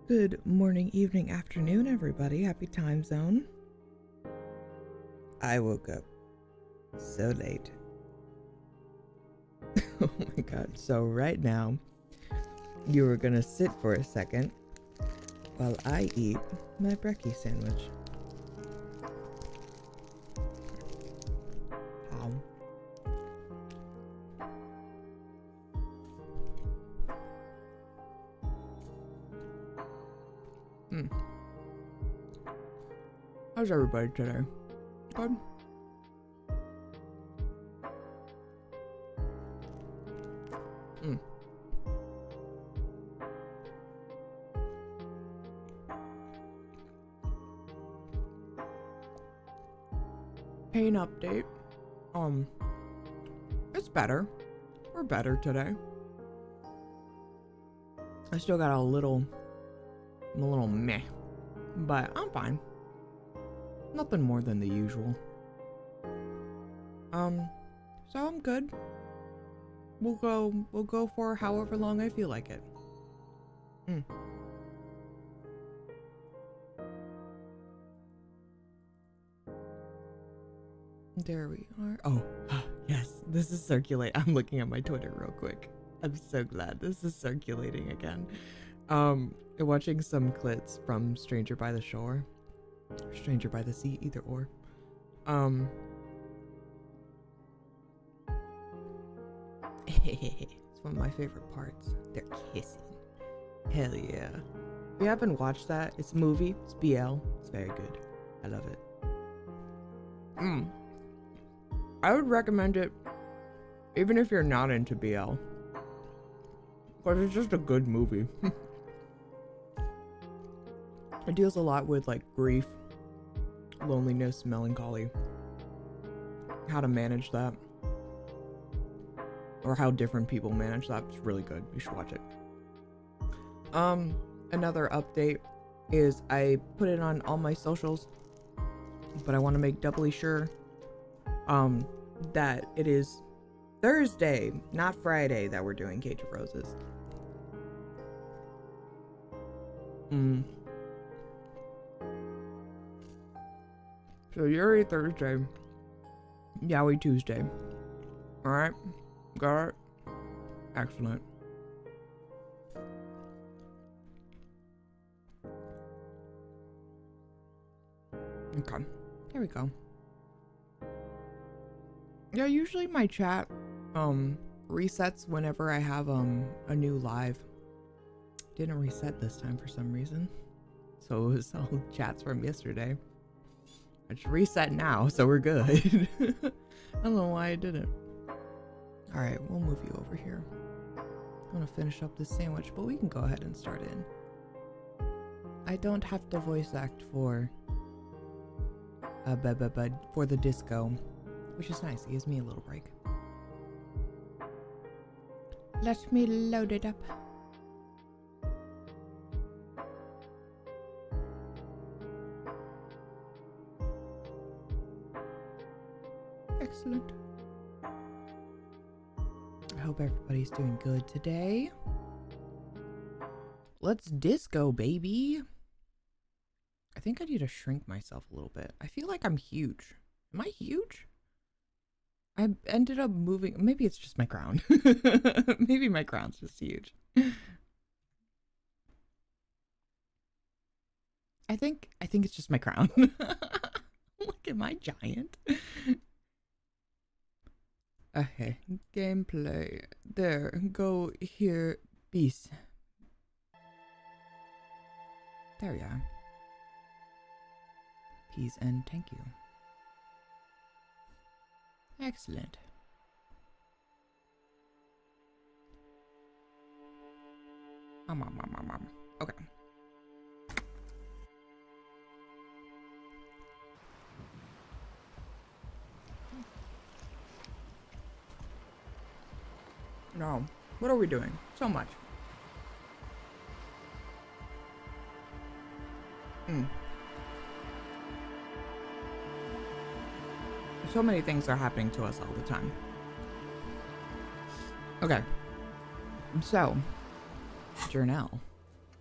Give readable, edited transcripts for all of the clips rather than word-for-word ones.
Good morning, evening, afternoon, everybody. Happy time zone. I woke up so late. Oh my god. So right now, you are gonna sit for a second while I eat my brekkie sandwich. How's everybody today? Good? Pain update. It's better. We're better today. I still got I'm a little meh, but I'm fine. Nothing more than the usual. So I'm good. We'll go for however long I feel like it. There we are. Oh, yes, this is circulating. I'm looking at my Twitter real quick. I'm so glad this is circulating again. Watching some clips from Stranger by the Shore. Or Stranger by the Sea, either or. It's one of my favorite parts. They're kissing. Hell yeah. If you haven't watched that, it's a movie. It's BL. It's very good. I love it. I would recommend it even if you're not into BL. Because it's just a good movie. It deals a lot with like grief, loneliness, melancholy. How to manage that. Or how different people manage that. It's really good. You should watch it. Another update is I put it on all my socials, but I want to make doubly sure that it is Thursday, not Friday, that we're doing Cage of Roses. So Yuri Thursday, Yowie Tuesday. Alright, got it? Excellent. Okay, here we go. Yeah, usually my chat resets whenever I have a new live. Didn't reset this time for some reason. So it was all chats from yesterday. It's reset now, so we're good. I don't know why I didn't. Alright, we'll move you over here. I want to finish up this sandwich, but we can go ahead and start in. I don't have to voice act for for the disco, which is nice. It gives me a little break. Let me load it up. Excellent. I hope everybody's doing good today. Let's disco, baby. I think I need to shrink myself a little bit. I feel like I'm huge. Am I huge? I ended up moving. Maybe it's just my crown. Maybe my crown's just huge. I think it's just my crown. Look at my giant. Okay, gameplay. There, go here, peace. There we are. Peace and thank you. Excellent. Okay. No. What are we doing? So much. So many things are happening to us all the time. Okay. So, journal,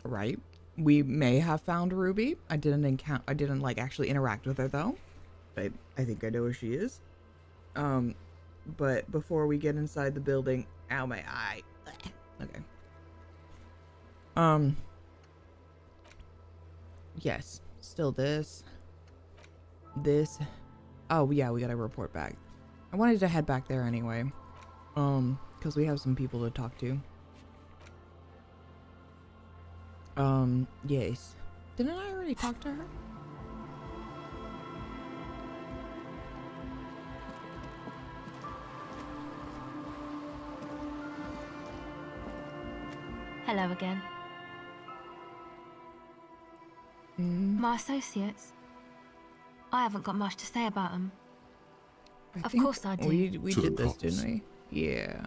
right? We may have found Ruby. I didn't like actually interact with her though. But I think I know where she is. But before we get inside the building, ow, my eye. Okay. Yes, still this. Oh yeah, we gotta report back. I wanted to head back there anyway. Because we have some people to talk to. Yes. Didn't I already talk to her? Hello again. My associates. I haven't got much to say about them. Of course I do. We did this, didn't we? Yeah.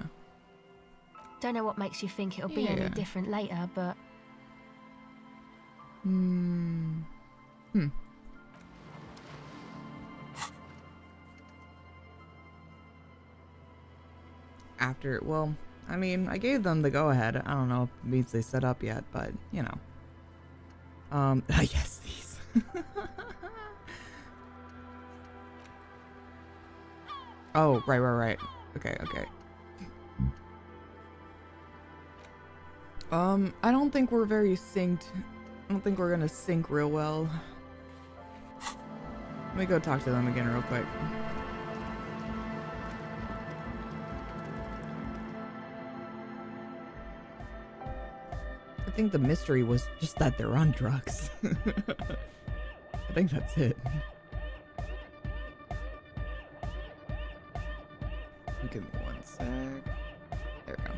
Don't know what makes you think it'll be any different later, but... After, well, I mean, I gave them the go-ahead. I don't know if it means they set up yet, but, you know. Yes, these. Oh, right. Okay. I don't think we're very synced. I don't think we're gonna sync real well. Let me go talk to them again real quick. I think the mystery was just that they're on drugs. I think that's it. Give me one sec. There we go.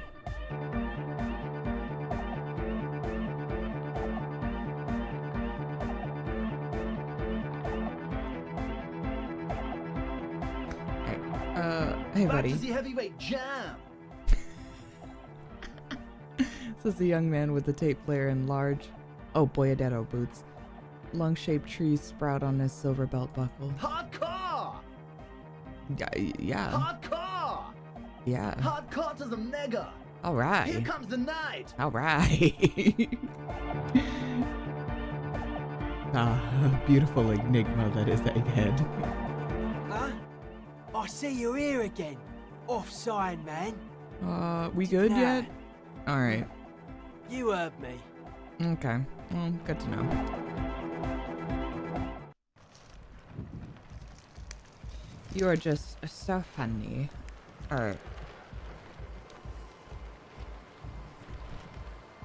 Hey buddy. Back to the heavyweight jam. This is a young man with a tape player and large, boyadetto boots. Lung-shaped trees sprout on his silver belt buckle. Hardcore! Yeah. Hardcore! Yeah. Hardcore to the mega! Alright. Here comes the night! Alright. Beautiful enigma that is Egghead. Huh? I see you're here again. Offside, man. We good Nah. yet? Alright. You heard me. Okay. Well, good to know. You are just so funny. Alright.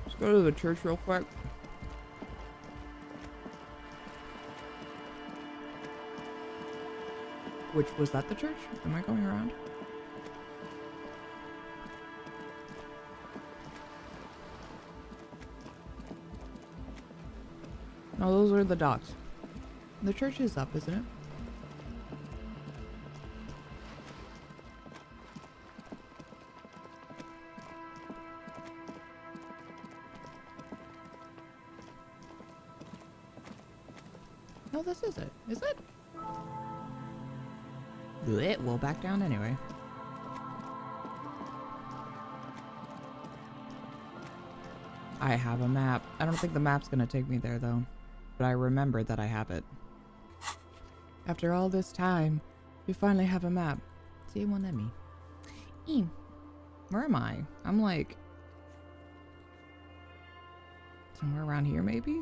Let's go to the church real quick. Which, was that the church? Am I going around? No, those are the docks. The church is up, isn't it? No, this is it. Is it? It will back down anyway. I have a map. I don't think the map's gonna take me there though. But I remember that I have it. After all this time, we finally have a map. See, it won't let me. Where am I? I'm like... somewhere around here maybe?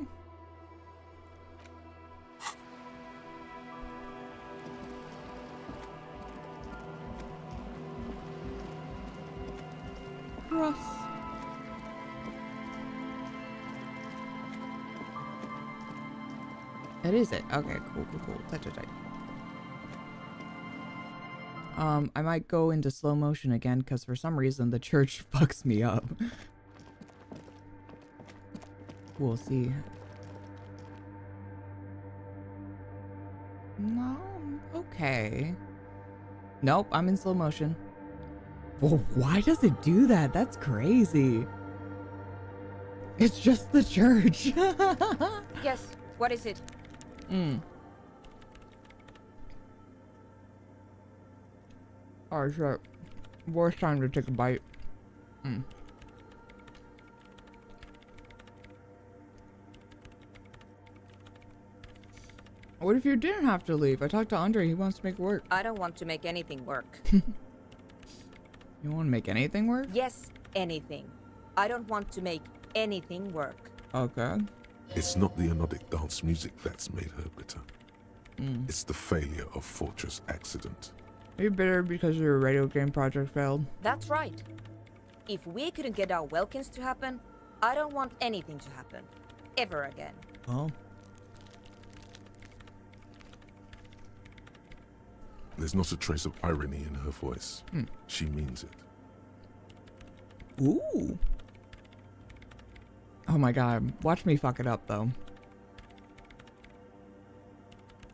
Cross. It is it. Okay, cool. Tight. I might go into slow motion again because for some reason the church fucks me up. We'll see. No, okay. Nope, I'm in slow motion. Well, why does it do that? That's crazy. It's just the church. Yes, what is it? Oh shit. Worst time to take a bite. What if you didn't have to leave? I talked to Andre. He wants to make it work. I don't want to make anything work. You want to make anything work? Yes, anything. I don't want to make anything work. Okay. It's not the anodic dance music that's made her bitter. It's the failure of Fortress Accident. Are you bitter because your radio game project failed? That's right. If we couldn't get our Welkins to happen, I don't want anything to happen. Ever again. Well. There's not a trace of irony in her voice. She means it. Ooh. Oh my god. Watch me fuck it up though.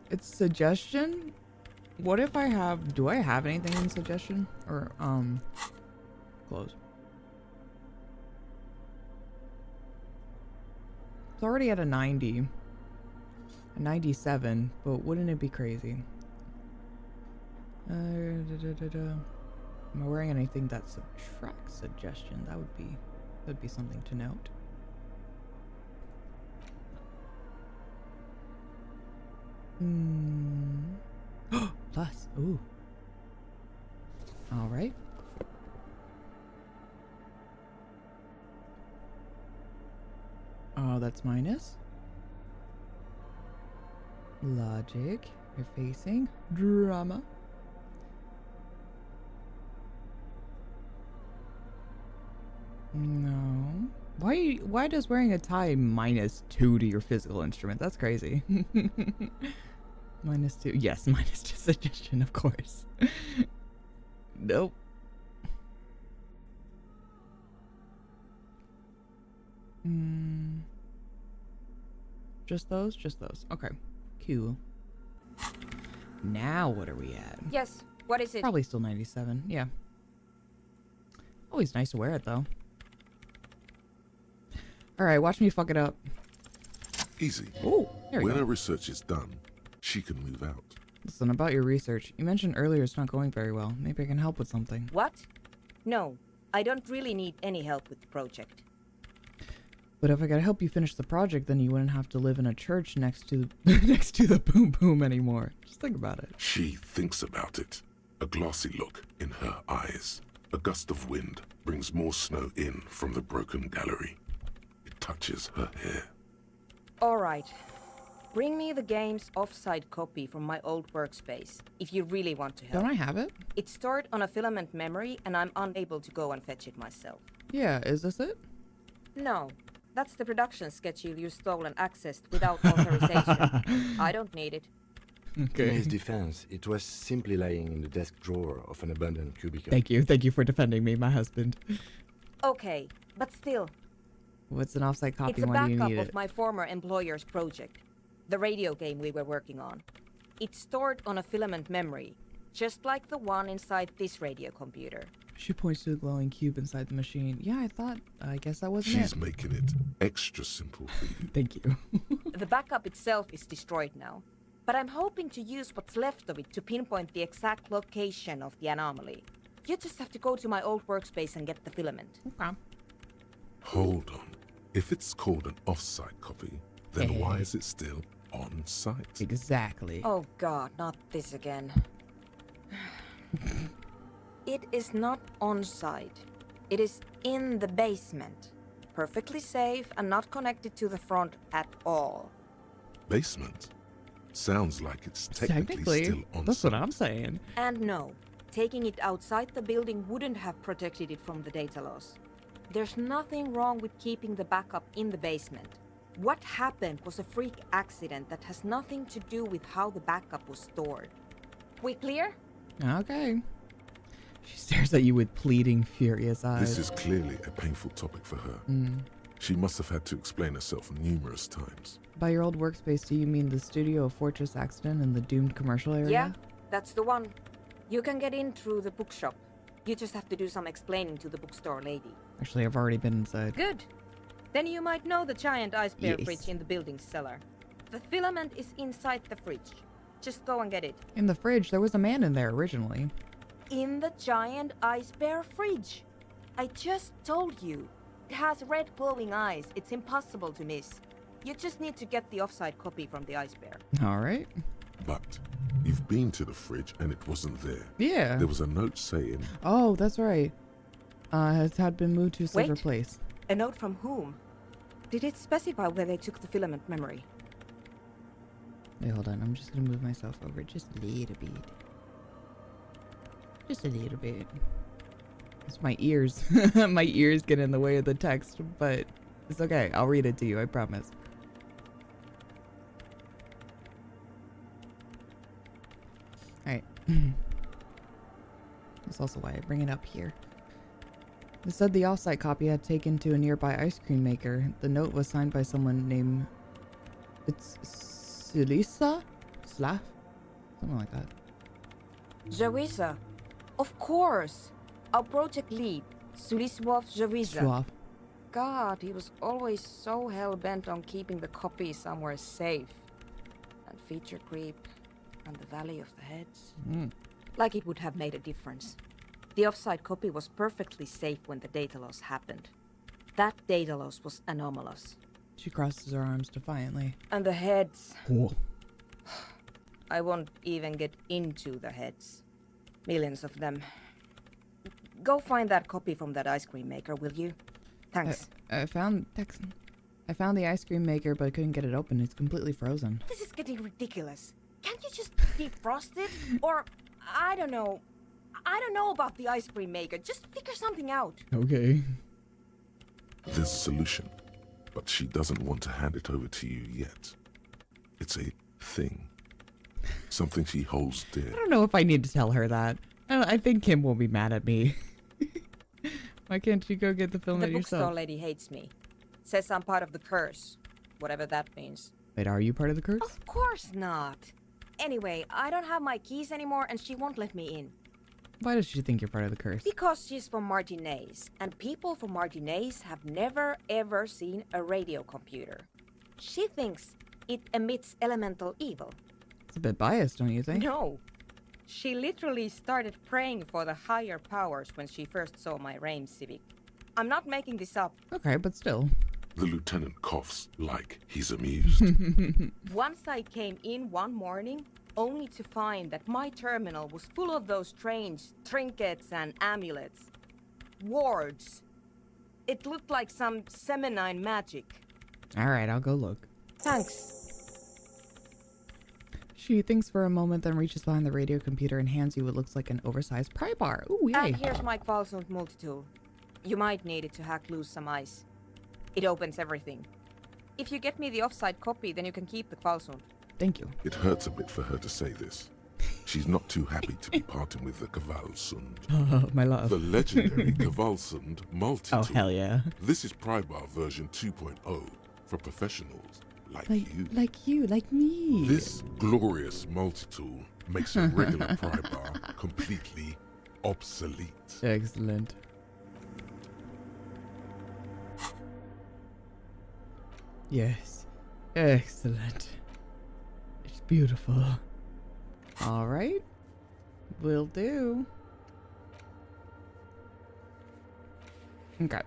It's suggestion? What if I have... Do I have anything in suggestion? Or, close. It's already at a 90. A 97, but wouldn't it be crazy? Am I wearing anything that subtracts suggestion? That'd be something to note. Plus, ooh. All right. Oh, that's minus. Logic. You're facing drama. No. Why does wearing a tie -2 to your physical instrument? That's crazy. -2. Yes, -2 suggestion, of course. Nope. Just those? Just those. Okay. Cool. Now what are we at? Yes, what is it? Probably still 97. Yeah. Always nice to wear it though. Alright, watch me fuck it up. Easy. Oh, there we When go. her research is done, she can move out. Listen, about your research. You mentioned earlier it's not going very well. Maybe I can help with something. What? No, I don't really need any help with the project. But if I could help you finish the project, then you wouldn't have to live in a church next to next to the boom boom anymore. Just think about it. She thinks about it. A glassy look in her eyes. A gust of wind brings more snow in from the broken gallery. It touches her hair. All right. Bring me the game's offsite copy from my old workspace, if you really want to help. Don't I have it? It's stored on a filament memory, and I'm unable to go and fetch it myself. Yeah, is this it? No. That's the production schedule you stole and accessed without authorization. I don't need it. In his defense, it was simply lying in the desk drawer of an abandoned cubicle. Thank you for defending me, my husband. Okay, but still. What's an offsite copy? It's a Why do you backup need of it? my former employer's project. The radio game we were working on. It's stored on a filament memory, just like the one inside this radio computer. She points to the glowing cube inside the machine. Yeah, I guess that wasn't She's it. making it extra simple for you. Thank you. The backup itself is destroyed now, but I'm hoping to use what's left of it to pinpoint the exact location of the anomaly. You just have to go to my old workspace and get the filament. Okay. Hold on. If it's called an off-site copy, then why is it still on-site? Exactly. Oh god, not this again. It is not on-site. It is in the basement. Perfectly safe and not connected to the front at all. Basement? Sounds like it's technically still on-site. That's what I'm saying. And no, taking it outside the building wouldn't have protected it from the data loss. There's nothing wrong with keeping the backup in the basement. What happened was a freak accident that has nothing to do with how the backup was stored. We clear? Okay. She stares at you with pleading, furious eyes. This is clearly a painful topic for her. She must have had to explain herself numerous times. By your old workspace, do you mean the studio of Fortress Accident and the doomed commercial area? Yeah, that's the one. You can get in through the bookshop. You just have to do some explaining to the bookstore lady. Actually, I've already been inside. Good. Then you might know the giant ice bear Yes. fridge in the building's cellar. The filament is inside the fridge. Just go and get it. In the fridge, there was a man in there originally. In the giant ice bear fridge. I just told you. It has red glowing eyes. It's impossible to miss. You just need to get the offside copy from the ice bear. All right. But you've been to the fridge and it wasn't there. Yeah. There was a note saying... Oh, that's right. It had been moved to a safer place. A note from whom? Did it specify where they took the filament memory? Wait, hold on. I'm just gonna move myself over just a little bit. Just a little bit. It's my ears. My ears get in the way of the text, but it's okay. I'll read it to you, I promise. Alright. That's also why I bring it up here. It said the off-site copy had taken to a nearby ice cream maker. The note was signed by someone named... It's Sulisa? Slav? Something like that. Jawiza. Of course. Our project lead, Suliswov Jawiza. Suave. God, he was always so hell-bent on keeping the copy somewhere safe. And feature creep, and the Valley of the Heads. Like it would have made a difference. The offside copy was perfectly safe when the data loss happened. That data loss was anomalous. She crosses her arms defiantly. And the heads. Cool. I won't even get into the heads. Millions of them. Go find that copy from that ice cream maker, will you? Thanks. I found the ice cream maker, but I couldn't get it open. It's completely frozen. This is getting ridiculous. Can't you just defrost it? Or, I don't know. I don't know about the ice cream maker. Just figure something out. Okay. There's a solution, but she doesn't want to hand it over to you yet. It's a thing. Something she holds dear. I don't know if I need to tell her that. I think Kim will be mad at me. Why can't you go get the filament yourself? The bookstore yourself? lady hates me. Says I'm part of the curse. Whatever that means. Wait, are you part of the curse? Of course not. Anyway, I don't have my keys anymore and she won't let me in. Why does she think you're part of the curse? Because she's from Martinez, and people from Martinez have never ever seen a radio computer. She thinks it emits elemental evil. It's a bit biased, don't you think? No. She literally started praying for the higher powers when she first saw my Rain Civic. I'm not making this up. Okay, but still. The lieutenant coughs like he's amused. Once I came in one morning, only to find that my terminal was full of those strange trinkets and amulets. Wards. It looked like some Semenine magic. Alright, I'll go look. Thanks. She thinks for a moment, then reaches behind the radio computer and hands you what looks like an oversized pry bar. Ooh, yay. And here's my Kvalsund multitool. You might need it to hack loose some ice. It opens everything. If you get me the offside copy, then you can keep the Kvalsund. Thank you. It hurts a bit for her to say this. She's not too happy to be parting with the Kvalsund. Oh, my love. The legendary Kvalsund multi-tool. Oh, hell yeah. This is Prybar version 2.0 for professionals like you. Like me. This glorious multi-tool makes a regular Prybar completely obsolete. Excellent. Yes. Excellent. It's beautiful. All right. Will do. Okay.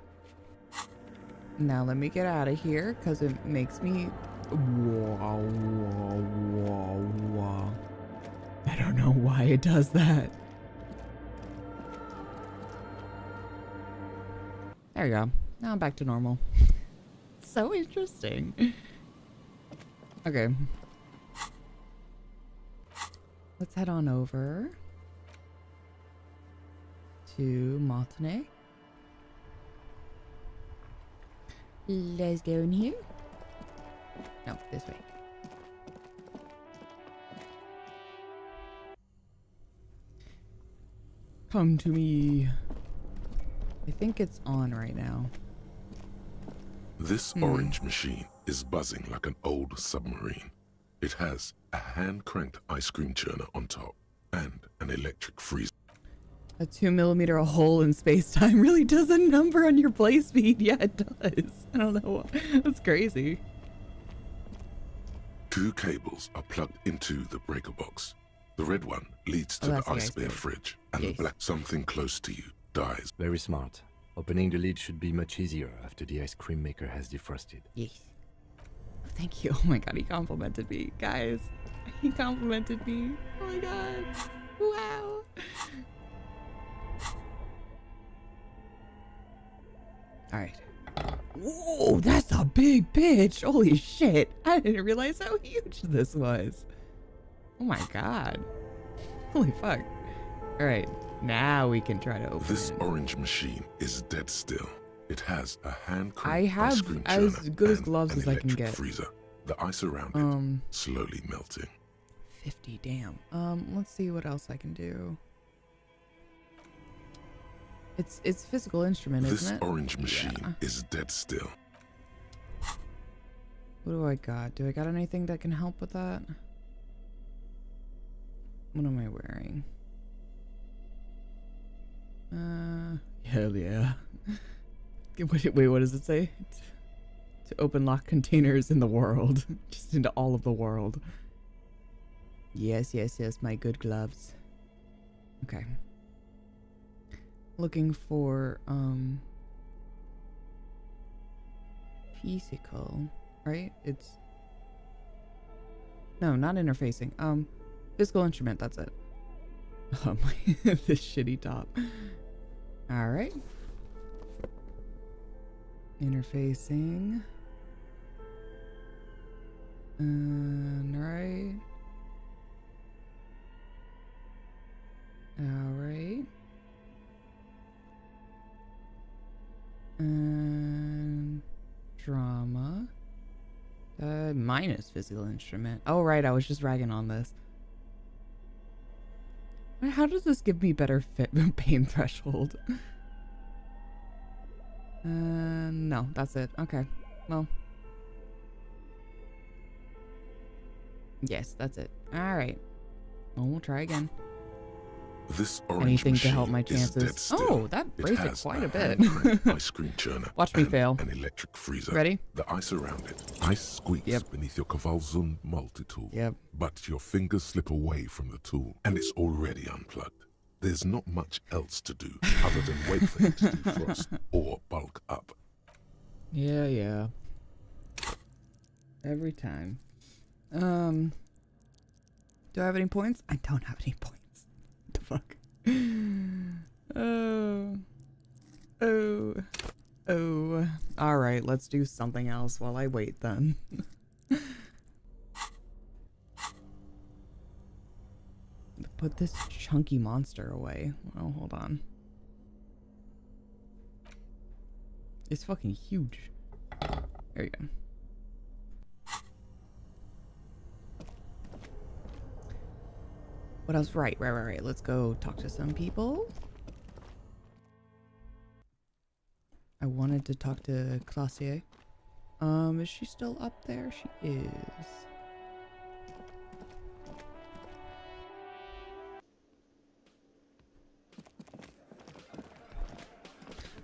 Now let me get out of here because it makes me... Whoa. I don't know why it does that. There you go. Now I'm back to normal. So interesting. Okay. Let's head on over to Martinez. Let's go in here. No, this way. Come to me. I think it's on right now. This orange machine is buzzing like an old submarine. It has a hand-cranked ice cream churner on top and an electric freezer. A 2mm hole in space-time really does a number on your play speed. Yeah, it does. I don't know. That's crazy. 2 cables are plugged into the breaker box. The red one leads to the ice bear fridge, and the black something close to you dies. Very smart. Opening the lid should be much easier after the ice cream maker has defrosted. Yes. thank you. Oh my god, he complimented me. Guys, he complimented me. Oh my god. Wow. Alright. Whoa, that's a big bitch. Holy shit. I didn't realize how huge this was. Oh my god. Holy fuck. Alright, now we can try to open This it. orange machine is dead still. It has a hand I have ice cream as churner good as and gloves an as I can electric get. freezer. The ice around it slowly melting. 50, damn. Let's see what else I can do. It's physical instrument, This isn't it? orange machine is dead still. What do I got? Do I got anything that can help with that? What am I wearing? Hell yeah. Wait, what does it say? To open lock containers in the world. Just into all of the world. Yes, my good gloves. Okay. Looking for, physical, right? It's... No, not interfacing. Physical instrument, that's it. This shitty top. Alright. Interfacing. Right. Alright. And drama. Minus physical instrument. Oh right, I was just ragging on this. How does this give me better pain threshold? No, that's it. Okay, well. Yes, that's it. Alright. Well, we'll try again. This orange Anything to help machine my is dead chances. still. Oh, that raised it has quite a bit. hand-cranked ice cream churner Watch me and fail. An electric freezer. Ready? The ice around it. Ice squeaks beneath your Kavalzund multi-tool. Yep. But your fingers slip away from the tool, and it's already unplugged. There's not much else to do other than wait for it to defrost or bulk up. Yeah. Every time. Do I have any points? I don't have any points. What the fuck? Oh. Alright, let's do something else while I wait then. Put this chunky monster away. Oh, hold on. It's fucking huge. There you go. What else? Right. Let's go talk to some people. I wanted to talk to Classier. Is she still up there? She is.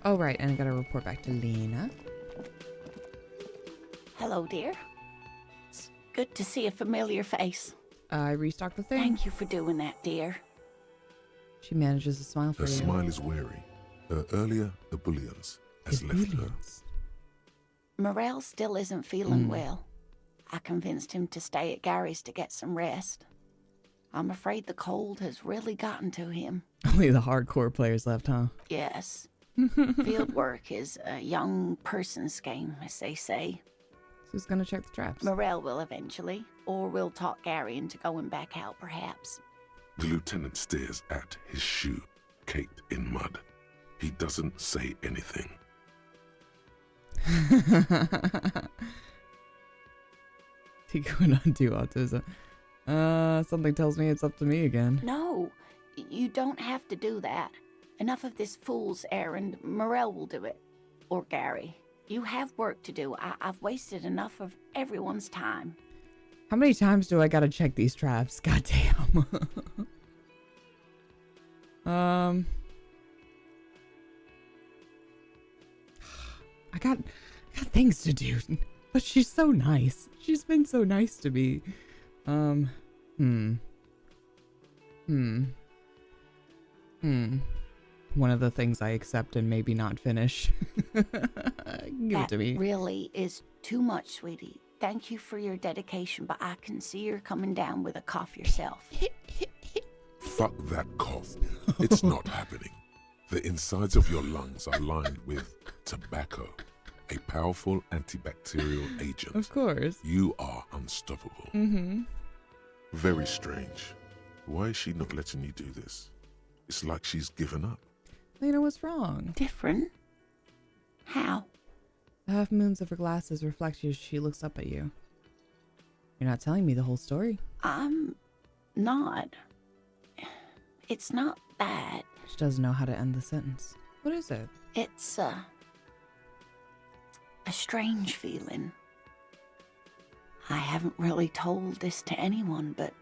Oh, right. And I gotta report back to Lena. Hello, dear. It's good to see a familiar face. I restocked the thing. Thank you for doing that, dear. She manages to smile for Her you. smile is wary. Earlier, the bullions has left her. Morel still isn't feeling well. I convinced him to stay at Gary's to get some rest. I'm afraid the cold has really gotten to him. Only the hardcore players left, huh? Yes. Field work is a young person's game, as they say. Who's gonna check the traps? Morel will eventually, or we'll talk Gary into going back out, perhaps. The lieutenant stares at his shoe, caked in mud. He doesn't say anything. Going on to autism. Something tells me it's up to me again. No, you don't have to do that. Enough of this fool's errand. Morel will do it. Or Gary. You have work to do. I've wasted enough of everyone's time. How many times do I gotta check these traps? Goddamn. I got things to do. But she's so nice. She's been so nice to me. One of the things I accept and maybe not finish. Give it to me. That really is too much, sweetie. Thank you for your dedication, but I can see you're coming down with a cough yourself. Fuck that cough. It's not happening. The insides of your lungs are lined with tobacco, a powerful antibacterial agent. Of course. You are unstoppable. Mm-hmm. Very strange. Why is she not letting you do this? It's like she's given up. Lena, what's wrong? Different? How? The half moons of her glasses reflect you as she looks up at you. You're not telling me the whole story. I'm not. It's not that. She doesn't know how to end the sentence. What is it? It's a strange feeling. I haven't really told this to anyone, but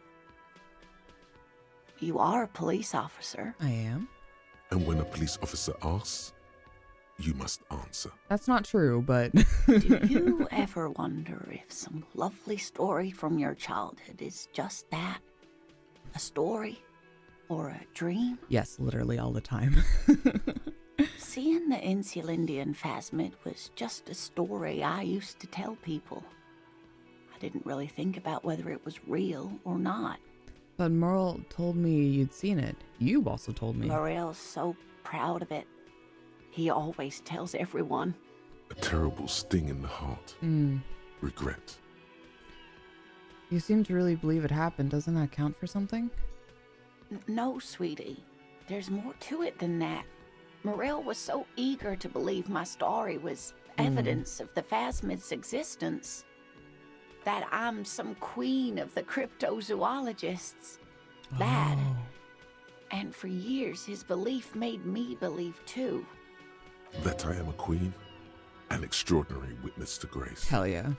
you are a police officer. I am. And when a police officer asks, you must answer. That's not true, but... Do you ever wonder if some lovely story from your childhood is just that? A story? Or a dream? Yes, literally all the time. Seeing the Insulindian phasmid was just a story I used to tell people. I didn't really think about whether it was real or not. But Merle told me you'd seen it. You also told me. Morel's so proud of it. He always tells everyone. A terrible sting in the heart. Regret. You seem to really believe it happened. Doesn't that count for something? No, sweetie. There's more to it than that. Morel was so eager to believe my story was evidence of the phasmid's existence. That I'm some queen of the cryptozoologists. That. Oh. And for years, his belief made me believe too. That I am a queen? An extraordinary witness to grace. Hell yeah.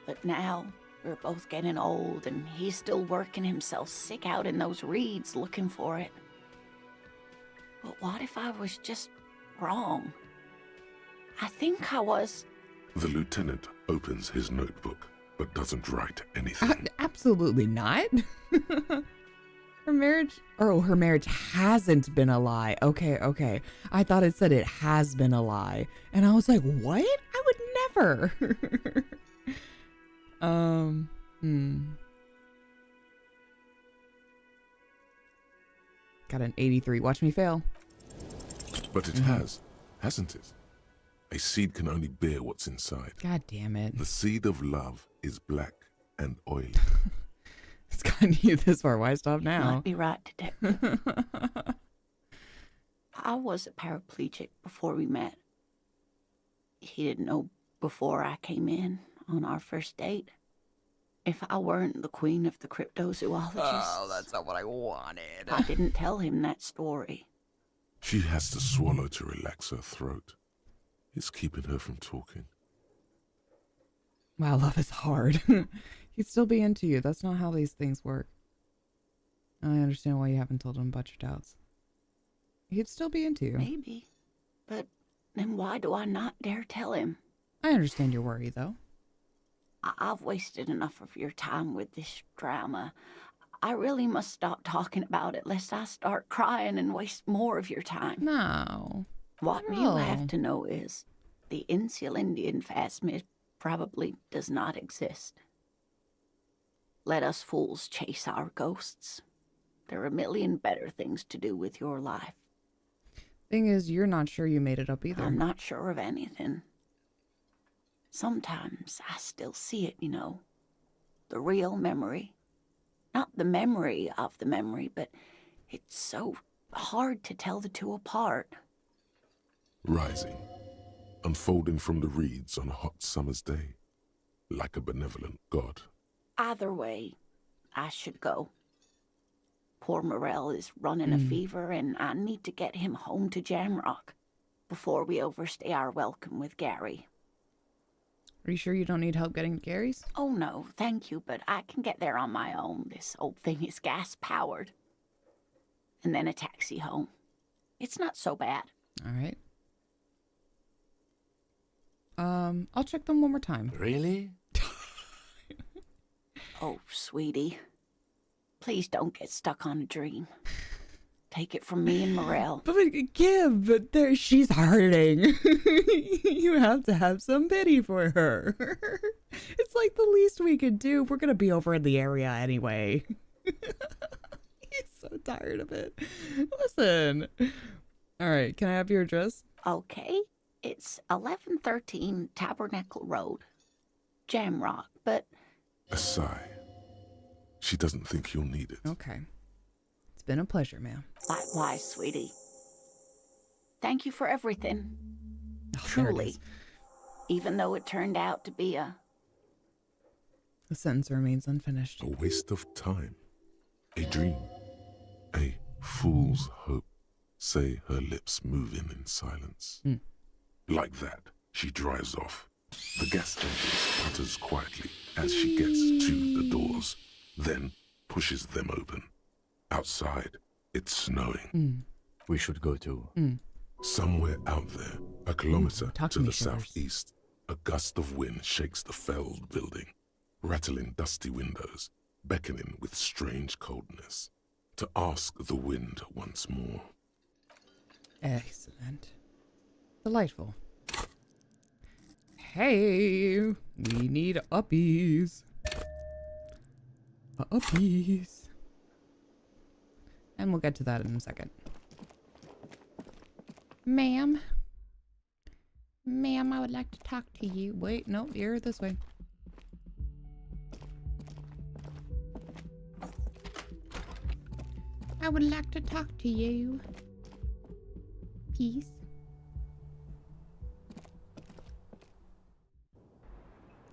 But now, we're both getting old, and he's still working himself sick out in those reeds looking for it. But what if I was just wrong? I think I was. The lieutenant opens his notebook, but doesn't write anything. Absolutely not. Her marriage hasn't been a lie. Okay. I thought it said it has been a lie. And I was like, what? I would never. Got an 83. Watch me fail. But it has, hasn't it? A seed can only bear what's inside. God damn it. The seed of love is black and oily. It's gotten you this far. Why stop now? Might be right, Detective. I was a paraplegic before we met. He didn't know before I came in on our first date. If I weren't the queen of the cryptozoologists... Oh, that's not what I wanted. I didn't tell him that story. She has to swallow to relax her throat. It's keeping her from talking. Wow, love is hard. He'd still be into you. That's not how these things work. I understand why you haven't told him about your doubts. He'd still be into you. Maybe. But then why do I not dare tell him? I understand your worry, though. I've wasted enough of your time with this drama. I really must stop talking about it, lest I start crying and waste more of your time. No. What you have to know is the Insulindian phasmid probably does not exist. Let us fools chase our ghosts. There are a million better things to do with your life. Thing is, you're not sure you made it up either. I'm not sure of anything. Sometimes I still see it, you know. The real memory. Not the memory of the memory, but it's so hard to tell the two apart. Rising, unfolding from the reeds on a hot summer's day, like a benevolent god. Either way, I should go. Poor Morel is running a fever, and I need to get him home to Jamrock before we overstay our welcome with Gary. Are you sure you don't need help getting to Gary's? Oh no, thank you, but I can get there on my own. This old thing is gas-powered. And then a taxi home. It's not so bad. All right. I'll check them one more time. Really? Oh, sweetie. Please don't get stuck on a dream. Take it from me and Morel. But she's hurting. You have to have some pity for her. It's like the least we could do. We're gonna be over in the area anyway. He's so tired of it. Listen. All right, can I have your address? Okay, it's 1113 Tabernacle Road, Jamrock, but... A sigh. She doesn't think you'll need it. Okay. It's been a pleasure, ma'am. Likewise, sweetie. Thank you for everything. Oh, there it Truly. is. Even though it turned out to be The sentence remains unfinished. A waste of time. A dream. A fool's hope. Say her lips moving in silence. Like that, she drives off. The gas engine putters quietly as she gets to the doors, then pushes them open. Outside, it's snowing. We should go to... Somewhere out there, a kilometer Talk to me, the Shivers. southeast, a gust of wind shakes the felled building, rattling dusty windows, beckoning with strange coldness, to ask the wind once more. Excellent. Delightful. Hey, we need uppies. Uppies. And we'll get to that in a second. Ma'am. Ma'am, I would like to talk to you. Wait, no, you're this way. I would like to talk to you. Peace.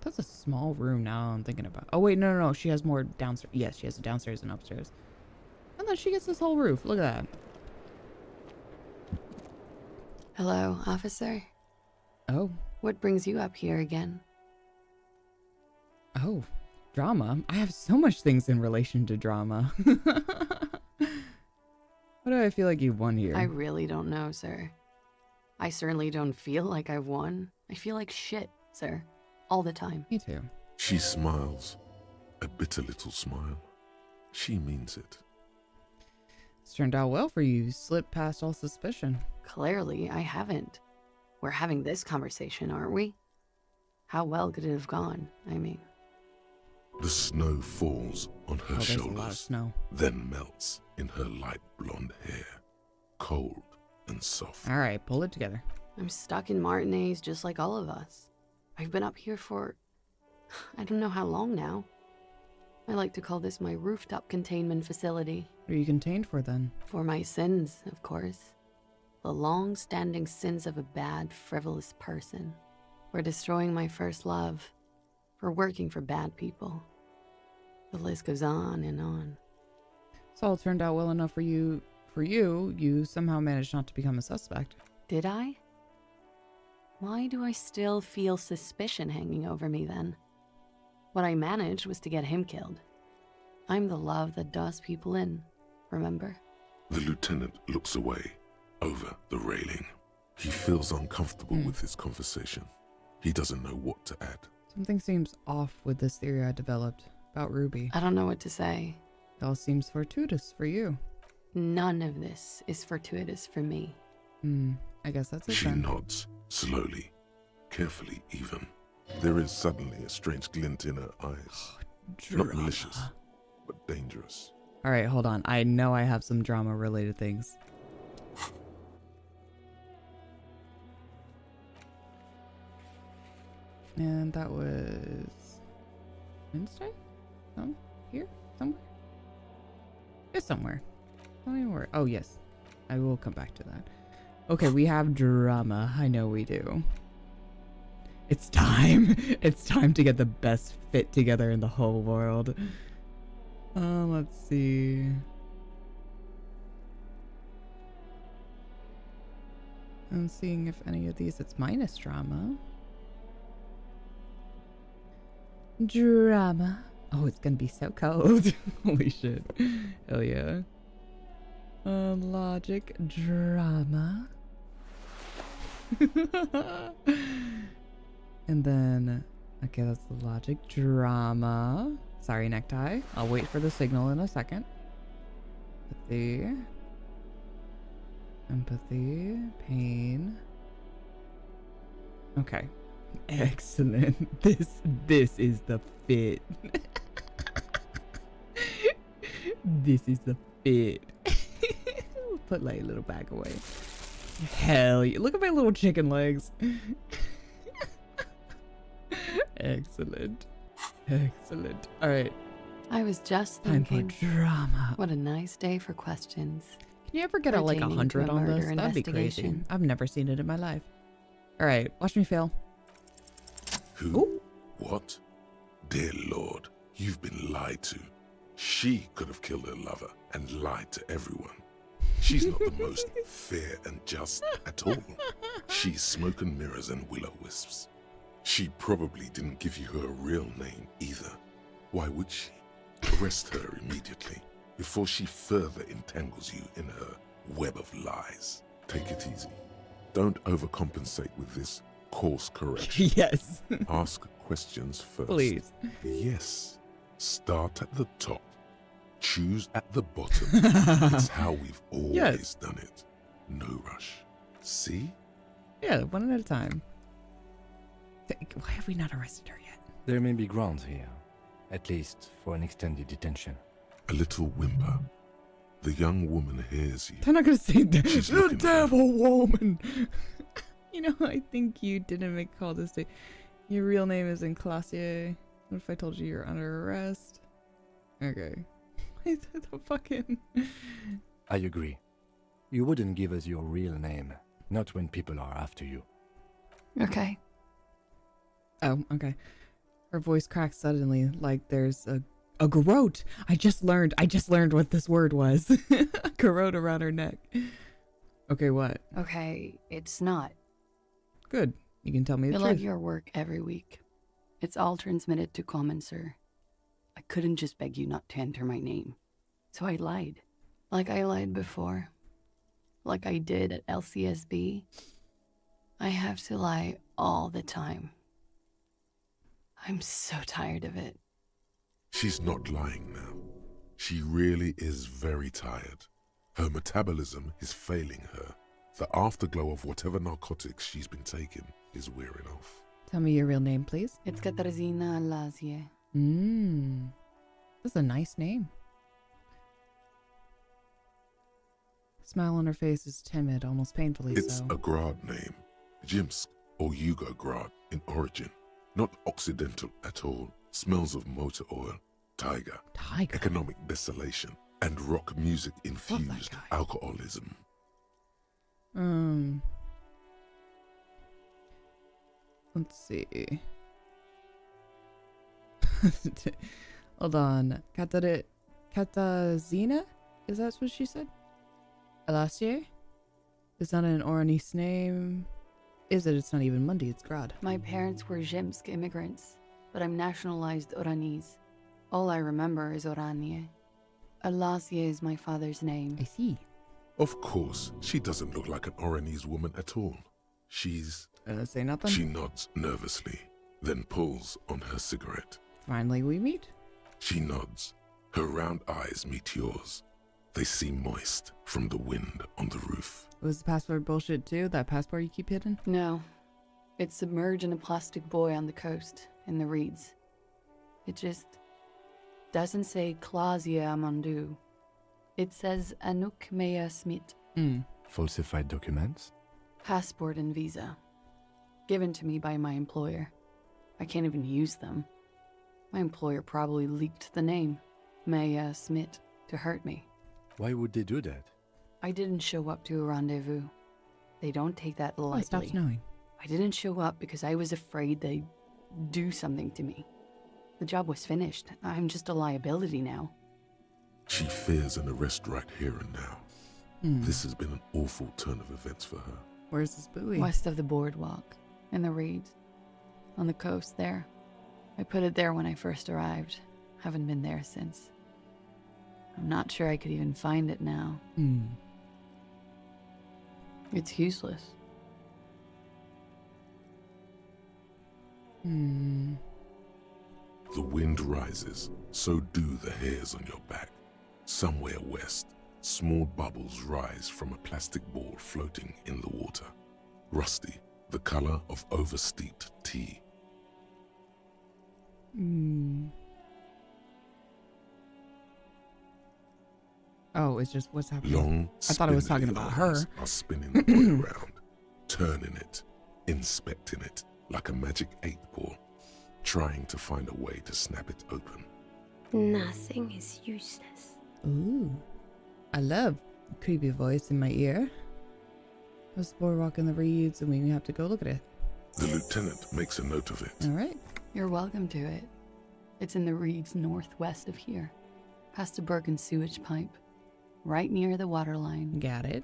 That's a small room now I'm thinking about. Oh, wait, no. She has more downstairs. Yes, she has a downstairs and upstairs. And then she gets this whole roof. Look at that. Hello, officer. Oh. What brings you up here again? Oh. Drama. I have so much things in relation to drama. What do I feel like you've won here? I really don't know, sir. I certainly don't feel like I've won. I feel like shit, sir. All the time. Me too. She smiles, a bitter little smile. She means it. It's turned out well for you. You slipped past all suspicion. Clearly, I haven't. We're having this conversation, aren't we? How well could it have gone? I mean... The snow falls on her There's a lot of shoulders, snow. then melts in her light blonde hair, cold and soft. All right, pull it together. I'm stuck in Martinez just like all of us. I've been up here for... I don't know how long now. I like to call this my rooftop containment facility. What are you contained for then? For my sins, of course. The long-standing sins of a bad, frivolous person. For destroying my first love. For working for bad people. The list goes on and on. It's all turned out well enough for you. You somehow managed not to become a suspect. Did I? Why do I still feel suspicion hanging over me then? What I managed was to get him killed. I'm the love that does people in, remember? The lieutenant looks away, over the railing. He feels uncomfortable with this conversation. He doesn't know what to add. Something seems off with this theory I developed about Ruby. I don't know what to say. It all seems fortuitous for you. None of this is fortuitous for me. I guess that's it She then. nods, slowly, carefully even. There is suddenly a strange glint in her eyes. Not malicious, but dangerous. All right, hold on. I know I have some drama-related things. And that was Wednesday? Here? Somewhere? It's somewhere. Don't even worry. Oh, yes. I will come back to that. Okay, we have drama. I know we do. It's time. It's time to get the best fit together in the whole world. Let's see. I'm seeing if any of these, it's minus drama. Drama. Oh, it's gonna be so cold. Holy shit. Hell yeah. Logic drama. And then, okay, that's the logic drama. Sorry, necktie. I'll wait for the signal in a second. Empathy, pain. Okay. Excellent. This is the fit. This is the fit. Put like a little bag away. Hell yeah. Look at my little chicken legs. Excellent. Excellent. All right. I was just Time for thinking, drama. what a nice day for questions. Can you ever get a, like Pertaining to 100 a on this? murder That'd be crazy. investigation. I've never seen it in my life. All right. Watch me fail. Who? Ooh. What? Dear Lord, you've been lied to. She could have killed her lover and lied to everyone. She's not the most fair and just at all. She's smoke and mirrors and will-o-wisps. She probably didn't give you her real name either. Why would she? Arrest her immediately before she further entangles you in her web of lies. Take it easy. Don't overcompensate with this course correction. Yes. Ask questions first. Please. Yes. Start at the top. Choose at the bottom. It's how we've always done it. No rush. See? Yeah, one at a time. Why have we not arrested her yet? There may be grounds here, at least for an extended detention. A little whimper. The young woman hears you. They're not gonna say that. She's The looking at devil woman. You know, I think you didn't make call this day. Your real name is in Classier. What if I told you you're under arrest? Okay. The fucking. I agree. You wouldn't give us your real name, not when people are after you. Okay. Oh, okay. Her voice cracks suddenly, like there's a garrote. I just learned what this word was. A garrote around her neck. Okay, what? Okay, it's not. Good. You can tell me the You truth. log your work every week. It's all transmitted to common, sir. I couldn't just beg you not to enter my name. So I lied. Like I lied before. Like I did at LCSB. I have to lie all the time. I'm so tired of it. She's not lying now. She really is very tired. Her metabolism is failing her. The afterglow of whatever narcotics she's been taking is wearing off. Tell me your real name, please. It's Katarzyna Lazie. That's a nice name. Smile on her face is timid, almost painfully It's so. a Grad name. Jimsk or Yugo-Grad in origin. Not Occidental at all. Smells of motor oil, tiger, economic desolation, and rock music infused alcoholism. Let's see. Hold on. Katarzyna? Is that what she said? Elysium? It's not an Oranese name. Is it? It's not even Monday, it's Grad. My parents were Zhemsk immigrants, but I'm nationalized Oranese. All I remember is Oranje. Alasia is my father's name. I see. Of course, she doesn't look like an Oranese woman at all. She's... say nothing? She nods nervously, then pulls on her cigarette. Finally we meet. She nods. Her round eyes meet yours. They seem moist from the wind on the roof. Was the passport bullshit too? That passport you keep hidden? No. It's submerged in a plastic buoy on the coast, in the reeds. It just doesn't say Clausia Amandu. It says Anouk Mea Smith. Falsified documents? Passport and visa. Given to me by my employer. I can't even use them. My employer probably leaked the name, Mea Smith, to hurt me. Why would they do that? I didn't show up to a rendezvous. They don't take that lightly. Stop snowing. I didn't show up because I was afraid they'd do something to me. The job was finished. I'm just a liability now. She fears an arrest right here and now. This has been an awful turn of events for her. Where's this buoy? West of the boardwalk, in the reeds, on the coast there. I put it there when I first arrived. Haven't been there since. I'm not sure I could even find it now. It's useless. The wind rises, so do the hairs on your back. Somewhere west, small bubbles rise from a plastic ball floating in the water. Rusty, the color of oversteeped tea. Oh, it's just what's happening. Long, I thought I was talking about her. eyes are spinning the boy around, turning it, inspecting it like a magic 8-ball, trying to find a way to snap it open. Nothing is useless. Ooh, I love creepy voice in my ear. There's the boardwalk in the reeds, and we have to go look at it. The lieutenant makes a note of it. All right. You're welcome to it. It's in the reeds northwest of here, past a broken sewage pipe, right near the water line. Got it.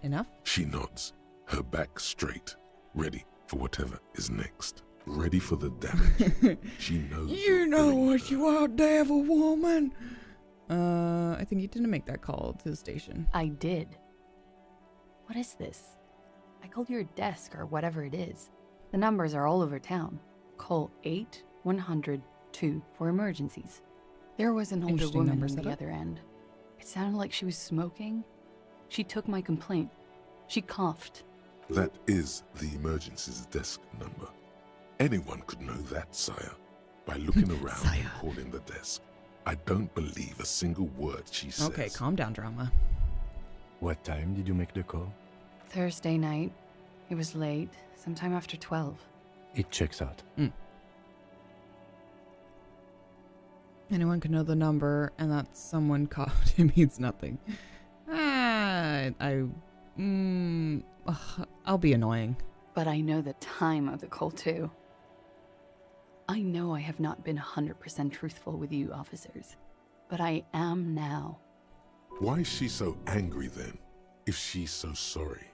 Enough? She nods, her back straight, ready for whatever is next. Ready for the damage. She knows. You know what you are, devil woman. I think you didn't make that call to the station. I did. What is this? I called your desk or whatever it is. The numbers are all over town. Call 8-100-2 for emergencies. There was an older Interesting woman number on the setup. other end. It sounded like she was smoking. She took my complaint. She coughed. That is the emergency's desk number. Anyone could know that, sire, by looking around Sire. and calling the desk. I don't believe a single word she says. Okay, calm down, drama. What time did you make the call? Thursday night. It was late, sometime after 12. It checks out. Anyone can know the number, and that someone coughed. It means nothing. I'll be annoying. But I know the time of the call, too. I know I have not been 100% truthful with you, officers. But I am now. Why is she so angry then, if she's so sorry?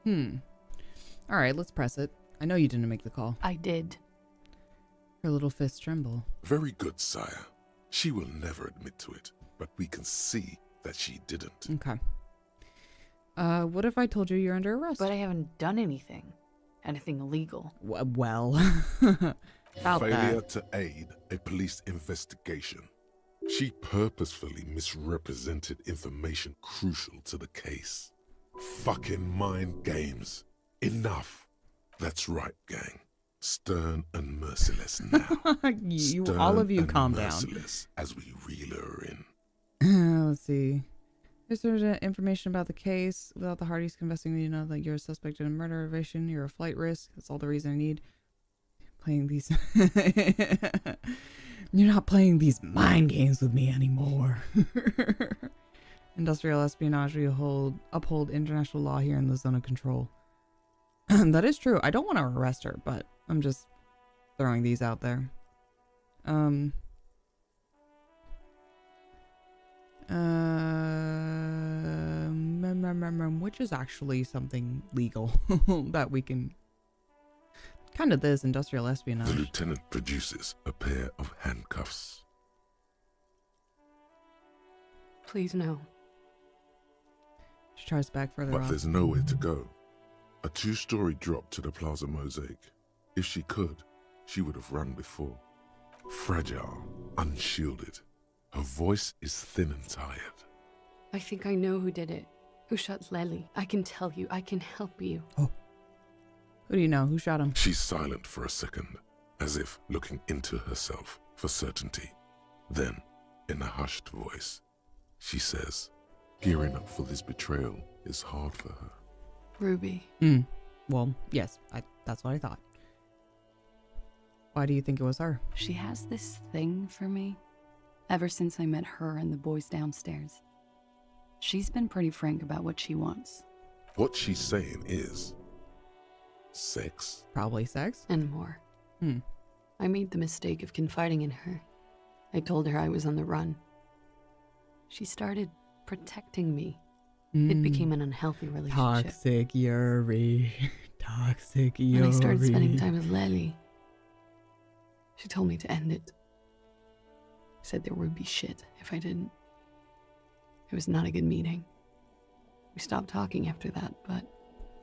All right, let's press it. I know you didn't make the call. I did. Her little fists tremble. Very good, sire. She will never admit to it, but we can see that she didn't. Okay. What if I told you you're under arrest? But I haven't done anything. Anything illegal. Well, about Failure that. to aid a police investigation. She purposefully misrepresented information crucial to the case. Fucking mind games. Enough. That's right, gang. Stern and merciless now. You, all of you, calm down. Merciless as we reel her in. Let's see. Is there information about the case? Without the Hardys confessing, you know that you're a suspect in a murder evasion. You're a flight risk. That's all the reason I need. Playing these. You're not playing these mind games with me anymore. Industrial espionage. We uphold international law here in the zone of control. That is true. I don't want to arrest her, but I'm just throwing these out there. Which is actually something legal that we can. Kind of this industrial espionage. The lieutenant produces a pair of handcuffs. Please no. She tries back further But off. there's nowhere to go. A 2-story drop to the plaza mosaic. If she could, she would have run before. Fragile, unshielded. Her voice is thin and tired. I think I know who did it. Who shot Lely. I can tell you. I can help you. Oh. Who do you know? Who shot him? She's silent for a second, as if looking into herself for certainty. Then, in a hushed voice, she says, gearing up for this betrayal is hard for her. Ruby. Well, yes. That's what I thought. Why do you think it was her? She has this thing for me. Ever since I met her and the boys downstairs. She's been pretty frank about what she wants. What she's saying is sex. Probably sex. And more. I made the mistake of confiding in her. I told her I was on the run. She started protecting me. It became an unhealthy relationship. Toxic Yuri. Toxic Yuri. When I started spending time with Lely, she told me to end it. Said there would be shit if I didn't. It was not a good meeting. We stopped talking after that, but...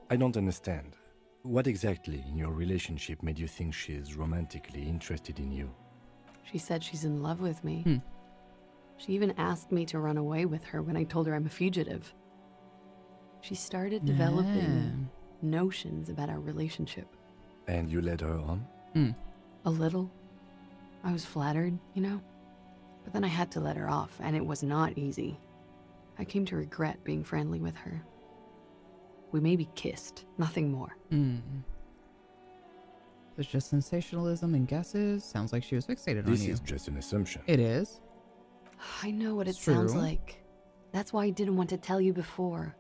I don't understand. What exactly in your relationship made you think she's romantically interested in you? She said she's in love with me. She even asked me to run away with her when I told her I'm a fugitive. She started developing notions about our relationship. And you led her on? A little. I was flattered, you know? But then I had to let her off, and it was not easy. I came to regret being friendly with her. We maybe kissed, nothing more. It's just sensationalism and guesses. Sounds like she was fixated on you. This is just an assumption. It is. I know what it It's sounds true. like. That's why I didn't want to tell you before.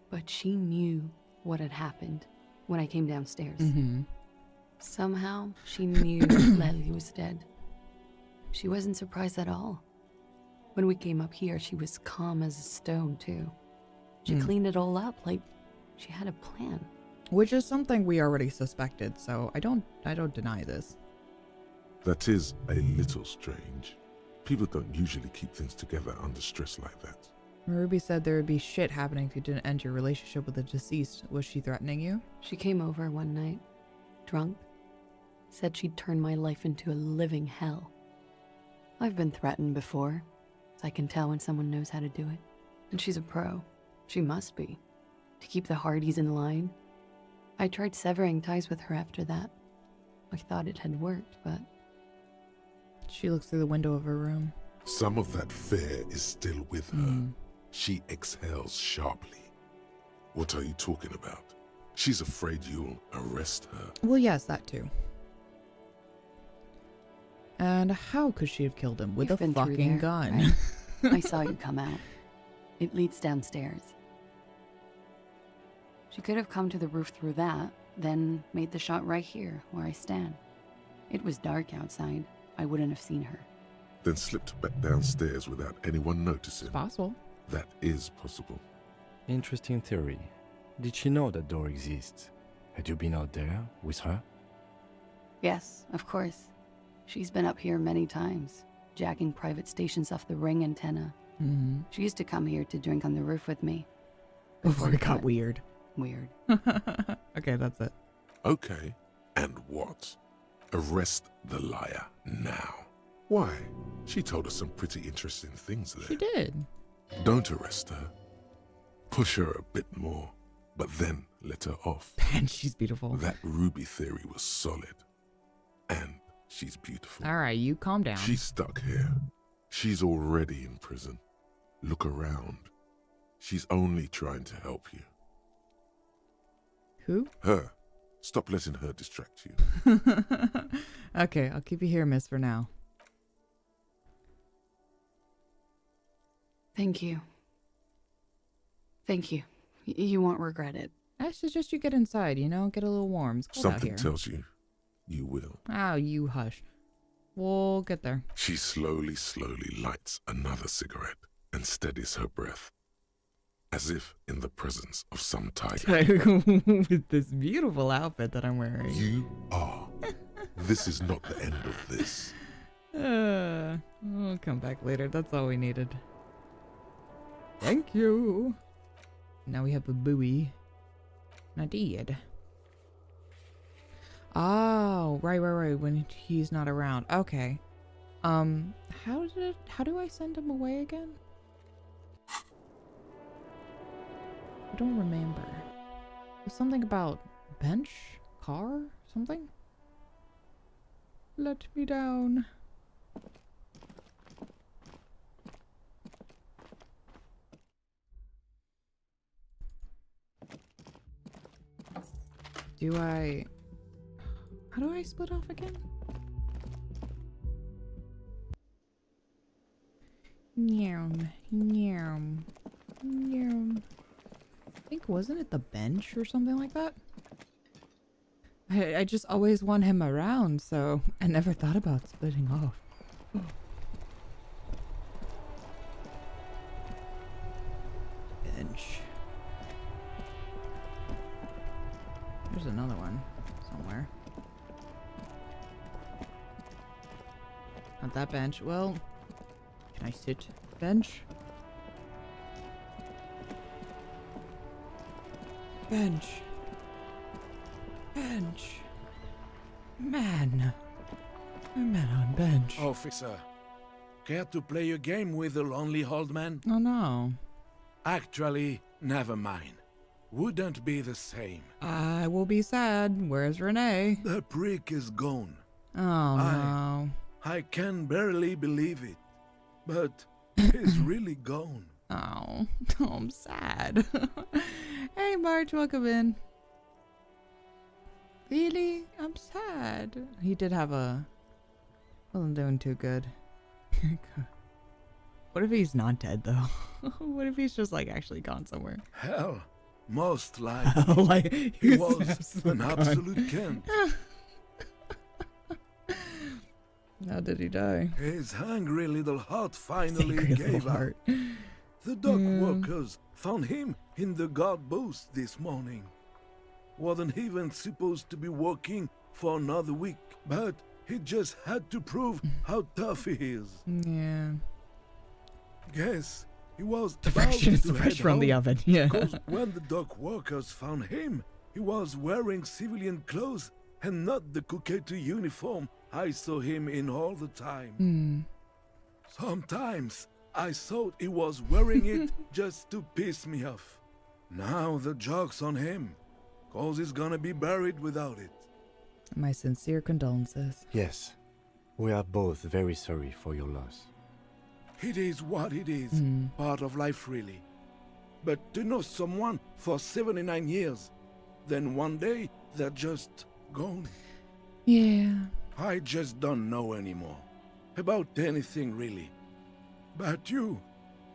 But she knew what had happened when I came downstairs. Somehow, she knew Lely was dead. She wasn't surprised at all. When we came up here, she was calm as a stone, too. She cleaned it all up like she had a plan. Which is something we already suspected, so I don't deny this. That is a little strange. People don't usually keep things together under stress like that. Ruby said there would be shit happening if you didn't end your relationship with the deceased. Was she threatening you? She came over one night, drunk, said she'd turn my life into a living hell. I've been threatened before, so I can tell when someone knows how to do it. And she's a pro. She must be. To keep the Hardys in line. I tried severing ties with her after that. I thought it had worked, but... She looks through the window of her room. Some of that fear is still with her. She exhales sharply. What are you talking about? She's afraid you'll arrest her. Well, yes, that too. And how could she have killed him? With You've a been through fucking there, gun. right? I saw you come out. It leads downstairs. She could have come to the roof through that, then made the shot right here, where I stand. It was dark outside. I wouldn't have seen her. Then slipped back downstairs without anyone noticing. It's possible. That is possible. Interesting theory. Did she know that door exists? Had you been out there with her? Yes, of course. She's been up here many times, jacking private stations off the ring antenna. She used to come here to drink on the roof with me. Before it got weird. Weird. Okay, that's it. Okay, and what? Arrest the liar now. Why? She told us some pretty interesting things there. She did. Don't arrest her. Push her a bit more, but then let her off. And she's beautiful. That Ruby theory was solid. And she's beautiful. All right, you calm down. She's stuck here. She's already in prison. Look around. She's only trying to help you. Who? Her. Stop letting her distract you. Okay, I'll keep you here, miss, for now. Thank you. Thank you. You won't regret it. I suggest you get inside, you know? Get a little warm. It's cold out Something here. tells you you will. Oh, you hush. We'll get there. She slowly lights another cigarette and steadies her breath, as if in the presence of some tiger. With this beautiful outfit that I'm wearing. You are. This is not the end of this. We'll come back later. That's all we needed. Thank you. Now we have a buoy. Nadid. Oh, right. When he's not around. Okay. How do I send him away again? I don't remember. There's something about bench, car, something. Let me down. How do I split off again? Nyam. I think, wasn't it the bench or something like that? I just always want him around, so I never thought about splitting off. Bench. There's another one somewhere. Not that bench. Well, can I sit bench? Bench. Man. A man on bench. Officer, care to play a game with the lonely old man? Oh no. Actually, never mind. wouldn't be the same. I will be sad. Where's Renee? The prick is gone. Oh, no. I can barely believe it, but he's really gone. Oh, I'm sad. Hey, Marge, welcome in. Really? I'm sad. He did have a... Wasn't doing too good. What if he's not dead, though? What if he's just, like, actually gone somewhere? Hell, most likely. Like, he was an absolute cunt. How did he die? His hungry little heart finally gave heart. up. The dock workers found him in the guard booth this morning. Wasn't even supposed to be working for another week, but he just had to prove how tough he is. Yeah. Guess he was The fresh is to fresh head from the home, oven, yeah. Because when the dock workers found him, he was wearing civilian clothes and not the Kuketu uniform I saw him in all the time. Sometimes I thought he was wearing it just to piss me off. Now the joke's on him, cause he's gonna be buried without it. My sincere condolences. Yes, we are both very sorry for your loss. It is what it is, part of life really. But to know someone for 79 years, then one day they're just gone. Yeah. I just don't know anymore. About anything really. But you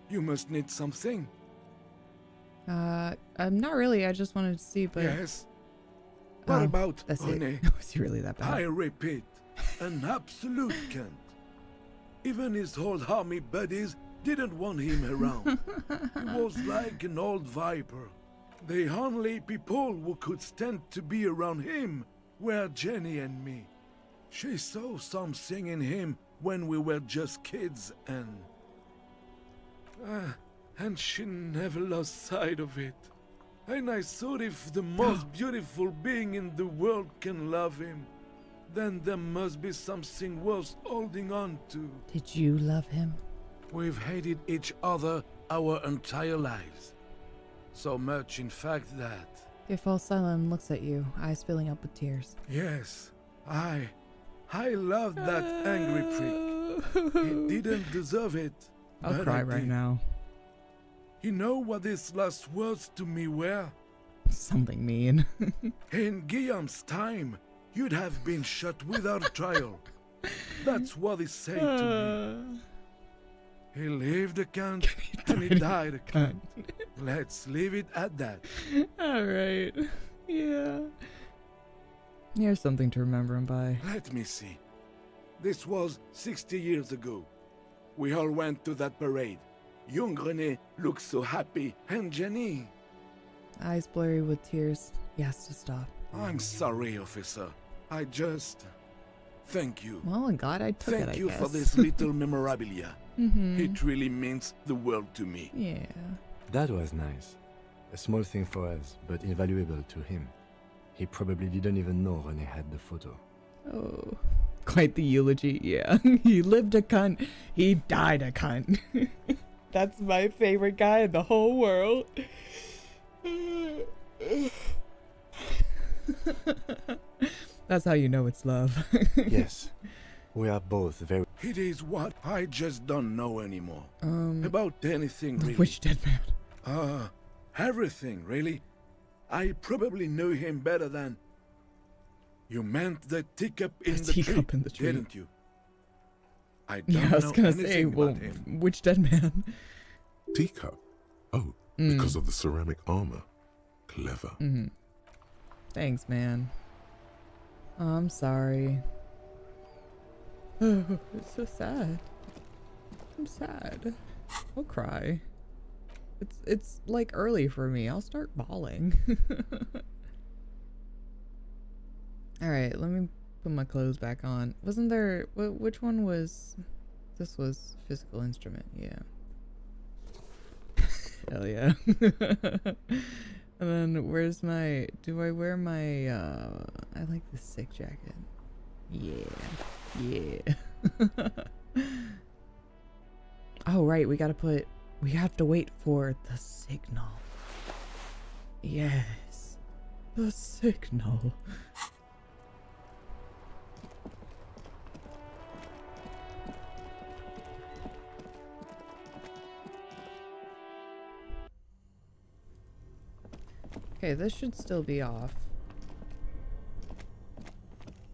must need something. Not really. I just wanted to see, but... Yes? What about that's Rene? it. Was he really that bad? I repeat, an absolute cunt. Even his old army buddies didn't want him around. He was like an old viper. The only people who could stand to be around him were Jenny and me. She saw something in him when we were just kids and she never lost sight of it. And I thought if the most beautiful being in the world can love him, then there must be something worth holding on to. Did you love him? We've hated each other our entire lives. So much, in fact, that... He falls silent and looks at you, eyes filling up with tears. Yes, I loved that angry prick. He didn't deserve it. I'll cry right now. You know what his last words to me were? Something mean. In Guillaume's time, you'd have been shot without trial. That's what he said to me. He lived a cunt and he died a cunt. Let's leave it at that. Alright. Yeah. Here's something to remember him by. Let me see. This was 60 years ago. We all went to that parade. Young René looked so happy, and Jenny... Eyes blurry with tears. He has to stop. I'm sorry, officer. I just... Thank you. Well, I'm glad I took it, I Thank you guess. for this little memorabilia. It really means the world to me. Yeah. That was nice. A small thing for us, but invaluable to him. He probably didn't even know René had the photo. Oh, quite the eulogy, yeah. He lived a cunt, he died a cunt. That's my favorite guy in the whole world. That's how you know it's love. Yes, we are both very... It is what I just don't know anymore. About anything really. Which dead man? Everything really. I probably knew him better than... You meant the teacup in the teacup tree, in the tree. didn't you? I don't Yeah, I was know gonna anything say, well, about him. which dead man? Teacup? Oh, because of the ceramic armor. Clever. Thanks, man. Oh, I'm sorry. Oh, it's so sad. I'm sad. I'll cry. It's like early for me. I'll start bawling. All right, let me put my clothes back on. Wasn't there? Which one was? This was physical instrument. Yeah. Hell yeah. And then where's my? Do I wear my? I like the sick jacket. Yeah. Yeah. Oh right, we have to wait for the signal. Yes. The signal. Okay, this should still be off.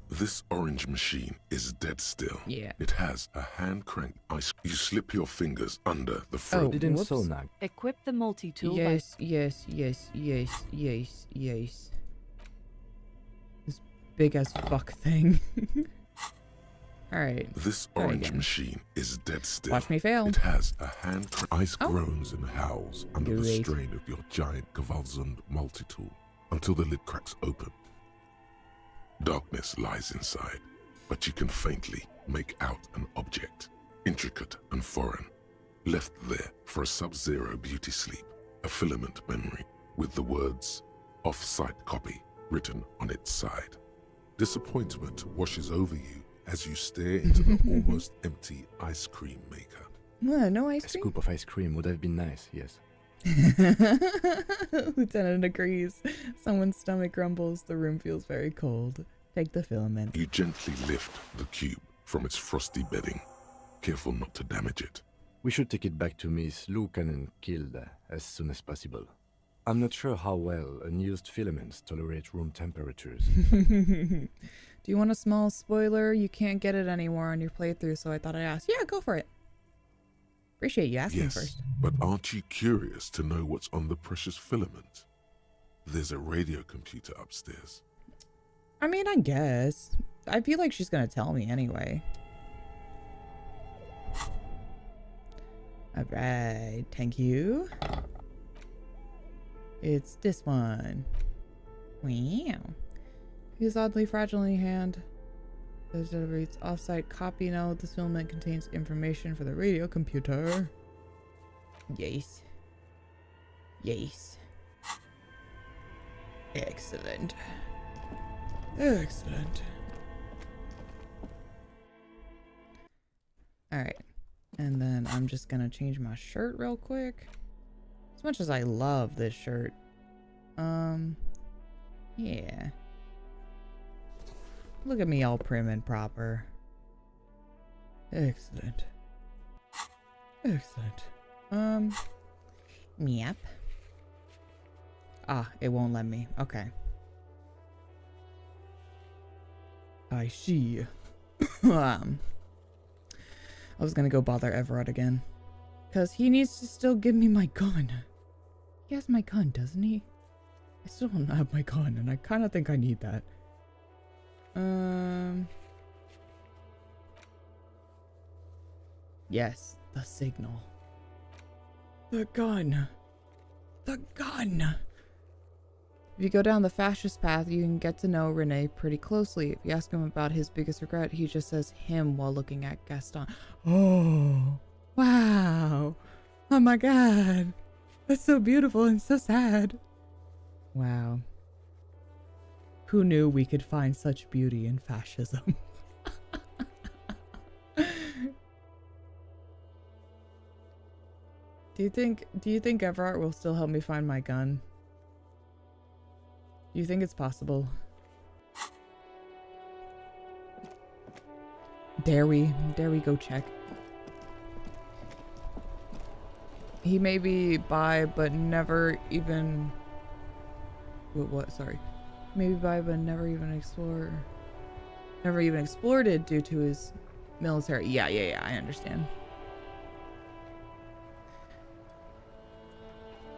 This orange machine is dead still. Yeah. It has a hand crank ice. You slip your fingers under the front. Didn't whoops. so nag. Equip the multi-tool Yes. This big as fuck thing. Alright. This Try orange again. machine is dead still. Watch me fail. It has a hand crank. Ice groans and howls under the Great. strain of your giant Gewaltsund multi-tool until the lid cracks open. Darkness lies inside, but you can faintly make out an object, intricate and foreign, left there for a sub-zero beauty sleep, a filament memory with the words "off-site copy" written on its side. Disappointment washes over you as you stare into the almost empty ice cream maker. No ice A cream? scoop of ice cream would have been nice, yes. Lieutenant agrees. Someone's stomach grumbles. The room feels very cold. Take the filament. You gently lift the cube from its frosty bedding, careful not to damage it. We should take it back to Miss Lukanen killed as soon as possible. I'm not sure how well unused filaments tolerate room temperatures. Do you want a small spoiler? You can't get it anymore on your playthrough, so I thought I'd ask. Yeah, go for it. Appreciate you asking Yes, first. but aren't you curious to know what's on the precious filament? There's a radio computer upstairs. I mean, I guess. I feel like she's gonna tell me anyway. Alright, thank you. It's this one. Wow. His oddly fragile in your hand. It reads offsite copy note. This filament contains information for the radio computer. Yes. Yes. Excellent. Excellent. Alright. And then I'm just gonna change my shirt real quick. As much as I love this shirt. Yeah. Look at me all prim and proper. Excellent. Excellent. Yep. Ah, it won't let me. Okay. I see. I was gonna go bother Everett again. Because he needs to still give me my gun. He has my gun, doesn't he? I still don't have my gun, and I kind of think I need that. Yes, the signal. The gun. The gun! If you go down the fascist path, you can get to know Rene pretty closely. If you ask him about his biggest regret, he just says him while looking at Gaston. Oh, wow. Oh my god. That's so beautiful and so sad. Wow. Who knew we could find such beauty in fascism? Do you think Everett will still help me find my gun? Do you think it's possible? Dare we go check? He may be by, but never even... What? Sorry. Maybe by, but never even explore... Never even explored it due to his military... Yeah, I understand.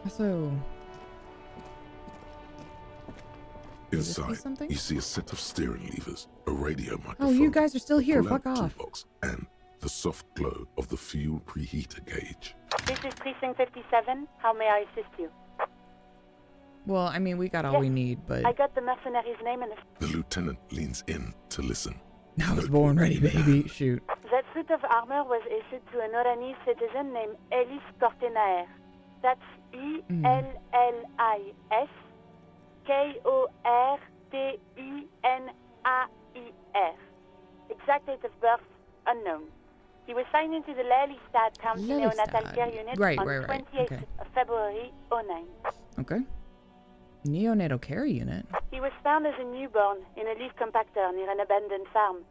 So... Inside, you see a set of steering levers, a radio microphone. Oh, you guys are still here. pull-out Fuck off. toolbox, and the soft glow of the fuel preheater gauge. This is Precinct 57. How may I assist you? Well, I mean, we got all we need, but... I got the mercenary's name and The lieutenant leans in to listen. I was born ready, baby. Shoot. that suit of armor was issued to an Oranese citizen named Ellis Kortenaer. That's E-L-L-I-S K-O-R-T-E-N-A-E-R. Exact date of birth unknown. He was signed into the Lelystad County Neonatal Care Unit on 28th of February 09. Okay. Neonatal care unit? He was found as a newborn in a leaf compactor near an abandoned farm.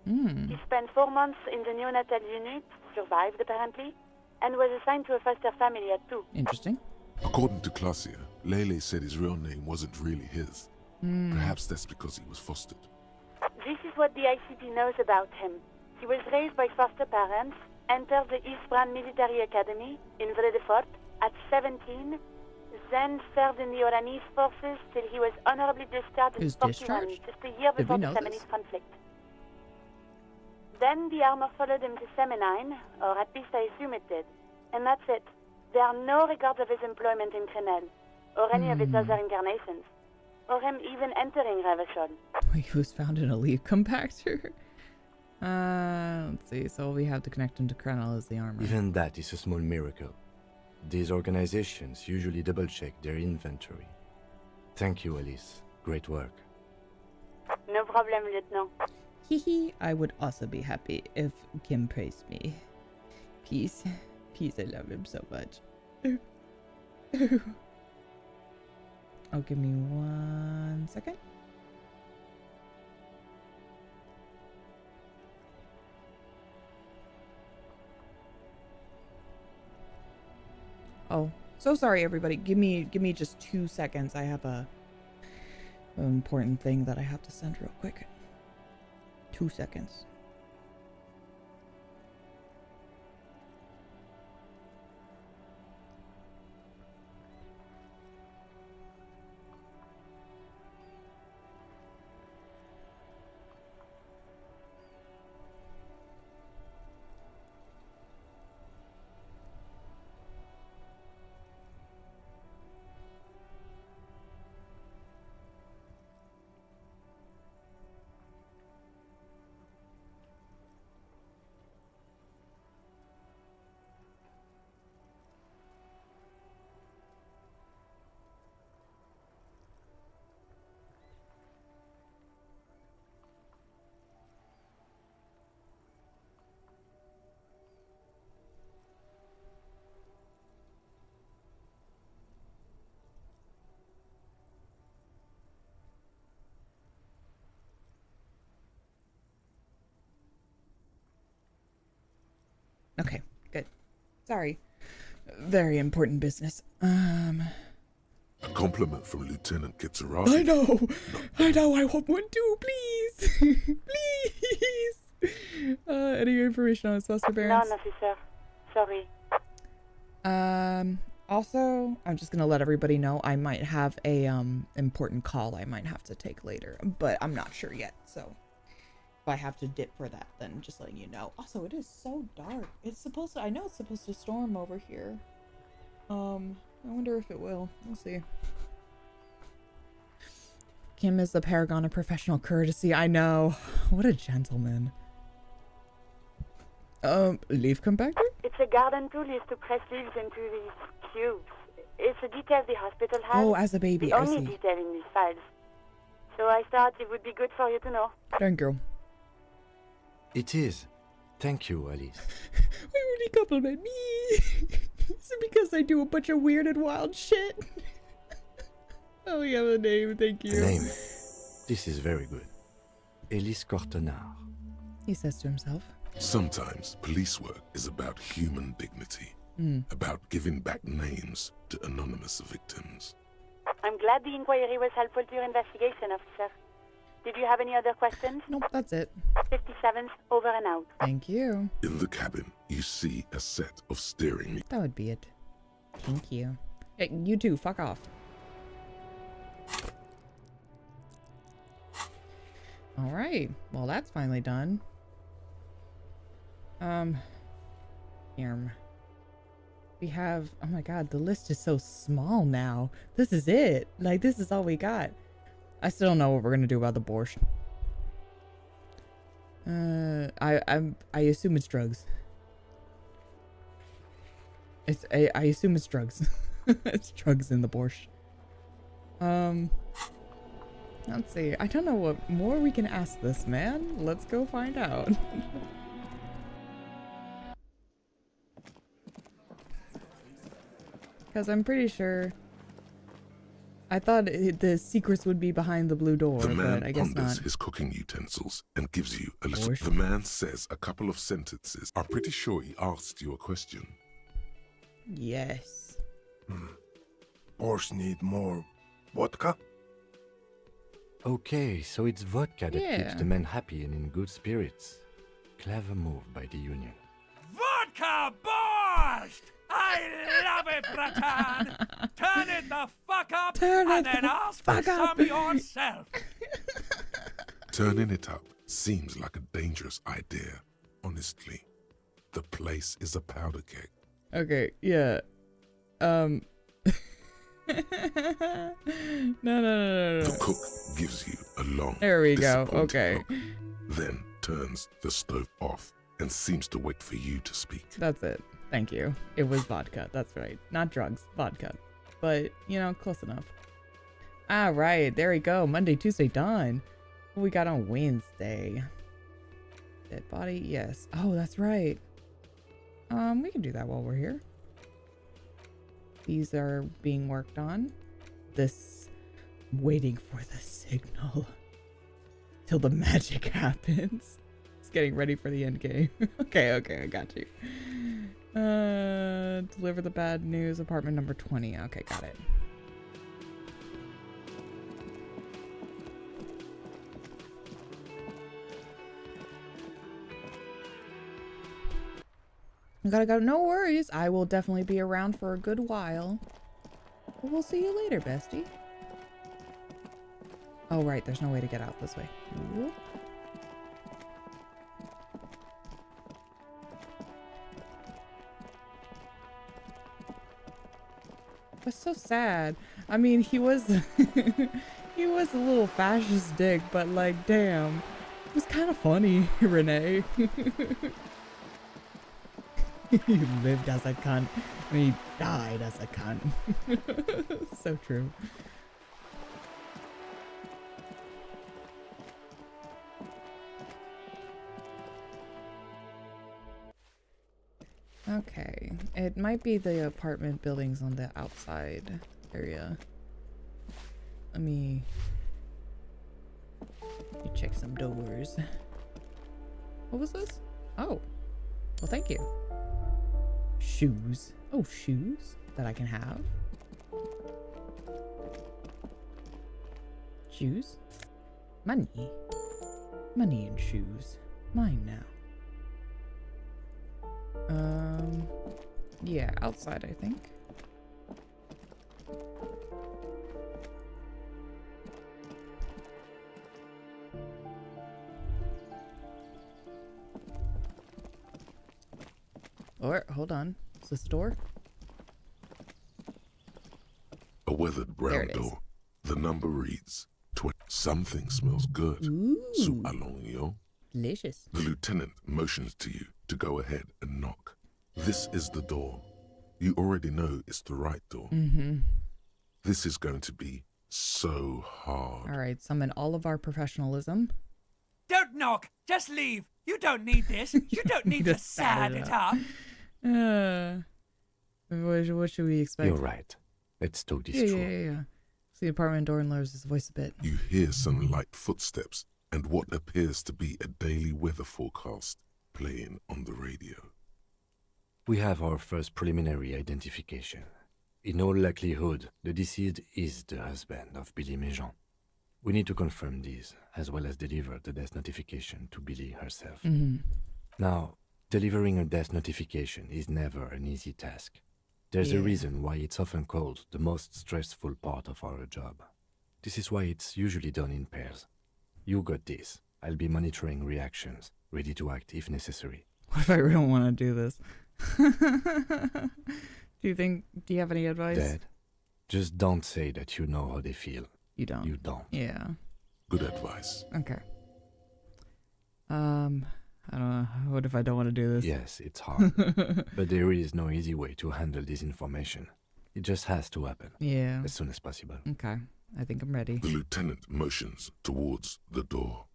He spent 4 months in the neonatal unit, survived apparently, and was assigned to a foster family at 2. Interesting. According to Clausia, Lele said his real name wasn't really his. Perhaps that's because he was fostered. This is what the ICP knows about him. He was raised by foster parents, entered the East Brand Military Academy in Vredefort at 17, then served in the Oranese forces till he was honorably discharged at 41, just a year before the Seminole conflict. Then the armor followed him to Seminine, or at least I assume it did. And that's it. There are no records of his employment in Crenel, or any of its other incarnations, or him even entering Revachol. He was found in a leaf compactor? Let's see. So we have to connect him to Crenel as the armor. Even that is a small miracle. These organizations usually double-check their inventory. Thank you, Elise. Great work. No problem, Lieutenant. Hehe, I would also be happy if Kim praised me. Peace. Peace, I love him so much. Oh, give me 1 second. Oh, so sorry everybody. Give me just 2 seconds. I have an important thing that I have to send real quick. 2 seconds. Okay, good. Sorry. Very important business. A compliment from Lieutenant Kitsuragi. I know, I want one too, please. Please. Any information on his foster parents? None, officer. Sorry. Also, I'm just gonna let everybody know I might have a important call I might have to take later, but I'm not sure yet, so if I have to dip for that, then just letting you know. Also, it is so dark. I know it's supposed to storm over here. I wonder if it will. We'll see. Kim is the paragon of professional courtesy. I know. What a gentleman. Leaf compactor? It's a garden tool used to press leaves into these cubes. It's a detail the hospital has. Oh, as a baby, the I only see. detail in these files. So I thought it would be good for you to know. Thank you. It is. Thank you, Alice. Why would he compliment me? Is it because I do a bunch of weird and wild shit? Oh, we have a name, thank you. The name. This is very good. Elise Cortenard. He says to himself. Sometimes police work is about human dignity. About giving back names to anonymous victims. I'm glad the inquiry was helpful to your investigation, officer. Did you have any other questions? Nope, that's it. 57th, over and out. Thank you. In the cabin, you see a set of steering. That would be it. Thank you. Hey, you too, fuck off. Alright, well that's finally done. We have, oh my god, the list is so small now. This is it. Like, this is all we got. I still don't know what we're gonna do about the borscht. I assume it's drugs. I assume it's drugs. It's drugs in the borscht. Let's see. I don't know what more we can ask this man. Let's go find out. Because I'm pretty sure I thought the secrets would be behind the blue door, The man but I guess ponders not. his cooking utensils and gives you a little... The man says a couple of sentences. I'm pretty sure he asked you a question. Yes. Borscht need more vodka? Okay, so it's vodka that Yeah. keeps the men happy and in good spirits. Clever move by the Union. Vodka borscht! I love it, Bratan! Turn it the fuck up and then ask for some yourself! Turning it up seems like a dangerous idea, honestly. The place is a powder keg. Okay, yeah. No. The cook gives you a long, There we go. disappointed Okay. look, then turns the stove off and seems to wait for you to speak. That's it. Thank you. It was vodka. That's right. Not drugs. Vodka. But, you know, close enough. All right. There we go. Monday, Tuesday, done. What we got on Wednesday? Dead body? Yes. Oh, that's right. We can do that while we're here. These are being worked on. This, waiting for the signal till the magic happens. It's getting ready for the end game. Okay, I got you. Deliver the bad news, apartment number 20. Okay, got it. I gotta go. No worries. I will definitely be around for a good while. But we'll see you later, bestie. Oh, right. There's no way to get out this way. Whoop. That's so sad. I mean, he was he was a little fascist dick, but like, damn, it was kind of funny, Renee. He lived as a cunt and he died as a cunt. So true. Okay, it might be the apartment buildings on the outside area. Let me check some doors. What was this? Oh, well, thank you. Shoes. Oh, shoes that I can have. Shoes. Money. Money and shoes. Mine now. Yeah, outside, I think. Or, hold on. Is this the door? A weathered brown door. The number reads 20. Something smells good. So allons-y. Delicious. The lieutenant motions to you to go ahead and knock. This is the door. You already know it's the right door. Mm-hmm. This is going to be so hard. All right, summon all of our professionalism. Don't knock, just leave. You don't need this. You don't need to sad it up. What should we expect? You're right. Let's talk this through. Yeah. See the apartment door and lowers his voice a bit. You hear some light footsteps and what appears to be a daily weather forecast playing on the radio. We have our first preliminary identification. In all likelihood, the deceased is the husband of Billy Méjean. We need to confirm these, as well as deliver the death notification to Billy herself. Mm-hmm. Now, delivering a death notification is never an easy task. There's a reason why it's often called the most stressful part of our job. This is why it's usually done in pairs. You got this. I'll be monitoring reactions, ready to act if necessary. What if I really want to do this? Do you have any advice? Dad, just don't say that you know how they feel. You don't. You don't. Yeah. Good advice. Okay. I don't know. What if I don't want to do this? Yes, it's hard. But there is no easy way to handle this information. It just has to happen. Yeah. As soon as possible. Okay. I think I'm ready. The lieutenant motions towards the door.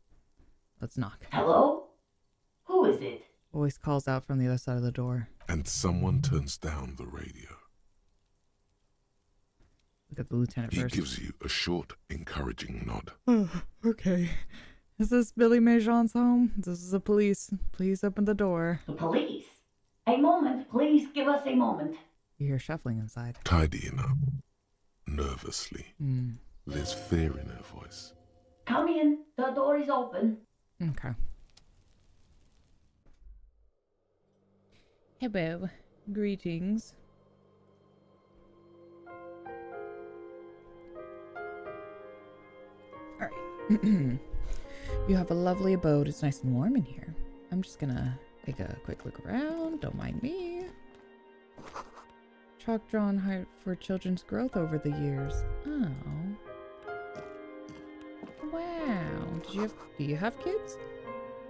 Let's knock. Hello? Who is it? Voice calls out from the other side of the door. And someone turns down the radio. Look at the lieutenant He first. gives you a short, encouraging nod. Okay. Is this Billy Majon's home? This is the police. Please open the door. The police? A moment, please give us a moment. You hear shuffling inside. Tidying up. Nervously. Hmm. There's fear in her voice. Come in, the door is open. Okay. Hello. Greetings. Alright. You have a lovely abode. It's nice and warm in here. I'm just gonna take a quick look around. Don't mind me. Chalk drawn height for children's growth over the years. Oh. Wow. Do you have kids?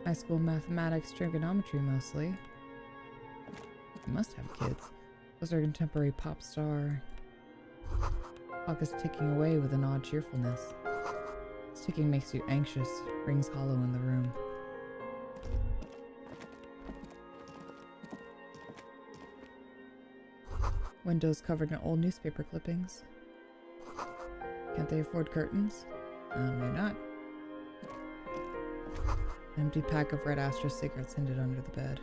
High school mathematics, trigonometry mostly. You must have kids. Was our contemporary pop star. Clock is ticking away with an odd cheerfulness. This ticking makes you anxious, rings hollow in the room. Windows covered in old newspaper clippings. Can't they afford curtains? Maybe not. An empty pack of red Astral cigarettes hinted under the bed.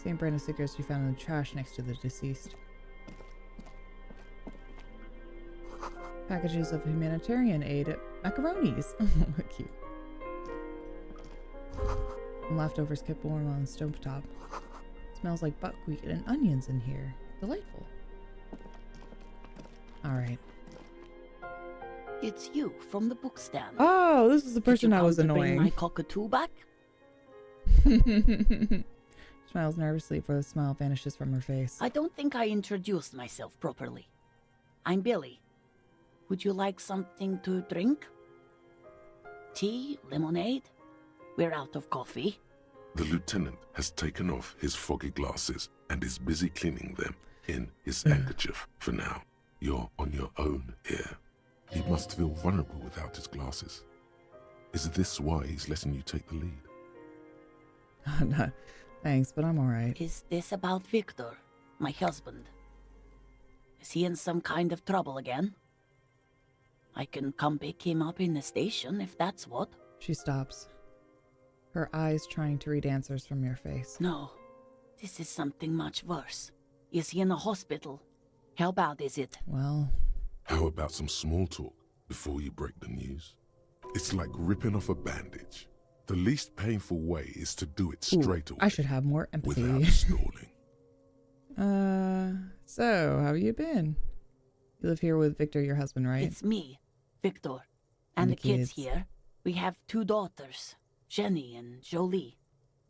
Same brand of cigarettes you found in the trash next to the deceased. Packages of humanitarian aid. Macaronis! Cute. And leftovers kept warm on the stovetop. Smells like buckwheat and onions in here. Delightful. Alright. It's you from the book stand. Oh, this is the person that was Did you come to annoying. bring my cockatoo back? Smiles nervously before the smile vanishes from her face. I don't think I introduced myself properly. I'm Billy. Would you like something to drink? Tea? Lemonade? We're out of coffee. The lieutenant has taken off his foggy glasses and is busy cleaning them in his handkerchief for now. You're on your own here. He must feel vulnerable without his glasses. Is this why he's letting you take the lead? No, thanks, but I'm alright. Is this about Victor, my husband? Is he in some kind of trouble again? I can come pick him up in the station if that's what. She stops. Her eyes trying to read answers from your face. No, this is something much worse. Is he in a hospital? How bad is it? Well... How about some small talk before you break the news? It's like ripping off a bandage. The least painful way is to do it straight away. I should have more empathy. Without stalling. So, how have you been? You live here with Victor, your husband, right? It's me, Victor, and the kids here. We have 2 daughters, Jenny and Jolie.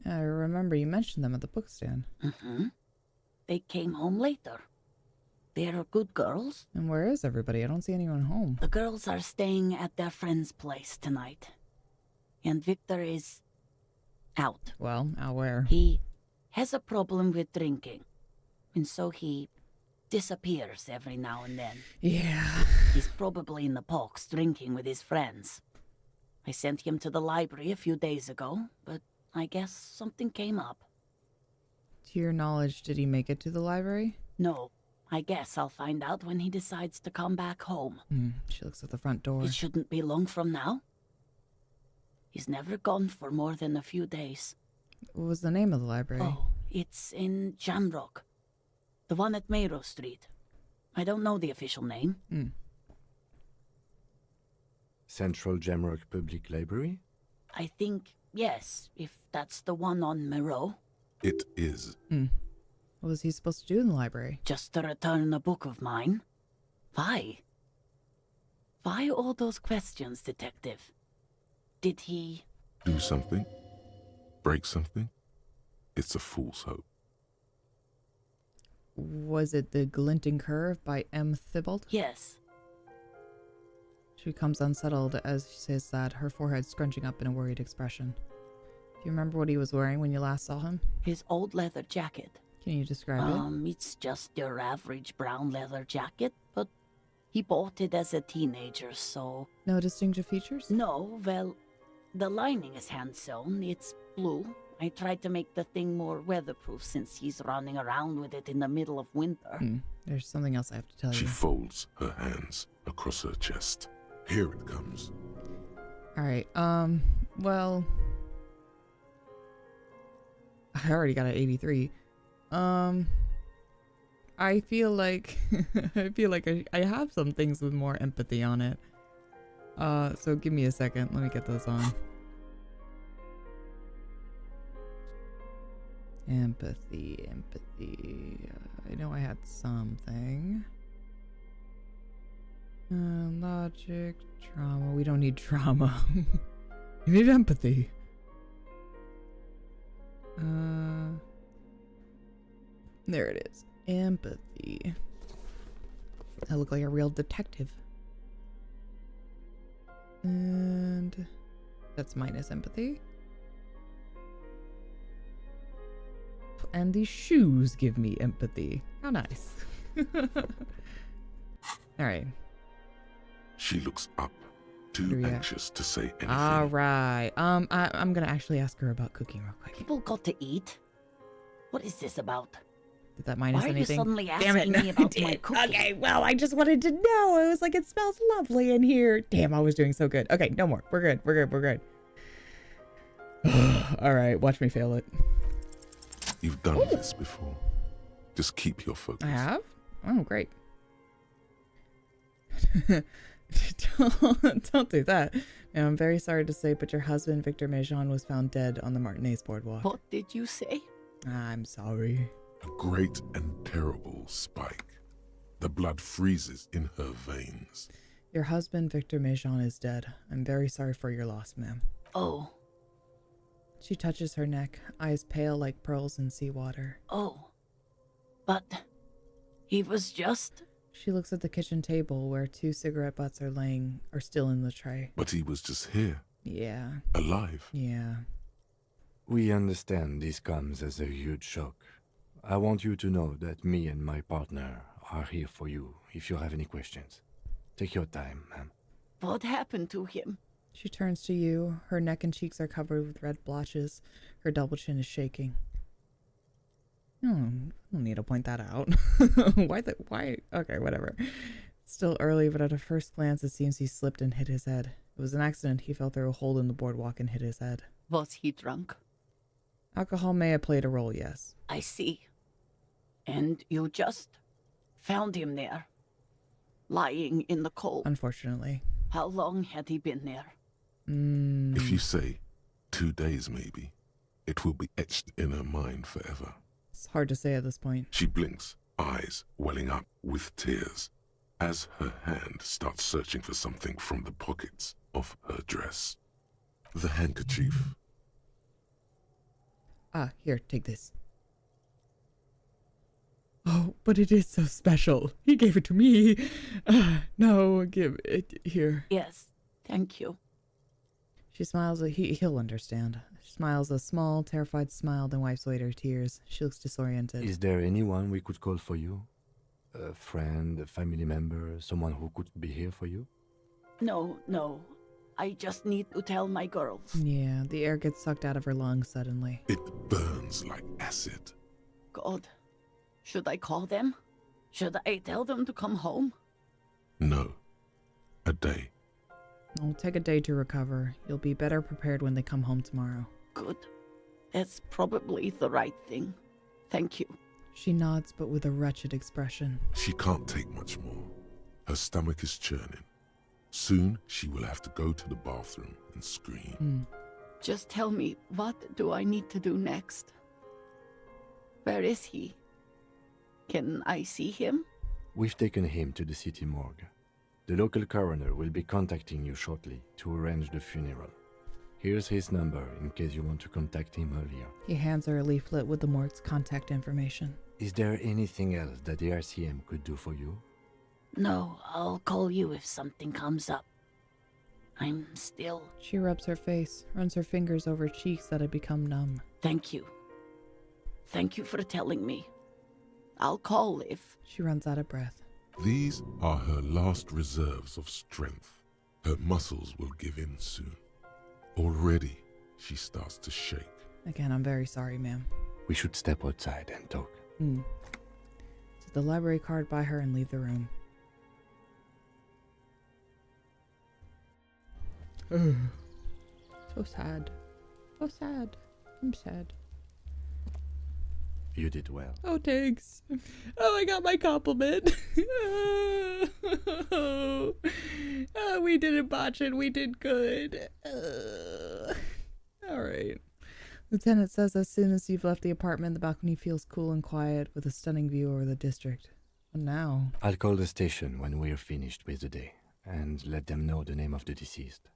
I remember you mentioned them at the book stand. Mm-hmm. They came home later. They're good girls. And where is everybody? I don't see anyone home. The girls are staying at their friend's place tonight. And Victor is out. Well, out where? He has a problem with drinking. And so he disappears every now and then. Yeah. He's probably in the box drinking with his friends. I sent him to the library a few days ago, but I guess something came up. To your knowledge, did he make it to the library? No. I guess I'll find out when he decides to come back home. She looks at the front door. It shouldn't be long from now. He's never gone for more than a few days. What was the name of the library? Oh, it's in Jamrock. The one at Mayrow Street. I don't know the official name. Central Jamrock Public Library? I think, yes, if that's the one on Mayrow. It is. What was he supposed to do in the library? Just to return a book of mine. Why? Why all those questions, Detective? Did he... Do something? Break something? It's a fool's hope. Was it The Glinting Curve by M. Thibault? Yes. She becomes unsettled as she says that, her forehead scrunching up in a worried expression. Do you remember what he was wearing when you last saw him? His old leather jacket. Can you describe it? It's just your average brown leather jacket, but he bought it as a teenager, so... No distinctive features? No, well, the lining is hand-sewn. It's blue, I tried to make the thing more weatherproof since he's running around with it in the middle of winter. There's something else I have to tell you. She folds her hands across her chest. Here it comes. Alright, well... I already got an 83. I feel like... I have some things with more empathy on it. So give me a second. Let me get those on. Empathy. I know I had something. Logic, trauma. We don't need trauma. We need empathy. There it is. Empathy. I look like a real detective. And that's minus empathy. And these shoes give me empathy. How nice. Alright. She looks up, too anxious to say anything. Alright. I'm gonna actually ask her about cooking real quick. People got to eat? What is this about? Did that minus anything? Why are you suddenly asking me about my cooking? Okay, well, I just wanted to know. It was like, it smells lovely in here. Damn, I was doing so good. Okay, no more. We're good. Alright, watch me fail it. You've done this before. Just keep your focus. I have? Oh, great. Don't do that. And I'm very sorry to say, but your husband, Victor Mejean, was found dead on the Martinez boardwalk. What did you say? I'm sorry. A great and terrible spike. The blood freezes in her veins. Your husband, Victor Mejean, is dead. I'm very sorry for your loss, ma'am. Oh. She touches her neck, eyes pale like pearls in seawater. Oh. But he was just... She looks at the kitchen table where 2 cigarette butts are still in the tray. But he was just here. Yeah. Alive. Yeah. We understand this comes as a huge shock. I want you to know that me and my partner are here for you if you have any questions. Take your time, ma'am. What happened to him? She turns to you. Her neck and cheeks are covered with red blotches. Her double chin is shaking. I don't need to point that out. Why? Okay, whatever. It's still early, but at a first glance, it seems he slipped and hit his head. It was an accident. He fell through a hole in the boardwalk and hit his head. Was he drunk? Alcohol may have played a role, yes. I see. And you just found him there, lying in the cold. Unfortunately. How long had he been there? If you say 2 days maybe, it will be etched in her mind forever. It's hard to say at this point. She blinks, eyes welling up with tears, as her hand starts searching for something from the pockets of her dress. The handkerchief. Ah, here, take this. Oh, but it is so special. He gave it to me. No, give it here. Yes, thank you. She smiles. He'll understand. She smiles a small, terrified smile, then wipes away her tears. She looks disoriented. Is there anyone we could call for you? A friend, a family member, someone who could be here for you? No. I just need to tell my girls. Yeah, the air gets sucked out of her lungs suddenly. It burns like acid. God, should I call them? Should I tell them to come home? No. A day. It'll take a day to recover. You'll be better prepared when they come home tomorrow. Good. That's probably the right thing. Thank you. She nods, but with a wretched expression. She can't take much more. Her stomach is churning. Soon, she will have to go to the bathroom and scream. Just tell me, what do I need to do next? Where is he? Can I see him? We've taken him to the city morgue. The local coroner will be contacting you shortly to arrange the funeral. Here's his number in case you want to contact him earlier. He hands her a leaflet with the morgue's contact information. Is there anything else that the RCM could do for you? No, I'll call you if something comes up. I'm still... She rubs her face, runs her fingers over cheeks that had become numb. Thank you. Thank you for telling me. I'll call if... She runs out of breath. These are her last reserves of strength. Her muscles will give in soon. Already, she starts to shake. Again, I'm very sorry, ma'am. We should step outside and talk. Set the library card by her and leave the room. So sad. So sad. I'm sad. You did well. Oh, thanks. Oh, I got my compliment. We didn't botch it. We did good. All right. Lieutenant says as soon as you've left the apartment, the balcony feels cool and quiet with a stunning view over the district. What now? I'll call the station when we're finished with the day and let them know the name of the deceased.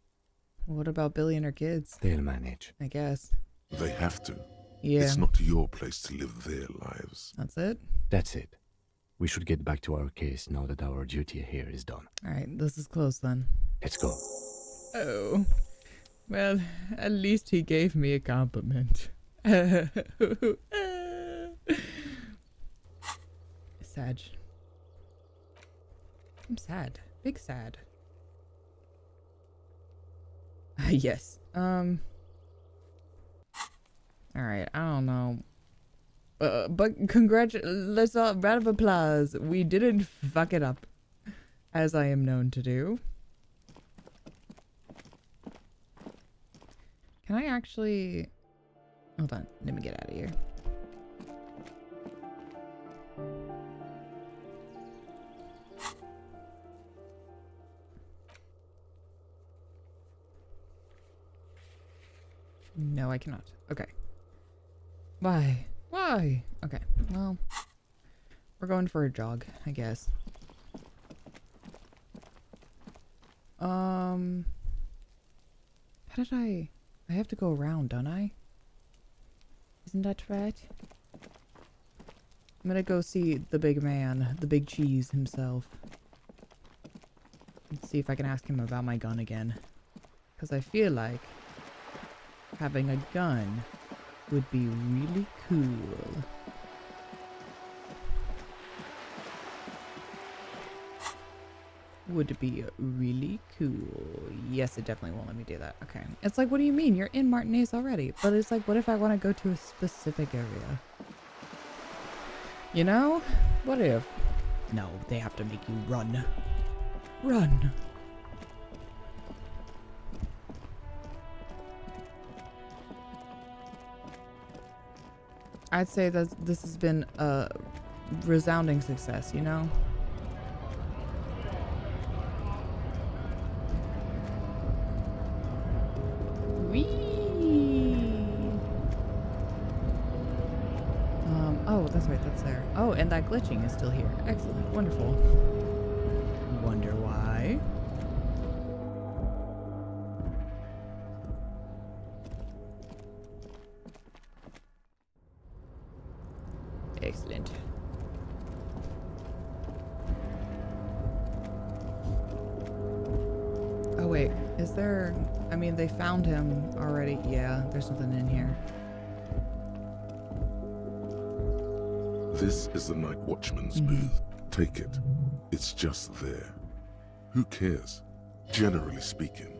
What about Billy and her kids? They'll manage. I guess. They have to. Yeah. It's not your place to live their lives. That's it? That's it. We should get back to our case now that our duty here is done. Alright, this is close then. Let's go. Oh. Well, at least he gave me a compliment. Sad. I'm sad. Big sad. Yes. Alright, I don't know. But let's all round of applause. We didn't fuck it up, as I am known to do. Can I actually... Hold on, let me get out of here. No, I cannot. Okay. Why? Why? Okay, well, we're going for a jog, I guess. How did I have to go around, don't I? Isn't that right? I'm gonna go see the big man, the big cheese himself. Let's see if I can ask him about my gun again. Because I feel like having a gun would be really cool. Would be really cool. Yes, it definitely won't let me do that. Okay. It's like, what do you mean? You're in Martinez already. But it's like, what if I want to go to a specific area? You know? What if? No, they have to make you run. Run. I'd say that this has been a resounding success, you know? Whee! Oh, that's right, that's there. Oh, and that glitching is still here. Excellent, wonderful. Wonder why? Excellent. Oh wait, is there... I mean, they found him already. Yeah, there's something in here. This is the night watchman's booth. Take it. It's just there. Who cares? Generally speaking,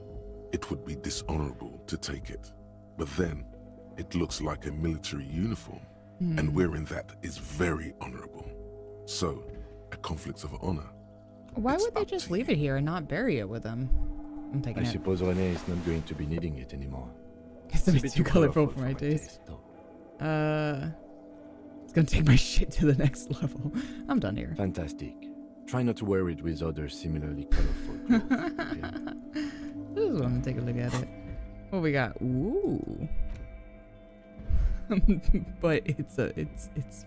it would be dishonorable to take it. But then, it looks like a military uniform. And wearing that is very honorable. So, a conflict of honor. Why would they just leave it here and not bury it with them? I'm taking I it. suppose Renee is not going to be needing it anymore. It's a bit too colorful for my taste. It's gonna take my shit to the next level. I'm done here. Fantastic. Try not to wear it with other similarly colorful clothes. Okay? This is one. Take a look at it. What we got? Ooh. But it's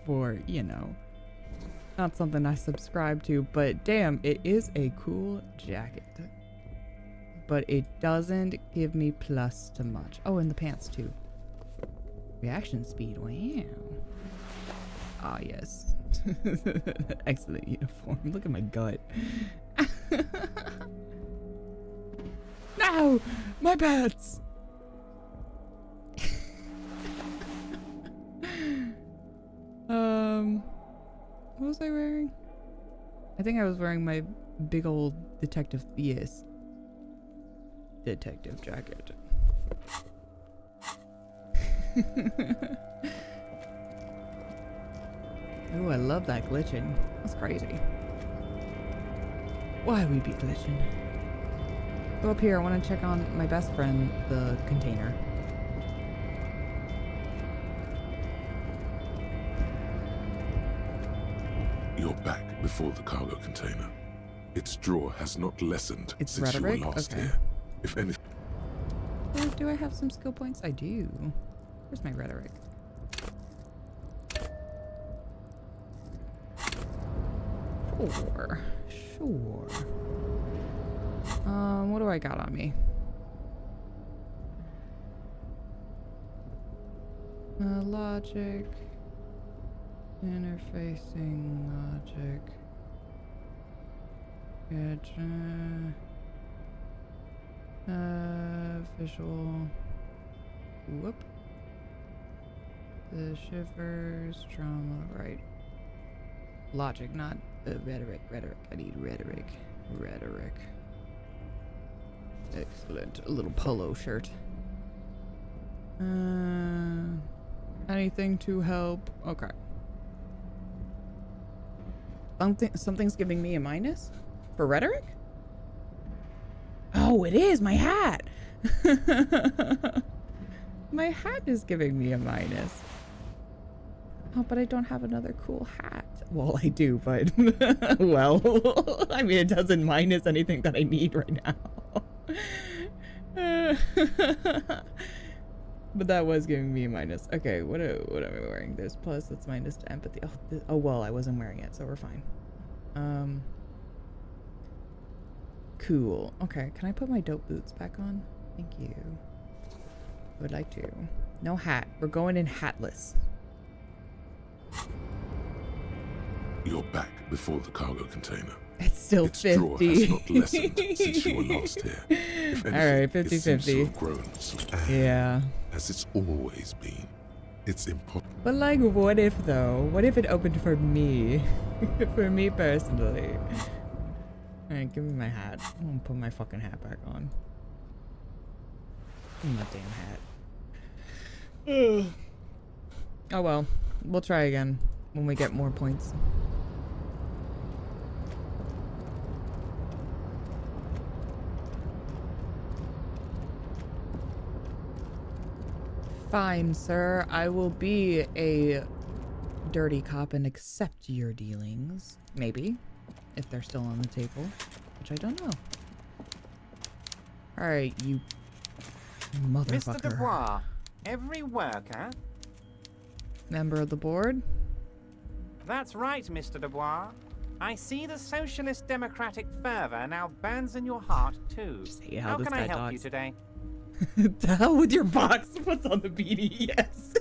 for, you know, not something I subscribe to, but damn, it is a cool jacket. But it doesn't give me plus to much. Oh, and the pants too. Reaction speed, wow. Ah, yes. Excellent uniform. Look at my gut. No! My pants! What was I wearing? I think I was wearing my big old detective, yes, detective jacket. Ooh, I love that glitching. That's crazy. Why we be glitching? Go up here. I want to check on my best friend, the container. You're back before the cargo container. Its draw has not lessened It's since rhetoric? you were last Okay. here. If anything... Do I have some skill points? I do. Where's my rhetoric? Sure. Sure. What do I got on me? Logic. Interfacing logic. Visual. Whoop. The shivers, trauma, right. Logic, not rhetoric. Rhetoric. I need rhetoric. Rhetoric. Excellent. A little polo shirt. Anything to help? Okay. Something's giving me a minus? For rhetoric? Oh, it is! My hat! My hat is giving me a minus. Oh, but I don't have another cool hat. Well, I do, but... well, I mean, it doesn't minus anything that I need right now. But that was giving me a minus. Okay, what am I wearing? There's plus, that's minus to empathy. Oh, well, I wasn't wearing it, so we're fine. Cool. Okay, can I put my dope boots back on? Thank you. I would like to. No hat. We're going in hatless. You're back before the cargo container. It's still its 50. Draw has not lessened since you were last here. If anything, Alright, 50-50. it seems to have grown. Yeah. As it's always been. It's impossible. But like, what if though? What if it opened for me? For me personally. Alright, give me my hat. I'm gonna put my fucking hat back on. Give me my damn hat. Oh well. We'll try again when we get more points. Fine, sir. I will be a dirty cop and accept your dealings. Maybe. If they're still on the table. Which I don't know. Alright, you motherfucker. Mr. Dubois, every worker... Member of the board? That's right, Mr. Dubois. I see the socialist democratic fervor now burns in your heart, too. How can I help you today? The hell with your box. What's on the beanie? Yes.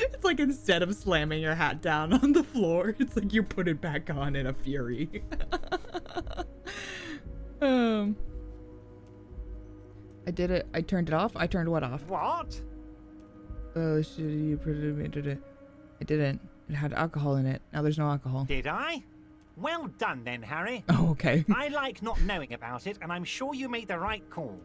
It's like instead of slamming your hat down on the floor, it's like you put it back on in a fury. I did it. I turned it off. I turned what off? What? Oh shit! You put it. I didn't. It had alcohol in it. Now there's no alcohol. Did I? Well done then, Harry. Oh, okay. I like not knowing about it, and I'm sure you made the right call.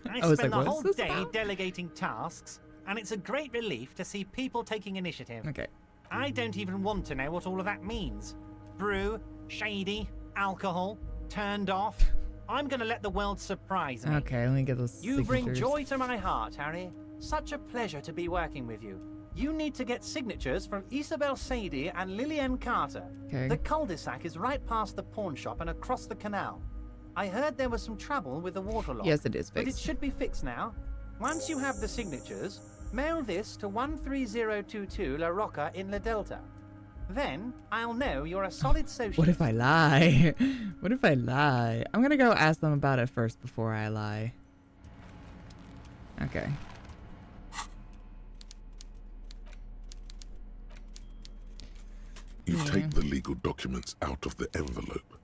I was spent like, the what's whole this day about? delegating tasks, and it's a great relief to see people taking initiative. Okay. I don't even want to know what all of that means. Brew, shady, alcohol, turned off. I'm gonna let the world surprise me. Okay, let me get those You bring signatures. joy to my heart, Harry. Such a pleasure to be working with you. You need to get signatures from Isabel Sadie and Lillian Carter. Okay. The cul-de-sac is right past the pawn shop and across the canal. I heard there was some trouble with the water lock. Yes, it is But it fixed. should be fixed now. Once you have the signatures, mail this to 13022 La Rocca in La Delta. Then I'll know you're a solid socialist. What if I lie? What if I lie? I'm gonna go ask them about it first before I lie. Okay. You take the legal documents out of the envelope.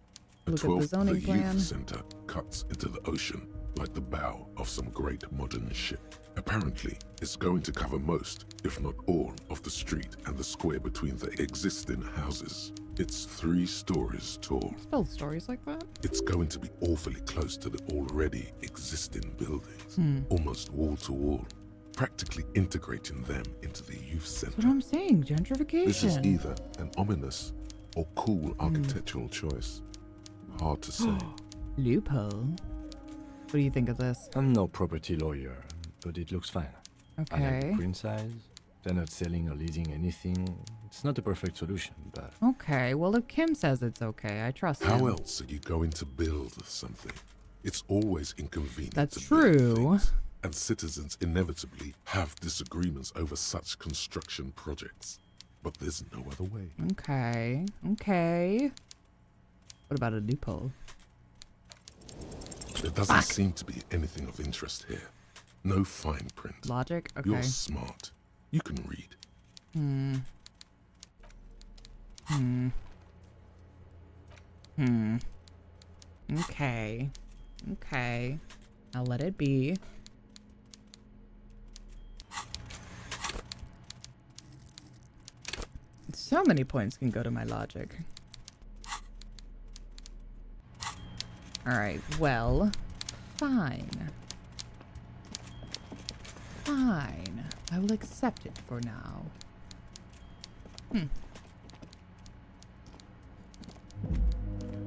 A Look at the 12th zoning plan. youth center cuts into the ocean like the bow of some great modern ship. Apparently, it's going to cover most, if not all, of the street and the square between the existing houses. It's 3 stories tall. Spell stories like that? It's going to be awfully close to the already existing buildings, Hmm. almost wall to wall. practically integrating them into the youth center. That's what I'm saying, gentrification. This is either an ominous or cool architectural choice. Hard to say. Loophole. What do you think of this? I'm no property lawyer, but it looks fine. I like the Okay. print size. They're not selling or leasing anything. It's not a perfect solution, but... Okay, well if Kim says it's okay, I trust him. How else are you going to build something? It's always inconvenient. That's to build true. things, and citizens inevitably have disagreements over such construction projects. But there's no other way. Okay, okay. What about a loophole? There doesn't seem to be anything of interest here. No fine print. Logic? Okay. You're smart. You can read. Okay. Okay. I'll let it be. So many points can go to my logic. Alright, well, fine. Fine. I will accept it for now.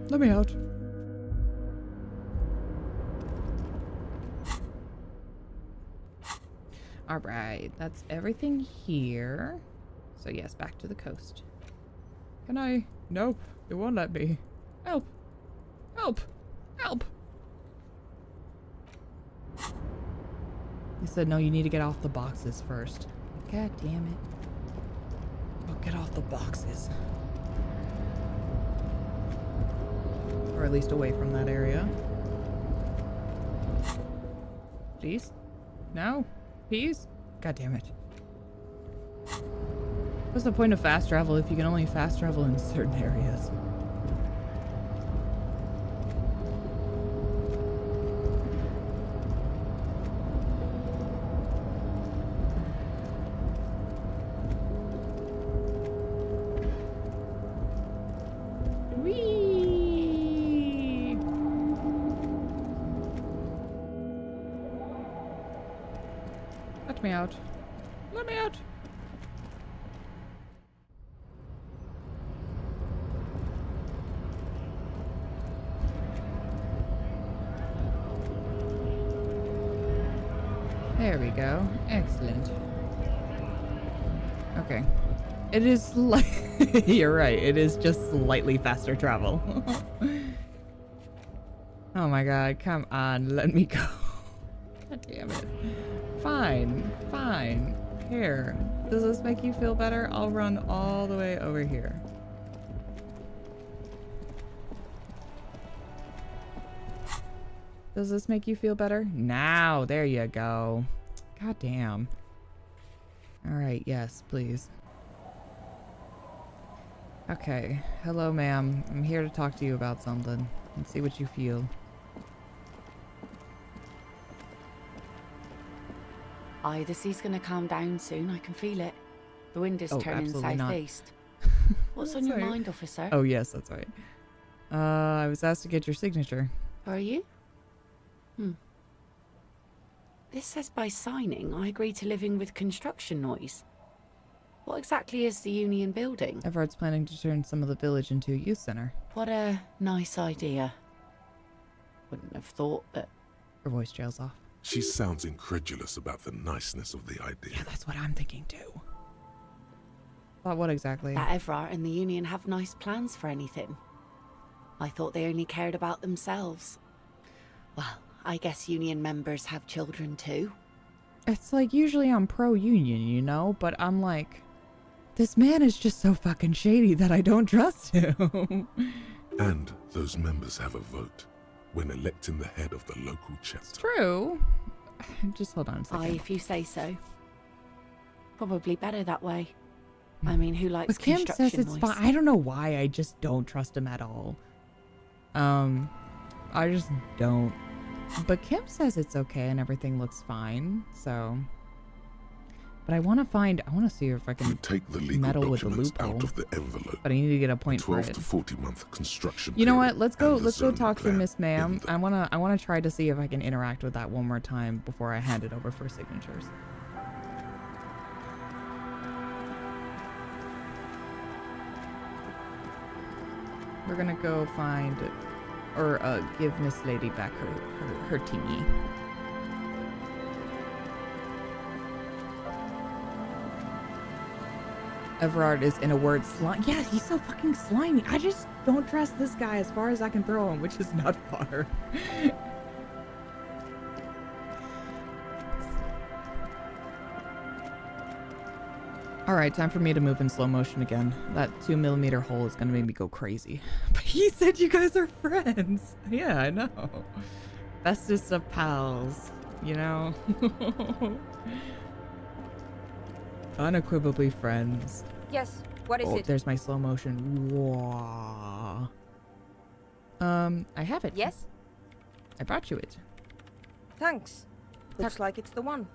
Let me out. Alright, that's everything here. So yes, back to the coast. Can I? Nope, it won't let me. Help! Help! Help! He said, no, you need to get off the boxes first. God damn it. Oh, get off the boxes. Or at least away from that area. Please? No? Please? God damn it. What's the point of fast travel if you can only fast travel in certain areas? Let me out. Let me out. There we go. Excellent. Okay. It is like you're right. It is just slightly faster travel. Oh my god, come on, let me go. God damn it. Fine, fine. Here. Does this make you feel better? I'll run all the way over here. Does this make you feel better? Now, there you go. God damn. Alright, yes, please. Okay. Hello, ma'am. I'm here to talk to you about something and see what you feel. Aye, the sea's gonna calm down soon. I can feel it. The wind is turning southeast. What's on your mind, officer? Oh, yes, that's right. I was asked to get your signature. Are you? This says by signing, I agree to living with construction noise. What exactly is the Union building? Everard's planning to turn some of the village into a youth center. What a nice idea. Wouldn't have thought that... Her voice trails off. She sounds incredulous about the niceness of the idea. Yeah, that's what I'm thinking too. Thought what exactly? That Everard and the Union have nice plans for anything. I thought they only cared about themselves. Well, I guess Union members have children too. It's like usually I'm pro-Union, you know, but I'm like, this man is just so fucking shady that I don't trust him. And those members have a vote when electing the head of the local chapter. True. Just hold on a second. Aye, if you say so. Probably better that way. I mean, who likes But Kim construction says it's noise? fine. I don't know why. I just don't trust him at all. I just don't. But Kim says it's okay and everything looks fine. So, but I want to see if I can take the legal meddle with the documents loophole. out of the envelope. But I need to get a point for 12 it. to 40 month construction. You know period what? Let's go. and the Let's go zoning talk to plan Miss Ma'am. in I wanna try to see if I can interact with that one more time before I hand it over for signatures. We're gonna go find, or give Miss Lady back her thingy. Everard is, in a word, slime. Yeah, he's so fucking slimy. I just don't trust this guy as far as I can throw him, which is not far. Alright, time for me to move in slow motion again. That 2mm hole is gonna make me go crazy. But he said you guys are friends. Yeah, I know. Bestest of pals, you know? Unequivocally friends. Yes, what is it? There's my slow motion. Whoa. I have it. Yes? I brought you it. Thanks. Looks like it's the one.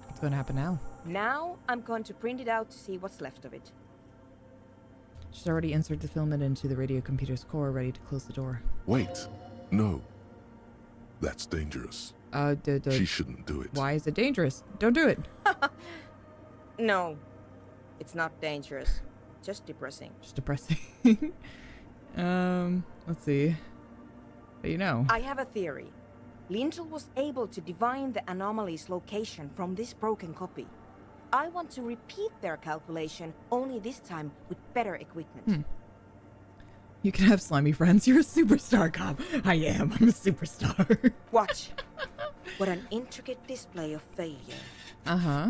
What's gonna happen now? Now, I'm going to print it out to see what's left of it. She's already inserted the filament into the radio computer's core, ready to close the door. Wait. No. That's dangerous. She shouldn't do it. Why is it dangerous? Don't do it. No. It's not dangerous. Just depressing. Just depressing. Let's see. But you know. I have a theory. Lintel was able to divine the anomaly's location from this broken copy. I want to repeat their calculation, only this time with better equipment. You can have slimy friends. You're a superstar, cop. I am. I'm a superstar. Watch. What an intricate display of failure. Uh-huh.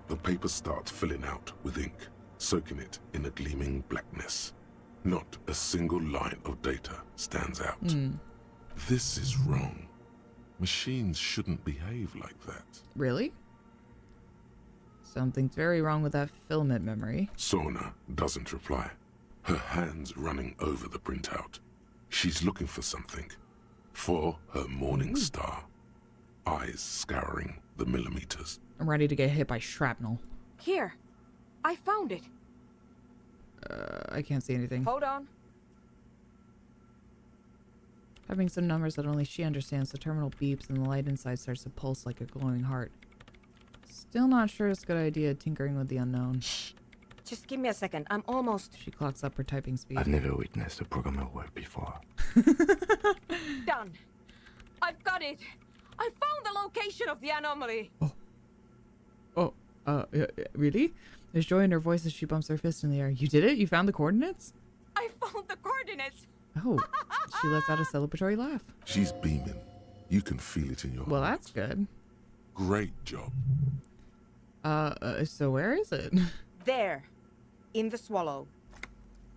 The paper starts filling out with ink, soaking it in a gleaming blackness. Not a single line of data stands out. This is wrong. Machines shouldn't behave like that. Really? Something's very wrong with that filament memory. Sorna doesn't reply. Her hands running over the printout. She's looking for something. For her morning star. Eyes scouring the millimeters. I'm ready to get hit by shrapnel. Here. I found it. I can't see anything. Hold on. Having some numbers that only she understands, the terminal beeps and the light inside starts to pulse like a glowing heart. Still not sure it's a good idea tinkering with the unknown. Shh. Just give me a second. I'm almost... She clocks up her typing speed. I've never witnessed a programmer work before. Done. I've got it. I found the location of the anomaly. Really? There's joy in her voice as she bumps her fist in the air. You did it? You found the coordinates? I found the coordinates. Oh, she lets out a celebratory laugh. She's beaming. You can feel it in your Well, heart. that's good. Great job. So where is it? There. In the swallow.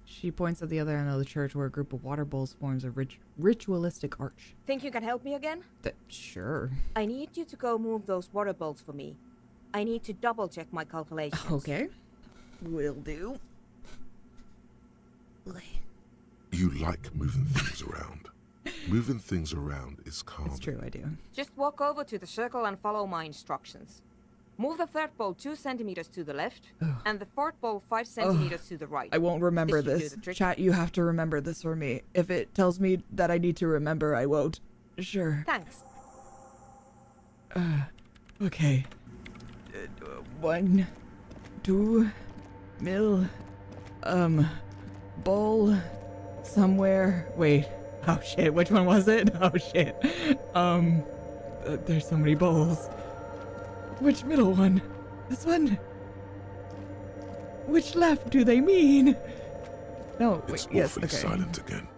She points at the other end of the church where a group of water bowls forms a ritualistic arch. Think you can help me again? Sure. I need you to go move those water bowls for me. I need to double check my calculations. Okay. Will do. You like moving things around. Moving things around is calm. It's true, I do. Just walk over to the circle and follow my instructions. Move the third bowl 2 centimeters to the left, and the fourth bowl 5 centimeters to the right. I won't remember this. Chat, you have to remember this for me. If it tells me that I need to remember, I won't. Sure. Thanks. Okay. 1, 2, bowl, somewhere. Wait. Oh shit, which one was it? Oh shit. There's so many bowls. Which middle one? This one? Which left do they mean? No, wait, It's yes, awfully okay. silent again,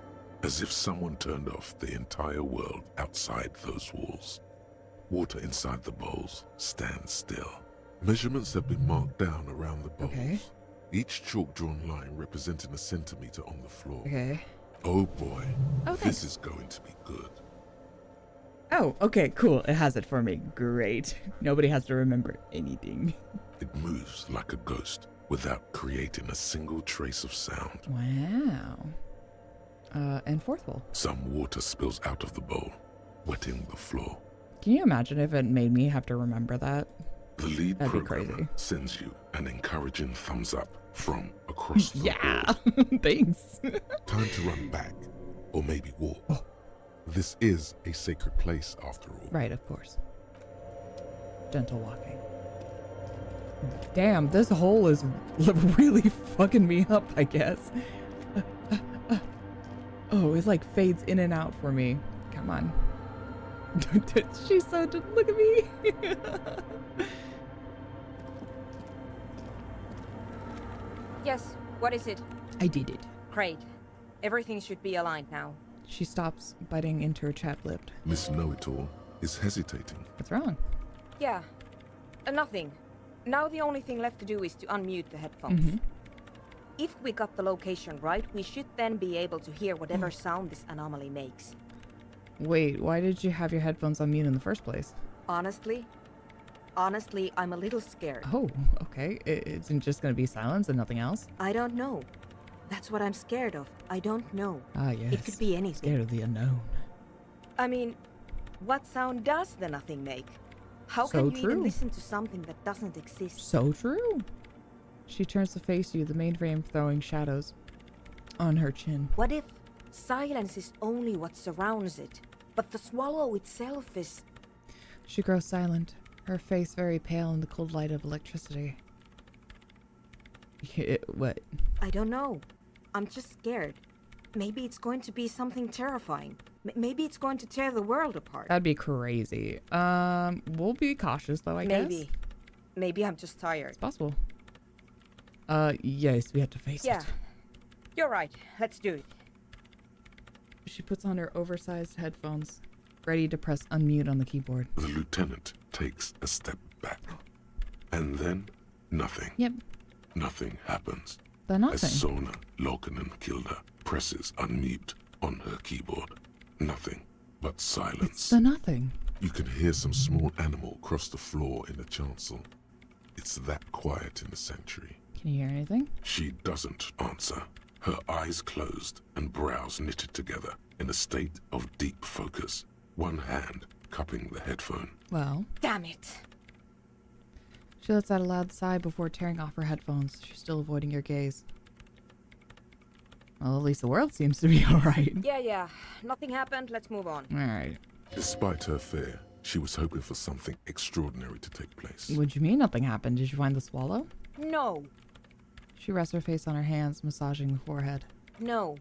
as if someone turned off the entire world outside those walls. Water inside the bowls stands still. Measurements have been marked down around the bowls. Okay. Each chalk-drawn line representing a centimeter on the floor. Okay. Oh boy, Oh, this thanks. is going to be good. Oh, okay, cool. It has it for me. Great. Nobody has to remember anything. It moves like a ghost without creating a single trace of sound. Wow. And fourth bowl. Some water spills out of the bowl, wetting the floor. Can you imagine if it made me have to remember that? The lead That'd be programmer crazy. sends you an encouraging thumbs up from across the Yeah, board. thanks. Time to run back, or maybe walk. This is a sacred place, after all. Right, of course. Gentle walking. Damn, this hole is really fucking me up, I guess. Oh, it like fades in and out for me. Come on. She's so... Look at me. Yes, what is it? I did it. Great. Everything should be aligned now. She stops, biting into her chat lip. Miss Know-It-All is hesitating. What's wrong? Yeah. Nothing. Now the only thing left to do is to unmute the headphones. Mm-hmm. If we got the location right, we should then be able to hear whatever sound this anomaly makes. Wait, why did you have your headphones on mute in the first place? Honestly, I'm a little scared. Oh, okay. It's just gonna be silence and nothing else? I don't know. That's what I'm scared of. I don't know. Ah, yes. It could be anything. Scared of the unknown. I mean, what sound does the nothing make? How So can you true. even listen to something that doesn't exist? So true. She turns to face you, the mainframe throwing shadows on her chin. What if silence is only what surrounds it, but the swallow itself is... She grows silent, her face very pale in the cold light of electricity. What? I don't know. I'm just scared. Maybe it's going to be something terrifying. Maybe it's going to tear the world apart. That'd be crazy. We'll be cautious though, I guess. Maybe I'm just tired. It's possible. Yes, we have to face it. Yeah. You're right. Let's do it. She puts on her oversized headphones, ready to press unmute on the keyboard. The lieutenant takes a step back. And then, nothing. Yep. Nothing happens. The nothing. As Sona Lokinen-Kilda presses unmute on her keyboard. Nothing but silence. It's the nothing. You can hear some small animal cross the floor in the chancel. It's that quiet in the sanctuary. Can you hear anything? She doesn't answer. Her eyes closed and brows knitted together in a state of deep focus. One hand cupping the headphone. Well. Damn it. She lets out a loud sigh before tearing off her headphones. She's still avoiding your gaze. Well, at least the world seems to be alright. Yeah. Nothing happened. Let's move on. Alright. Despite her fear, she was hoping for something extraordinary to take place. What do you mean nothing happened? Did you find the swallow? No. She rests her face on her hands, massaging the forehead. No.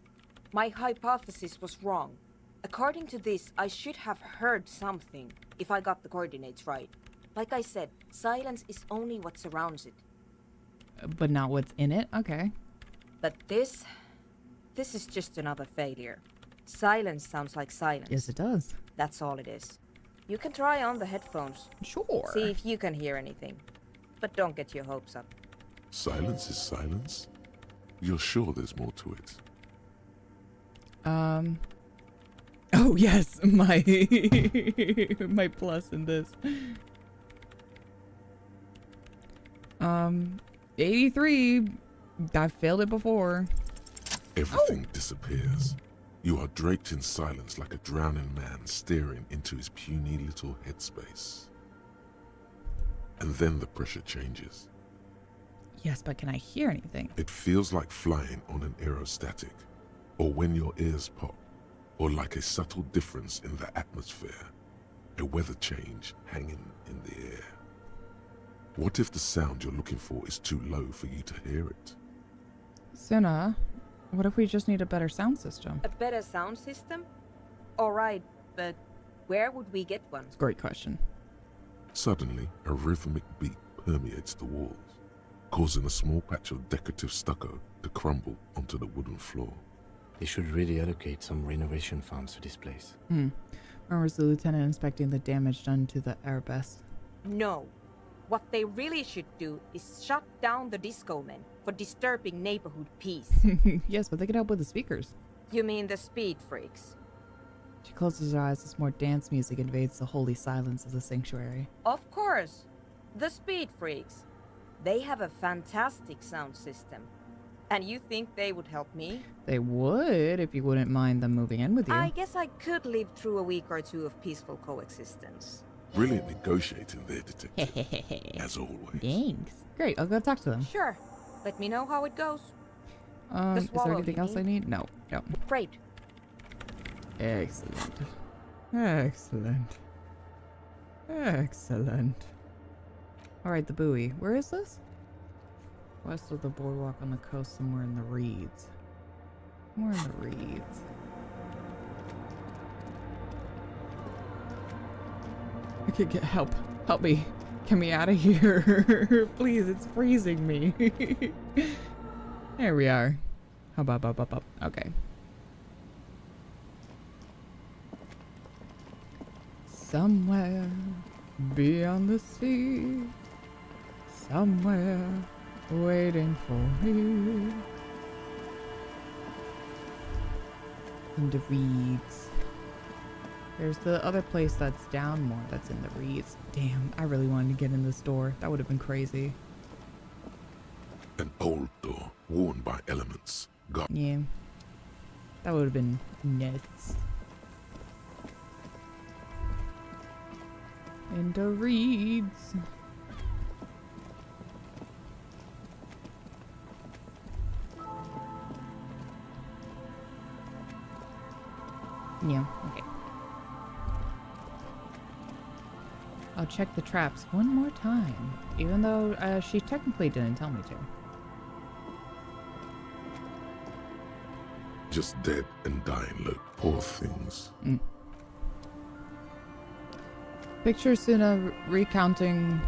My hypothesis was wrong. According to this, I should have heard something if I got the coordinates right. Like I said, silence is only what surrounds it. But not what's in it? Okay. But this is just another failure. Silence sounds like silence. Yes, it does. That's all it is. You can try on the headphones. Sure. See if you can hear anything. But don't get your hopes up. Silence is silence? You're sure there's more to it? Oh, yes. My... my plus in this. 83. I've failed it before. Everything disappears. You are draped in silence like a drowning man staring into his puny little headspace. And then the pressure changes. Yes, but can I hear anything? It feels like flying on an aerostatic, or when your ears pop, or like a subtle difference in the atmosphere, a weather change hanging in the air. What if the sound you're looking for is too low for you to hear it? Suna, what if we just need a better sound system? A better sound system? Alright, but where would we get one? Great question. Suddenly, a rhythmic beat permeates the walls, causing a small patch of decorative stucco to crumble onto the wooden floor. They should really allocate some renovation funds to this place. Murmurs the lieutenant, inspecting the damage done to the arabesque. No. What they really should do is shut down the disco men for disturbing neighborhood peace. Yes, but they could help with the speakers. You mean the speed freaks? She closes her eyes as more dance music invades the holy silence of the sanctuary. Of course. The speed freaks. They have a fantastic sound system. And you think they would help me? They would, if you wouldn't mind them moving in with you. I guess I could live through a week or two of peaceful coexistence. Brilliant negotiating there, detective. As always. Thanks. Great, I'll go talk to them. Sure. Let me know how it goes. Is there anything else I need? No. Great. Excellent. Alright, the buoy. Where is this? West of the boardwalk on the coast, somewhere in the reeds. Help me. Get me out of here. Please, it's freezing me. There we are. Up. Okay. Somewhere beyond the sea. Somewhere waiting for me. In the reeds. There's the other place that's down more that's in the reeds. Damn, I really wanted to get in this door. That would have been crazy. An old door, worn by elements. Yeah. That would have been nuts. In the reeds. Yeah, okay. I'll check the traps one more time, even though she technically didn't tell me to. Just dead and dying look. Poor things. Picture Suna recounting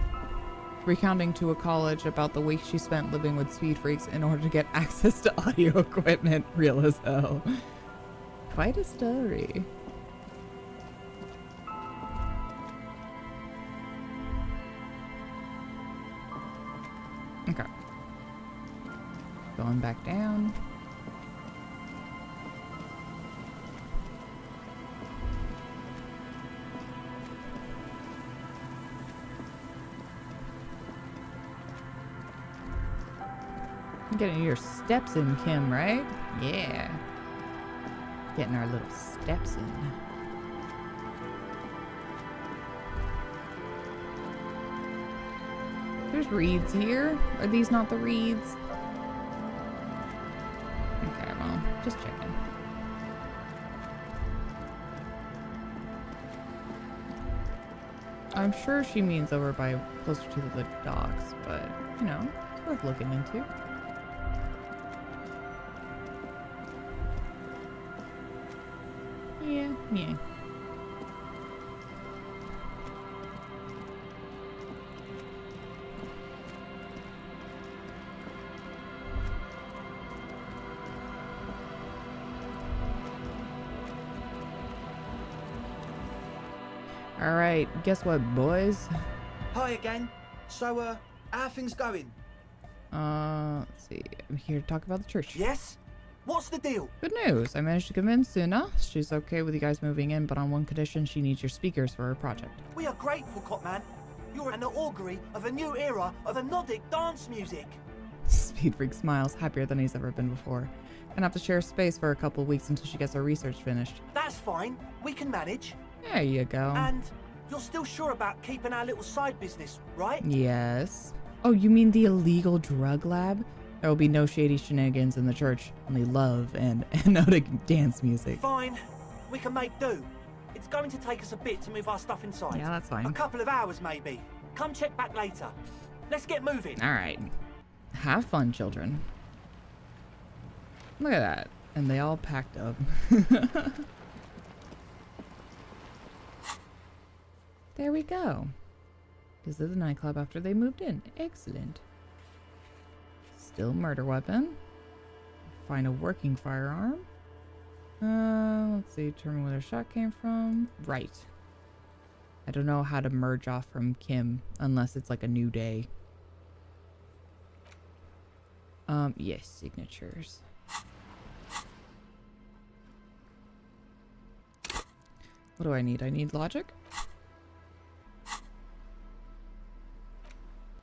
to a college about the week she spent living with speed freaks in order to get access to audio equipment. Real as hell. Quite a story. Okay. Going back down. Getting your steps in, Kim, right? Yeah. Getting our little steps in. There's reeds here. Are these not the reeds? Okay, well, just checking. I'm sure she means over by closer to the docks, but, you know, it's worth looking into. Yeah. All right, guess what, boys? Hi again. So, how are things going? Let's see. I'm here to talk about the church. Yes? What's the deal? Good news. I managed to convince Suna. She's okay with you guys moving in, but on one condition: she needs your speakers for her project. We are grateful, Copman. You're an augury of a new era of the Nordic dance music. Speed Freak smiles, happier than he's ever been before. Gonna have to share space for a couple of weeks until she gets her research finished. That's fine. We can manage. There you go. And you're still sure about keeping our little side business, right? Yes. Oh, you mean the illegal drug lab? There will be no shady shenanigans in the church, only love and hypnotic dance music. Fine. We can make do. It's going to take us a bit to move our stuff inside. Yeah, that's fine. A couple of hours, maybe. Come check back later. Let's get moving. All right. Have fun, children. Look at that. And they all packed up. There we go. This is the nightclub after they moved in. Excellent. Still murder weapon. Find a working firearm. Let's see. Determine where the shot came from. Right. I don't know how to merge off from Kim unless it's like a new day. Yes, signatures. What do I need? I need logic.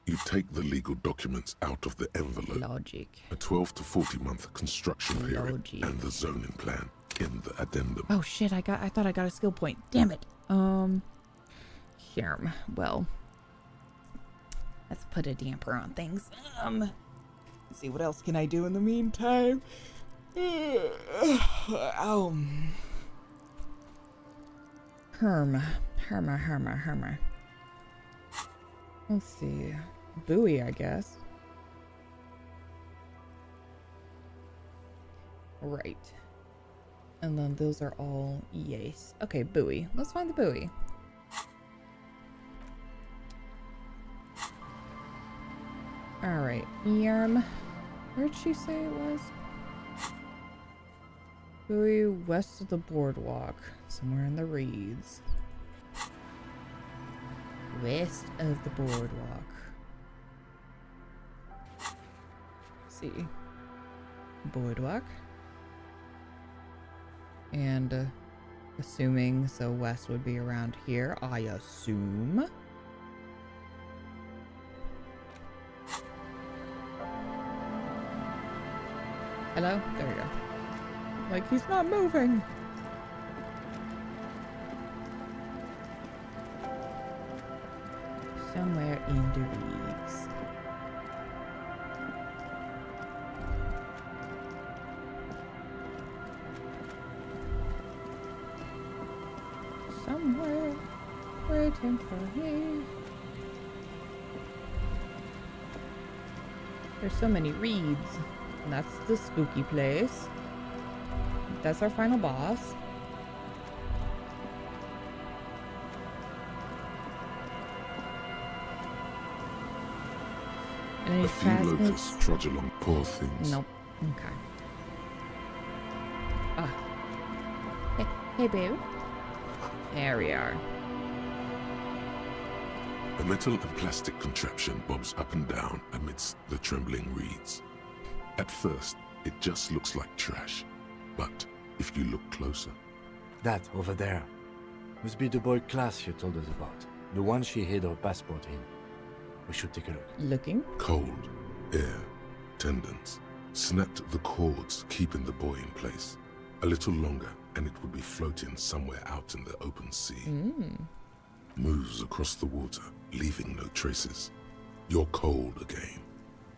You take the legal documents out of the envelope. Logic. A 12 to 40 month construction period Logic. and the zoning plan in the addendum. Oh shit, I thought I got a skill point. Damn it. Here. Well, let's put a damper on things. Let's see, what else can I do in the meantime? Herma. Let's see. Buoy, I guess. Right. And then those are all yes. Okay, buoy. Let's find the buoy. Alright, where'd she say it was? Buoy west of the boardwalk. Somewhere in the reeds. West of the boardwalk. Let's see. Boardwalk. And assuming, so west would be around here, I assume. Hello? There we go. Like, he's not moving! Somewhere in the reeds. Somewhere waiting for me. There's so many reeds. And that's the spooky place. That's our final boss. A few locusts trudge along poor things. Nope. Okay. Ah. Hey, boo. There we are. A metal and plastic contraption bobs up and down amidst the trembling reeds. At first, it just looks like trash. But if you look closer... That, over there, must be the boy class you told us about. The one she hid her passport in. We should take a look. Looking? Cold, air, tendons. Snapped the cords, keeping the boy in place. A little longer, and it would be floating somewhere out in the open sea. Moves across the water, leaving no traces. You're cold again,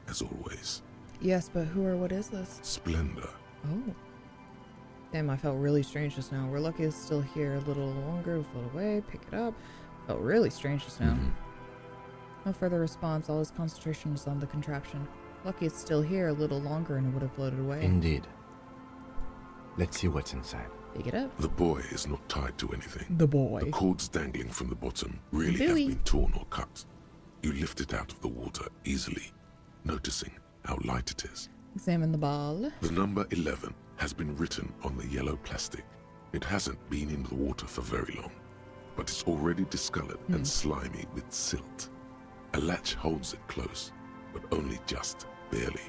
as always. Yes, but who or what is this? Splendor. Oh. Damn, I felt really strange just now. We're lucky it's still here a little longer. Float away, pick it up. Felt really strange just now. No further response. All his concentration is on the contraption. Lucky it's still here a little longer and it would have floated away. Indeed. Let's see what's inside. Pick it up. The boy is not tied to anything. The boy. The cords dangling from the bottom really have been torn or cut. You lift it out of the water easily, noticing how light it is. Examine the ball. The number 11 has been written on the yellow plastic. It hasn't been in the water for very long, but it's already discolored and slimy with silt. A latch holds it close, but only just barely.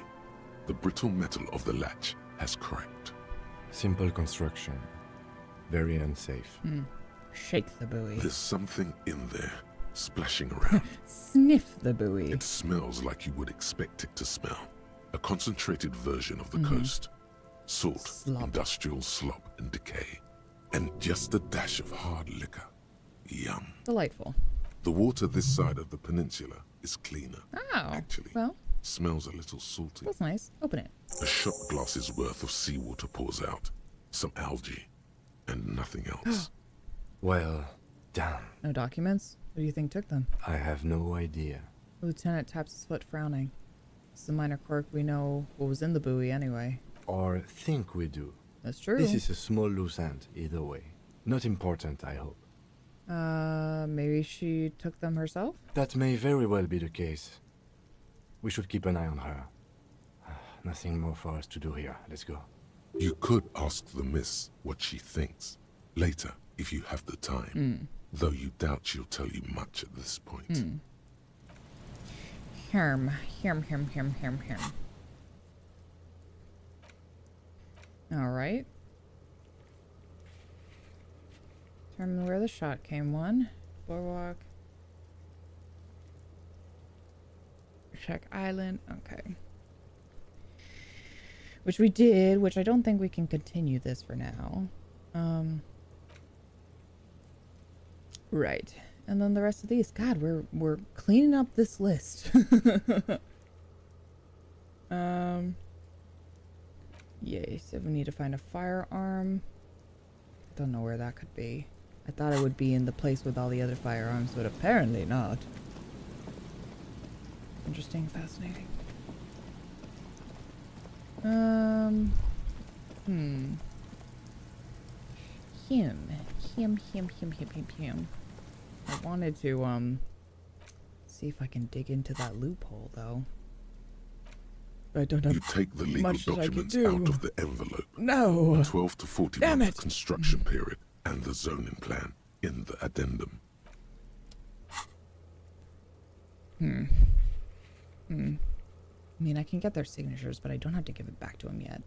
The brittle metal of the latch has cracked. Simple construction. Very unsafe. Shake the buoy. There's something in there, splashing around. Sniff the buoy. It smells like you would expect it to smell. A concentrated version of the coast. Salt, industrial slop and decay. And just a dash of hard liquor. Yum. Delightful. The water this side of the peninsula is cleaner. Oh, actually. Well. Smells a little salty. That's nice. Open it. A shot glass's worth of seawater pours out. Some algae. And nothing else. Well, damn. No documents? Who do you think took them? I have no idea. The lieutenant taps his foot, frowning. It's a minor quirk. We know what was in the buoy anyway. Or think we do. That's true. This is a small loose end, either way. Not important, I hope. Maybe she took them herself? That may very well be the case. We should keep an eye on her. Nothing more for us to do here. Let's go. You could ask the miss what she thinks. Later, if you have the time. Though you doubt she'll tell you much at this point. Herm. Alright. Determine where the shot came. One. Boardwalk. Check island. Okay. Which we did, which I don't think we can continue this for now. Right. And then the rest of these. God, we're cleaning up this list. Yay. So we need to find a firearm. I don't know where that could be. I thought it would be in the place with all the other firearms, but apparently not. Interesting, fascinating. Him. I wanted to, see if I can dig into that loophole, though. I don't have You take the legal much that I could documents do. out of the envelope. No. The 12 to 40 Damn month it. construction period and the zoning plan in the addendum. I mean, I can get their signatures, but I don't have to give it back to them yet.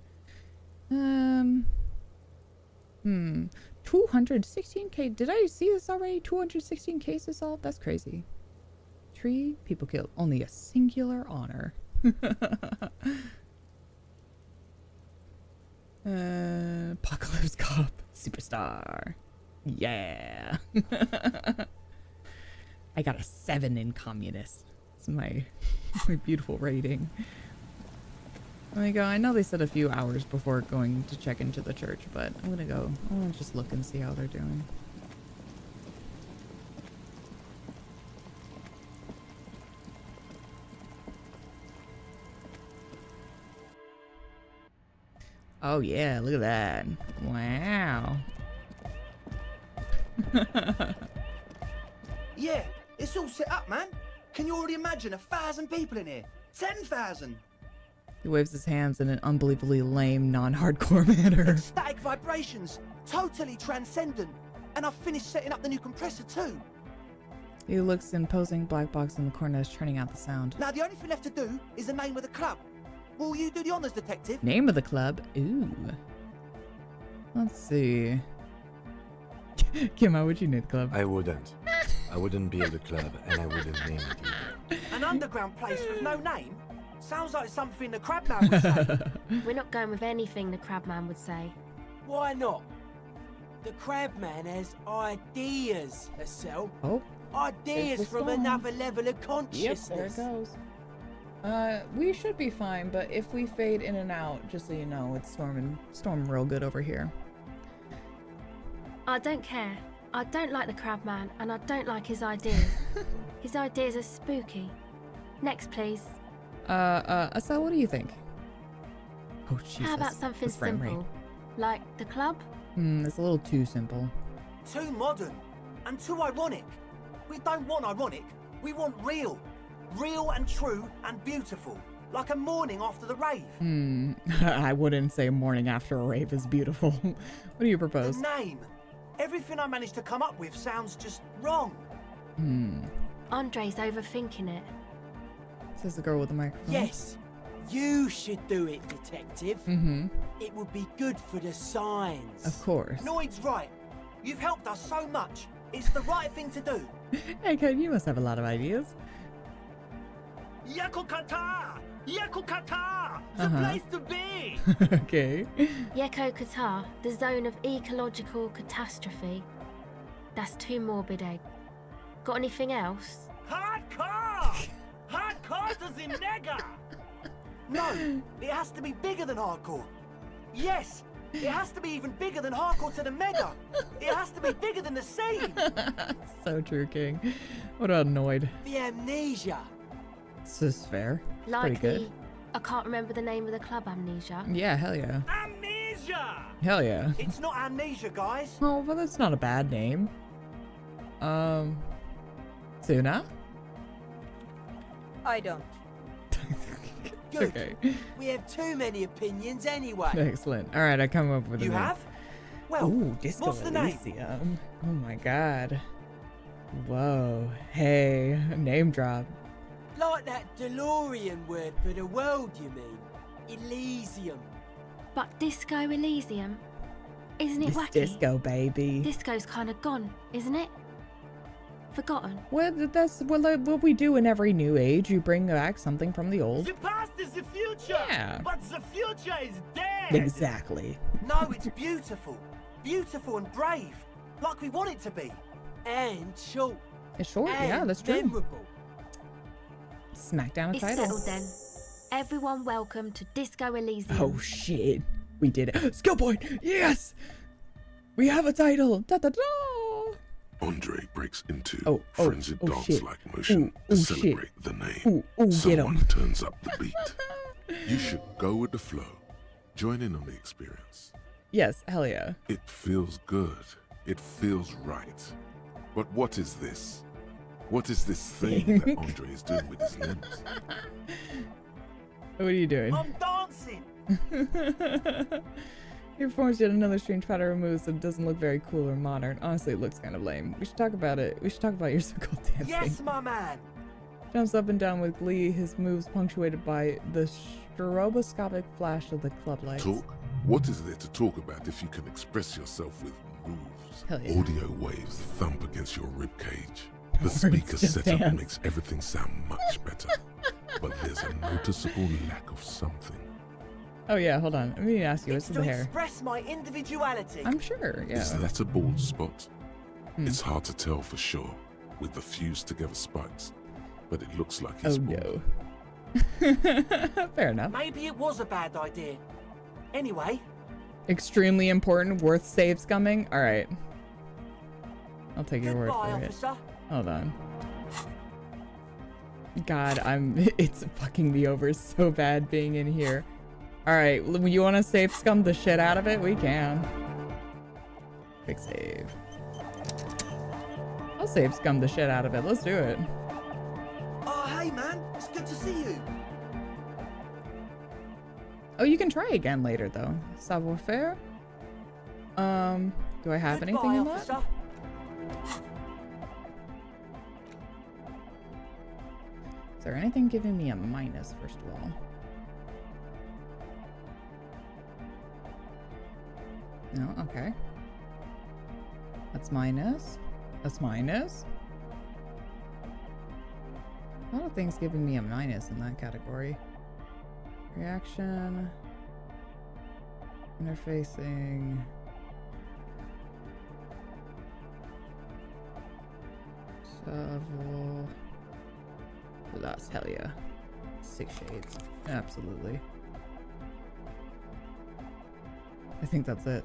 216K. Did I see this already? 216 cases solved? That's crazy. 3 people killed. Only a singular honor. Apocalypse Cop. Superstar. Yeah. I got a 7 in communist. It's my beautiful rating. There we go. I know they said a few hours before going to check into the church, but I'm gonna go. I want to just look and see how they're doing. Oh yeah, look at that. Wow. Yeah, it's all set up, man. Can you already imagine 1,000 people in here? 10,000! He waves his hands in an unbelievably lame, non-hardcore manner. Ecstatic vibrations, totally transcendent. And I've finished setting up the new compressor too. He looks imposing black box in the corner is turning out the sound. Now the only thing left to do is the name of the club. Will you do the honors, detective? Name of the club? Ooh. Let's see. Kim, how would you name the club? I wouldn't. I wouldn't build a club, and I wouldn't name it either. An underground place with no name? Sounds like something the Crabman would say. We're not going with anything the Crabman would say. Why not? The Crabman has ideas, Estelle. Oh. Ideas from another level of consciousness. Yep, there it goes. We should be fine, but if we fade in and out, just so you know, it's storming real good over here. I don't care. I don't like the Crabman, and I don't like his ideas. His ideas are spooky. Next, please. Estelle, what do you think? Oh, Jesus. How about something This frame rate. simple? Like the club? It's a little too simple. Too modern and too ironic. We don't want ironic. We want real. Real and true and beautiful. Like a morning after the rave. I wouldn't say morning after a rave is beautiful. What do you propose? The name. Everything I managed to come up with sounds just wrong. Andre's overthinking it. Says the girl with the microphone. Yes, you should do it, detective. It would be good for the signs. Of course. Noid's right. You've helped us so much. It's the right thing to do. Hey, Ken, you must have a lot of ideas. Yakukata! Yakukata! The place to be! Okay. Yeko Qatar, the zone of ecological catastrophe. That's too morbid, Egg. Got anything else? Hardcore! Hardcore does in nega! No, it has to be bigger than hardcore. Yes, it has to be even bigger than hardcore to the mega. It has to be bigger than the scene. So true, King. What about Noid? The amnesia. This is fair. Like Pretty good. I can't remember the name of the club, Amnesia. Yeah, hell yeah. Amnesia! Hell yeah. It's not amnesia, guys. Oh, but that's not a bad name. Suna? I don't. Good. Okay. We have too many opinions anyway. Excellent. All right, I come up with a You name. have? Well, Ooh, Disco what's the name? Elysium. Oh my god. Whoa. Hey, name drop. Like that DeLorean word for the world, you mean? Elysium. But Disco Elysium? Isn't it It's wacky? disco, baby. Disco's kind of gone, isn't it? Forgotten. Well, that's what we do in every new age. You bring back something from the old. The past is the future! Yeah. But the future is dead! Exactly. No, it's beautiful. Beautiful and brave. Like we want it to be. And short. It's short, yeah, and that's true. memorable. Smack down a It's title. settled then. Everyone welcome to Disco Elysium. Oh shit. We did it. Skill point! Yes! We have a title! Da da da! Andre breaks into Oh, frenzied shit. dance-like motion Ooh, to shit. celebrate the name. Get Someone him. turns up the beat. You should go with the flow. Join in on the experience. Yes, hell yeah. It feels good. It feels right. But what is this? What is this thing that Andre is doing with his limbs? What are you doing? I'm dancing. Your performance yet another strange pattern of moves that doesn't look very cool or modern. Honestly, it looks kind of lame. We should talk about it. We should talk about your so-called dancing. Yes, my man. Jumps up and down with glee, his moves punctuated by the stroboscopic flash of the club lights. Talk? What is there to talk about if you can express yourself with moves? Hell yeah. Audio waves thump against your ribcage. The speaker setup makes everything sound much better. But there's a noticeable lack of something. Oh yeah, hold on. Let me ask you, what's with the hair? Express my individuality. I'm sure, yeah. Is that a bald spot? It's hard to tell for sure with the fused together spikes, but it looks like it's bald. No. Fair enough. Maybe it was a bad idea. Anyway. Extremely important, worth save scumming? Alright. I'll take your word for officer. it. Hold on. God, it's fucking me over so bad being in here. Alright, you want to save scum the shit out of it? We can. Quick save. I'll save scum the shit out of it. Let's do it. Oh, hey man, it's good to see you. Oh, you can try again later though. Savoir faire. Do I have anything in that? Is there anything giving me a minus, first of all? No, okay. That's minus. That's minus. A lot of things giving me a minus in that category. Reaction. Interfacing. Shovel. That's hell yeah. 6 shades. Absolutely. I think that's it.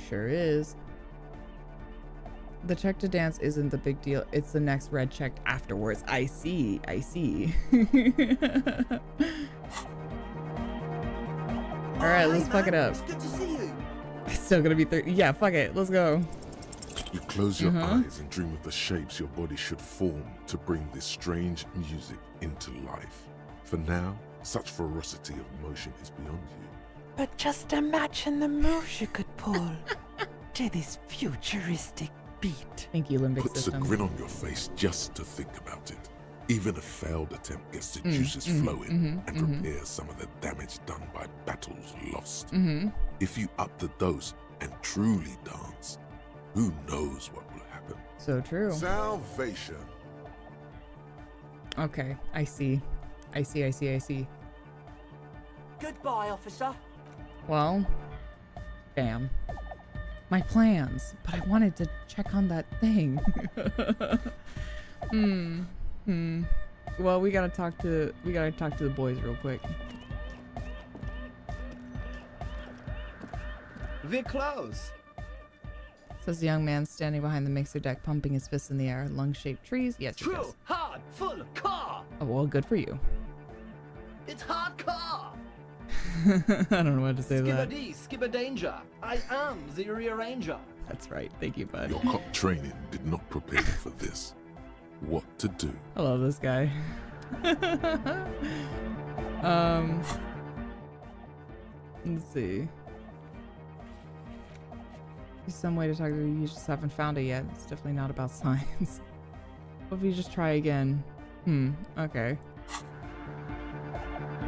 Sure is. The check to dance isn't the big deal. It's the next red check afterwards. I see. I see. Alright, let's fuck it up. It's good to see you. It's still gonna be 30. Yeah, fuck it. Let's go. You close your eyes and dream of the shapes your body should form to bring this strange music into life. For now, such ferocity of motion is beyond you. But just imagine the moves you could pull to this futuristic beat. Thank you, Limbic Puts System. a grin on your face just to think about it. Even a failed attempt gets the juices flowing and repairs some of the damage done by battles lost. If you up the dose and truly dance, who knows what will happen? So true. Salvation. Okay, I see. I see. Goodbye, officer. Well, damn. My plans, but I wanted to check on that thing. Well, we gotta talk to the boys real quick. We're close. Says the young man standing behind the mixer deck, pumping his fists in the air. Lung-shaped trees. Yes, he True, does. hard, full, car. Oh, well, good for you. It's hard car. I don't know what to say to that. Skibber danger. I am the rearranger. That's right. Thank you, bud. Your cop training did not prepare you for this. What to do? I love this guy. Let's see. There's some way to talk to you. You just haven't found it yet. It's definitely not about science. What if you just try again? Okay.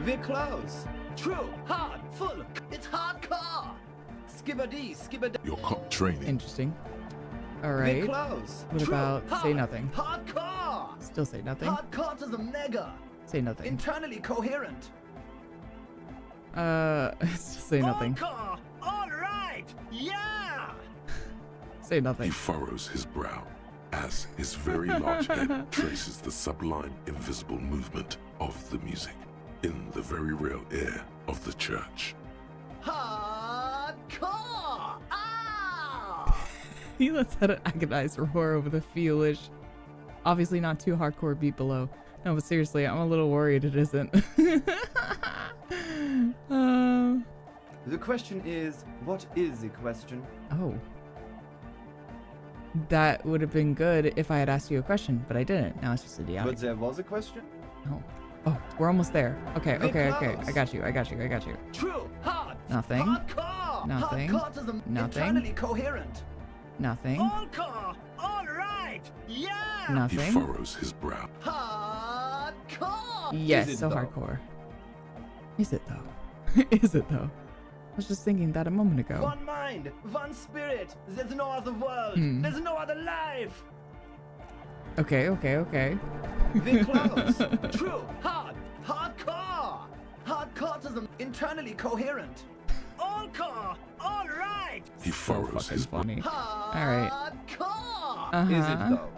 We're close. True, hard, full. It's hard car. Skibber. Your cop training. Interesting. All right. We're close. What True, about hard, say nothing? Hard car. Still say nothing. Hard car to the mega. Say nothing. Internally coherent. Still say nothing. Hard car. All right. Yeah. Say nothing. He furrows his brow as his very large head traces the sublime invisible movement of the music in the very real air of the church. Hard car. Ah! He lets out an agonized roar over the foolish, obviously not too hardcore beat below. No, but seriously, I'm a little worried it isn't. The question is, what is the question? Oh. That would have been good if I had asked you a question, but I didn't. Now it's just a dialogue. But there was a question? No. Oh, we're almost there. Okay, We're okay. close. I got you. True, hard. Nothing. Hardcore. Nothing. Hardcoreism, Nothing. internally coherent. Nothing. Hardcore. All right. Yeah. He Nothing. furrows his brow. Hardcore. Yes, Is it so though? hardcore. Is it though? Is it though? I was just thinking that a moment ago. One mind, one spirit. There's no other world. Hmm. There's no other life. Okay. We're close. True, hard, hardcore. Hardcoreism, internally coherent. All core. All right. He furrows his brow. Funny. Alright. Hardcore. Is it though?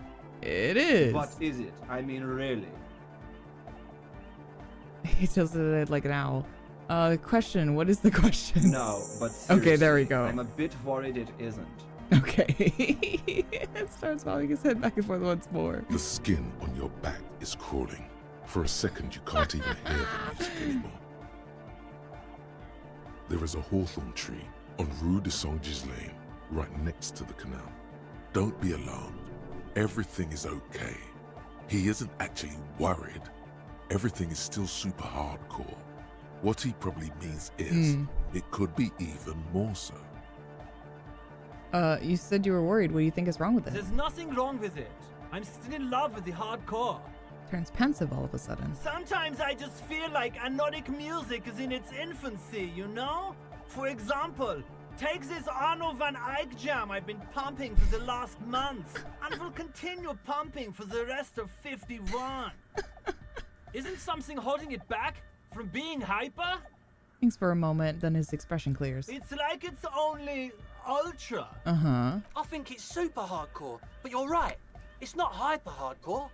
It is. What is it? I mean, really? He tilted it like an owl. Question. What is the question? No, but Okay, there we seriously, go. I'm a bit worried it isn't. Okay. It starts bobbing his head back and forth once more. The skin on your back is crawling. For a second, you can't even hear the music anymore. There is a hawthorn tree on Rue de Saint-Gislain, right next to the canal. Don't be alarmed. Everything is okay. He isn't actually worried. Everything is still super hardcore. What he probably means is, it could be even more so. You said you were worried. What do you think is wrong with it? There's nothing wrong with it. I'm still in love with the hardcore. Turns pensive all of a sudden. Sometimes I just feel like anodic music is in its infancy, you know? For example, take this Arno van Eyck jam I've been pumping for the last month, and will continue pumping for the rest of 51. Isn't something holding it back from being hyper? Thinks for a moment, then his expression clears. It's like it's only ultra. Uh-huh. I think it's super hardcore, but you're right. It's not hyper hardcore.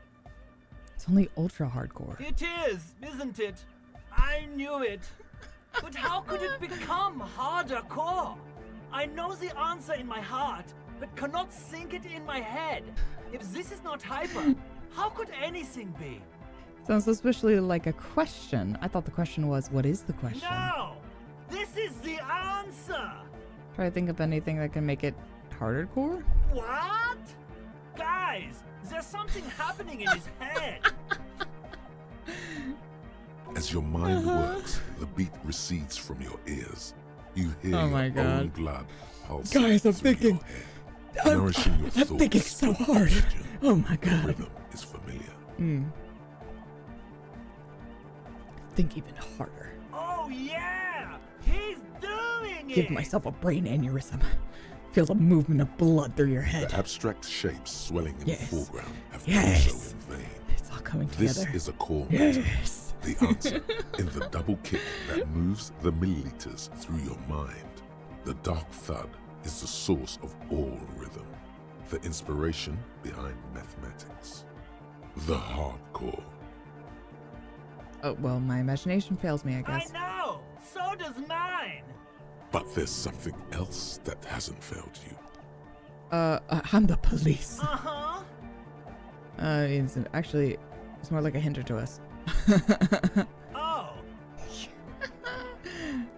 It's only ultra hardcore. It is, isn't it? I knew it. But how could it become harder core? I know the answer in my heart, but cannot think it in my head. If this is not hyper, how could anything be? Sounds suspiciously like a question. I thought the question was, what is the question? No! This is the answer! Try to think of anything that can make it harder core? What? Guys, there's something happening in his head. As your mind works, the beat recedes from your ears. You hear Oh my your God. own blood pulse. Guys, I'm thinking. nourishing your I'm thoughts thinking so with hard. oxygen. Oh my The God. rhythm is familiar. Think even harder. Oh yeah! He's doing it! Give myself a brain aneurysm. Feel the movement of blood through your head. The abstract shapes swelling in Yes. the foreground have Yes. done so in vain. It's all coming This together. is a core matter. Yes. The answer in the double kick that moves the milliliters through your mind. The dark thud is the source of all rhythm. The inspiration behind mathematics. The hardcore. Oh, well, my imagination fails me, I I guess. know! So does mine! But there's something else that hasn't failed you. I'm the police. Uh-huh. It's more like a hinder to us. Oh.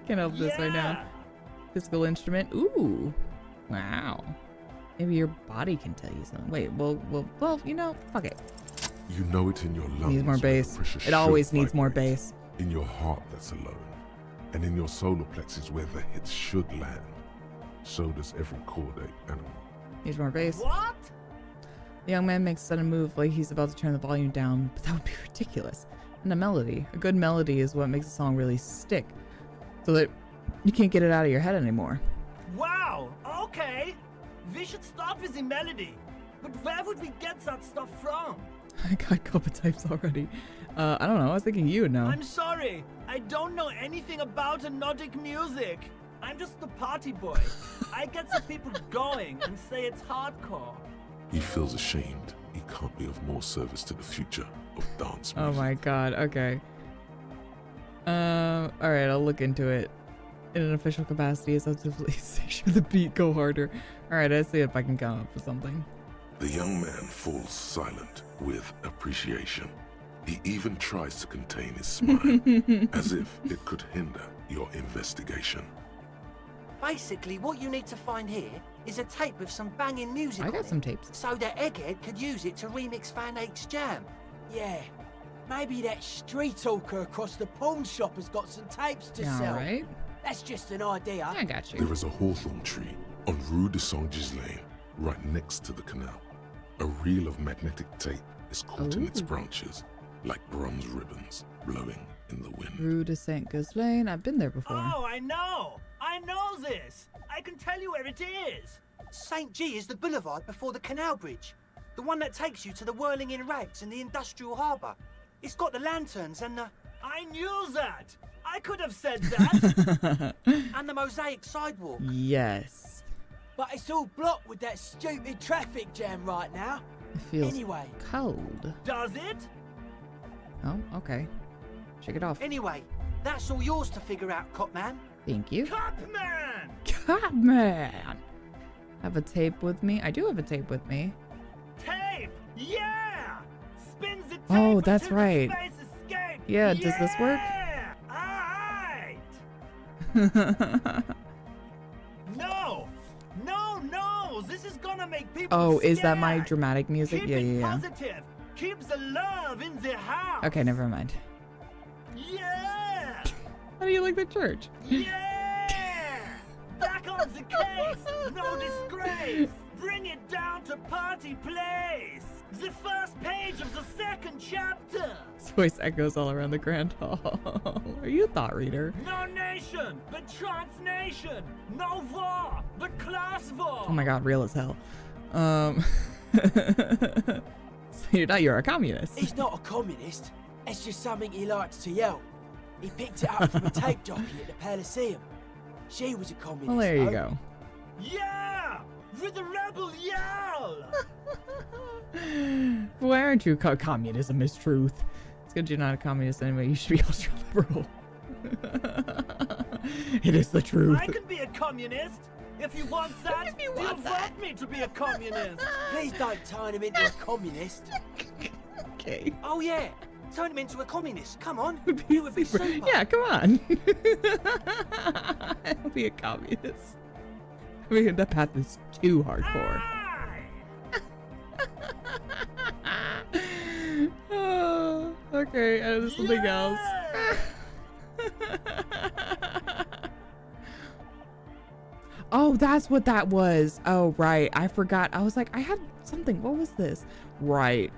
Can't help this right now. Physical instrument. Ooh. Wow. Maybe your body can tell you something. Wait, well, fuck it. You know it in your lungs. Needs more where the bass. pressure It should always needs more vibrate. bass. In your heart that's alone. And in your solar plexus where the hits should land. So does every chordate animal. Needs more bass. What? The young man makes a sudden move like he's about to turn the volume down, but that would be ridiculous. And a melody. A good melody is what makes a song really stick. So that you can't get it out of your head anymore. Wow, okay. We should start with the melody. But where would we get that stuff from? I got couple types already. I don't know. I was thinking you would know. I'm sorry. I don't know anything about Nordic music. I'm just the party boy. I get the people going and say it's hardcore. He feels ashamed. He can't be of more service to the future of dance music. Oh my God. Okay. All right. I'll look into it. In an official capacity, it's up to the police. Make sure the beat go harder. All right. Let's see if I can come up with something. The young man falls silent with appreciation. He even tries to contain his smile, as if it could hinder your investigation. Basically, what you need to find here is a tape with some banging music I on got it, some tapes. so that Egghead could use it to remix Van Eyck's jam. Yeah. Maybe that street hawker across the pawn shop has got some tapes to sell. Right. That's just an idea. I got you. There is a hawthorn tree on Rue de Saint-Gislain, right next to the canal. A reel of magnetic tape is caught in its branches, like bronze ribbons blowing in the wind. Rue de Saint-Gislain. I've been there before. Oh, I know this. I can tell you where it is. St. G is the boulevard before the canal bridge. The one that takes you to the whirling in rags in the industrial harbour. It's got the lanterns and the... I knew that! I could have said that! And the mosaic sidewalk. Yes. But it's all blocked with that stupid traffic jam right now. It feels anyway. cold. Does it? Oh, okay. Check it off. Anyway, that's all yours to figure out, Copman. Thank you. Copman! Copman! Have a tape with me? I do have a tape with me. Tape! Yeah! Spins the tape. Oh, that's until right. the space escape. Yeah, does this work? Alright! No! This is gonna make people Oh, scared. is that my dramatic music? Keep Yeah, it yeah, yeah. positive. Keep the love in the house. Okay, never mind. Yeah! How do you like the church? Yeah! Back on the case! No disgrace! Bring it down to party place! The first page of the second chapter! His voice echoes all around the Grand Hall. Are you a thought reader? No nation, but transnation! No war, but class war! Oh my god, real as hell. So you're a communist. He's not a communist. It's just something he likes to yell. He picked it up from a tape jockey at the Elysium. She was a communist. Well, there you though. go. Yeah! With the rebel yell! Why aren't you communism is truth? It's good you're not a communist anyway. You should be ultra liberal. It is the truth. I can be a communist! If you want that, If you want that. me to be a communist! Please don't turn him into a communist. Okay. Oh yeah, turn him into a communist. Come on, you would be super. Yeah, come on. I'll be a communist. I mean, that path is too hardcore. Oh, okay, there's something else. Oh, that's what that was. Oh, right. I forgot. I was like, I had something. What was this? Right.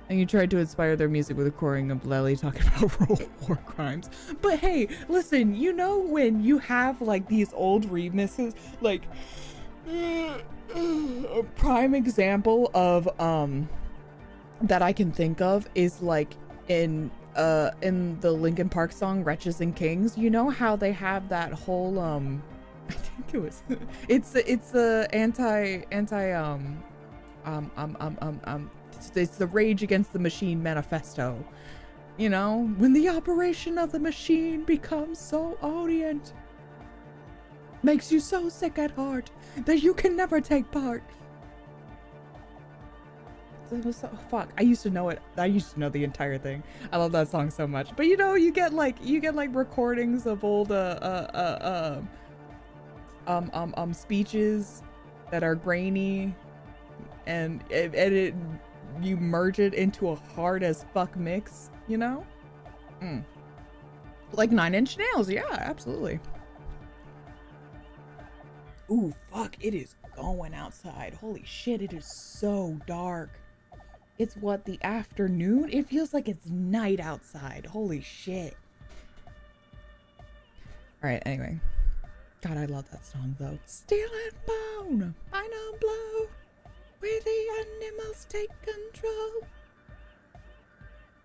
And you tried to inspire their music with a recording of Lely talking about war crimes. But hey, listen, you know when you have like these old remixes, like a prime example of that I can think of is like in the Linkin Park song Wretches and Kings. You know how they have that whole I think it was it's the it's the Rage Against the Machine manifesto. You know, when the operation of the machine becomes so odious, makes you so sick at heart that you can never take part. It was so, fuck. I used to know it. I used to know the entire thing. I love that song so much. But you know, you get like recordings of old speeches that are grainy, and you merge it into a hard as fuck mix, you know? Like 9 Inch Nails, yeah, absolutely. Ooh, fuck, it is going outside. Holy shit, it is so dark. It's what, the afternoon? It feels like it's night outside. Holy shit. Alright, anyway. God, I love that song though. Steel and bone, final blow. We the animals take control.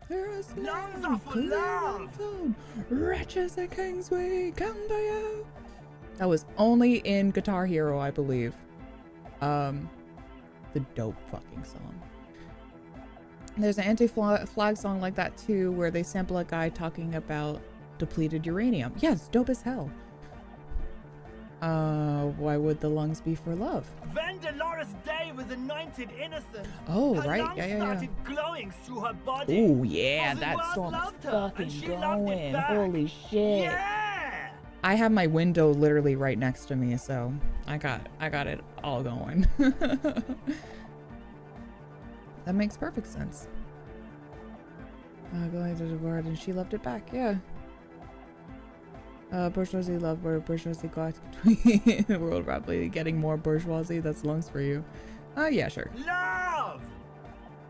There is Lungs are for love. Wretches and kings, we come to you. That was only in Guitar Hero, I believe. The dope fucking song. There's an anti-flag song like that too, where they sample a guy talking about depleted uranium. Yeah, it's dope as hell. Why would the lungs be for love? When Dolores Day was anointed innocent, Oh, her right, lungs yeah. started glowing through her body. Oh yeah, The that world song loved is her, and fucking she loved it going. back. Holy shit. Yeah! I have my window literally right next to me, so I got it all going. That makes perfect sense. Going to the board, and she loved it back. Yeah. Bourgeoisie love where bourgeoisie got between the world rapidly getting more bourgeoisie. That's lungs for you. Yeah, sure. Love!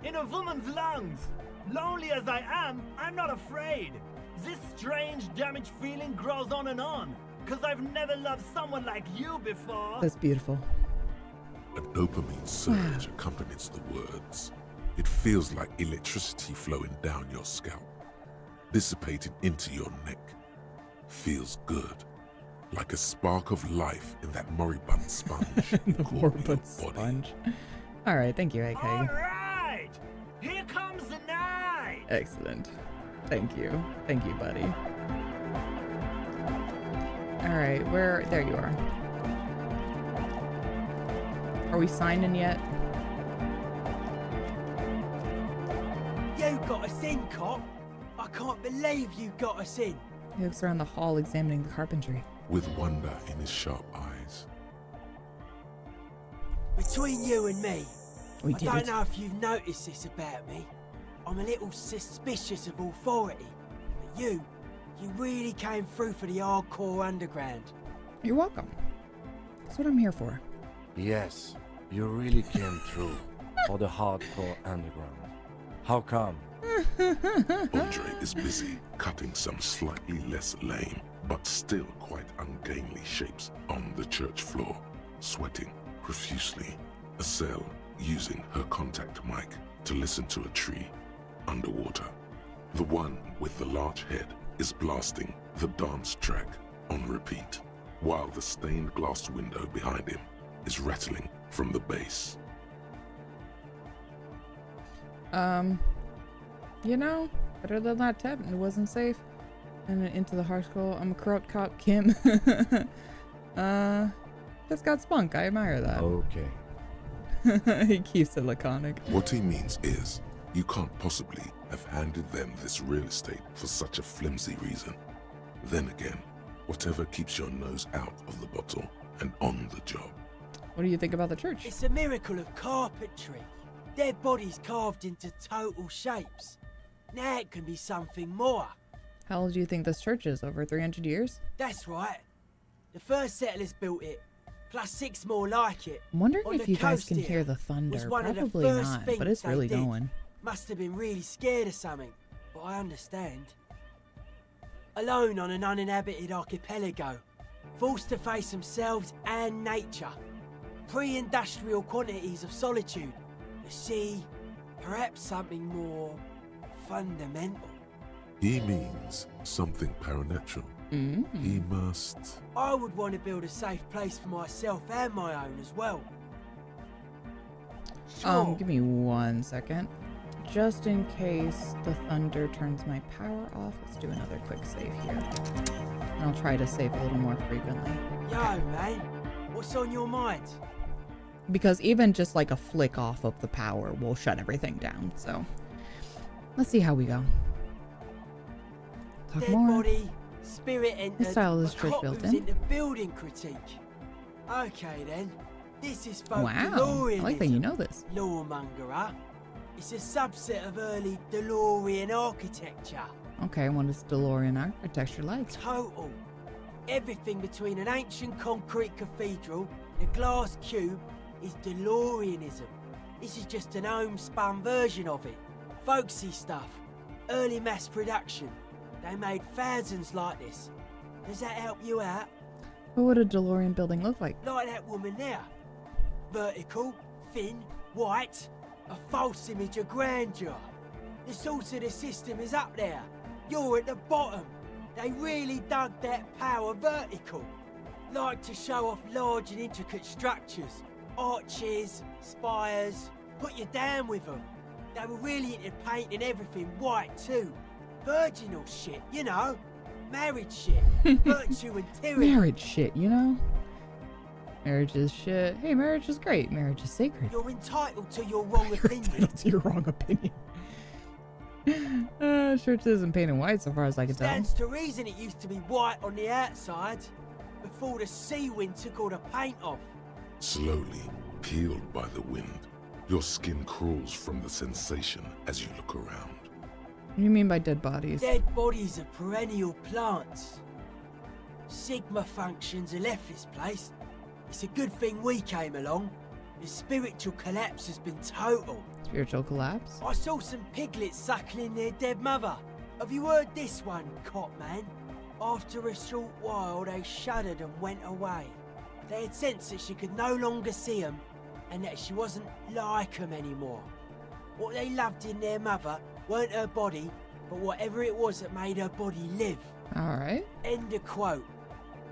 In a woman's lungs. Lonely as I am, I'm not afraid. This strange, damaged feeling grows on and on. Cause I've never loved someone like you before. That's beautiful. A dopamine surge accompanies the words. It feels like electricity flowing down your scalp, dissipating into your neck. Feels good, like a spark of life in that moribund sponge. The moribund sponge. All right, thank you, AK. All right, here comes the night. Excellent. Thank you, buddy. All right, there you are. Are we signing yet? You got us in, cop. I can't believe you got us in. He looks around the hall examining the carpentry. With wonder in his sharp eyes. Between you and me, I don't know if you've noticed this about me. I'm a little suspicious of authority. But you really came through for the hardcore underground. You're welcome. That's what I'm here for. Yes, you really came through for the hardcore underground. How come? Andre is busy cutting some slightly less lame, but still quite ungainly shapes on the church floor, sweating profusely. Estelle using her contact mic to listen to a tree underwater. The one with the large head is blasting the dance track on repeat, while the stained glass window behind him is rattling from the bass. You know, better than that tap. It wasn't safe. And into the hardcore. I'm a corrupt cop, Kim. That's got spunk. I admire that. Okay. He keeps it laconic. What he means is, you can't possibly have handed them this real estate for such a flimsy reason. Then again, whatever keeps your nose out of the bottle and on the job. What do you think about the church? It's a miracle of carpentry. Dead bodies carved into total shapes. Now it can be something more. How old do you think this church is? Over 300 years? That's right. The first settlers built it, plus 6 more like it. I'm wondering On if the you guys coast can here hear the thunder. was one of the Probably first not, things but it's they really did. going. Must have been really scared of something, but I understand. Alone on an uninhabited archipelago, forced to face themselves and nature. Pre-industrial quantities of solitude. The sea, perhaps something more fundamental. He means something paranatural. He must... I would want to build a safe place for myself and my own as well. Sure. Give me 1 second. Just in case the thunder turns my power off, let's do another quick save here. And I'll try to save a little more frequently. Yo, man, what's on your mind? Because even just like a flick off of the power will shut everything down, so let's see how we go. Talk Dead more. Body, spirit entered, What style is but church cop built moves in? into building critique. Okay then, this is folk Wow, I like that you DeLoreanism. know this. Lawmongerer. It's a subset of early DeLorean architecture. Okay, what is DeLorean architecture like? Total. Everything between an ancient concrete cathedral and a glass cube is DeLoreanism. This is just an homespun version of it. Folksy stuff. Early mass production. They made thousands like this. Does that help you out? What would a DeLorean building look like? Like that woman there. Vertical, thin, white. A false image of grandeur. The source of the system is up there. You're at the bottom. They really dug that power vertical. Like to show off large and intricate structures. Arches, spires. Put you down with them. They were really into painting everything white too. Virginal shit, you know. Marriage shit. Virtue and tyranny. Marriage shit, you know? Marriage is shit. Hey, marriage is great. Marriage is sacred. You're entitled to your wrong opinion. That's your wrong opinion. Church isn't painted white so far as I can tell. Stands to reason it used to be white on the outside before the sea wind took all the paint off. Slowly, peeled by the wind, your skin crawls from the sensation as you look around. What do you mean by dead bodies? Dead bodies are perennial plants. Sigma functions have left this place. It's a good thing we came along. The spiritual collapse has been total. Spiritual collapse? I saw some piglets suckling their dead mother. Have you heard this one, cop man? After a short while, they shuddered and went away. They had sensed that she could no longer see them, and that she wasn't like them anymore. What they loved in their mother weren't her body, but whatever it was that made her body live. Alright. End of quote.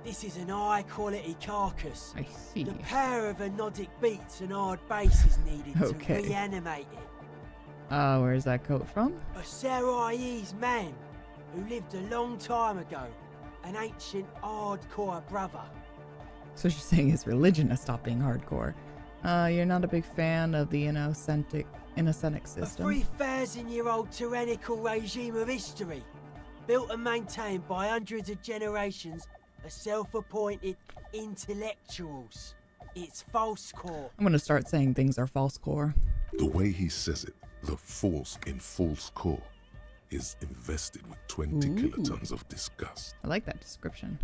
This is an high-quality carcass. I see. The power of anodic beats and hard bass is needed to reanimate it. Where's that quote from? A Sarais man who lived a long time ago. An ancient hardcore brother. So she's saying his religion has stopped being hardcore. You're not a big fan of the inocenic system. A 3,000-year-old tyrannical regime of history. Built and maintained by hundreds of generations of self-appointed intellectuals. It's false core. I'm gonna start saying things are false core. The way he says it, the false in false core, is invested with 20 kilotons of disgust. I like that description.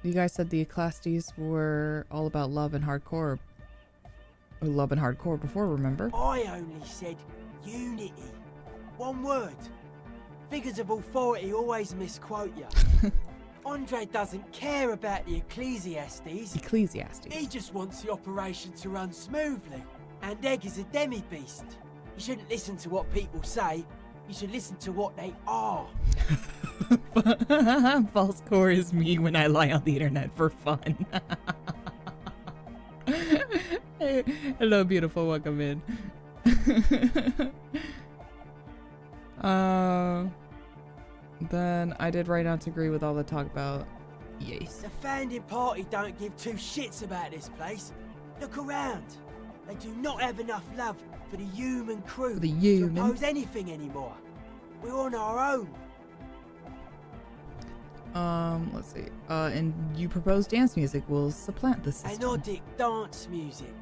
You guys said the Eclastes were all about love and hardcore. Or love and hardcore before, remember? I only said unity. One word. Figures of authority always misquote you. Andre doesn't care about the Ecclesiastes. He just wants the operation to run smoothly. And Egg is a demi-beast. You shouldn't listen to what people say. You should listen to what they are. False core is me when I lie on the internet for fun. Hey, hello, beautiful. Welcome in. Then I did right now to agree with all the talk about yes. The founding party don't give two shits about this place. Look around. They do not have enough love for the human crew to oppose anything anymore. We're on our own. Let's see. And you propose dance music will supplant the system. Anodic dance music.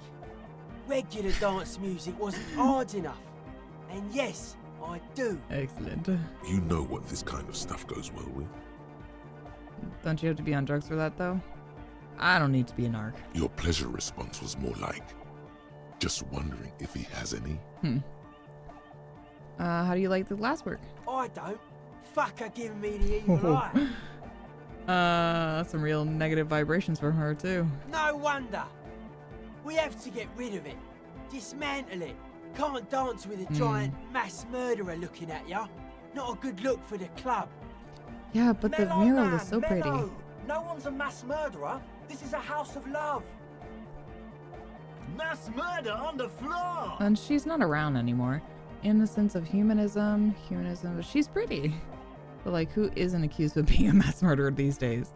Regular dance music wasn't hard enough. And yes, I do. Excellent. You know what this kind of stuff goes well with. Don't you have to be on drugs for that, though? I don't need to be a narc. Your pleasure response was more like, just wondering if he has any. How do you like the glass work? I don't. Fuck her giving me the evil eye. Some real negative vibrations from her, too. No wonder. We have to get rid of it. Dismantle it. Can't dance with a giant mass murderer looking at ya. Not a good look for the club. Yeah, but the mural is so pretty. No one's a mass murderer. This is a house of love. Mass murder on the floor. And she's not around anymore. Innocence of humanism. She's pretty. But like, who isn't accused of being a mass murderer these days?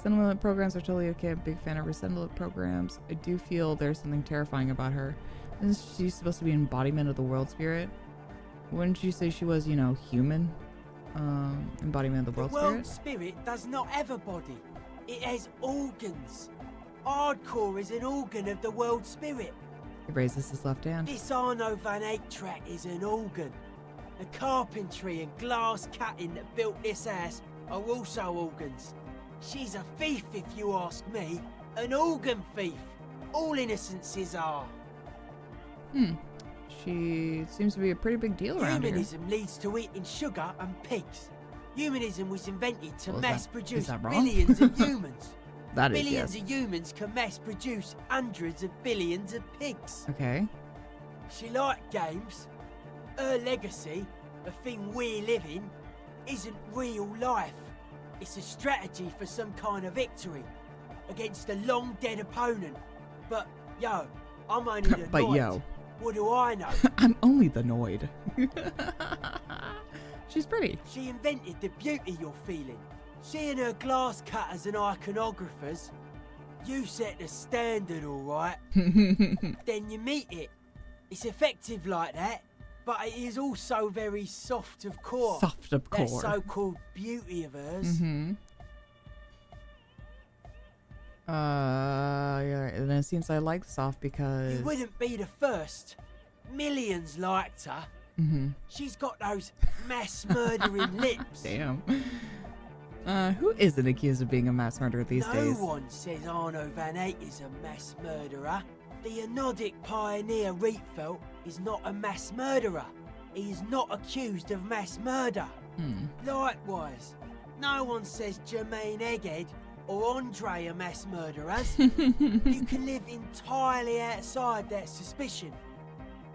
Sentiment programs are totally okay. I'm a big fan of her sentiment programs. I do feel there's something terrifying about her. Isn't she supposed to be an embodiment of the world spirit? Wouldn't you say she was, you know, human? Embodiment of the world spirit? The world spirit does not have a body. It has organs. Hardcore is an organ of the world spirit. He raises his left hand. This Arno van Eyck track is an organ. The carpentry and glass cutting that built this house are also organs. She's a thief, if you ask me. An organ thief. All innocences are. She seems to be a pretty big deal around here. Humanism leads to eating sugar and pigs. Humanism was invented to Well, mass-produce that wrong? billions of humans. That is, Billions yes. of humans can mass-produce hundreds of billions of pigs. Okay. She liked games. Her legacy, the thing we live in, isn't real life. It's a strategy for some kind of victory against a long-dead opponent. But, yo, I'm only the But, Noid. yo. What do I know? I'm only the Noid. She's pretty. She invented the beauty you're feeling. She and her glass cutters and iconographers. You set the standard, alright? Then you meet it. It's effective like that, but it is also very soft of core. Soft of core. That so-called beauty of hers. Yeah, and it seems I like soft because... You wouldn't be the first. Millions liked her. She's got those mass murdering lips. Damn. Who isn't accused of being a mass murderer these days? No one says Arno van Eyck is a mass murderer. The Anodic pioneer Rietveld is not a mass murderer. He is not accused of mass murder. Likewise, no one says Jermaine Egghead or Andre are mass murderers. You can live entirely outside that suspicion.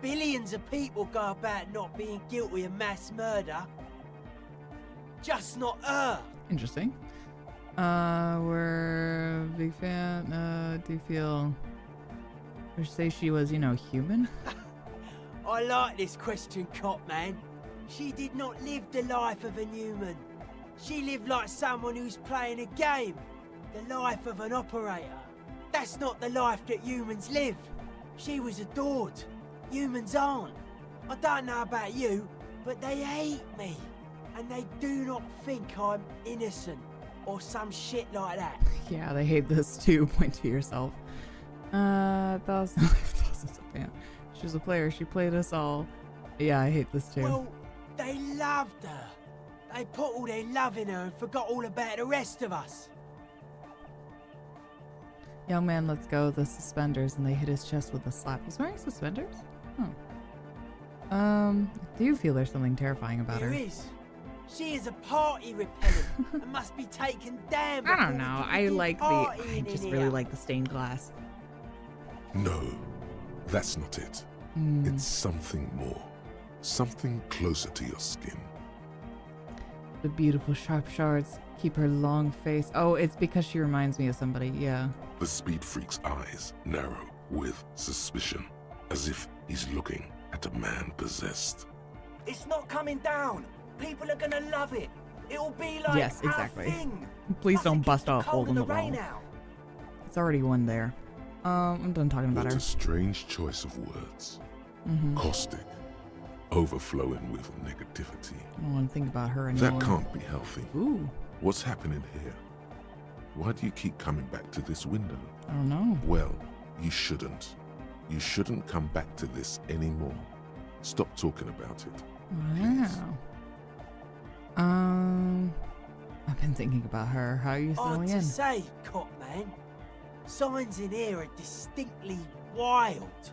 Billions of people go about not being guilty of mass murder. Just not her. Interesting. We're a big fan. Do you feel... Would you say she was, you know, human? I like this question, Cop Man. She did not live the life of a human. She lived like someone who's playing a game. The life of an operator. That's not the life that humans live. She was adored. Humans aren't. I don't know about you, but they hate me. And they do not think I'm innocent or some shit like that. Yeah, they hate this too. Point to yourself. Thousands of fans. She was a player. She played us all. Yeah, I hate this too. Well, they loved her. They put all their love in her and forgot all about the rest of us. Young man, let's go. The suspenders, and they hit his chest with a slap. He's wearing suspenders? Oh. Do you feel there's something terrifying about her? There is. She is a party repellent and must be taken down. I don't know. I just really like the stained glass. No, that's not it. It's something more. Something closer to your skin. The beautiful sharp shards keep her long face. Oh, it's because she reminds me of somebody, yeah. The speed freak's eyes narrow with suspicion, as if he's looking at a man possessed. It's not coming down. People are gonna love it. It'll be like yes, exactly. Thing. Please don't bust a hole in the wall. It's already one there. I'm done talking about her. What a strange choice of words. Caustic, overflowing with negativity. I don't want to think about her anymore. That can't be healthy. Ooh. What's happening here? Why do you keep coming back to this window? I don't know. Well, you shouldn't. You shouldn't come back to this anymore. Stop talking about it. Wow. I've been thinking about her. How are you settling in? To say, Cop Man. Signs in here are distinctly wild.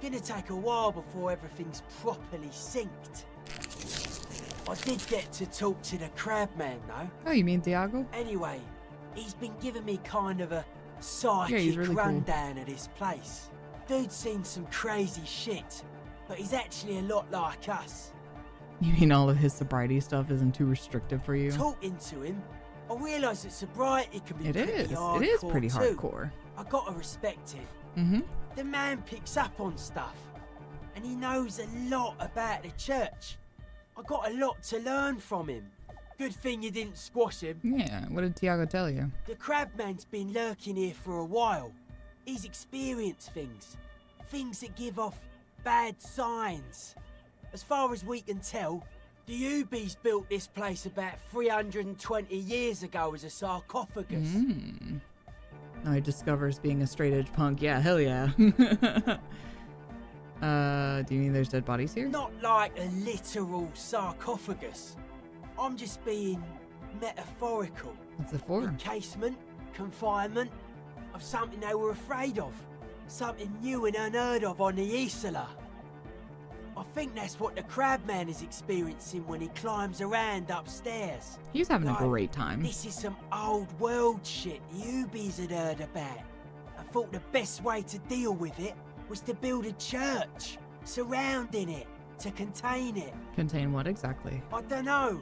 Gonna take a while before everything's properly synced. I did get to talk to the Crabman though. Oh, you mean Thiago? Anyway, he's been giving me kind of a psychic really rundown of this place. Dude's seen some crazy shit, but he's actually a lot like us. You mean all of his sobriety stuff isn't too restrictive for you? Talking to him, I realise that sobriety can be It is pretty too. hardcore. I gotta respect it. The man picks up on stuff, and he knows a lot about the church. I got a lot to learn from him. Good thing you didn't squash him. Yeah, what did Thiago tell you? The Crabman's been lurking here for a while. He's experienced things that give off bad signs. As far as we can tell, the Ubies built this place about 320 years ago as a sarcophagus. Now he discovers being a straight-edge punk. Yeah, hell yeah. Do you mean there's dead bodies here? Not like a literal sarcophagus. I'm just being metaphorical. What's it for? Encasement, confinement of something they were afraid of. Something new and unheard of on the Isola. I think that's what the Crabman is experiencing when he climbs around upstairs. He's having a great time. This is some old world shit the Ubies had heard about. I thought the best way to deal with it was to build a church surrounding it to contain it. Contain what exactly? I don't know.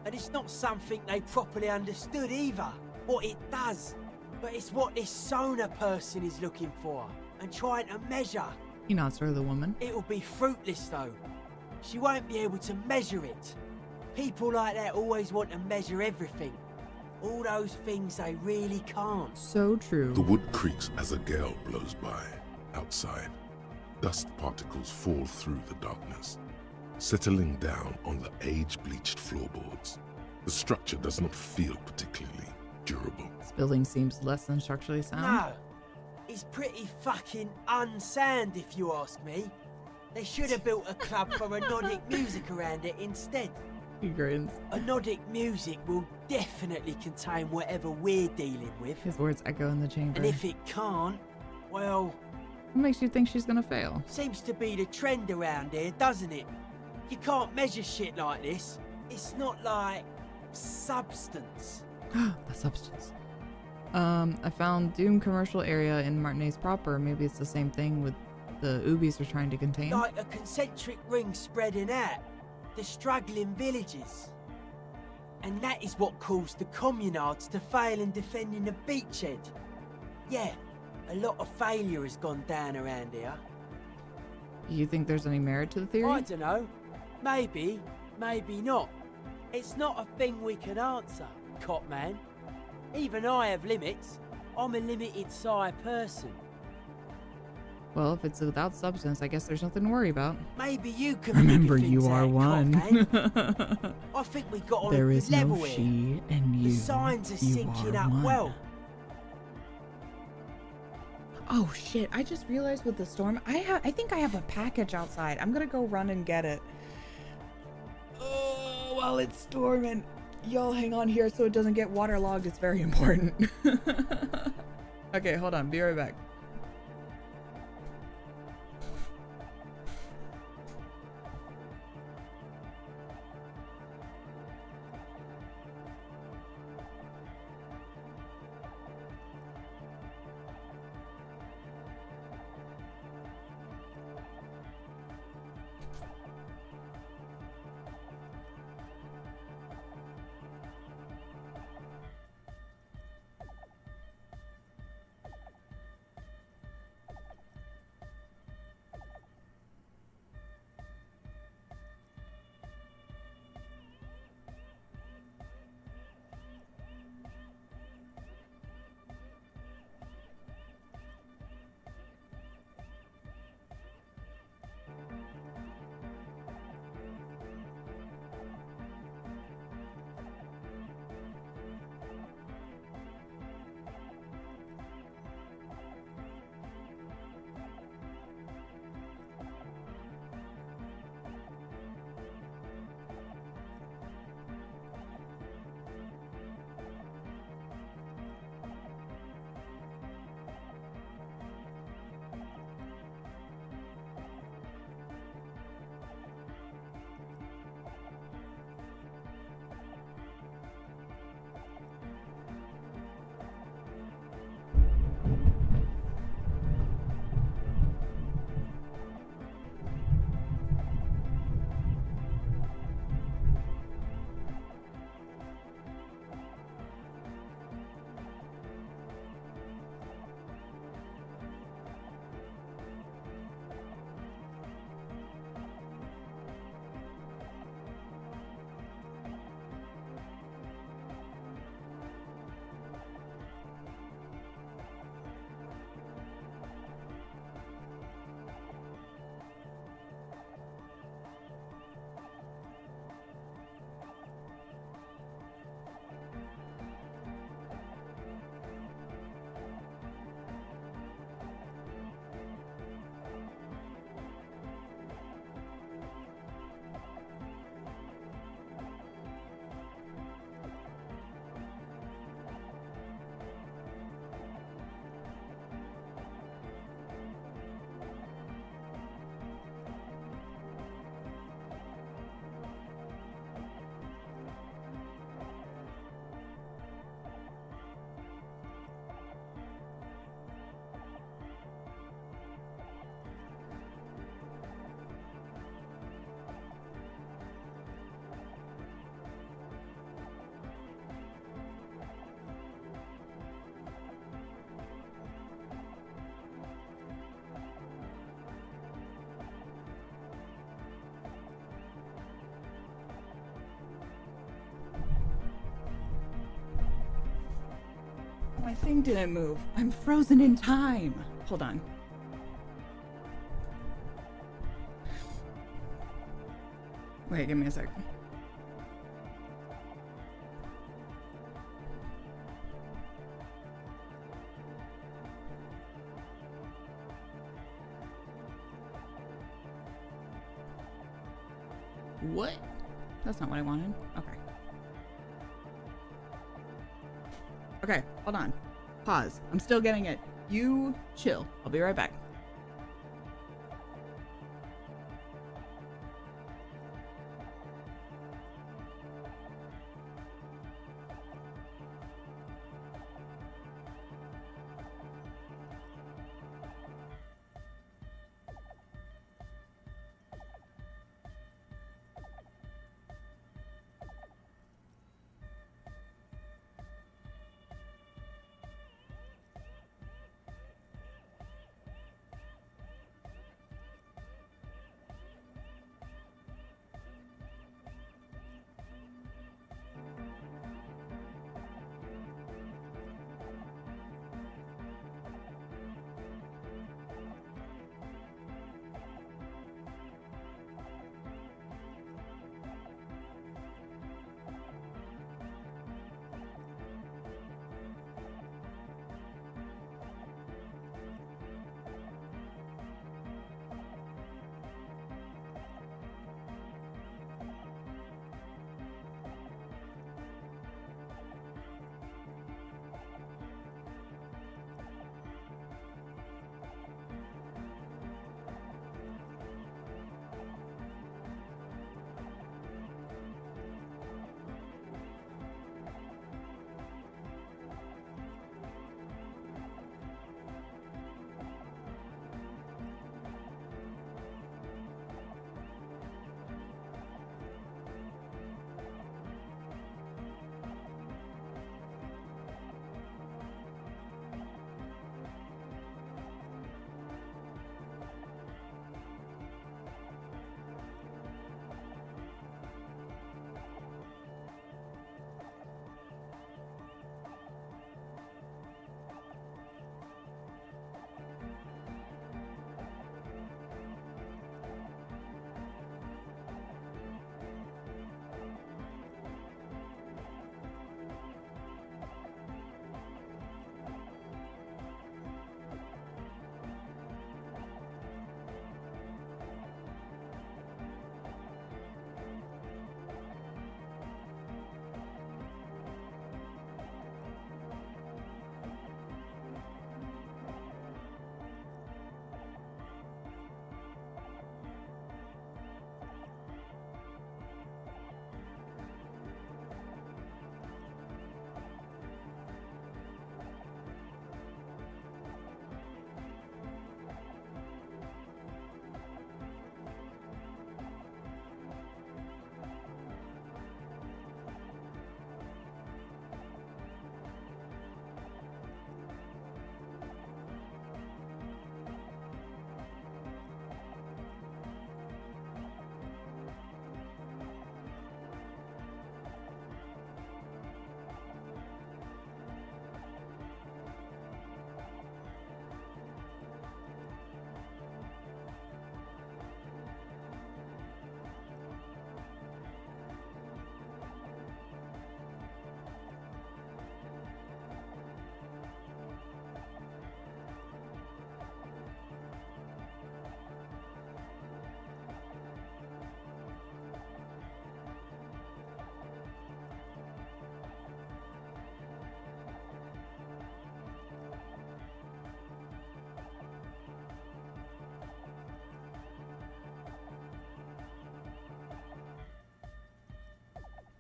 And it's not something they properly understood either, what it does. But it's what this Sona person is looking for and trying to measure. He nods her, the woman. It'll be fruitless though. She won't be able to measure it. People like that always want to measure everything. All those things they really can't. So true. The wood creaks as a gale blows by. Outside, dust particles fall through the darkness, settling down on the age-bleached floorboards. The structure does not feel particularly durable. This building seems less than structurally sound. No. It's pretty fucking unsound if you ask me. They should have built a club for anodic music around it instead. He grins. Anodic music will definitely contain whatever we're dealing with. His words echo in the chamber. And if it can't, well... What makes you think she's gonna fail? Seems to be the trend around here, doesn't it? You can't measure shit like this. It's not like... substance. The substance. I found Doom commercial area in Martinez proper. Maybe it's the same thing with the Ubies they're trying to contain. Like a concentric ring spreading out. The struggling villages. And that is what caused the communards to fail in defending the beachhead. Yeah, a lot of failure has gone down around here. You think there's any merit to the theory? I don't know. Maybe, maybe not. It's not a thing we can answer, Copman. Even I have limits. I'm a limited-size person. Well, if it's without substance, I guess there's nothing to worry about. Maybe you can remember figure you things are out, one. I think we got on There a is good level no here. she and you. The signs are You syncing are up one. well. Oh shit! I just realized with the storm, I think I have a package outside. I'm gonna go run and get it. Oh, while it's storming, y'all hang on here so it doesn't get waterlogged. It's very important. Okay, hold on. Be right back. My thing didn't move. I'm frozen in time. Hold on. Wait, give me a sec. What? That's not what I wanted. Okay. Okay, hold on. Pause. I'm still getting it. You chill. I'll be right back.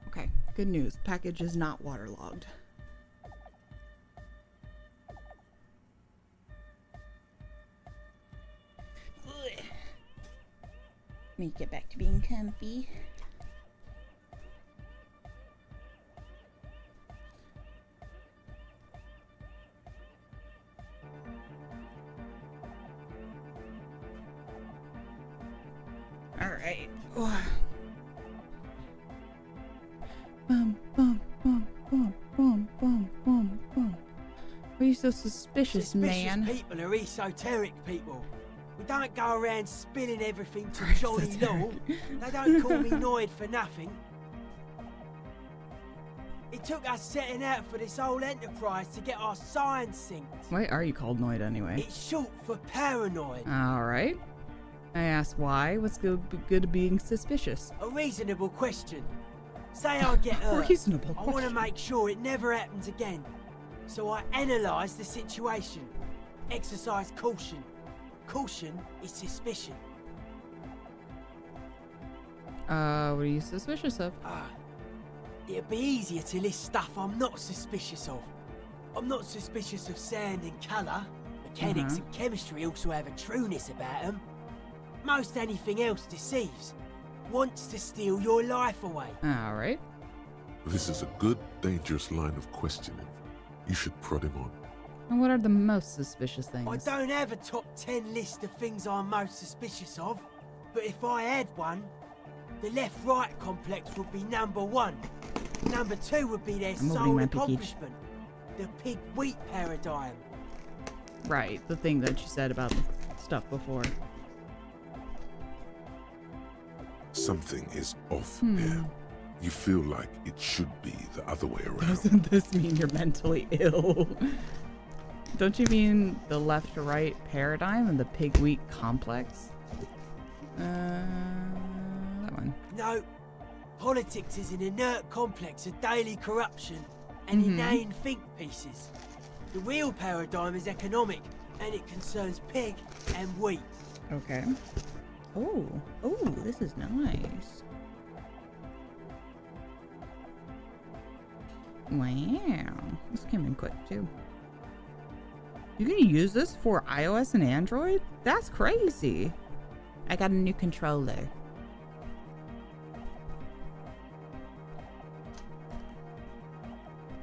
Okay, good news. Package is not waterlogged. Let me get back to being comfy. All right. Boom, boom, boom, boom, boom, boom, boom, boom. Why are you so suspicious, man? People are esoteric people. We don't go around spinning everything to Johnny Law. They don't call me Noid for nothing. It took us setting out for this whole enterprise to get our science synced. Why are you called Noid anyway? It's short for paranoid. All right. I asked why. What's good at being suspicious? A reasonable question. Say I get hurt. Reasonable I want to make sure it never happens again. So I analyse the situation. Exercise caution. Caution is suspicion. What are you suspicious of? It'd be easier to list stuff I'm not suspicious of. I'm not suspicious of sound and colour. Mechanics and chemistry also have a trueness about them. Most anything else deceives. Wants to steal your life away. Alright. This is a good, dangerous line of questioning. You should prod him on. And what are the most suspicious things? I don't have a top 10 list of things I'm most suspicious of, but if I had one, the left-right complex would be number 1. Number 2 would be their sole accomplishment, the pig-wheat paradigm. Right, the thing that you said about the stuff before. Something is off here. You feel like it should be the other way around. Doesn't this mean you're mentally ill? Don't you mean the left-to-right paradigm and the pig-wheat complex? That one. No. Politics is an inert complex of daily corruption and inane think pieces. The real paradigm is economic, and it concerns pig and wheat. Okay. Oh, this is nice. Wow, this came in quick too. You can use this for iOS and Android? That's crazy. I got a new controller.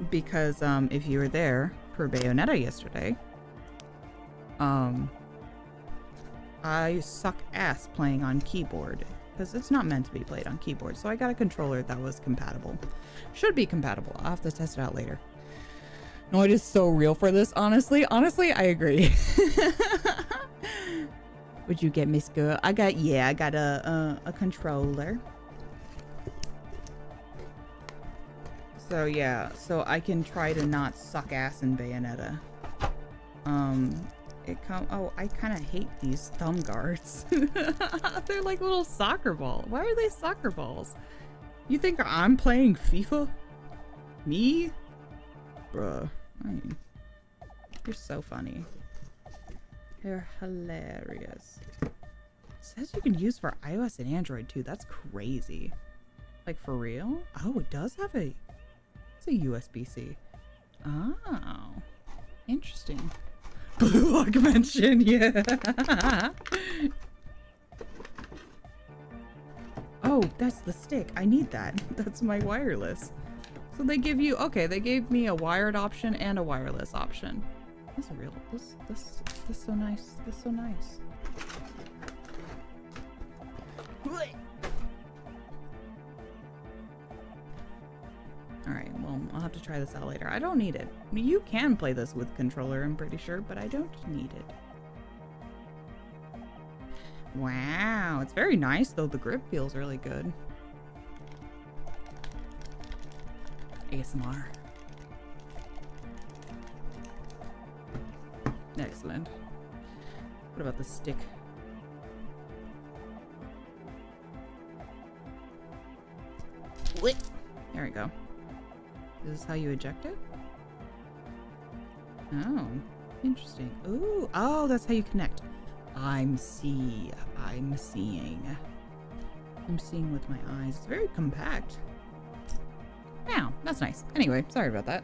Because if you were there for Bayonetta yesterday, I suck ass playing on keyboard because it's not meant to be played on keyboard. So I got a controller that was compatible. Should be compatible. I'll have to test it out later. No, it is so real for this. Honestly, I agree. Would you get Miss Girl? I got a controller. So yeah, so I can try to not suck ass in Bayonetta. I kind of hate these thumb guards. They're like little soccer balls. Why are they soccer balls? You think I'm playing FIFA? Me? Bruh. You're so funny. You're hilarious. It says you can use for iOS and Android too. That's crazy. Like for real? Oh, it does have a... It's a USB-C. Oh. Interesting. Blue lock mention, yeah. Oh, that's the stick. I need that. That's my wireless. So they give you, okay, they gave me a wired option and a wireless option. This is real. This so nice. This so nice. Alright, well, I'll have to try this out later. I don't need it. You can play this with controller, I'm pretty sure, but I don't need it. Wow, it's very nice, though. The grip feels really good. ASMR. Excellent. What about the stick? What? There we go. Is this how you eject it? Oh, interesting. Ooh, oh, that's how you connect. I'm seeing. I'm seeing with my eyes. It's very compact. Wow, that's nice. Anyway, sorry about that.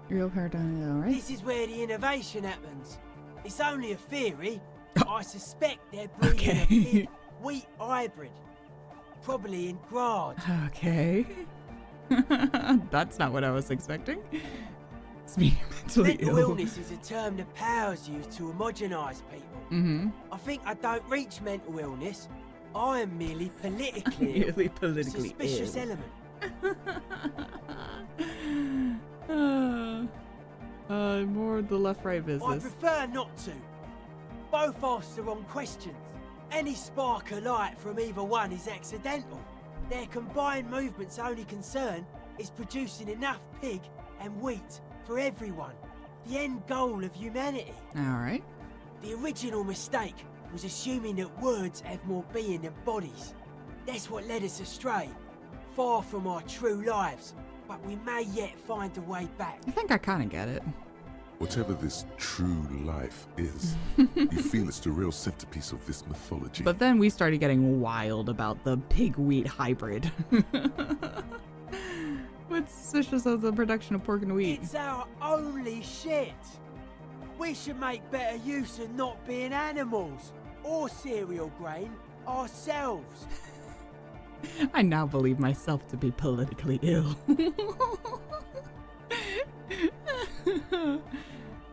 Real paradigm, right? This is where the innovation happens. It's only a theory. I suspect they're breeding a pig wheat hybrid. Probably in Grad. Okay. That's not what I was expecting. It's being mentally Mental ill. illness is a term that powers use to homogenise people. I think I don't reach mental illness. I am merely politically suspicious ill. element. More the left-right I business. prefer not to. Both ask the wrong questions. Any spark of light from either one is accidental. Their combined movement's only concern is producing enough pig and wheat for everyone. the end goal of humanity. Alright. The original mistake was assuming that words have more being than bodies. That's what led us astray, far from our true lives, but we may yet find a way back. I think I kind of get it. Whatever this true life is, you feel it's the real centerpiece of this mythology. But then we started getting wild about the pig-wheat hybrid. What's suspicious of the production of pork and wheat? It's our only shit. We should make better use of not being animals or cereal grain ourselves. I now believe myself to be politically ill.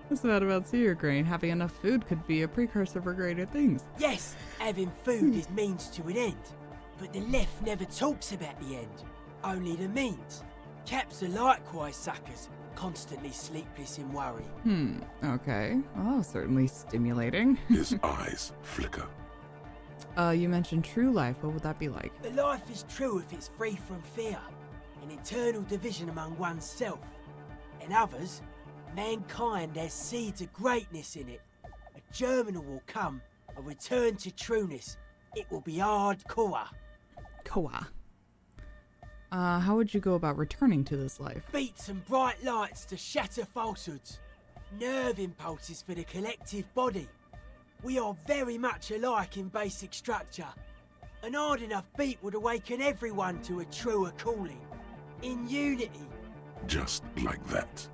What's bad about cereal grain? Having enough food could be a precursor for greater things. Yes, having food is means to an end. But the left never talks about the end, only the means. Caps are likewise suckers, constantly sleepless in worry. Okay. Oh, certainly stimulating. His eyes flicker. You mentioned true life. What would that be like? The life is true if it's free from fear, an eternal division among oneself. In others, mankind has seeds of greatness in it. A germinal will come, a return to trueness. It will be hardcore. Koa. How would you go about returning to this life? Beats and bright lights to shatter falsehoods. Nerve impulses for the collective body. We are very much alike in basic structure. An hard enough beat would awaken everyone to a truer calling. In unity. Just like that.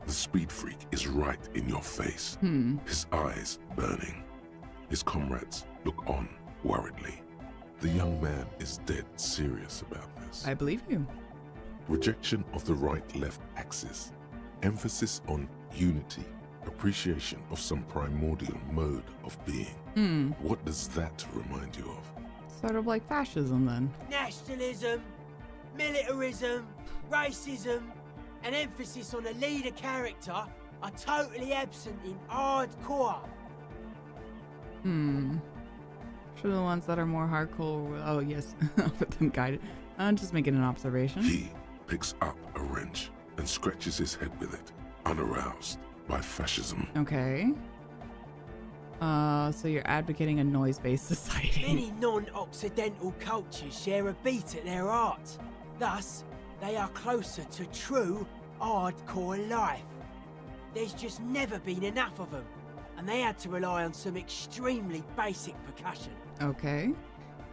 The speed freak is right in your face. His eyes burning. His comrades look on worriedly. The young man is dead serious about this. I believe you. Rejection of the right-left axis. Emphasis on unity. Appreciation of some primordial mode of being. What does that remind you of? Sort of like fascism, then. Nationalism, militarism, racism, an emphasis on a leader character are totally absent in hardcore. Sure, the ones that are more hardcore. Oh, yes. Put them guided. I'm just making an observation. He picks up a wrench and scratches his head with it, unaroused by fascism. Okay. So you're advocating a noise-based society. Many non-Occidental cultures share a beat at their art. Thus, they are closer to true, hardcore life. There's just never been enough of them, and they had to rely on some extremely basic percussion. Okay.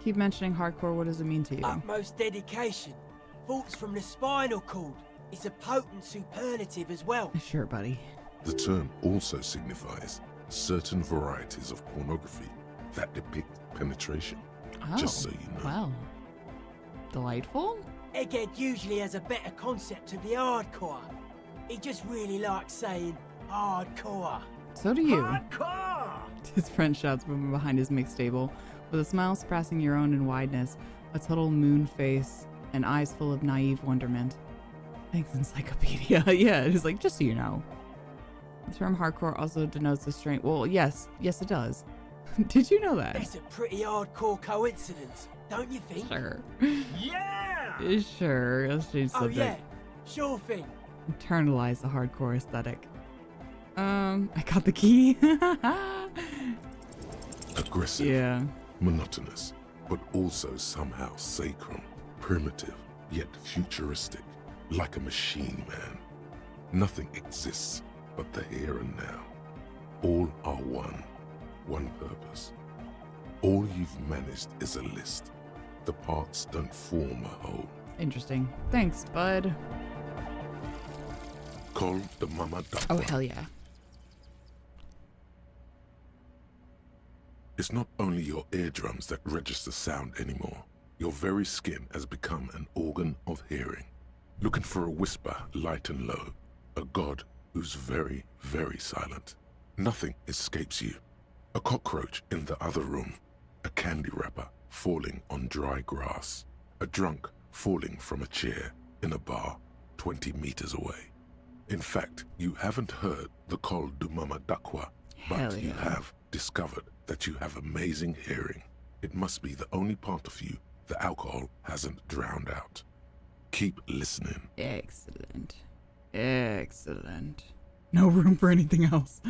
Keep mentioning hardcore. What does it mean to you? Utmost dedication. Thoughts from the spinal cord. It's a potent superlative as well. Sure, buddy. The term also signifies certain varieties of pornography that depict penetration. Oh, just so you know. Well, delightful. Egghead usually has a better concept of the hardcore. He just really likes saying hardcore. So do you. Hardcore! His friend shouts from behind his mixed table, with a smile surpassing your own in wideness, a total moon face, and eyes full of naive wonderment. Thanks, Encyclopedia. Yeah, it's like, just so you know. The term hardcore also denotes the strength. Well, yes, it does. Did you know that? That's a pretty hardcore coincidence, don't you think? Sure. Yeah! Sure, let's change Oh subject. yeah, sure thing. Internalize the hardcore aesthetic. I got the key. Aggressive. Yeah. Monotonous, but also somehow sacrum, primitive, yet futuristic, like a machine man. Nothing exists but the here and now. All are one purpose. All you've managed is a list. The parts don't form a whole. Interesting. Thanks, bud. Call the mama duck. Oh, hell yeah. It's not only your eardrums that register sound anymore. Your very skin has become an organ of hearing. Looking for a whisper light and low. A god who's very, very silent. Nothing escapes you. A cockroach in the other room. A candy wrapper falling on dry grass. A drunk falling from a chair in a bar 20 meters away. In fact, you haven't heard the Col du Mama Dakwa, but you have discovered that you have amazing hearing. It must be the only part of you the alcohol hasn't drowned out. Keep listening. Excellent. Excellent. No room for anything else.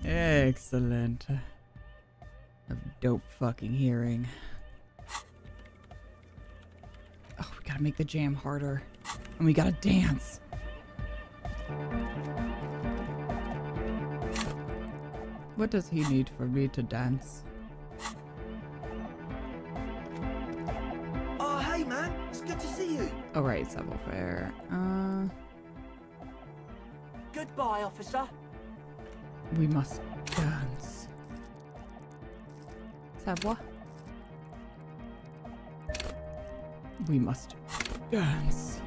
Excellent. Of dope fucking hearing. Oh, we gotta make the jam harder. And we gotta dance. What does he need for me to dance? Oh, hey man, it's good to see you. Alright, Savoir-Faire. Goodbye, officer. We must dance. Savoir. We must dance.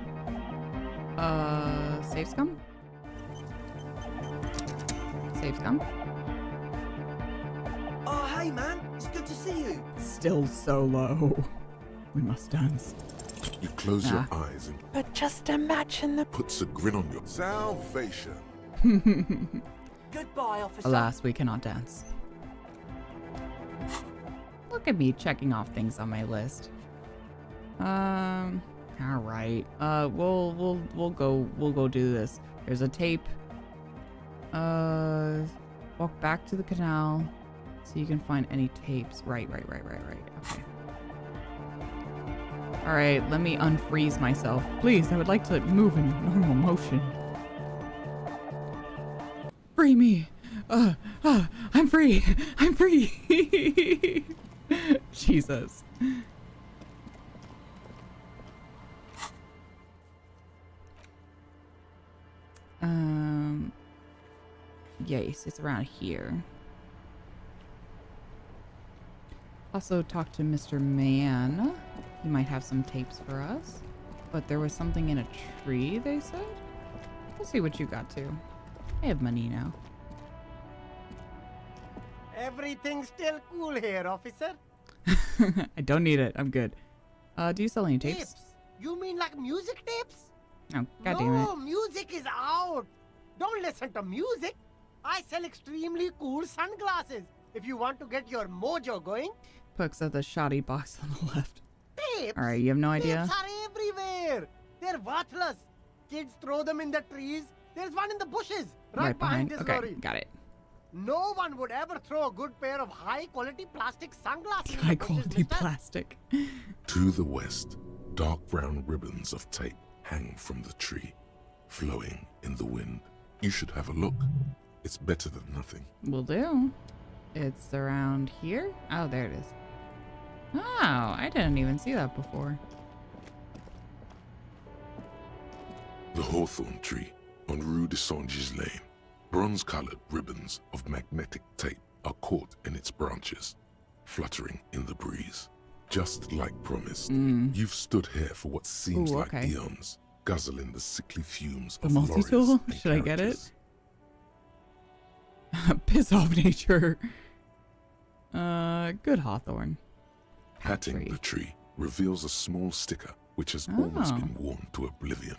Save scum? Save scum? Oh, hey man, it's good to see you. Still so low. We must dance. You close your eyes and But just imagine the puts a grin on your salvation. Goodbye, officer. Alas, we cannot dance. Look at me checking off things on my list. All right. We'll go do this. There's a tape. Walk back to the canal so you can find any tapes. Right. Okay. All right, let me unfreeze myself. Please, I would like to move in normal motion. Free me. I'm free. I'm free. Jesus. Yes, it's around here. Also talk to Mr. Man. He might have some tapes for us. But there was something in a tree, they said? We'll see what you got to. I have money now. Everything's still cool here, officer. I don't need it. I'm good. Do you sell any tapes? You mean like music tapes? Oh, goddamn it. No, music is out. Don't listen to music. I sell extremely cool sunglasses. If you want to get your mojo going. Pokes at the shoddy box on the left. Tapes? Alright, you have no idea? Tapes are everywhere. They're worthless. Kids throw them in the trees. There's one in the bushes. Right behind this Okay, lorry. got it. No one would ever throw a good pair of high-quality plastic sunglasses in the High bushes, quality mister. plastic. To the west, dark brown ribbons of tape hang from the tree, flowing in the wind. You should have a look. It's better than nothing. Will do. It's around here? Oh, there it is. Oh, I didn't even see that before. The hawthorn tree on Rue de Saint-Gilles Lane. Bronze-colored ribbons of magnetic tape are caught in its branches, fluttering in the breeze. Just like promised, you've stood here for what seems like eons, guzzling the sickly fumes The of multi-tool? laurels and Should I get it? carriages. Piss off, nature. Good hawthorn. Patting the tree reveals a small sticker which has almost been worn to oblivion.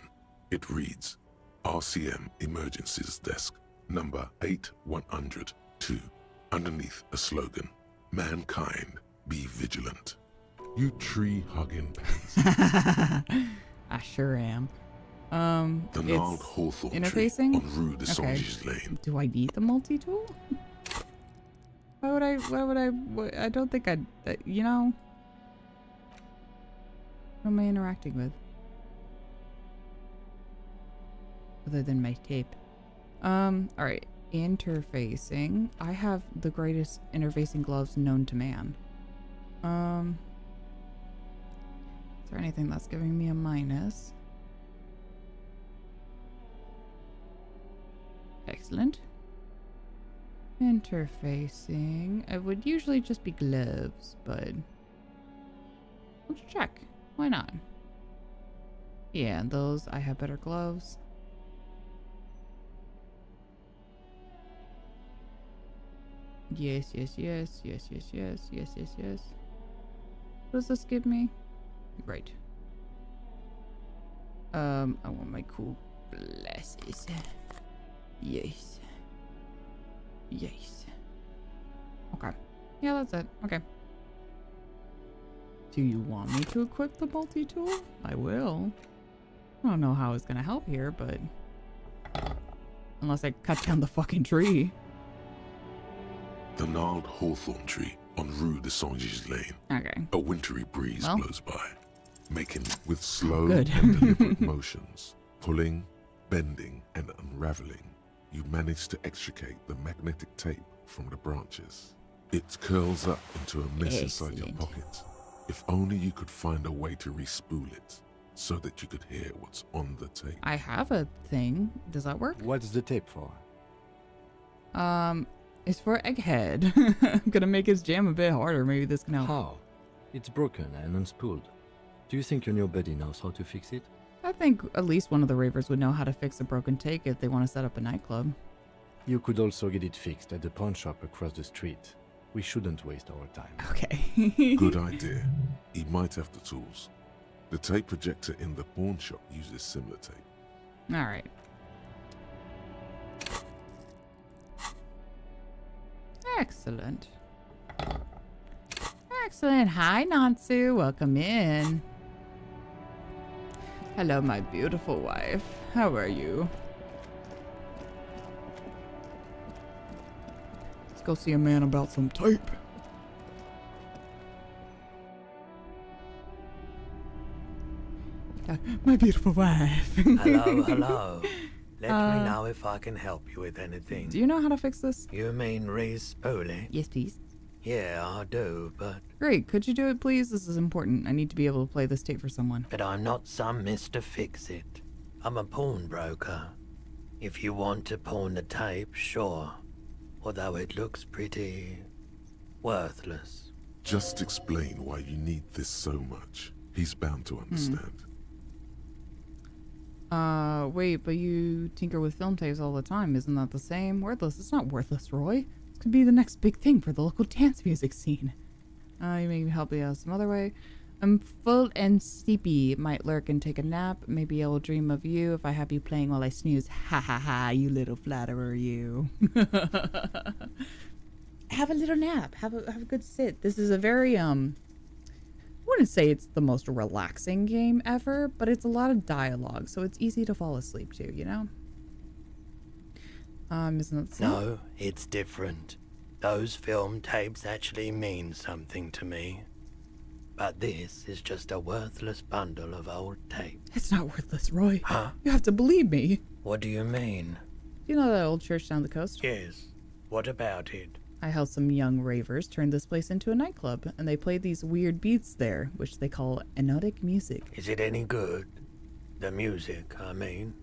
It reads, RCM Emergencies Desk, number 8102. Underneath a slogan, Mankind, be vigilant. You tree-hugging pants. I sure am. The gnarled hawthorn interfacing? tree on Rue de Saint-Gilles Lane. Do I need the multi-tool? Why would I don't think I'd, you know? What am I interacting with? Other than my tape. Alright. Interfacing. I have the greatest interfacing gloves known to man. Is there anything that's giving me a minus? Excellent. Interfacing. It would usually just be gloves, but let's check. Why not? Yeah, those, I have better gloves. Yes. What does this give me? Right. I want my cool glasses. Yes. Okay. Yeah, that's it. Okay. Do you want me to equip the multi-tool? I will. I don't know how it's gonna help here, but Unless I cut down the fucking tree. The gnarled hawthorn tree on Rue de Saint-Gilles Lane. Okay. A wintry breeze blows by, making with slow Good. and deliberate motions, pulling, bending, and unraveling, you manage to extricate the magnetic tape from the branches. It curls up into a mess inside your pocket. If only you could find a way to re-spool it, so that you could hear what's on the tape. I have a thing. Does that work? What's the tape for? It's for Egghead. I'm gonna make his jam a bit harder. Maybe this can help. How? It's broken and unspooled. Do you think your new buddy knows how to fix it? I think at least one of the ravers would know how to fix a broken tape if they want to set up a nightclub. You could also get it fixed at the pawn shop across the street. We shouldn't waste our time. Okay. Good idea. He might have the tools. The tape projector in the pawn shop uses similar tape. All right. Excellent. Excellent. Hi, Natsu. Welcome in. Hello, my beautiful wife. How are you? Let's go see a man about some tape. My beautiful wife. Hello, hello. Let me know if I can help you with anything. Do you know how to fix this? You mean re-spooling? Yes, please. Yeah, I do, but... Great. Could you do it, please? This is important. I need to be able to play this tape for someone. But I'm not some Mr. Fix-It. I'm a pawnbroker. If you want to pawn the tape, sure. Although it looks pretty... worthless. Just explain why you need this so much. He's bound to understand. Wait, but you tinker with film tapes all the time. Isn't that the same? Worthless. It's not worthless, Roy. This could be the next big thing for the local dance music scene. You may help me out some other way. I'm full and sleepy. Might lurk and take a nap. Maybe I will dream of you if I have you playing while I snooze. Ha ha ha, you little flatterer, you. Have a little nap. Have a good sit. This is a very, I wouldn't say it's the most relaxing game ever, but it's a lot of dialogue, so it's easy to fall asleep to, you know? Isn't it so? No, it's different. Those film tapes actually mean something to me. But this is just a worthless bundle of old tape. It's not worthless, Roy. Huh? You have to believe me. What do you mean? You know that old church down the coast? Yes. What about it? I helped some young ravers turn this place into a nightclub, and they played these weird beats there, which they call erotic music. Is it any good? The music, I mean.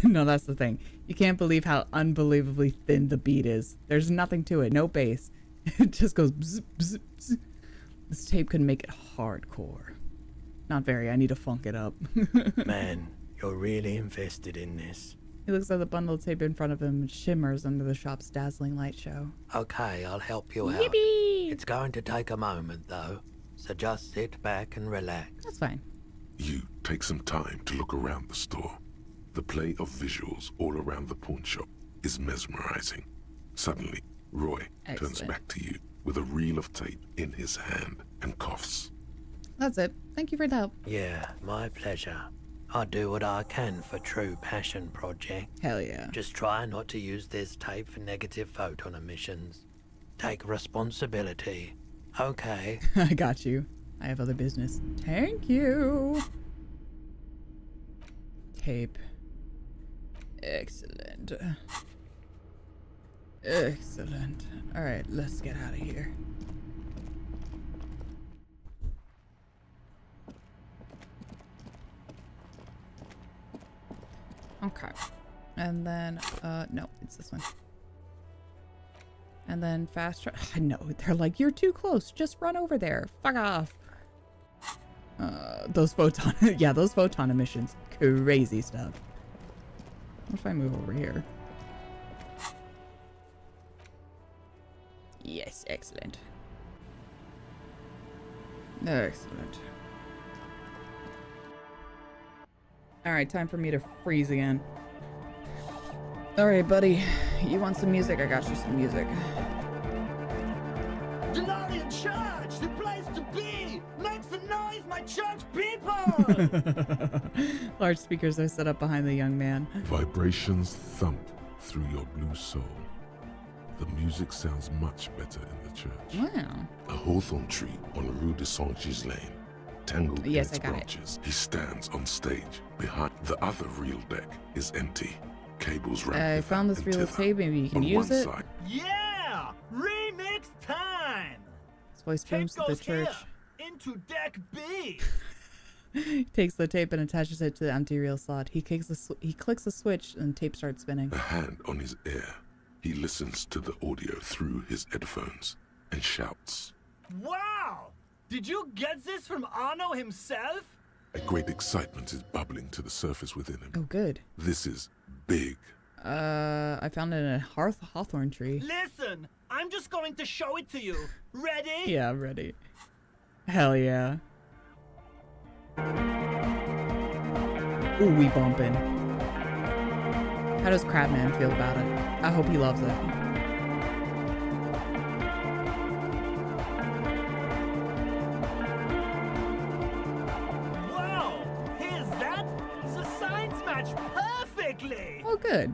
No, that's the thing. You can't believe how unbelievably thin the beat is. There's nothing to it, no bass. It just goes bzz, bzz, bzz. This tape could make it hardcore. Not very, I need to funk it up. Man, you're really invested in this. He looks at the bundle of tape in front of him and shimmers under the shop's dazzling light show. Okay, I'll help you out. Yippee! It's going to take a moment, though, so just sit back and relax. That's fine. You take some time to look around the store. The play of visuals all around the pawn shop is mesmerizing. Suddenly, Roy turns back to you with a reel of tape in his hand and coughs. That's it. Thank you for the help. Yeah, my pleasure. I do what I can for True Passion Project. Hell yeah. Just try not to use this tape for negative photon emissions. Take responsibility. Okay. I got you. I have other business. Thank you. Tape. Excellent. Excellent. Alright, let's get out of here. Okay. And then, no, it's this one. And then fast travel. No, they're like, you're too close. Just run over there. Fuck off. Those photon, yeah, those photon emissions. Crazy stuff. What if I move over here? Yes, excellent. Excellent. Alright, time for me to freeze again. Alright, buddy. You want some music? I got you some music. Denarian Church! The place to be! Make some noise, my church people! Large speakers are set up behind the young man. Vibrations thump through your blue soul. The music sounds much better in the church. Wow. A hawthorn tree on Rue de Saint-Ghislain, tangled in its branches. He stands on stage. Behind the other reel deck is empty. Cables wrapped. I found this reel of tape. Maybe you can use it. Side. Yeah! Remix time! His voice booms to the church. Into deck B. Takes the tape and attaches it to the empty reel slot. He clicks the switch and tape starts spinning. A hand on his ear. He listens to the audio through his headphones and shouts. Wow! Did you get this from Arno himself? A great excitement is bubbling to the surface within him. Oh, good. This is big. I found it in a hawthorn tree. Listen, I'm just going to show it to you. Ready? Yeah, I'm ready. Hell yeah. Ooh, we bumping. How does Crabman feel about it? I hope he loves it. Wow! Here's that? The signs match perfectly! Oh, good.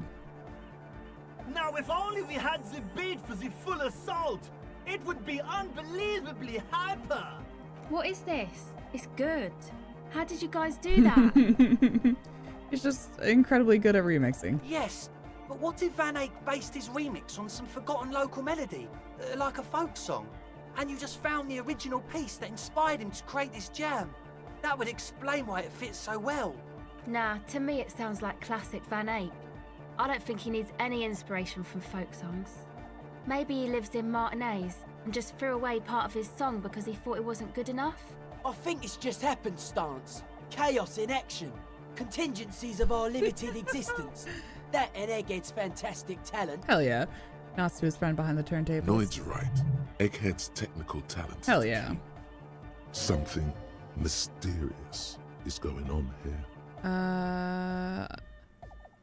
Now, if only we had the beat for the full assault, it would be unbelievably hyper! What is this? It's good. How did you guys do that? He's just incredibly good at remixing. Yes, but what if Van Eyck based his remix on some forgotten local melody, like a folk song, and you just found the original piece that inspired him to create this jam? That would explain why it fits so well. Nah, to me it sounds like classic Van Eyck. I don't think he needs any inspiration from folk songs. Maybe he lives in Martinez and just threw away part of his song because he thought it wasn't good enough. I think it's just happenstance. Chaos in action. Contingencies of our limited existence. That and Egghead's fantastic talent. Hell yeah. Nods to his friend behind the turntables. Noid's right. Egghead's technical talent. Hell yeah. Something mysterious is going on here.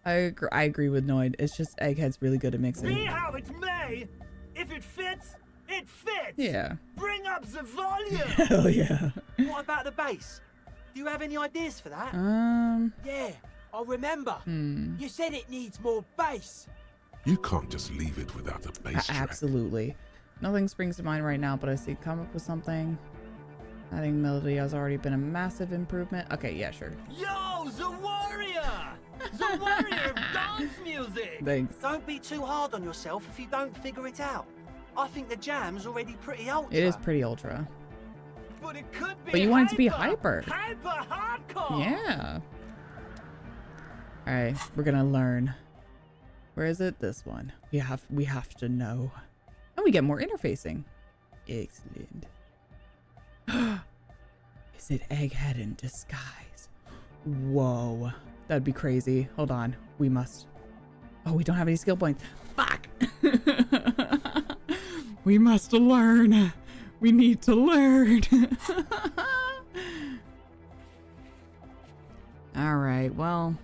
I agree with Noid. It's just Egghead's really good at mixing. Be how it may, if it fits, it fits! Yeah. Bring up the volume! Hell yeah. What about the bass? Do you have any ideas for that? Yeah, I remember. You said it needs more bass. You can't just leave it without a bass track. Absolutely. Nothing springs to mind right now, but I see come up with something. Adding melody has already been a massive improvement. Okay, yeah, sure. Yo, the warrior! The warrior of dance music! Thanks. Don't be too hard on yourself if you don't figure it out. I think the jam's already pretty ultra. It is pretty ultra. But it could be But you want it to be hyper. Hyper hardcore! Yeah. Alright, we're gonna learn. Where is it? This one. We have to know. And we get more interfacing. Excellent. Is it Egghead in disguise? Whoa. That'd be crazy. Hold on. We must. Oh, we don't have any skill points. Fuck. We must learn. We need to learn. All right. Well,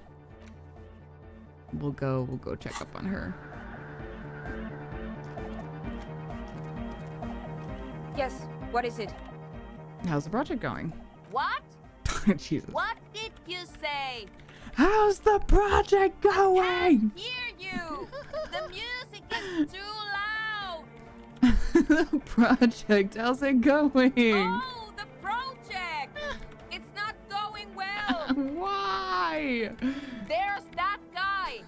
we'll go check up on her. Yes, what is it? How's the project going? What? Jesus. What did you say? How's the project going? Can't hear you. The music is too loud. The project, how's it going? Oh, the project. It's not going well. Why? There's that guy.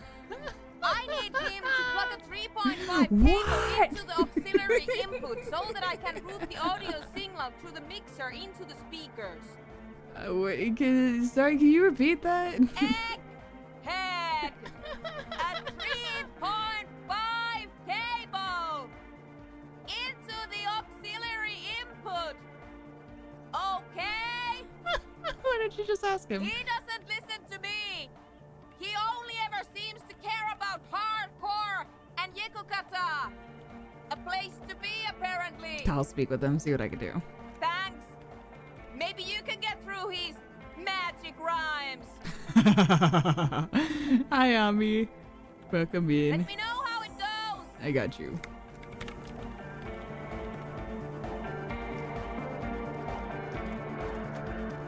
I need him to plug a 3.5 What? cable into the auxiliary input so that I can route the audio signal through the mixer into the speakers. Wait, sorry, can you repeat that? Egghead! A 3.5 cable into the auxiliary input. Okay? Why don't you just ask him? He doesn't listen to me. He only ever seems to care about hardcore and Yekukata. A place to be, apparently. I'll speak with him, see what I can do. Thanks. Maybe you can get through his magic rhymes. Hi, Ami. Welcome in. Let me know how it goes. I got you.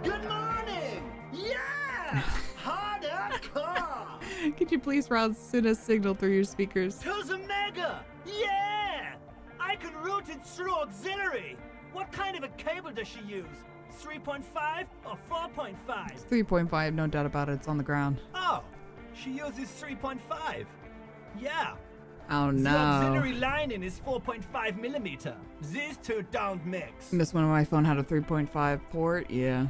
Good morning! Yeah! Harder, car! Could you please send a signal through your speakers? To the Mega! Yeah! I can route it through auxiliary. What kind of a cable does she use? 3.5 or 4.5? It's 3.5, no doubt about it. It's on the ground. Oh, she uses 3.5. Yeah. Oh The no. auxiliary lining is 4.5 millimeter. These two don't mix. This one on my phone had a 3.5 port. Yeah.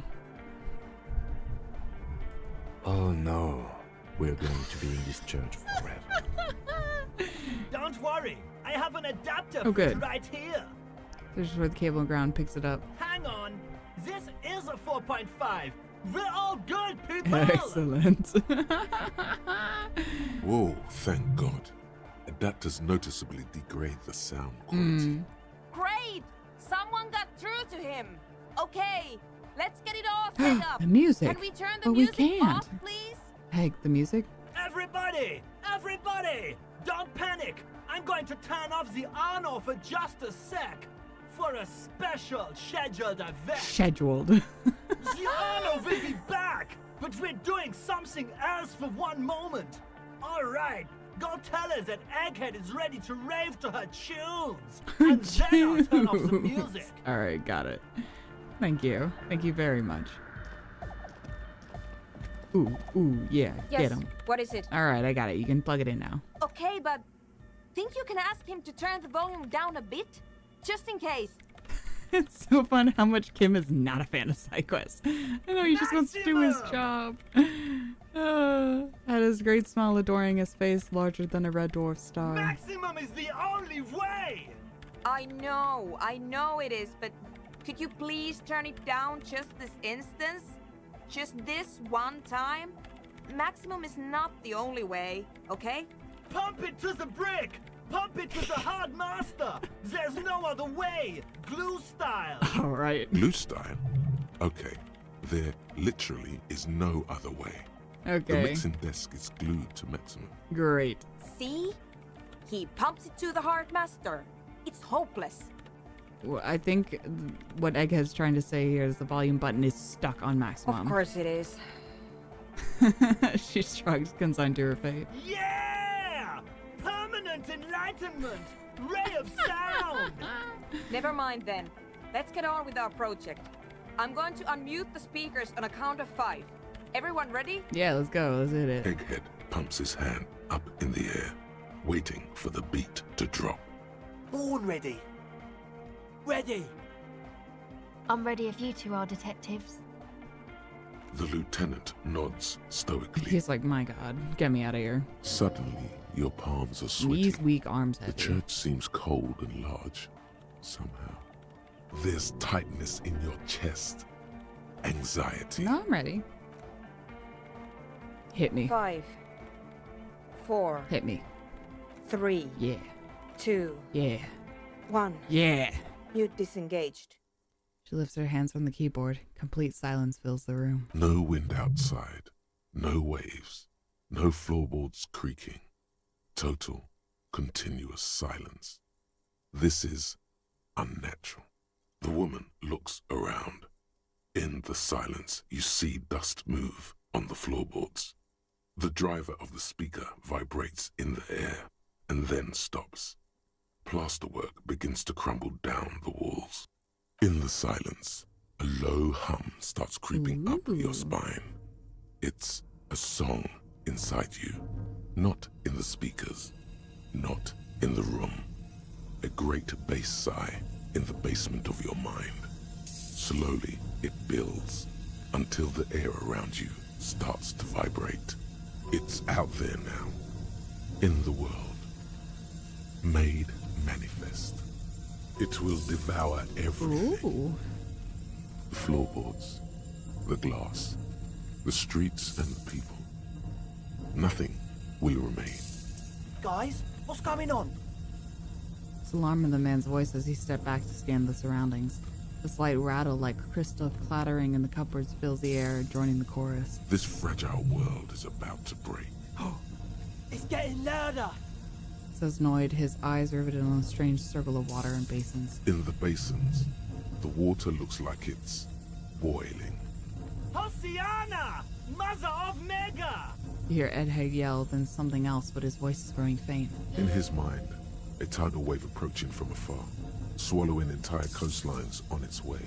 Oh no. We're going to be in this church forever. Don't worry. I have an adapter Oh, for it good. right here. This is where the cable and ground picks it up. Hang on. This is a 4.5. We're all good people. Excellent. Whoa, thank God. Adapters noticeably degrade the sound quality. Great! Someone got through to him. Okay, let's get it all set up. The music. Can we turn the But we music can't. off, please? Hey, the music? Everybody! Everybody! Don't panic! I'm going to turn off the on-off for just a sec. For a special scheduled event. Scheduled. The on-off will be back, but we're doing something else for one moment. All right, go tell her that Egghead is ready to rave to her tunes. And then I'll turn off the music. Alright, got it. Thank you. Thank you very much. Ooh, yeah. Yes, Get him. what is it? Alright, I got it. You can plug it in now. Okay, but think you can ask him to turn the volume down a bit? Just in case. It's so fun how much Kim is not a fan of SideQuest. I know he just wants to do his job. Had his great smile adoring his face larger than a red dwarf star. Maximum is the only way! I know it is, but could you please turn it down just this instance? Just this one time? Maximum is not the only way, okay? Pump it to the brick! Pump it to the hard master! There's no other way! Glue style! Alright. Glue style? Okay. There literally is no other way. The Okay. mixing desk is glued to maximum. Great. See? He pumps it to the hard master. It's hopeless. Well, I think what Egghead's trying to say here is the volume button is stuck on maximum. Of course it is. She shrugs, consigned to her fate. Yeah! Permanent enlightenment! Ray of sound! Never mind then. Let's get on with our project. I'm going to unmute the speakers on a count of 5. Everyone ready? Yeah, let's go. Let's hit it. Egghead pumps his hand up in the air, waiting for the beat to drop. Born ready. Ready. I'm ready if you two are detectives. The lieutenant nods stoically. He's like, my God, get me out of here. Suddenly, your palms are sweating. These weak arms The heavy. church seems cold and large, somehow. There's tightness in your chest. Anxiety. No, I'm ready. Hit me. 5, 4, Hit me. 3, Yeah. 2, Yeah. 1. Yeah. Mute disengaged. She lifts her hands from the keyboard. Complete silence fills the room. No wind outside. No waves. No floorboards creaking. Total, continuous silence. This is unnatural. The woman looks around. In the silence, you see dust move on the floorboards. The driver of the speaker vibrates in the air and then stops. Plasterwork begins to crumble down the walls. In the silence, a low hum starts creeping up your spine. It's a song inside you, not in the speakers, not in the room. A great bass sigh in the basement of your mind. Slowly, it builds until the air around you starts to vibrate. It's out there now, in the world, made manifest. It will devour everything. Ooh. The floorboards, the glass, the streets and the people. Nothing will remain. Guys, what's going on? It's alarm in the man's voice as he stepped back to scan the surroundings. A slight rattle like crystal clattering in the cupboards fills the air, joining the chorus. This fragile world is about to break. It's getting louder. Says Noid, his eyes riveted on a strange circle of water and basins. In the basins, the water looks like it's boiling. Hosiana! Mother of Mega! You hear Edheg yell, then something else, but his voice is growing faint. In his mind, a tidal wave approaching from afar, swallowing entire coastlines on its way.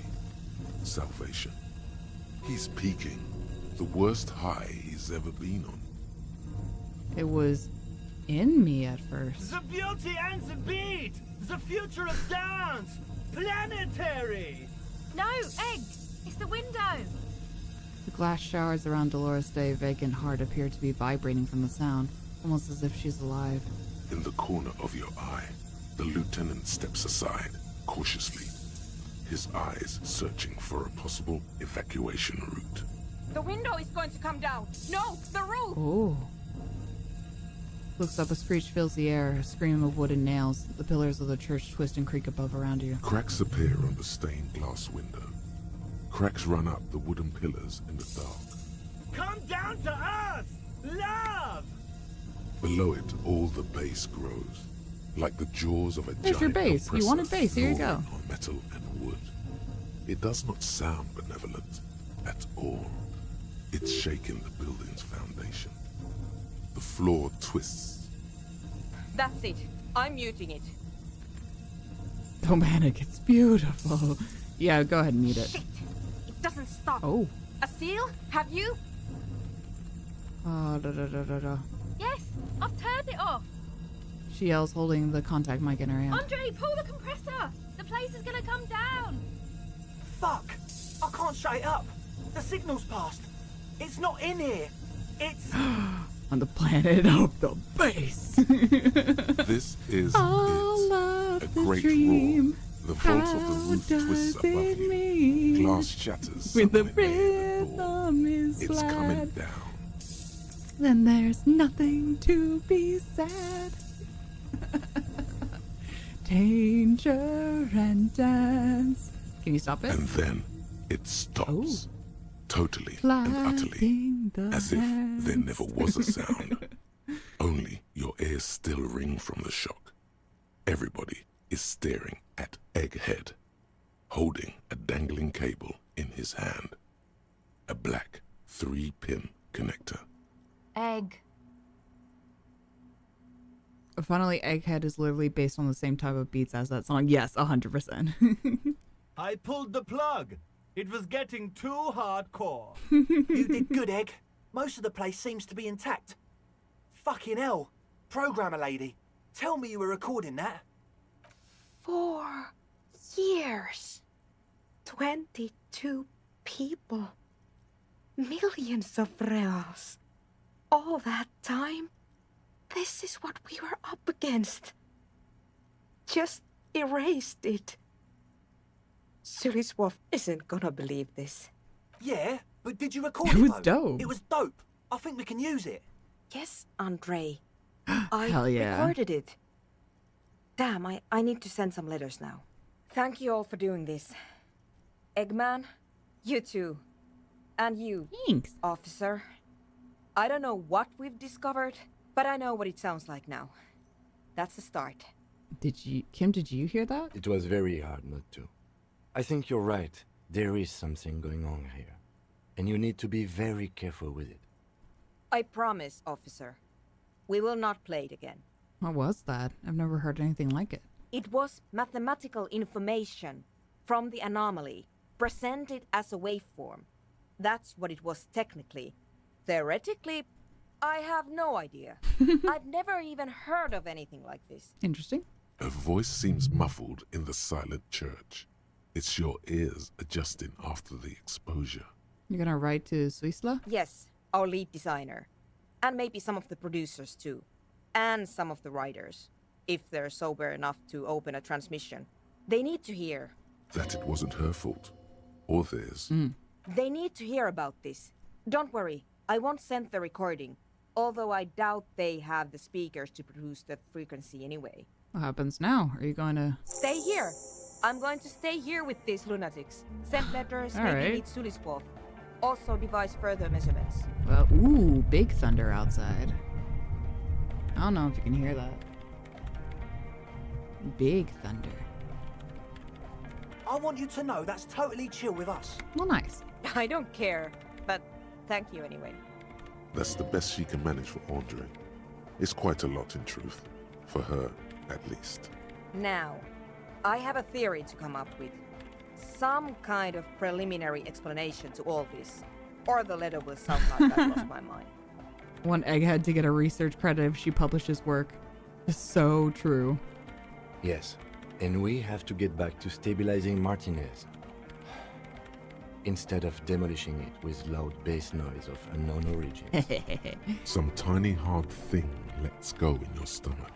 Salvation. He's peaking. The worst high he's ever been on. It was in me at first. The beauty and the beat! The future of dance! Planetary! No, Egg! It's the window! The glass showers around Dolores Day's vacant heart appear to be vibrating from the sound, almost as if she's alive. In the corner of your eye, the lieutenant steps aside, cautiously, his eyes searching for a possible evacuation route. The window is going to come down. No, the roof! Oh. Looks up, a screech fills the air, a scream of wood and nails. The pillars of the church twist and creak above around you. Cracks appear on the stained glass window. Cracks run up the wooden pillars in the dark. Come down to us! Love! Below it, all the bass grows, like the jaws of a There's your giant bass. You wanted bass. Here you go. on metal and wood. It does not sound benevolent at all. It's shaking the building's foundation. The floor twists. That's it. I'm muting it. Oh man, it gets beautiful. Yeah, go ahead and mute it. Shit! It doesn't stop. Oh. A seal? Have you? Yes, I've turned it off. She yells, holding the contact mic in her hand. Andre, pull the compressor. The place is gonna come down. Fuck! I can't shut it up. The signal's passed. It's not in here. It's... On the planet of the base. This is All it. of A the great dream. roar. The vault of the How roof does twists above it you. mean? Glass shatters. When the suddenly near the door. rhythm is It's coming flat, down. then there's nothing to be said. Danger and dance. Can you stop it? And then it stops. Totally and Clapping utterly. the As if there hands. never was a sound. Only your ears still ring from the shock. Everybody is staring at Egghead, holding a dangling cable in his hand. A black 3-pin connector. Egg. Finally, Egghead is literally based on the same type of beats as that song. Yes, 100%. I pulled the plug. It was getting too hardcore. You did good, Egg. Most of the place seems to be intact. Fucking hell. Programmer lady, tell me you were recording that. 4 years. 22 people. Millions of reals. All that time? This is what we were up against. Just erased it. Suliswolf isn't gonna believe this. Yeah, but did you record It it? was though? dope. It was dope. I think we can use it. Yes, Andre. I Hell yeah. recorded it. Damn, I need to send some letters now. Thank you all for doing this. Eggman, you too. And you, Thanks. officer. I don't know what we've discovered, but I know what it sounds like now. That's the start. Kim, did you hear that? It was very hard not to. I think you're right. There is something going on here. And you need to be very careful with it. I promise, officer. We will not play it again. What was that? I've never heard anything like it. It was mathematical information from the anomaly, presented as a waveform. That's what it was technically. Theoretically, I have no idea. I've never even heard of anything like this. Interesting. A voice seems muffled in the silent church. It's your ears adjusting after the exposure. You're gonna write to Suisla? Yes, our lead designer. And maybe some of the producers too. And some of the writers. If they're sober enough to open a transmission. They need to hear. That it wasn't her fault. Or theirs. They need to hear about this. Don't worry, I won't send the recording. Although I doubt they have the speakers to produce the frequency anyway. What happens now? Are you going to... Stay here. I'm going to stay here with these lunatics. Send letters, All maybe right. meet Suliswolf. Also devise further measurements. Well, ooh, big thunder outside. I don't know if you can hear that. Big thunder. I want you to know that's totally chill with us. Well, nice. I don't care, but thank you anyway. That's the best she can manage for Andre. It's quite a lot in truth. For her, at least. Now, I have a theory to come up with. Some kind of preliminary explanation to all this. Or the letter will sound like I lost my mind. Want Egghead to get a research credit if she publishes work. It's so true. Yes, and we have to get back to stabilizing Martinez. Instead of demolishing it with loud bass noise of unknown origins. Some tiny hard thing lets go in your stomach.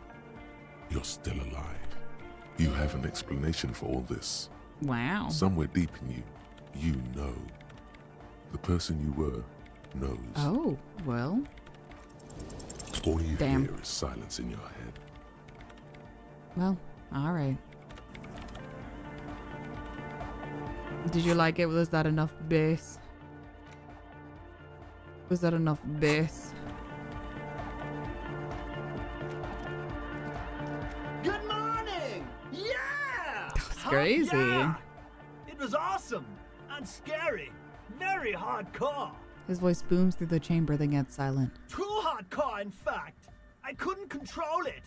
You're still alive. You have an explanation for all this. Wow. Somewhere deep in you, you know. The person you were knows. Oh, well. All you hear is silence in your head. Well, alright. Did you like it? Was that enough bass? Was that enough bass? Good morning! Yeah! That's crazy. Yeah! It was awesome and scary. Very hardcore. His voice booms through the chamber, then gets silent. Too hardcore, in fact. I couldn't control it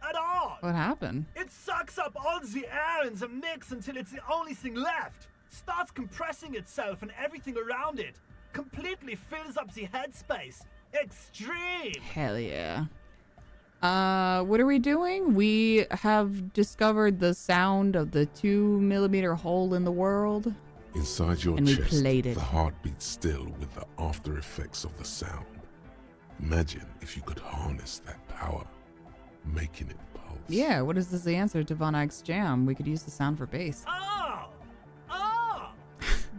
at all. What happened? It sucks up all the air in the mix until it's the only thing left. Starts compressing itself and everything around it. Completely fills up the headspace. Extreme. Hell yeah. What are we doing? We have discovered the sound of the 2mm hole in the world. Inside your and we chest, played it. the heart beats still with the after effects of the sound. Imagine if you could harness that power, making it pulse. Yeah, what is this the answer to Von Eyck's jam? We could use the sound for bass.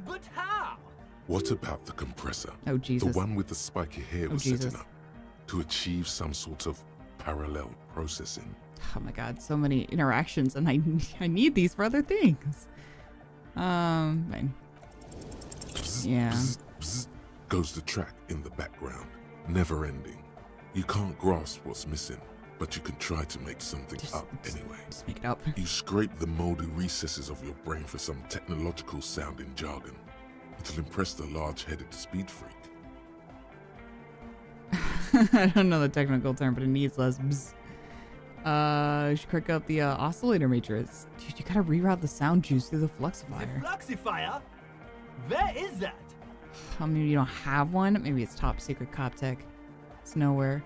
But how? What about the compressor? Oh, Jesus. The one with the spiky hair was Jesus. setting up to achieve some sort of parallel processing. Oh my god, so many interactions, and I need these for other things. Fine. Yeah. Bzz, bzz, goes the track in the background, never ending. You can't grasp what's missing, but you can try to make something up anyway. Just make it up. You scrape the moldy recesses of your brain for some technological sounding jargon. It'll impress the large-headed speed freak. I don't know the technical term, but it needs less bzz. You should crank up the oscillator matrix. Dude, you gotta reroute the sound juice through the fluxifier. Fluxifier? Where is that? I mean, you don't have one? Maybe it's top secret cop tech. It's nowhere.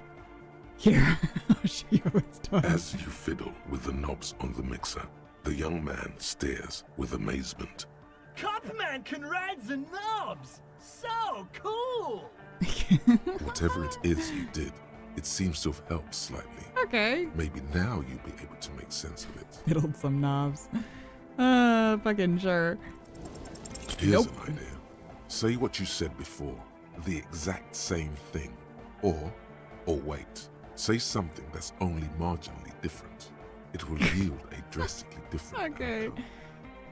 Here, I'll show you how it's done. As you fiddle with the knobs on the mixer, the young man stares with amazement. Copman can ride the knobs! So cool! Whatever it is you did, it seems to have helped slightly. Okay. Maybe now you'll be able to make sense of it. Fiddled some knobs. Fucking sure. Here's an idea. Say what you said before, the exact same thing. Or wait, say something that's only marginally different. It will yield a drastically different Okay.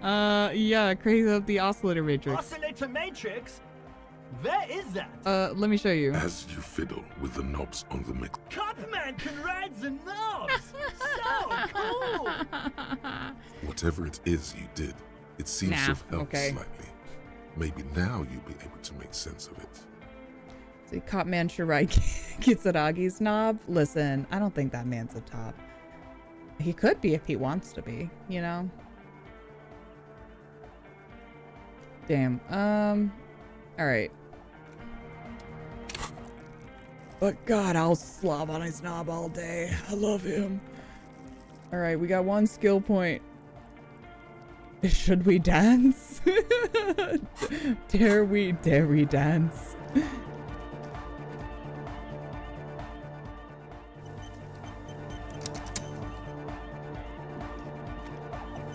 Yeah, crank up the oscillator matrix. Oscillator matrix? Where is that? Let me show you. As you fiddle with the knobs on the mix. Copman can ride the knobs! So cool! Whatever it is you did, it seems to have helped okay. slightly. Maybe now you'll be able to make sense of it. See, Cop Man should ride Kitsuragi's knob. Listen, I don't think that man's a top. He could be if he wants to be, you know? Damn. Alright. But God, I'll slob on his knob all day. I love him. Alright, we got one skill point. Should we dance? Dare we dance?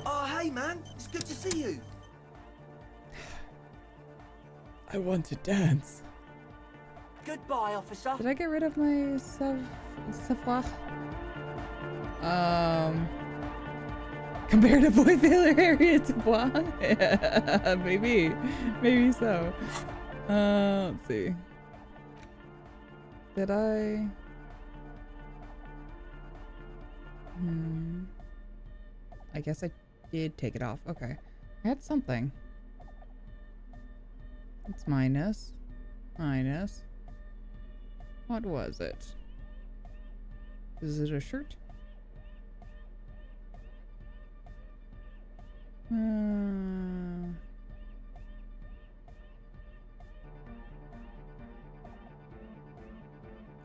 Oh, hey man, it's good to see you. I want to dance. Goodbye, officer. Did I get rid of my savoir? Comparative void failure area to bois? Yeah, maybe so. Let's see. Did I? I guess I did take it off. Okay. I had something. It's minus. What was it? Is it a shirt?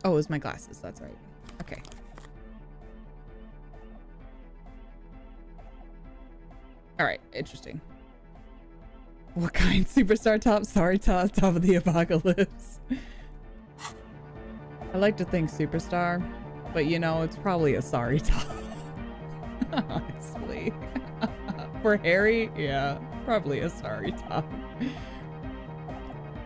Oh, it was my glasses. That's right. Okay. All right. Interesting. What kind? Superstar top? Sorry, top of the apocalypse. I like to think superstar, but you know, it's probably a sorry top. Honestly. For Harry, yeah, probably a sorry top.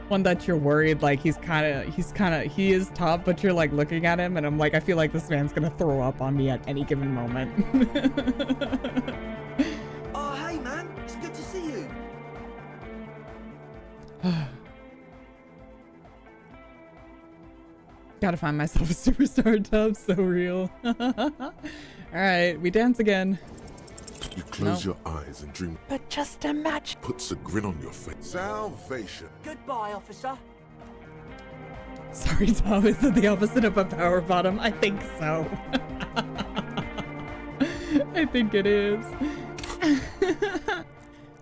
One that you're worried, like he is top, but you're like looking at him and I'm like, I feel like this man's gonna throw up on me at any given moment. Oh, hey man, it's good to see you. Gotta find myself a superstar tub, so real. Alright, we dance again. You close your eyes and dream. But just imagine. Puts a grin on your face. Salvation. Goodbye, officer. Sorry, Tom, is it the opposite of a power bottom? I think so. I think it is.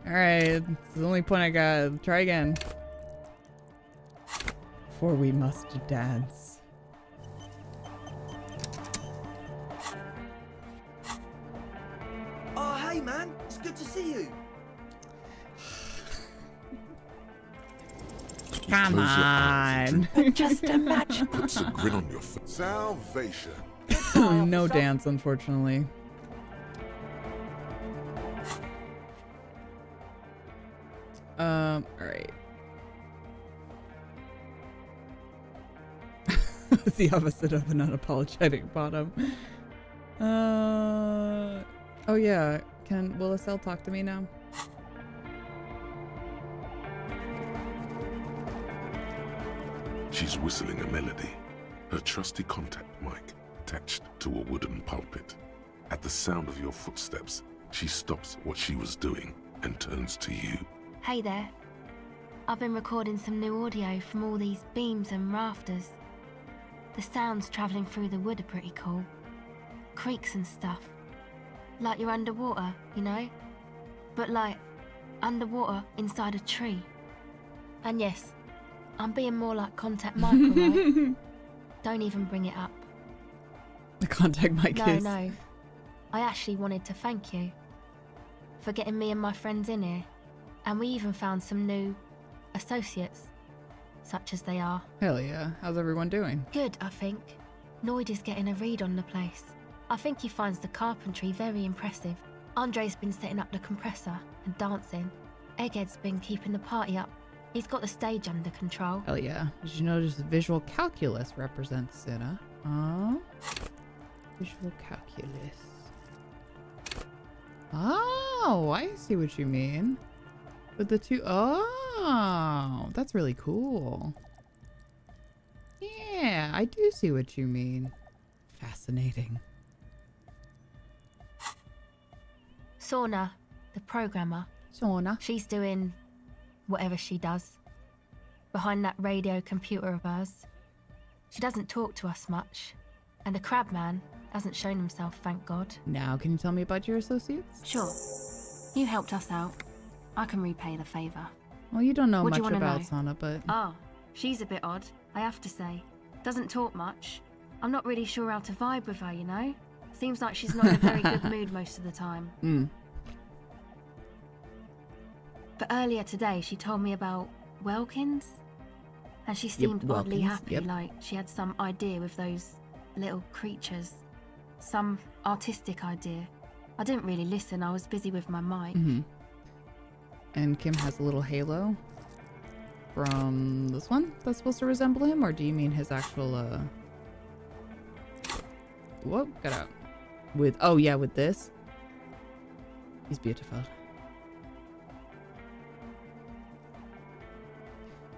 Alright, it's the only point I got. Try again. For we must dance. Oh, hey man, it's good to see you. Come on. Just imagine. Puts a grin on your face. Salvation. No dance, unfortunately. All right. It's the opposite of an unapologetic bottom. Oh yeah. Will Estelle talk to me now? She's whistling a melody, her trusty contact mic attached to a wooden pulpit. At the sound of your footsteps, she stops what she was doing and turns to you. Hey there. I've been recording some new audio from all these beams and rafters. The sounds travelling through the wood are pretty cool. Creaks and stuff. Like you're underwater, you know? But like, underwater inside a tree. And yes, I'm being more like Contact Michael, right? Don't even bring it up. The Contact Mike is... No. I actually wanted to thank you for getting me and my friends in here. And we even found some new associates, such as they are. Hell yeah. How's everyone doing? Good, I think. Noid is getting a read on the place. I think he finds the carpentry very impressive. Andre's been setting up the compressor and dancing. Egghead's been keeping the party up. He's got the stage under control. Hell yeah. Did you notice visual calculus represents it, huh? Visual calculus. Oh, I see what you mean. With the two... Oh, that's really cool. Yeah, I do see what you mean. Fascinating. Sauna, the programmer. Sauna. She's doing whatever she does behind that radio computer of hers. She doesn't talk to us much, and the crabman hasn't shown himself, thank God. Now, can you tell me about your associates? Sure. You helped us out. I can repay the favor. Well, you don't know What do much you wanna about know? Sana, but... Ah, she's a bit odd, I have to say. Doesn't talk much. I'm not really sure how to vibe with her, you know? Seems like she's not in a very good mood most of the time. But earlier today, she told me about Welkins. And she seemed oddly happy, like she had some idea with those little creatures. Some artistic idea. I didn't really listen, I was busy with my mic. And Kim has a little halo from this one that's supposed to resemble him, or do you mean his actual, Whoa, got out. With, oh yeah, with this. He's beautiful.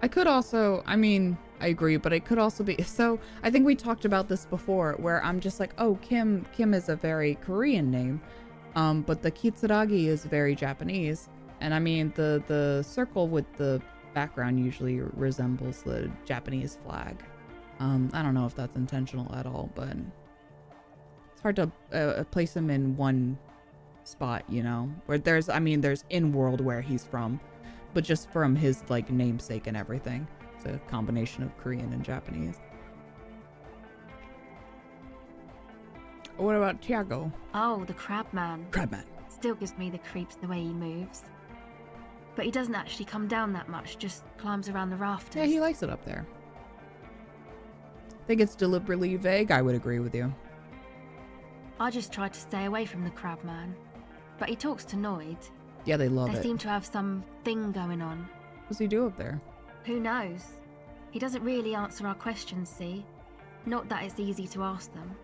I could also, I mean, I agree, but it could also be, so I think we talked about this before, where I'm just like, oh, Kim is a very Korean name, but the Kitsuragi is very Japanese. And I mean, the circle with the background usually resembles the Japanese flag. I don't know if that's intentional at all, but it's hard to place him in one spot, you know, where there's in world where he's from, but just from his like namesake and everything. It's a combination of Korean and Japanese. What about Tiago? Oh, the crabman. Crabman. Still gives me the creeps the way he moves. But he doesn't actually come down that much, just climbs around the rafters. Yeah, he likes it up there. I think it's deliberately vague. I would agree with you. I just tried to stay away from the crabman. But he talks to Noid. Yeah, they love it. They seem to have some thing going on. What does he do up there? Who knows? He doesn't really answer our questions, see? Not that it's easy to ask them.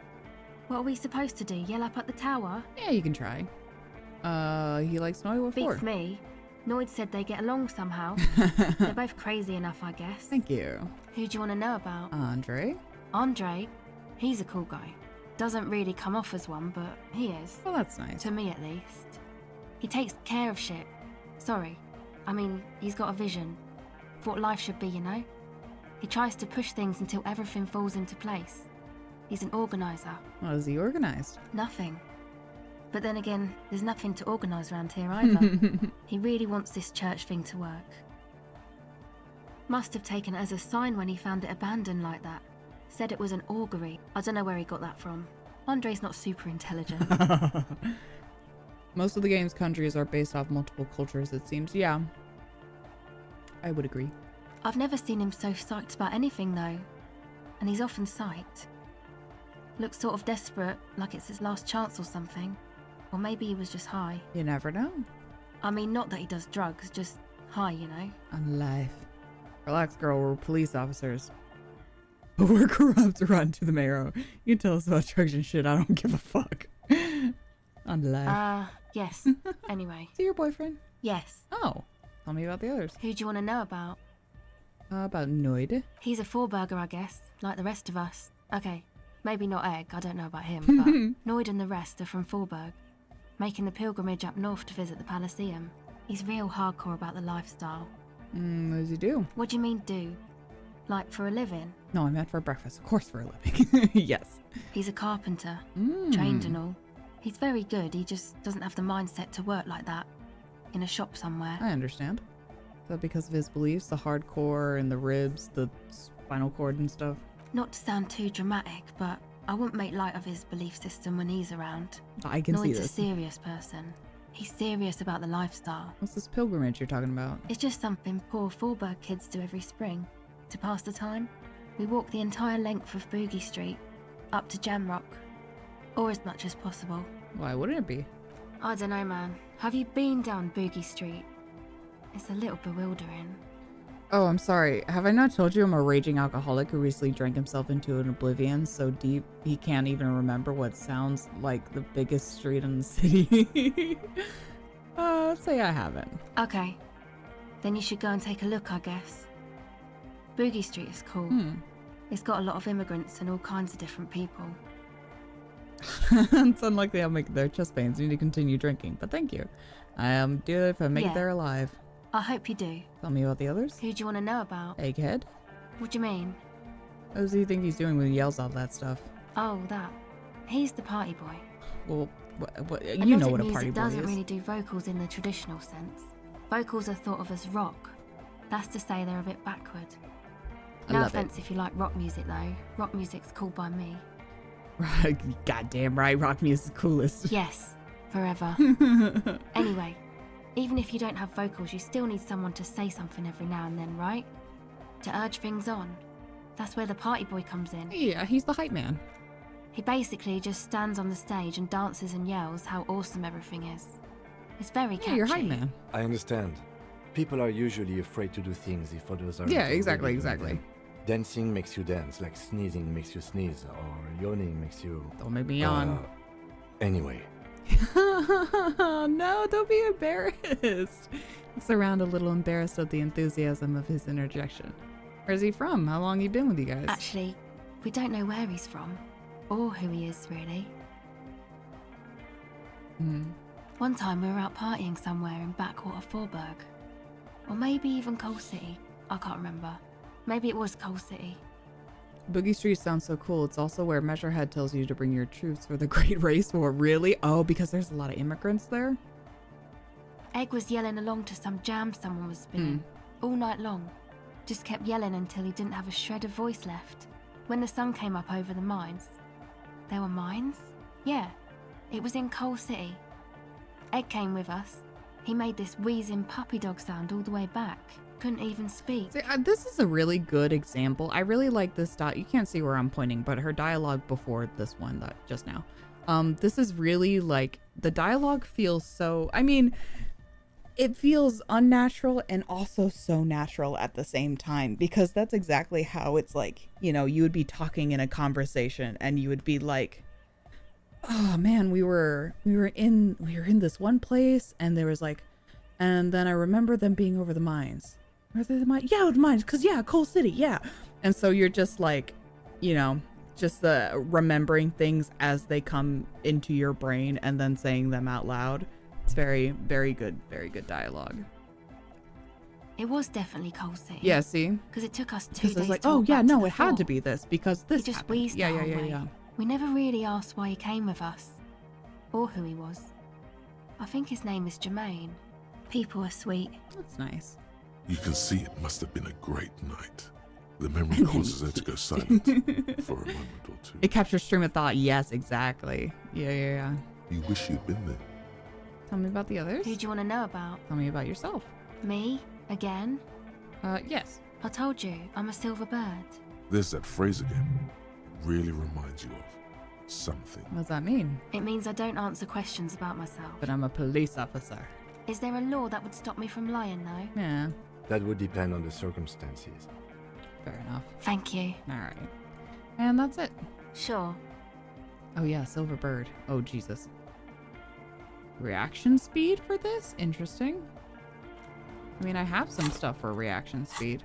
What are we supposed to do? Yell up at the tower? Yeah, you can try. He likes Noid. What for? Beats me. Noid said they get along somehow. They're both crazy enough, I guess. Thank you. Who do you want to know about? Andre. Andre? He's a cool guy. Doesn't really come off as one, but he is. Well, that's nice. To me, at least. He takes care of shit. Sorry. I mean, he's got a vision. For what life should be, you know? He tries to push things until everything falls into place. He's an organizer. What has he organized? Nothing. But then again, there's nothing to organise around here either. He really wants this church thing to work. Must have taken it as a sign when he found it abandoned like that. Said it was an augury. I don't know where he got that from. Andre's not super intelligent. Most of the game's countries are based off multiple cultures, it seems. Yeah. I would agree. I've never seen him so psyched about anything, though. And he's often psyched. Looks sort of desperate, like it's his last chance or something. Or maybe he was just high. You never know. I mean, not that he does drugs, just high, you know? On life. Relax, girl, we're police officers. But we're corrupt, run to the mayor. You can tell us about drugs and shit, I don't give a fuck. On life. Yes. Anyway. Is he your boyfriend? Yes. Oh. Tell me about the others. Who do you want to know about? About Noid. He's a four-burger, I guess, like the rest of us. Okay, maybe not Egg, I don't know about him, but Noid and the rest are from Forberg, making the pilgrimage up north to visit the Elysium. He's real hardcore about the lifestyle. What does he do? What do you mean, do? Like, for a living? No, I meant for breakfast. Of course, for a living. Yes. He's a carpenter, trained and all. He's very good, he just doesn't have the mindset to work like that. In a shop somewhere. I understand. Is that because of his beliefs? The hardcore and the ribs, the spinal cord and stuff? Not to sound too dramatic, but I wouldn't make light of his belief system when he's around. I can see this. Noid's a serious person. He's serious about the lifestyle. What's this pilgrimage you're talking about? It's just something poor Forberg kids do every spring. To pass the time, we walk the entire length of Boogie Street, up to Jamrock. Or as much as possible. Why wouldn't it be? I don't know, man. Have you been down Boogie Street? It's a little bewildering. Oh, I'm sorry. Have I not told you I'm a raging alcoholic who recently drank himself into an oblivion so deep he can't even remember what sounds like the biggest street in the city? Let's say I haven't. Okay. Then you should go and take a look, I guess. Boogie Street is cool. It's got a lot of immigrants and all kinds of different people. It's unlikely I'll make it there. Chest pains. Need to continue drinking, but thank you. Do it if I make it there alive. I hope you do. Tell me about the others. Who do you want to know about? Egghead. What do you mean? What does he think he's doing when he yells all that stuff? Oh, that. He's the party boy. Well, you know what a party boy is. Music doesn't really do vocals in the traditional sense. Vocals are thought of as rock. That's to say they're a bit backward. No offense if you like rock music though. Rock music's cool by me. Goddamn right, rock music's coolest. Yes, forever. Anyway, even if you don't have vocals, you still need someone to say something every now and then, right? To urge things on. That's where the party boy comes in. Yeah, he's the hype man. He basically just stands on the stage and dances and yells how awesome everything is. It's very catchy. Yeah, you're hype man. I understand. People are usually afraid to do things if others are. Yeah, exactly. Dancing makes you dance, like sneezing makes you sneeze, or yawning makes you... Don't make me yawn. Anyway. No, don't be embarrassed. He's around a little embarrassed at the enthusiasm of his interjection. Where's he from? How long you been with you guys? Actually, we don't know where he's from. Or who he is, really. One time we were out partying somewhere in backwater Forberg. Or maybe even Coal City. I can't remember. Maybe it was Coal City. Boogie Street sounds so cool. It's also where Measurehead tells you to bring your troops for the Great Race War. Really? Oh, because there's a lot of immigrants there? Egg was yelling along to some jam someone was spinning all night long. Just kept yelling until he didn't have a shred of voice left. When the sun came up over the mines. There were mines? Yeah. It was in Coal City. Egg came with us. He made this wheezing puppy dog sound all the way back. Couldn't even speak. See, this is a really good example. I really like this you can't see where I'm pointing, but her dialogue before this one that just now. This is really like, the dialogue feels so, I mean, it feels unnatural and also so natural at the same time, because that's exactly how it's like, you know, you would be talking in a conversation and you would be like, oh man, we were in this one place and there was like, and then I remember them being over the mines. Were they the mines? Yeah, the mines, because yeah, Coal City, yeah. And so you're just like, you know, just remembering things as they come into your brain and then saying them out loud. It's very, very good dialogue. It was definitely Coal City. Yeah, see? Because it took us 2 days. Because it's like, to oh walk yeah, back no, the it had to fort. be this because this He just happened. wheezed Yeah, the yeah, whole yeah, way. yeah. We never really asked why he came with us. Or who he was. I think his name is Jermaine. People are sweet. That's nice. You can see it must have been a great night. The memory causes her to go silent for a moment or two. It captures stream of thought. Yes, exactly. Yeah. You wish you'd been there. Tell me about the others. Who do you want to know about? Tell me about yourself. Me? Again? Yes. I told you, I'm a silver bird. There's that phrase again. It really reminds you of something. What does that mean? It means I don't answer questions about myself. But I'm a police officer. Is there a law that would stop me from lying, though? Yeah. That would depend on the circumstances. Fair enough. Thank you. Alright. And that's it. Sure. Oh yeah, silver bird. Oh Jesus. Reaction speed for this? Interesting. I mean, I have some stuff for reaction speed.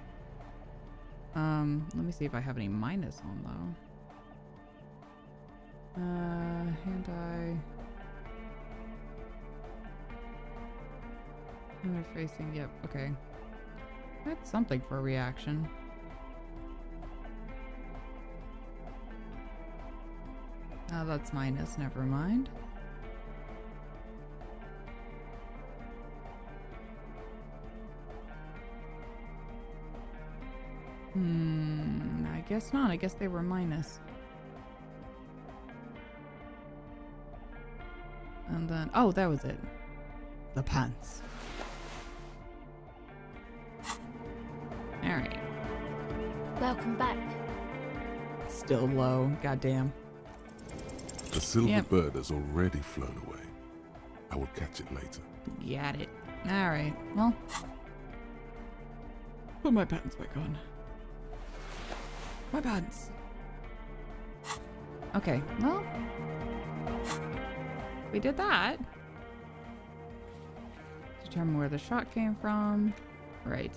Let me see if I have any minus on though. Hand-eye. Interfacing, yep, okay. That's something for reaction. Oh, that's minus, never mind. I guess not. I guess they were minus. And then, oh, that was it. The pants. Alright. Welcome back. Still low. Goddamn. The silver bird has already flown away. I will catch it later. Got it. Alright. Well. Put my pants back on. My pants. Okay. Well. We did that. Determine where the shot came from. Right.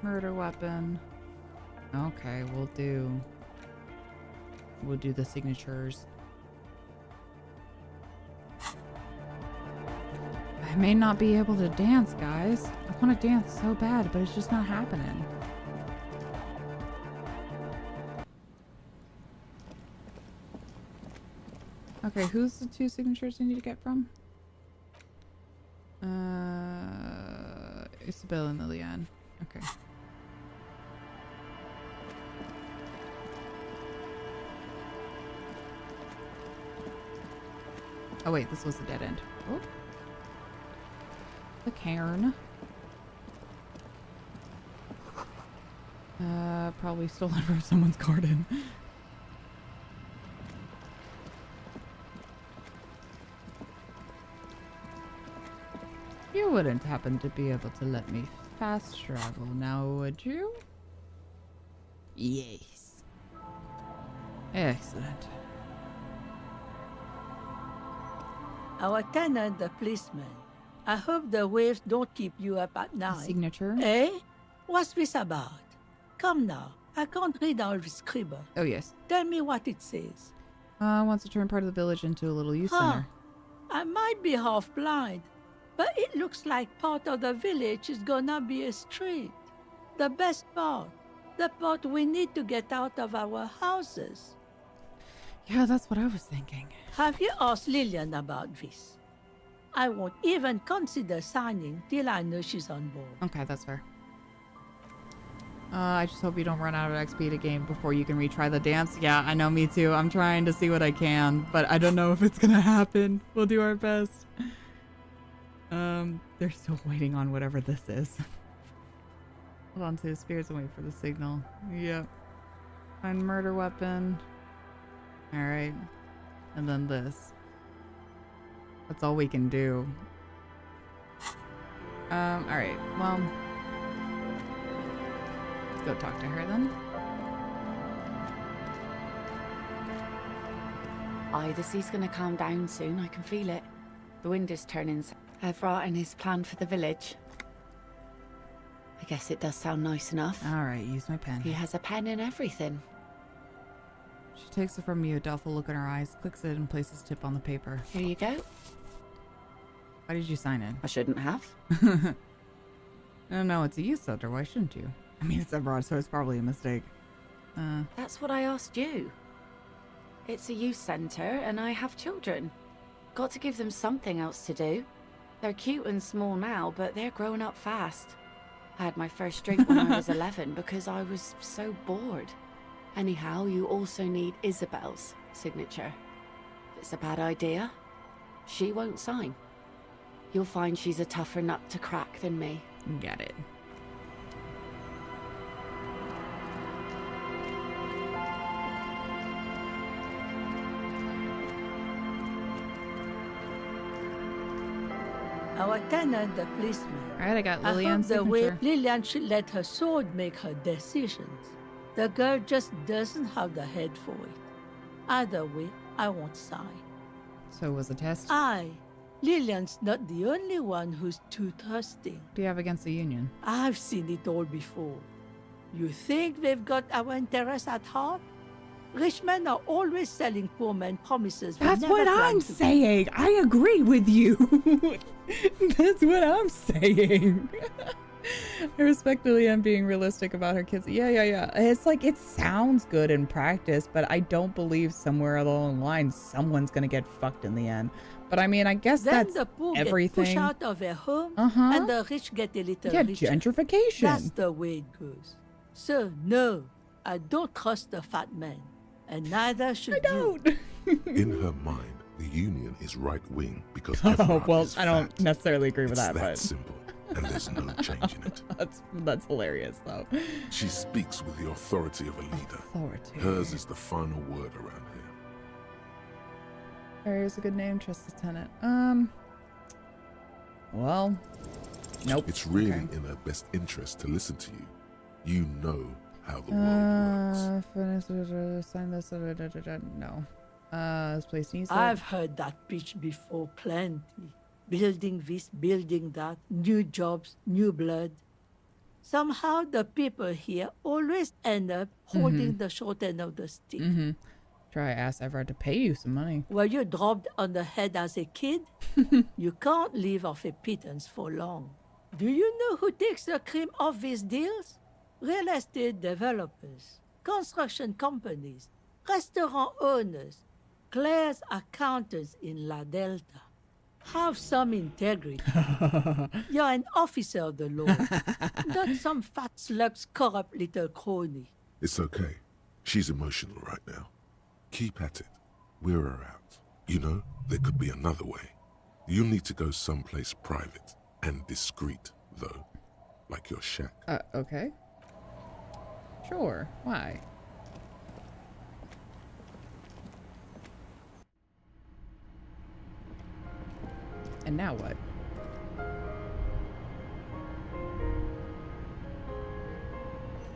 Murder weapon. Okay, we'll do the signatures. I may not be able to dance, guys. I want to dance so bad, but it's just not happening. Okay, who's the 2 signatures you need to get from? Isabel and Liliane. Okay. Oh wait, this was a dead end. Oh. The cairn. Probably stolen from someone's garden. You wouldn't happen to be able to let me fast travel now, would you? Yes. Excellent. Our tenant, the policeman. I hope the waves don't keep you up at night. Signature? Eh? What's this about? Come now. I can't read all this scribble. Oh, yes. Tell me what it says. Wants to turn part of the village into a little youth center. I might be half blind, but it looks like part of the village is gonna be a street. The best part. The part we need to get out of our houses. Yeah, that's what I was thinking. Have you asked Lillian about this? I won't even consider signing till I know she's on board. Okay, that's fair. I just hope you don't run out of XP to game before you can retry the dance. Yeah, I know, me too. I'm trying to see what I can, but I don't know if it's gonna happen. We'll do our best. They're still waiting on whatever this is. Hold on to the spirits and wait for the signal. Yep. Find murder weapon. Alright. And then this. That's all we can do. Alright. Well, let's go talk to her then. Aye, the sea's gonna calm down soon. I can feel it. The wind is turning. Everard and his plan for the village. I guess it does sound nice enough. Alright, use my pen. He has a pen and everything. She takes it from you, a doubtful look in her eyes, clicks it, and places tip on the paper. Here you go. Why did you sign it? I shouldn't have. No, it's a youth center. Why shouldn't you? I mean, it's abroad, so it's probably a mistake. That's what I asked you. It's a youth center, and I have children. Got to give them something else to do. They're cute and small now, but they're growing up fast. I had my first drink when I was 11 because I was so bored. Anyhow, you also need Isabel's signature. If it's a bad idea, she won't sign. You'll find she's a tougher nut to crack than me. Got it. Our tenant, the policeman. Alright, I got Lillian's I hope the way signature. Lillian should let her sword make her decisions. The girl just doesn't have the head for it. Either way, I won't sign. So it was a test? Lillian's not the only one who's too trusting. What do you have against the union? I've seen it all before. You think they've got our interests at heart? Rich men are always selling poor men promises. That's what I'm saying. I agree with you. That's what I'm saying. I respect Lillian being realistic about her kids. Yeah. It's like, it sounds good in practice, but I don't believe somewhere along the line someone's gonna get fucked in the end. But I mean, I guess then that's the poor everything. Get pushed out of their home, and the rich get a little richer. Gentrification. That's the way it goes. So no, I don't trust the fat man, and neither should you. In her mind, the union is right-wing because Oh, well, is I don't fat. necessarily agree with It's that, that but simple, and there's no changing it. that's hilarious, though. She speaks with the authority of a leader. Authority. Hers is the final word around here. There's a good name, trust the tenant. Well, nope. It's really in her best interest to listen to you. You know how the world works. Sign this. No. This place needs. I've heard that pitch before plenty. Building this, building that, new jobs, new blood. Somehow the people here always end up holding the short end of the stick. Try ask Everard to pay you some money. Were you dropped on the head as a kid? You can't live off a pittance for long. Do you know who takes the cream off these deals? Real estate developers, construction companies, restaurant owners, Claire's accountants in La Delta. Have some integrity. You're an officer of the law, not some fat slug's corrupt little crony. It's okay. She's emotional right now. Keep at it. Wear her out. You know, there could be another way. You'll need to go someplace private and discreet, though. Like your shack. Okay. Sure. Why? And now what?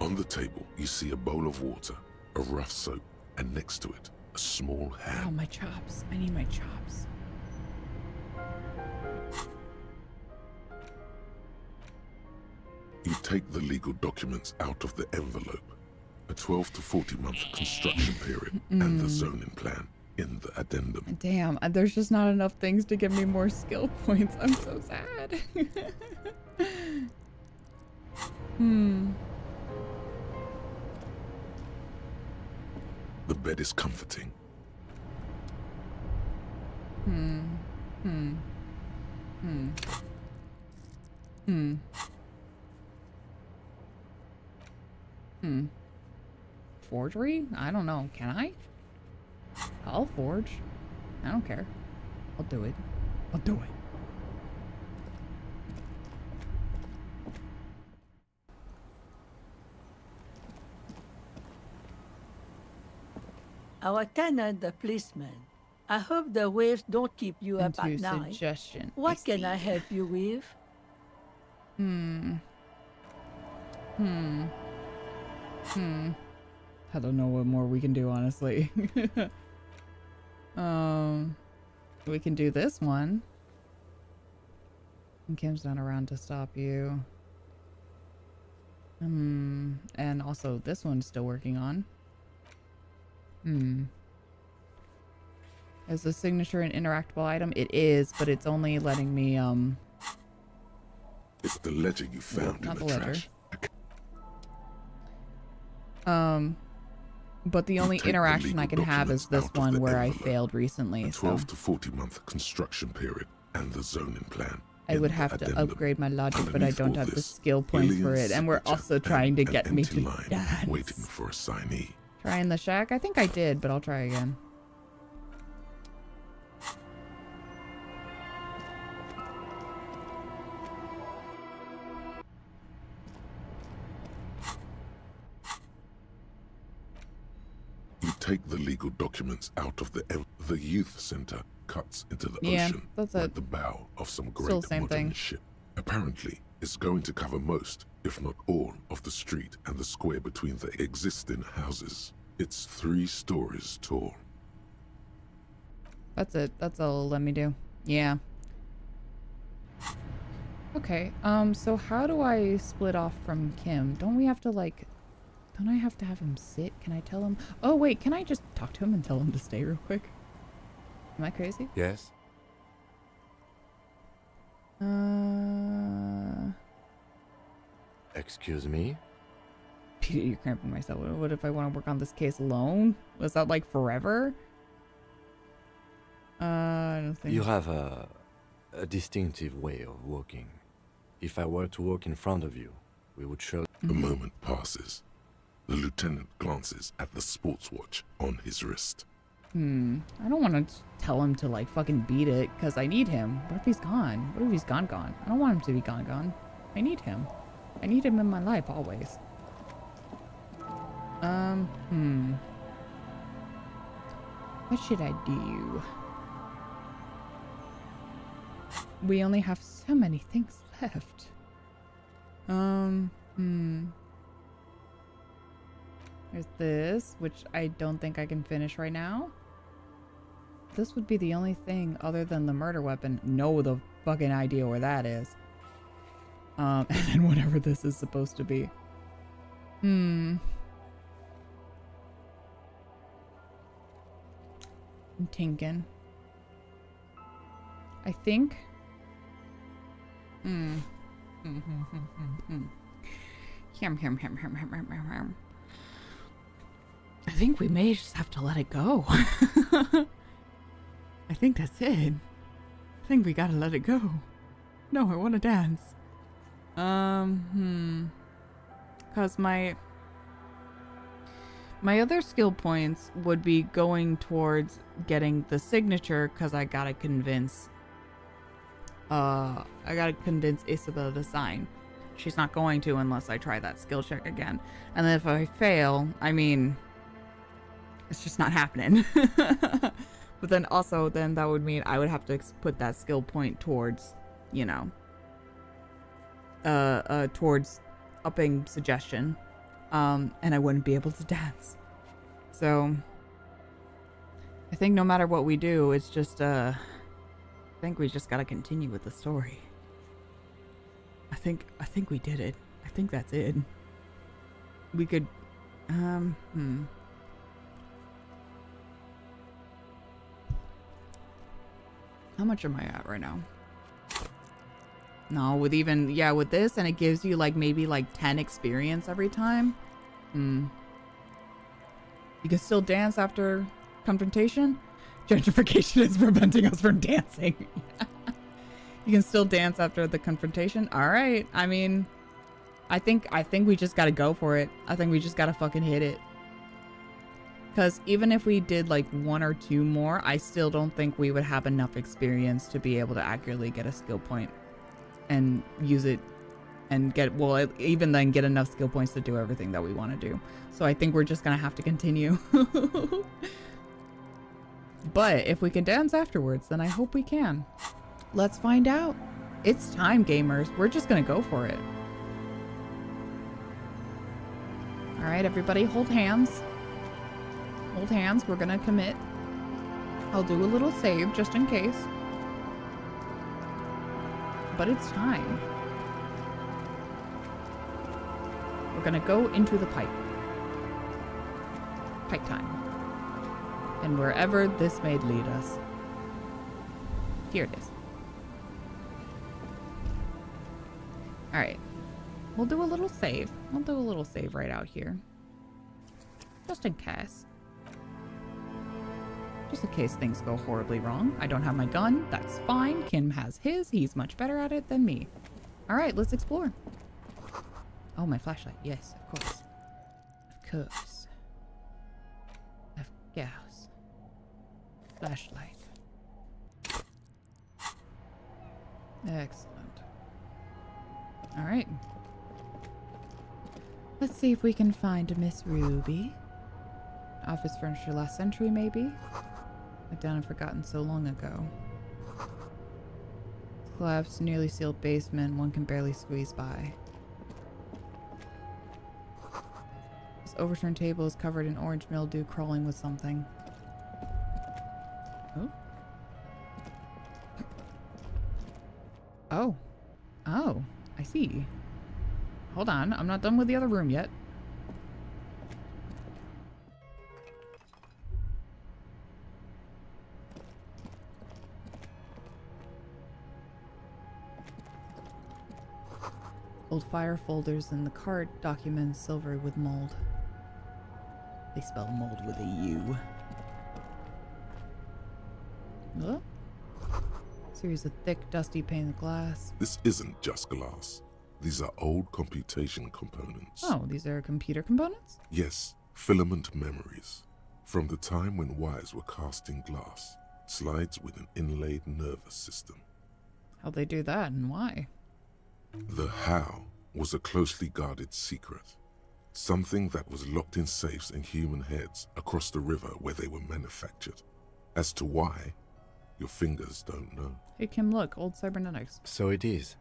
On the table, you see a bowl of water, a rough soap, and next to it, a small hand. Oh, my chops. I need my chops. You take the legal documents out of the envelope, a 12 to 40 month construction period, and the zoning plan in the addendum. Damn, there's just not enough things to give me more skill points. I'm so sad. bed is comforting. Forgery? I don't know. Can I? I'll forge. I don't care. I'll do it. I'll do it. Our tenant, the policeman. I hope the waves don't keep you up at night. Suggestion. What can I help you with? I don't know what more we can do, honestly. We can do this one. And Kim's not around to stop you. And also this one's still working on. Is the signature an interactable item? It is, but it's only letting me, It's the ledger you found in the trash. But the only interaction I can have is this one where I failed recently. 12 to 40-month construction period and the zoning plan. I would have to upgrade my logic, but I don't have the skill points for it. And we're also trying to get me to dance. Waiting for a signee. Trying the shack? I think I did, but I'll try again. You take the legal documents out of the youth center cuts into the ocean like the bow of some great modern ship. Apparently, it's going to cover most, if not all, of the street and the square between the existing houses. It's 3 stories tall. That's it. That's all it'll let me do. Yeah. Okay, so how do I split off from Kim? Don't we have to, like... Don't I have to have him sit? Can I tell him? Oh, wait, can I just talk to him and tell him to stay real quick? Am I crazy? Yes. Excuse me? Peter, you're cramping myself. What if I want to work on this case alone? Was that like forever? I don't think... You have a distinctive way of walking. If I were to walk in front of you, we would surely... A moment passes. The lieutenant glances at the sports watch on his wrist. I don't want to tell him to like fucking beat it because I need him. What if he's gone? What if he's gone? I don't want him to be gone. I need him. I need him in my life always. What should I do? We only have so many things left. There's this, which I don't think I can finish right now. This would be the only thing other than the murder weapon. No, the fucking idea where that is. And then whatever this is supposed to be. I'm thinking. I think. I think we may just have to let it go. I think that's it. I think we gotta let it go. No, I want to dance. Cause my other skill points would be going towards getting the signature, cause I gotta convince Isabel to sign. She's not going to unless I try that skill check again. And then if I fail, I mean, it's just not happening. But then also, then that would mean I would have to put that skill point towards, you know, towards upping suggestion. And I wouldn't be able to dance. So I think no matter what we do, it's just, I think we just gotta continue with the story. I think we did it. I think that's it. We could, How much am I at right now? No, with even, yeah, with this, and it gives you like maybe like 10 experience every time. You can still dance after confrontation. Gentrification is preventing us from dancing. You can still dance after the confrontation. All right. I mean, I think we just got to go for it. I think we just got to fucking hit it. Because even if we did like 1 or 2 more, I still don't think we would have enough experience to be able to accurately get a skill point and use it and get, well, even then get enough skill points to do everything that we want to do. So I think we're just going to have to continue. But if we can dance afterwards, then I hope we can. Let's find out. It's time, gamers. We're just going to go for it. All right, everybody, hold hands. Hold hands. We're going to commit. I'll do a little save just in case. But it's time. We're going to go into the pipe. Pipe time. And wherever this may lead us. Here it is. Alright. We'll do a little save. We'll do a little save right out here. Just in case. Just in case things go horribly wrong. I don't have my gun. That's fine. Kim has his. He's much better at it than me. Alright, let's explore. Oh, my flashlight. Yes, of course. Of course. Of course. Flashlight. Excellent. Alright. Let's see if we can find Miss Ruby. Office furniture last century, maybe? Went down and forgotten so long ago. Collapsed, nearly sealed basement. One can barely squeeze by. This overturned table is covered in orange mildew, crawling with something. Oh. Oh. Oh. I see. Hold on. I'm not done with the other room yet. Old fire folders and the card documents silvery with mold. They spell mold with a U. Oh. Series of thick, dusty painted glass. This isn't just glass. These are old computation components. Oh, these are computer components? Yes, filament memories. From the time when wires were cast in glass, slides with an inlaid nervous system. How'd they do that and why? The how was a closely guarded secret. Something that was locked in safes in human heads across the river where they were manufactured. As to why, your fingers don't know. Hey Kim, look, old cybernetics. So it is.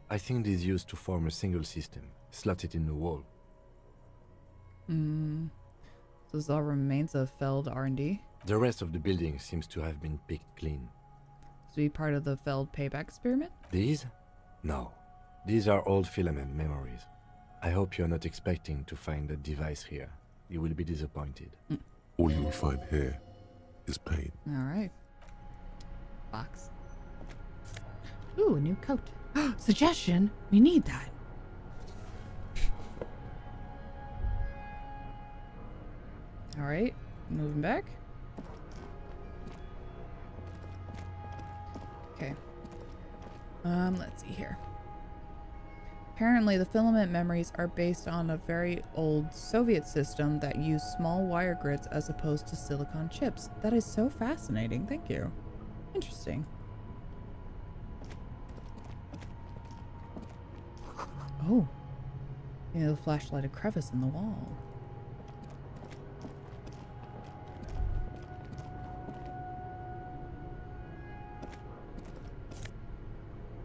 I think it is used to form a single system, slotted in the wall. So this all remains of failed R&D? The rest of the building seems to have been picked clean. To be part of the failed payback experiment? These? No. These are old filament memories. I hope you're not expecting to find a device here. You will be disappointed. All you will find here is pain. Alright. Box. Ooh, a new coat. Suggestion! We need that. Alright, moving back. Okay. Let's see here. Apparently, the filament memories are based on a very old Soviet system that used small wire grids as opposed to silicon chips. That is so fascinating. Thank you. Interesting. Oh. You know, the flashlight a crevice in the wall.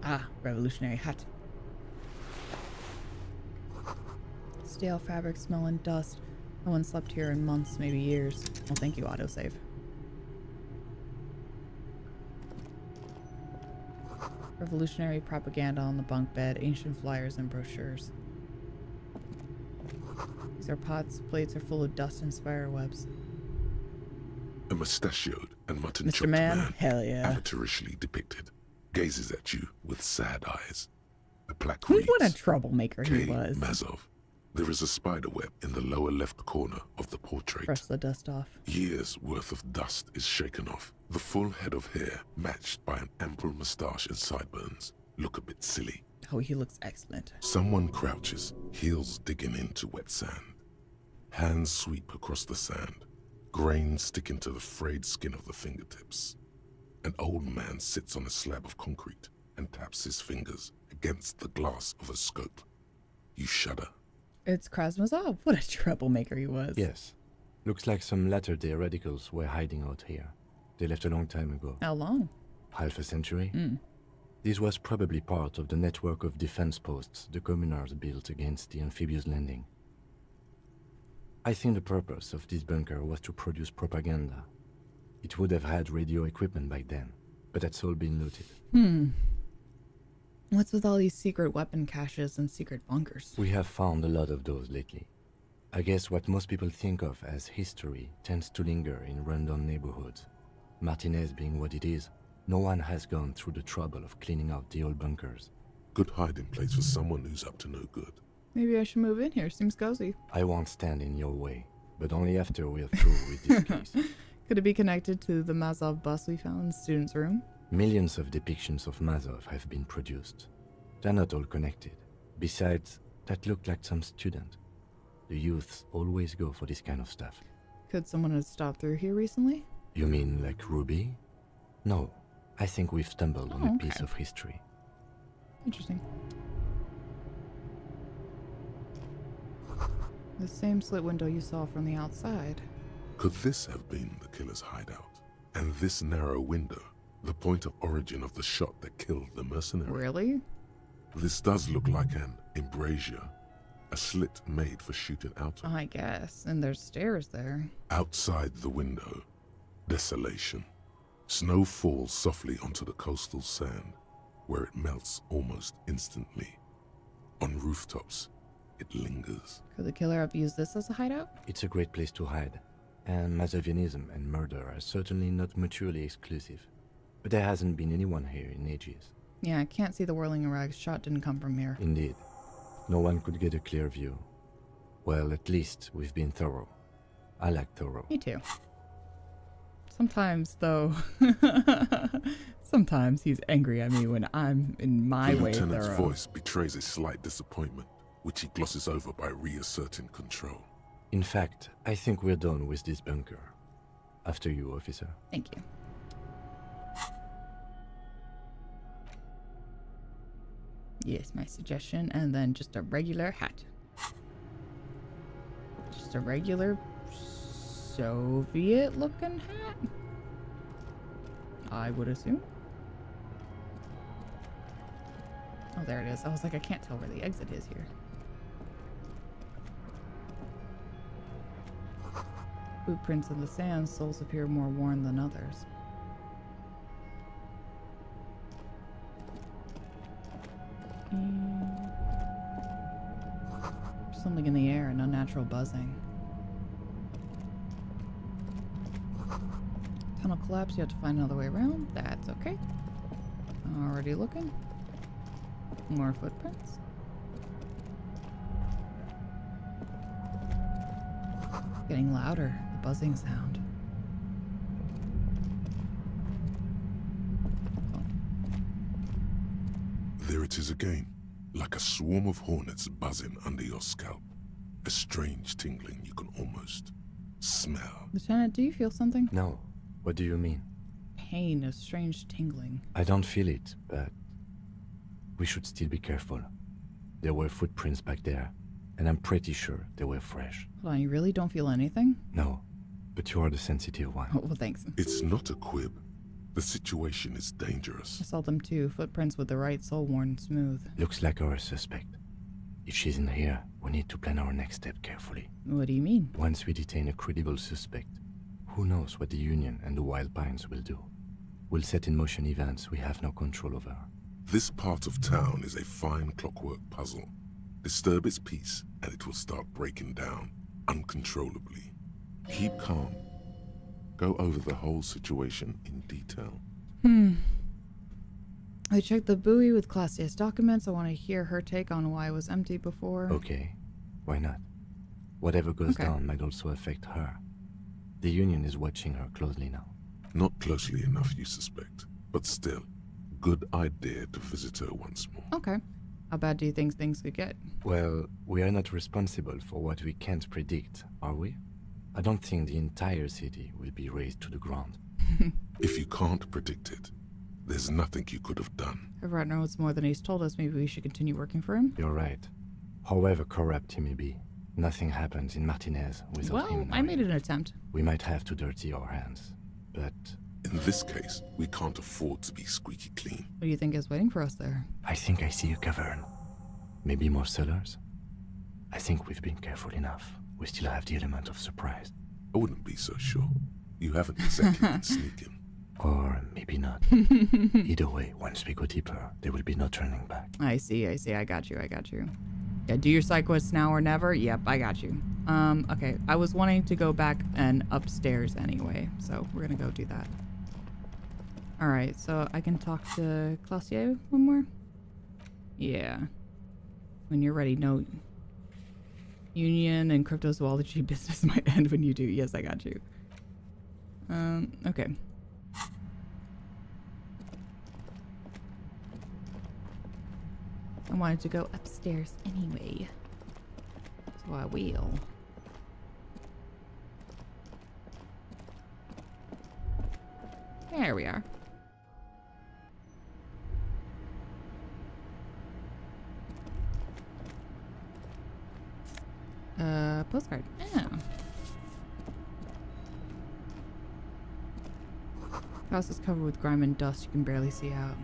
Ah, revolutionary hat. Stale fabric, smell and dust. No one slept here in months, maybe years. Well, thank you, autosave. Revolutionary propaganda on the bunk bed, ancient flyers and brochures. These are pots, plates are full of dust and spider webs. A mustachioed and Mr. mutton-chopped Man? Hell yeah. amateurishly depicted, gazes at you with sad eyes. The plaque reads, What a troublemaker he K. was. Mazov, There is a spider web in the lower left corner of the portrait. Brush the dust off. Years worth of dust is shaken off. The full head of hair, matched by an ample moustache and sideburns, look a bit silly. Oh, he looks excellent. Someone crouches, heels digging into wet sand. Hands sweep across the sand, grains sticking to the frayed skin of the fingertips. An old man sits on a slab of concrete and taps his fingers against the glass of a scope. You shudder. It's Krasnozov. What a troublemaker he was. Yes. Looks like some latter-day radicals were hiding out here. They left a long time ago. How long? Half a century. Mm. This was probably part of the network of defense posts the communards built against the amphibious landing. I think the purpose of this bunker was to produce propaganda. It would have had radio equipment back then, but that's all been looted. What's with all these secret weapon caches and secret bunkers? We have found a lot of those lately. I guess what most people think of as history tends to linger in rundown neighborhoods. Martinez being what it is, no one has gone through the trouble of cleaning out the old bunkers. Good hiding place for someone who's up to no good. Maybe I should move in here. Seems cozy. I won't stand in your way, but only after we're through with this case. Could it be connected to the Mazov bus we found in the student's room? Millions of depictions of Mazov have been produced. They're not all connected. Besides, that looked like some student. The youths always go for this kind of stuff. Could someone have stopped through here recently? You mean like Ruby? No, I think we've stumbled on a piece of history. Interesting. The same slit window you saw from the outside. Could this have been the killer's hideout? And this narrow window, the point of origin of the shot that killed the mercenary? Really? This does look like an embrasure, a slit made for shooting out of. I guess. And there's stairs there. Outside the window, desolation. Snow falls softly onto the coastal sand, where it melts almost instantly. On rooftops, it lingers. Could the killer have used this as a hideout? It's a great place to hide, and Mazovianism and murder are certainly not mutually exclusive. But there hasn't been anyone here in ages. Yeah, I can't see the whirling rags shot didn't come from here. Indeed. No one could get a clear view. Well, at least we've been thorough. I like thorough. Me too. Sometimes, though, sometimes he's angry at me when I'm in my way thorough. The lieutenant's voice betrays a slight disappointment, which he glosses over by reasserting control. In fact, I think we're done with this bunker. After you, officer. Thank you. Yes, my suggestion, and then just a regular hat. Just a regular Soviet-looking hat, I would assume. Oh, there it is. I was like, I can't tell where the exit is here. Footprints in the sand, souls appear more worn than others. Something in the air, an unnatural buzzing. Tunnel collapse, you have to find another way around. That's okay. Already looking. More footprints. Getting louder, the buzzing sound. There it is again, like a swarm of hornets buzzing under your scalp. A strange tingling you can almost smell. Lieutenant, do you feel something? No. What do you mean? Pain, a strange tingling. I don't feel it, but we should still be careful. There were footprints back there, and I'm pretty sure they were fresh. Hold on, you really don't feel anything? No, but you are the sensitive one. Oh, well, thanks. It's not a quib. The situation is dangerous. I saw them too, footprints with the right sole worn smooth. Looks like our suspect. If she's in here, we need to plan our next step carefully. What do you mean? Once we detain a credible suspect, who knows what the Union and the Wild Pines will do? We'll set in motion events we have no control over. This part of town is a fine clockwork puzzle. Disturb its peace, and it will start breaking down, uncontrollably. Keep calm. Go over the whole situation in detail. I checked the buoy with Classia's documents. I want to hear her take on why it was empty before. Okay. Why not? Whatever goes Okay. down might also affect her. The Union is watching her closely now. Not closely enough, you suspect. But still, good idea to visit her once more. Okay. How bad do you think things could get? Well, we are not responsible for what we can't predict, are we? I don't think the entire city will be razed to the ground. If you can't predict it, there's nothing you could have done. If Rat knows more than he's told us, maybe we should continue working for him? You're right. However corrupt he may be, nothing happens in Martinez without him Well, knowing. I made an attempt. We might have to dirty our hands, but... In this case, we can't afford to be squeaky clean. What do you think is waiting for us there? I think I see a cavern. Maybe more cellars? I think we've been careful enough. We still have the element of surprise. I wouldn't be so sure. You haven't exactly been sneaking. Or maybe not. Either way, once we go deeper, there will be no turning back. I see. I got you. Yeah, do your side quests now or never? Yep, I got you. Okay. I was wanting to go back and upstairs anyway, so we're gonna go do that. Alright, so I can talk to Clausier one more? Yeah. When you're ready, no. Union and cryptozoology business might end when you do. Yes, I got you. Okay. I wanted to go upstairs anyway. So I will. There we are. Postcard. Oh. House is covered with grime and dust. You can barely see out.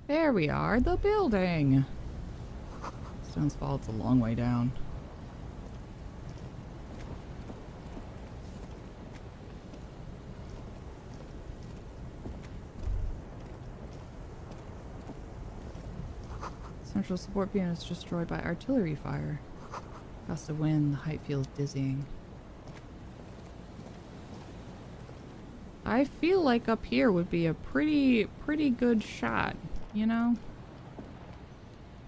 There we are, the building. Stone's Fall, it's a long way down. Central support beam is destroyed by artillery fire. Gust of wind, the height feels dizzying. I feel like up here would be a pretty good shot, you know?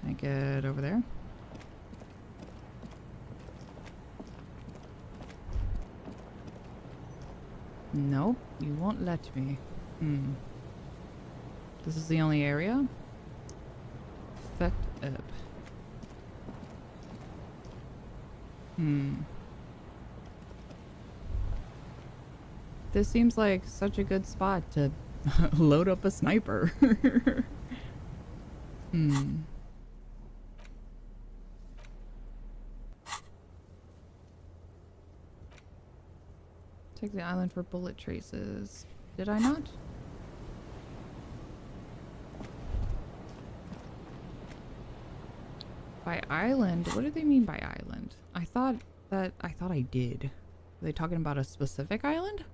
Can I get over there? Nope, you won't let me. This is the only area? Effect up. This seems like such a good spot to load up a sniper. Take the island for bullet traces. Did I not? By island? What do they mean by island? I thought I did. Are they talking about a specific island?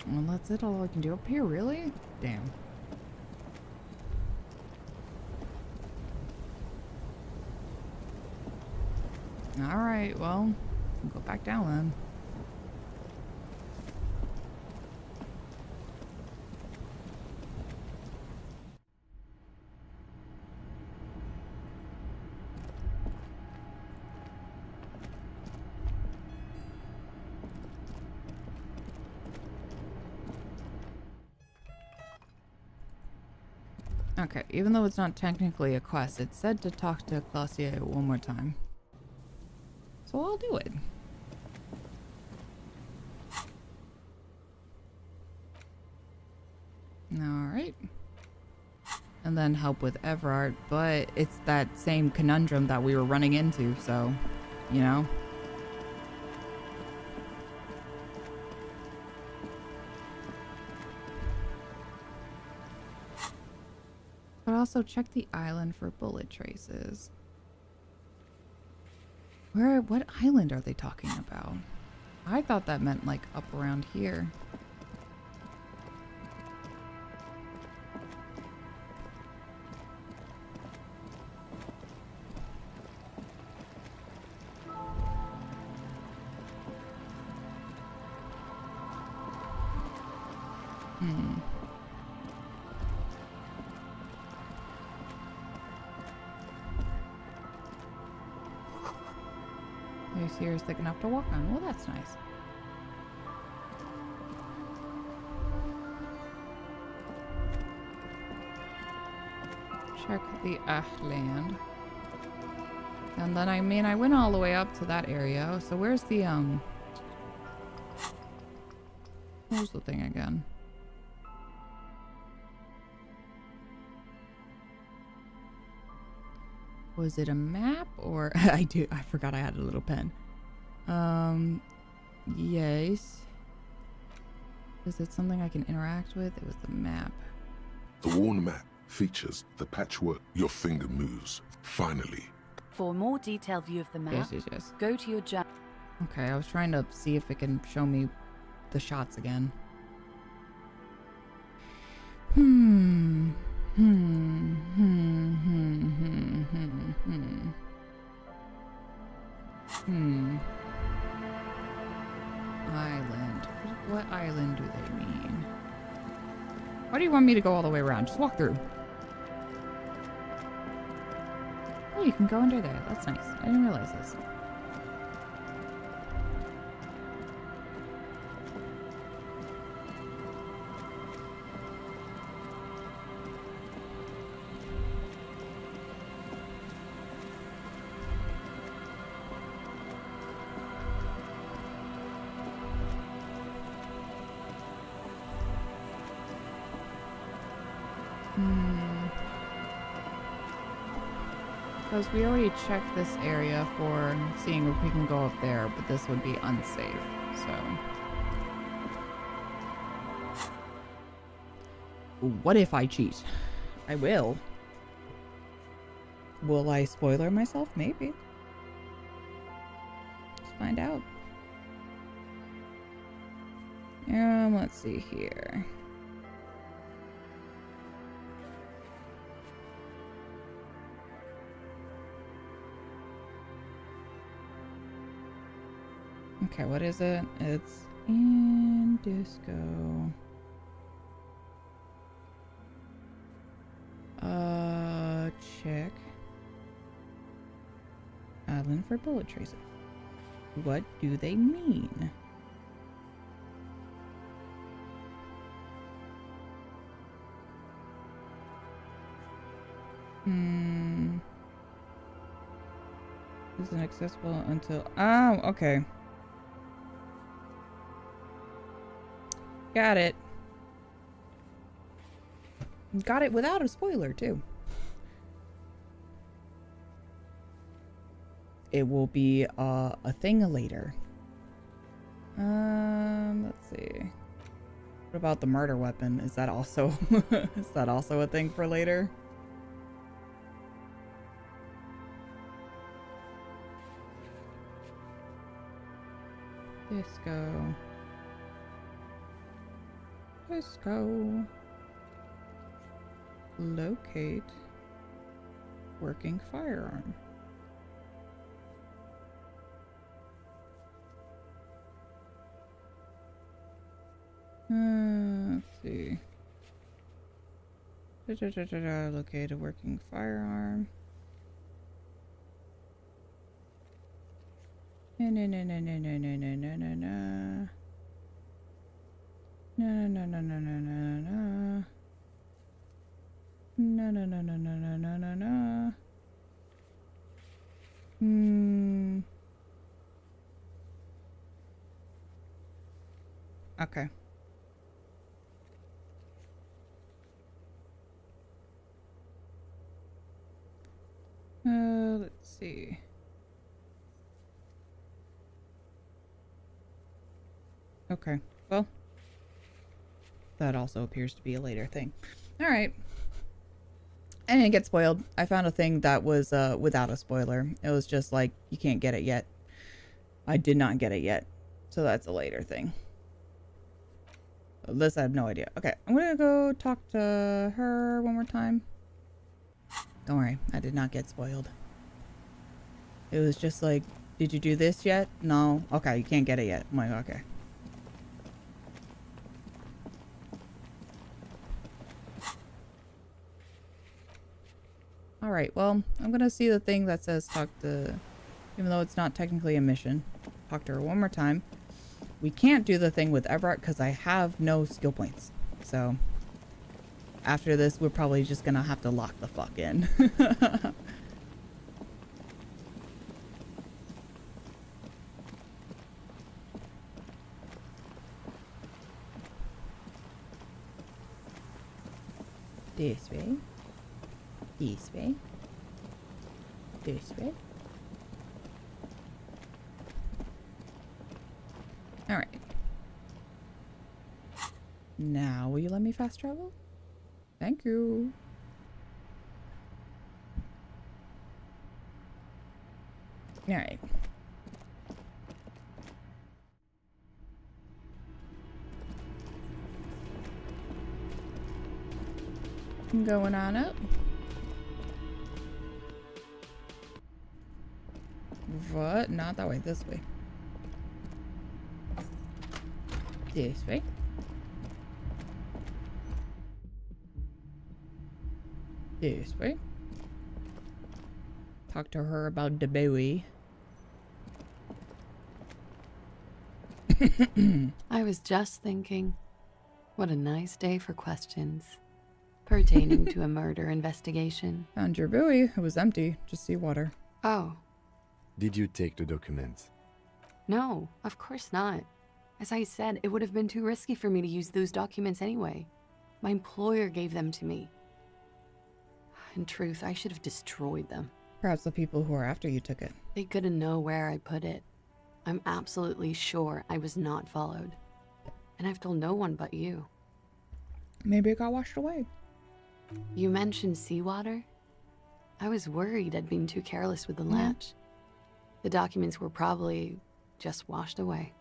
Well, that's it. All I can do up here, really? Damn. Alright, well, we'll go back down then. Okay, even though it's not technically a quest, it said to talk to Clausier one more time. So I'll do it. Alright. And then help with Everard, but it's that same conundrum that we were running into, so, you know. But also check the island for bullet traces. What island are they talking about? I thought that meant like up around here. This here is thick enough to walk on. Well, that's nice. Check the land. And then, I mean, I went all the way up to that area. So where's the, where's the thing again? Was it a map or I forgot I had a little pen. Yes. Is it something I can interact with? It was the map. The worn map features the patchwork your finger moves. Finally. For a more detailed view of the map, Yes. go to your Okay, I was trying to see if it can show me the shots again. Island. What island do they mean? Why do you want me to go all the way around? Just walk through. Oh, you can go under there. That's nice. I didn't realize this. Because we already checked this area for seeing if we can go up there, but this would be unsafe, so. What if I cheat? I will. Will I spoiler myself? Maybe. Let's find out. Let's see here. Okay, what is it? It's in disco. Check. Island for bullet traces. What do they mean? Isn't accessible until... Oh, okay. Got it. Got it without a spoiler, too. It will be a thing later. Let's see. What about the murder weapon? Is that also is that also a thing for later? Disco. Disco. Locate working firearm. Let's see. Locate a working firearm. No. No. Okay. Let's see. Okay, well, that also appears to be a later thing. All right. I didn't get spoiled. I found a thing that was without a spoiler. It was just like, you can't get it yet. I did not get it yet. So that's a later thing. This I have no idea. Okay, I'm gonna go talk to her one more time. Don't worry, I did not get spoiled. It was just like, did you do this yet? No. Okay, you can't get it yet. I'm like, okay. Alright, well, I'm gonna see the thing that says talk to Even though it's not technically a mission. Talk to her one more time. We can't do the thing with Everett because I have no skill points. So after this, we're probably just gonna have to lock the fuck in. This way. This way. This way. Alright. Now, will you let me fast travel? Thank you. Alright. I'm going on up. What? Not that way, this way. This way. This way. Talk to her about the baby. I was just thinking, what a nice day for questions pertaining to a murder investigation. Found your buoy. It was empty, just seawater. Oh. Did you take the documents? No, of course not. As I said, it would have been too risky for me to use those documents anyway. My employer gave them to me. In truth, I should have destroyed them. Perhaps the people who are after you took it. They couldn't know where I put it. I'm absolutely sure I was not followed. And I've told no one but you. Maybe it got washed away. You mentioned seawater? I was worried I'd been too careless with the latch. The documents were probably just washed away.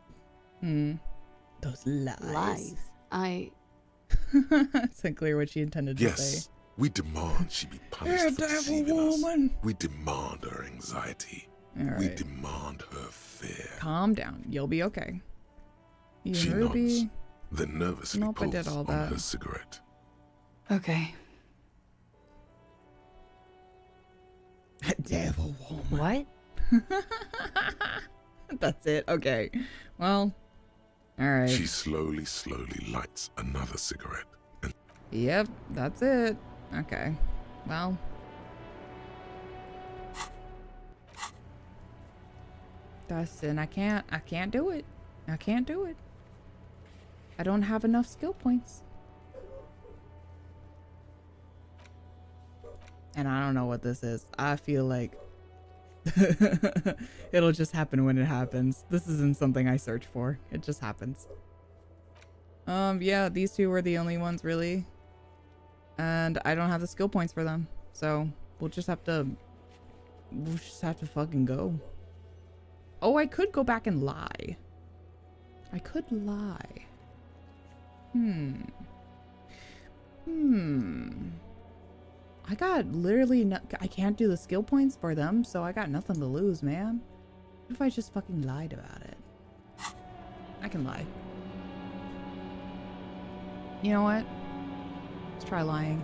Those lies. It's unclear what she intended to say. Yes, we demand she be punished for deceiving us. We demand her anxiety. All We right. demand her fear. Calm down. You'll be okay. You She and Ruby. nods, then nervously Nope, I pulls did all on that. her cigarette. Okay. Devil woman. What? That's it. Okay. Well. Alright. She slowly lights another cigarette. And Yep, that's it. Okay. Well. Dustin, I can't do it. I can't do it. I don't have enough skill points. And I don't know what this is. I feel like it'll just happen when it happens. This isn't something I search for. It just happens. Yeah, these two were the only ones really. And I don't have the skill points for them. So we'll just have to fucking go. Oh, I could go back and lie. I could lie. I got literally I can't do the skill points for them, so I got nothing to lose, man. What if I just fucking lied about it? I can lie. You know what? Let's try lying.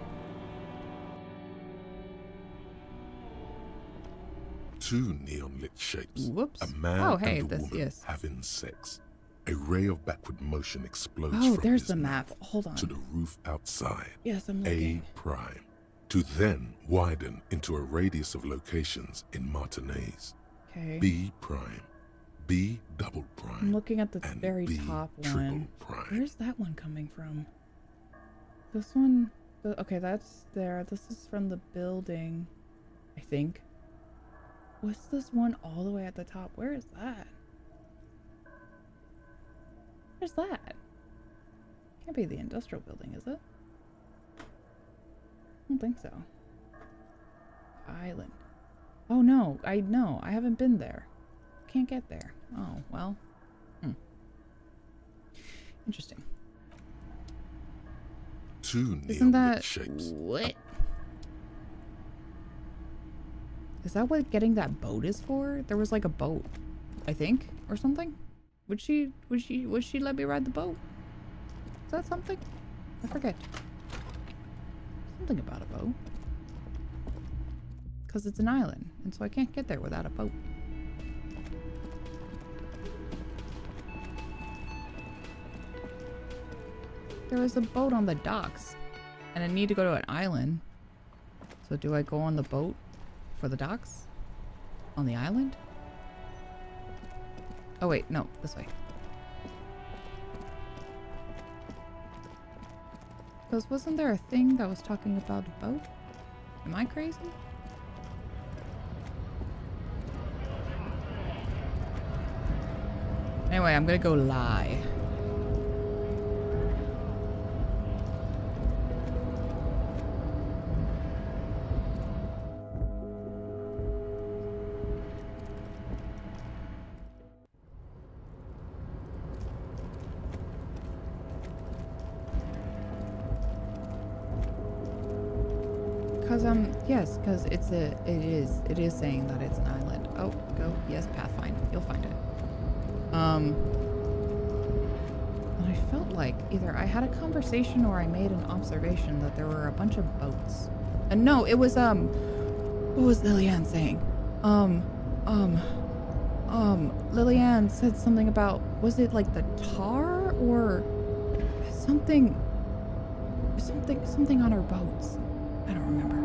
two neon-lit shapes. Whoops. A man Oh, hey, and a this- woman yes. having sex. A ray of backward motion explodes Oh, from there's his the mouth map. Hold on. to the roof outside. Yes, I'm A looking. prime. To then widen into a radius of locations in Martinez. Okay. B prime. B double prime. I'm looking at the and very B top triple one. prime. Where's that one coming from? This one? Okay, that's there. This is from the building, I think. What's this one all the way at the top? Where is that? Where's that? Can't be the industrial building, is it? I don't think so. Island. Oh no, I haven't been there. Can't get there. Oh, well. Interesting. Two Isn't neon-lit that shapes. what? Is that what getting that boat is for? There was like a boat, I think, or something. Would she let me ride the boat? Is that something? I forget. Something about a boat. Because it's an island, and so I can't get there without a boat. there was a boat on the docks. And I need to go to an island. So do I go on the boat for the docks? On the island? Oh wait, no, this way. Because wasn't there a thing that was talking about a boat? Am I crazy? Anyway, I'm gonna go lie. Yes, because it is saying that it's an island. Oh, go. Yes, Pathfind. You'll find it. And I felt like either I had a conversation or I made an observation that there were a bunch of boats. And no, it was, what was Lillian saying? Lillian said something about, was it like the tar or something on her boats? I don't remember.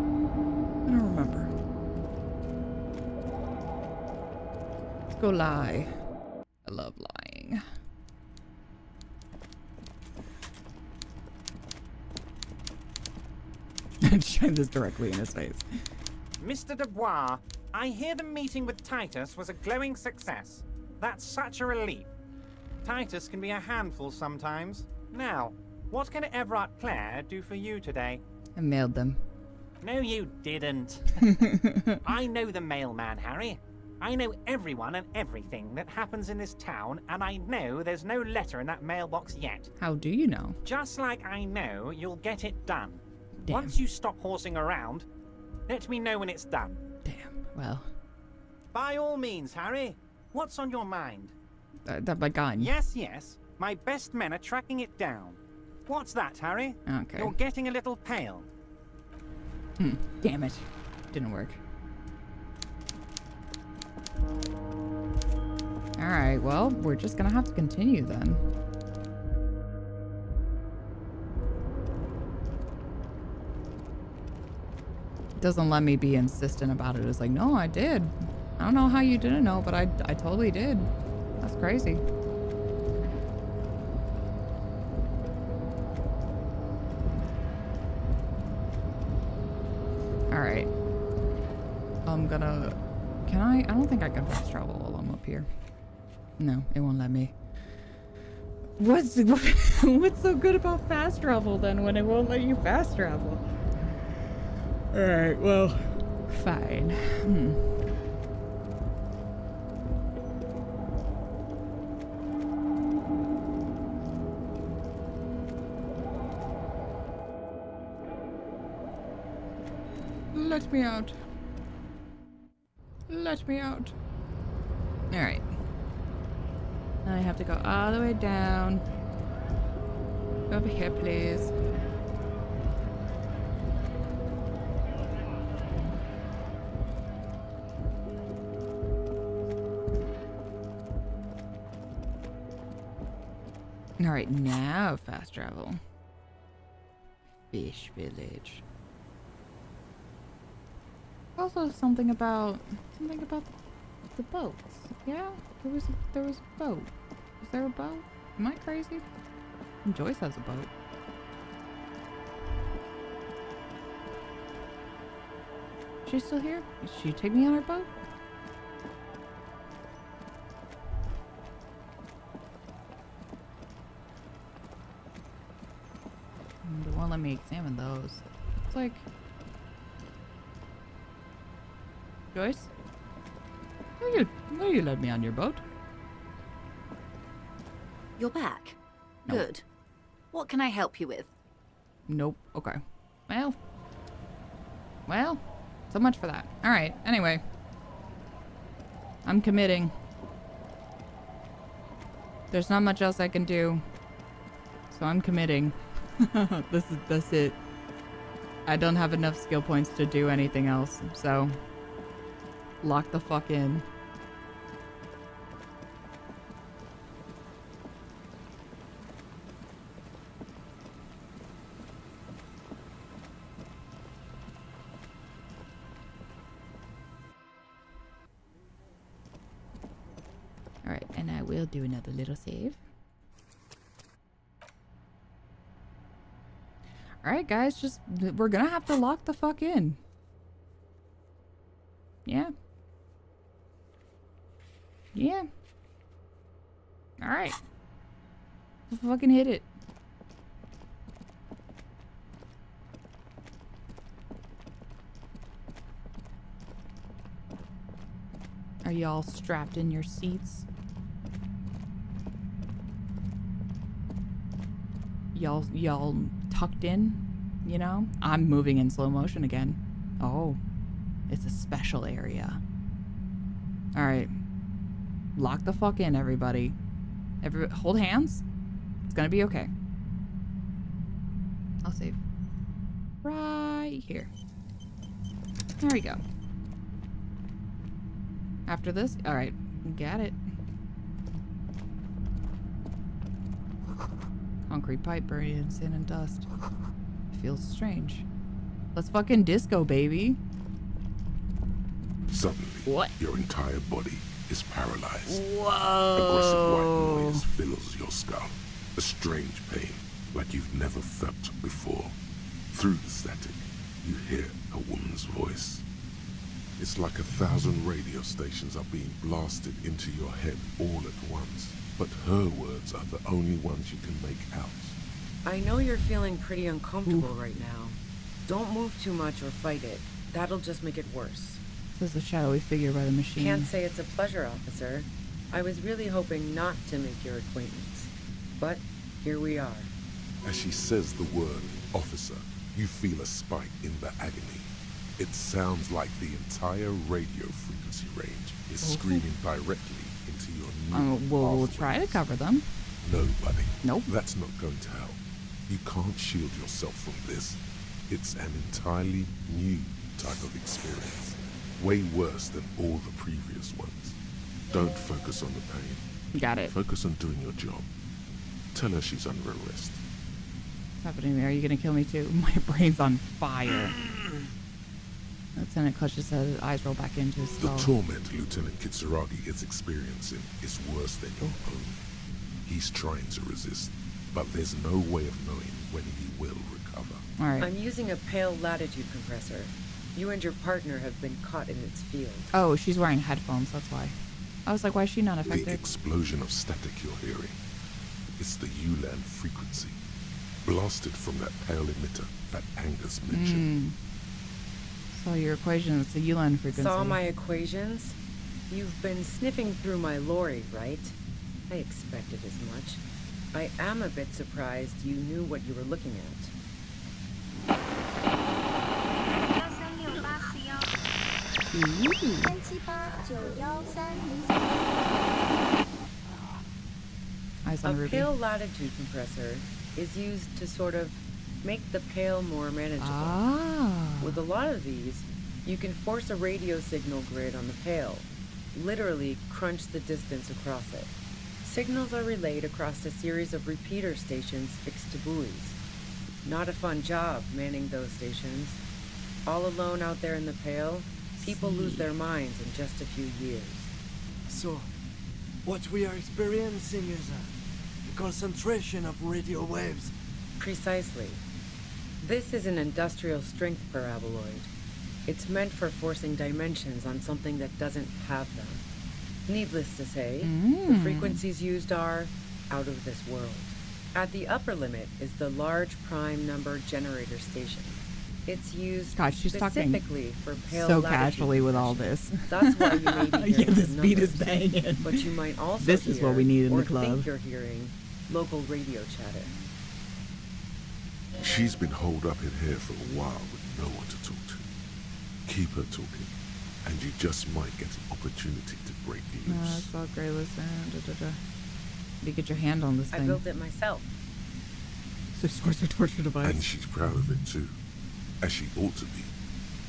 Let's go lie. I love lying. Shine this directly in his face. Mr. Dubois, I hear the meeting with Titus was a glowing success. That's such a relief. Titus can be a handful sometimes. Now, what can Everard Clare do for you today? I mailed them. No, you didn't. I know the mailman, Harry. I know everyone and everything that happens in this town, and I know there's no letter in that mailbox yet. How do you know? Just like I know you'll get it done. Damn. Once you stop horsing around, let me know when it's done. Damn, well. By all means, Harry. What's on your mind? My gun. Yes. My best men are tracking it down. What's that, Harry? Okay. You're getting a little pale. Damn it. Didn't work. Alright, well, we're just gonna have to continue then. It doesn't let me be insistent about it. It's like, no, I did. I don't know how you didn't know, but I totally did. That's crazy. Alright. I'm gonna... Can I? I don't think I can fast travel while I'm up here. No, it won't let me. What's so good about fast travel then when it won't let you fast travel? Alright, well, fine. Let me out. Let me out. Alright. Now I have to go all the way down. Over here, please. Alright, now fast travel. Fish Village. Also something about the boats. Yeah, there was a boat. Is there a boat? Am I crazy? And Joyce has a boat. She's still here? Did she take me on her boat? They won't let me examine those. It's like... Joyce? Will you let me on your boat? You're back. Nope. Good. What can I help you with? Nope. Okay. Well, so much for that. Alright, anyway. I'm committing. There's not much else I can do. So I'm committing. That's it. I don't have enough skill points to do anything else, so... Lock the fuck in. Alright, and I will do another little save. Alright, guys, just... We're gonna have to lock the fuck in. Yeah. Yeah. Alright. Fucking hit it. Are y'all strapped in your seats? Y'all tucked in? You know? I'm moving in slow motion again. Oh. It's a special area. Alright. Lock the fuck in, everybody. Hold hands. It's gonna be okay. I'll save. Right here. There we go. After this? Alright. Got it. Concrete pipe buried in sand and dust. Feels strange. Let's fucking disco, baby. Suddenly, what? Your entire body is paralyzed. Whoa. Aggressive white noise fills your skull. A strange pain, like you've never felt before. Through the static, you hear a woman's voice. It's like 1,000 radio stations are being blasted into your head all at once. But her words are the only ones you can make out. I know you're feeling pretty uncomfortable right now. Don't move too much or fight it. That'll just make it worse. This is a shadowy figure by the machine. Can't say it's a pleasure, officer. I was really hoping not to make your acquaintance. But here we are. As she says the word officer, you feel a spike in the agony. It sounds like the entire radio frequency range is screaming directly into your new we'll try to cover them. No, buddy. Nope. That's not going to help. You can't shield yourself from this. It's an entirely new type of experience. Way worse than all the previous ones. Don't focus on the pain. Got it. Focus on doing your job. Tell her she's under arrest. What's happening to me? Are you gonna kill me too? My brain's on fire. Lieutenant clutches his eyes roll back into his skull. The torment Lieutenant Kitsuragi is experiencing is worse than your own. He's trying to resist, but there's no way of knowing when he will recover. All right. I'm using a pale latitude compressor. You and your partner have been caught in its field. Oh, she's wearing headphones, that's why. I was like, why is she not affected? The explosion of static you're hearing. It's the ULAN frequency. Blasted from that pale emitter that Angus mentioned. So your equation is the ULAN frequency. Saw my equations? You've been sniffing through my lorry, right? I expected as much. I am a bit surprised you knew what you were looking at. Eyes on a Ruby. pale latitude compressor is used to sort of make the pale more manageable. With a lot of these, you can force a radio signal grid on the pale, literally crunch the distance across it. Signals are relayed across a series of repeater stations fixed to buoys. Not a fun job manning those stations. All alone out there in the pale, people lose their minds in just a few years. So, what we are experiencing is a concentration of radio waves. Precisely. This is an industrial strength paraboloid. It's meant for forcing dimensions on something that doesn't have them. Needless to say, the frequencies used are out of this world. At the upper limit is the large prime number generator station. It's used specifically for pale so latitude casually with all compression. this. That's why you may be hearing yeah, this some beat is numbers. banging. But you might also this is hear what we need in or the club. think you're hearing local radio chatter. She's been holed up in here for a while with no one to talk to. Keep her talking, and you just might get an opportunity to break loose. No, it's all great. Listen, you get your hand on this I thing. built it myself. So source or torture device. And she's proud of it too, as she ought to be.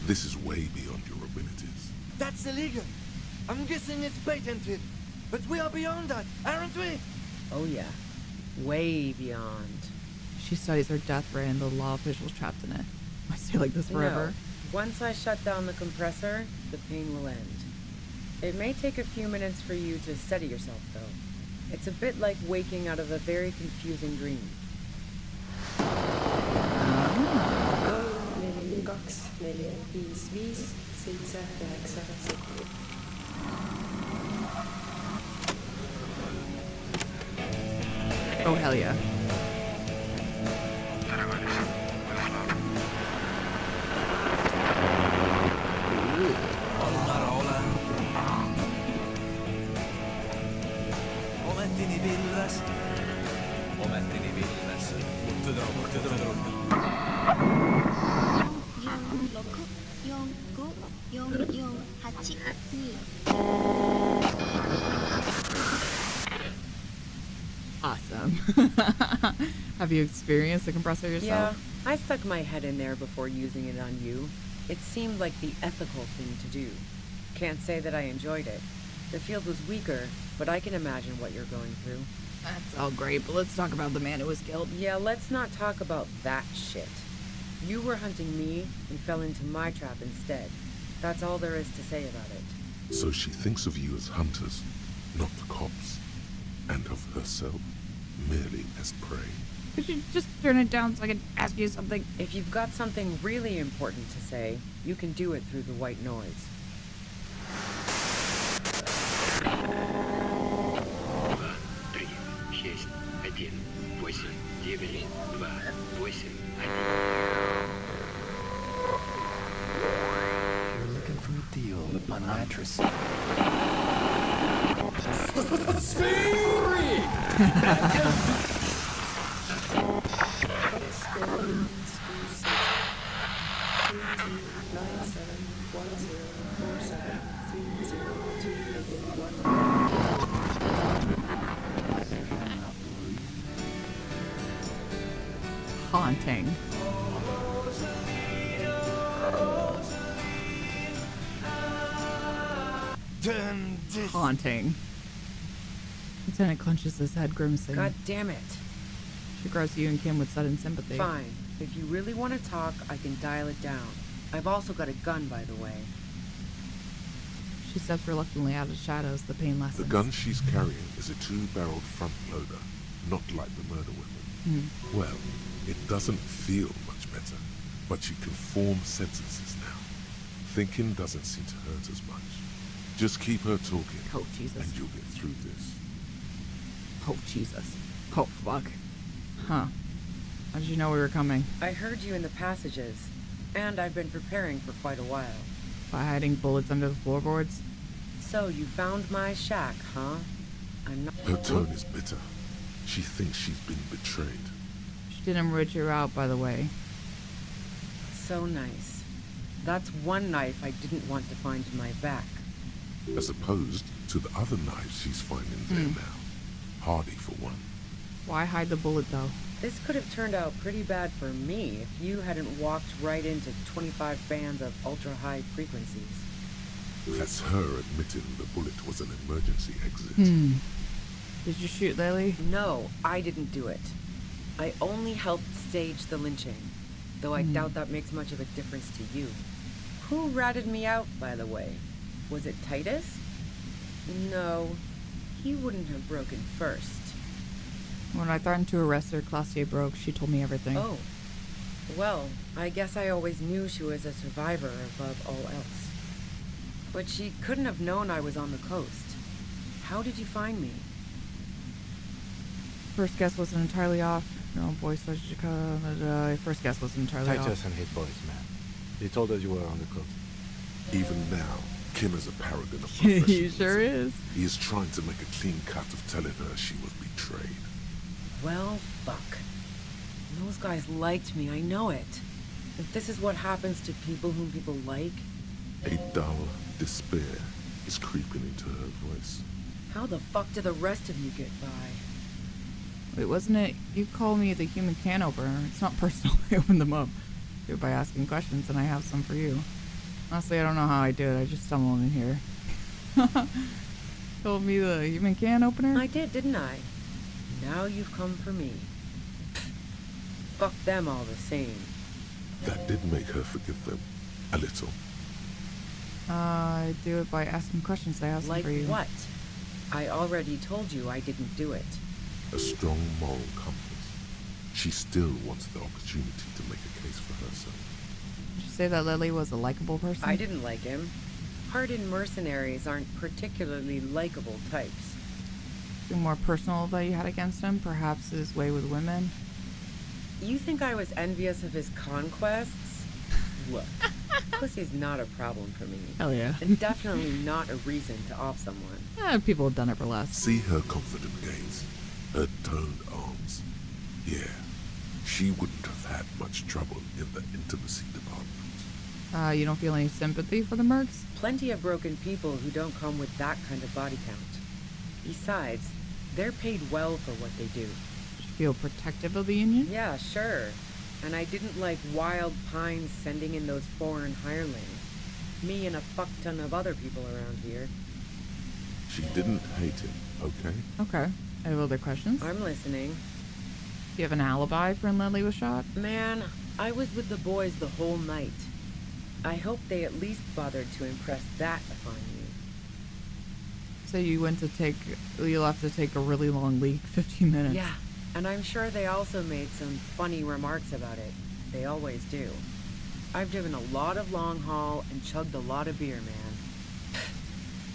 This is way beyond your abilities. That's illegal. I'm guessing it's patented. But we are beyond that, aren't we? Oh yeah, way beyond. She studies her death ray and the law officials trapped in it. I stay like this forever. No. Once I shut down the compressor, the pain will end. It may take a few minutes for you to steady yourself, though. It's a bit like waking out of a very confusing dream. Oh, hell yeah. Awesome. Have you experienced the compressor yourself? Yeah, I stuck my head in there before using it on you. It seemed like the ethical thing to do. Can't say that I enjoyed it. The field was weaker, but I can imagine what you're going through. That's all great, but let's talk about the man who was killed. Yeah, let's not talk about that shit. You were hunting me and fell into my trap instead. That's all there is to say about it. So she thinks of you as hunters, not the cops, and of herself merely as prey. Could you just turn it down so I can ask you something? If you've got something really important to say, you can do it through the white noise. You're looking for a deal on mattress. Haunting. Haunting. Lieutenant clenches his head, grimacing. God damn it. She grows you and Kim with sudden sympathy. Fine. If you really want to talk, I can dial it down. I've also got a gun, by the way. She steps reluctantly out of the shadows, the pain lessens. The gun she's carrying is a two-barreled front loader, not like the murder weapon. Well, it doesn't feel much better, but she can form sentences now. Thinking doesn't seem to hurt as much. Just keep her talking, oh, Jesus. And you'll get through this. Oh, Jesus. Oh, fuck. Huh. How did you know we were coming? I heard you in the passages, and I've been preparing for quite a while. By hiding bullets under the floorboards? So you found my shack, huh? I'm not... Her tone is bitter. She thinks she's been betrayed. She didn't root you out, by the way. So nice. That's one knife I didn't want to find in my back. As opposed to the other knives she's finding there now. Hardy for one. Why hide the bullet, though? This could have turned out pretty bad for me if you hadn't walked right into 25 bands of ultra-high frequencies. That's her admitting the bullet was an emergency exit. Did you shoot Lily? No, I didn't do it. I only helped stage the lynching, though I doubt that makes much of a difference to you. Who ratted me out, by the way? Was it Titus? No, he wouldn't have broken first. When I threatened to arrest her, Classier broke. She told me everything. Oh. Well, I guess I always knew she was a survivor above all else. But she couldn't have known I was on the coast. How did you find me? First guess wasn't entirely off. No, boy started to come, but first guess wasn't entirely off. Titus and his boys, man. They told us you were on the coast. Even now, Kim is a paragon of professionalism. He sure is. He is trying to make a clean cut of telling her she was betrayed. Well, fuck. Those guys liked me, I know it. If this is what happens to people whom people like... A dull despair is creeping into her voice. How the fuck do the rest of you get by? Wait, wasn't it? You call me the human can opener. It's not personal. I opened them up. Do it by asking questions, and I have some for you. Honestly, I don't know how I did it. I just stumbled in here. Told me the human can opener? I did, didn't I? Now you've come for me. Fuck them all the same. That did make her forgive them. A little. I do it by asking questions. I have some Like for you. what? I already told you I didn't do it. A strong moral compass. She still wants the opportunity to make a case for herself. Did you say that Lily was a likable person? I didn't like him. Hardened mercenaries aren't particularly likable types. Something more personal that you had against him? Perhaps his way with women? You think I was envious of his conquests? Look, pussy's not a problem for me. Hell yeah. And definitely not a reason to off someone. People have done it for less. See her confident gaze, her toned arms. Yeah, she wouldn't have had much trouble in the intimacy department. You don't feel any sympathy for the mercs? Plenty of broken people who don't come with that kind of body count. Besides, they're paid well for what they do. You feel protective of the Union? Yeah, sure. And I didn't like Wild Pines sending in those foreign hirelings. Me and a fuck ton of other people around here. She didn't hate him, okay? Okay. I have other questions. I'm listening. Do you have an alibi for when Lily was shot? Man, I was with the boys the whole night. I hope they at least bothered to impress that upon you. So you left to take a really long leak, 15 minutes. Yeah, and I'm sure they also made some funny remarks about it. They always do. I've driven a lot of long haul and chugged a lot of beer, man.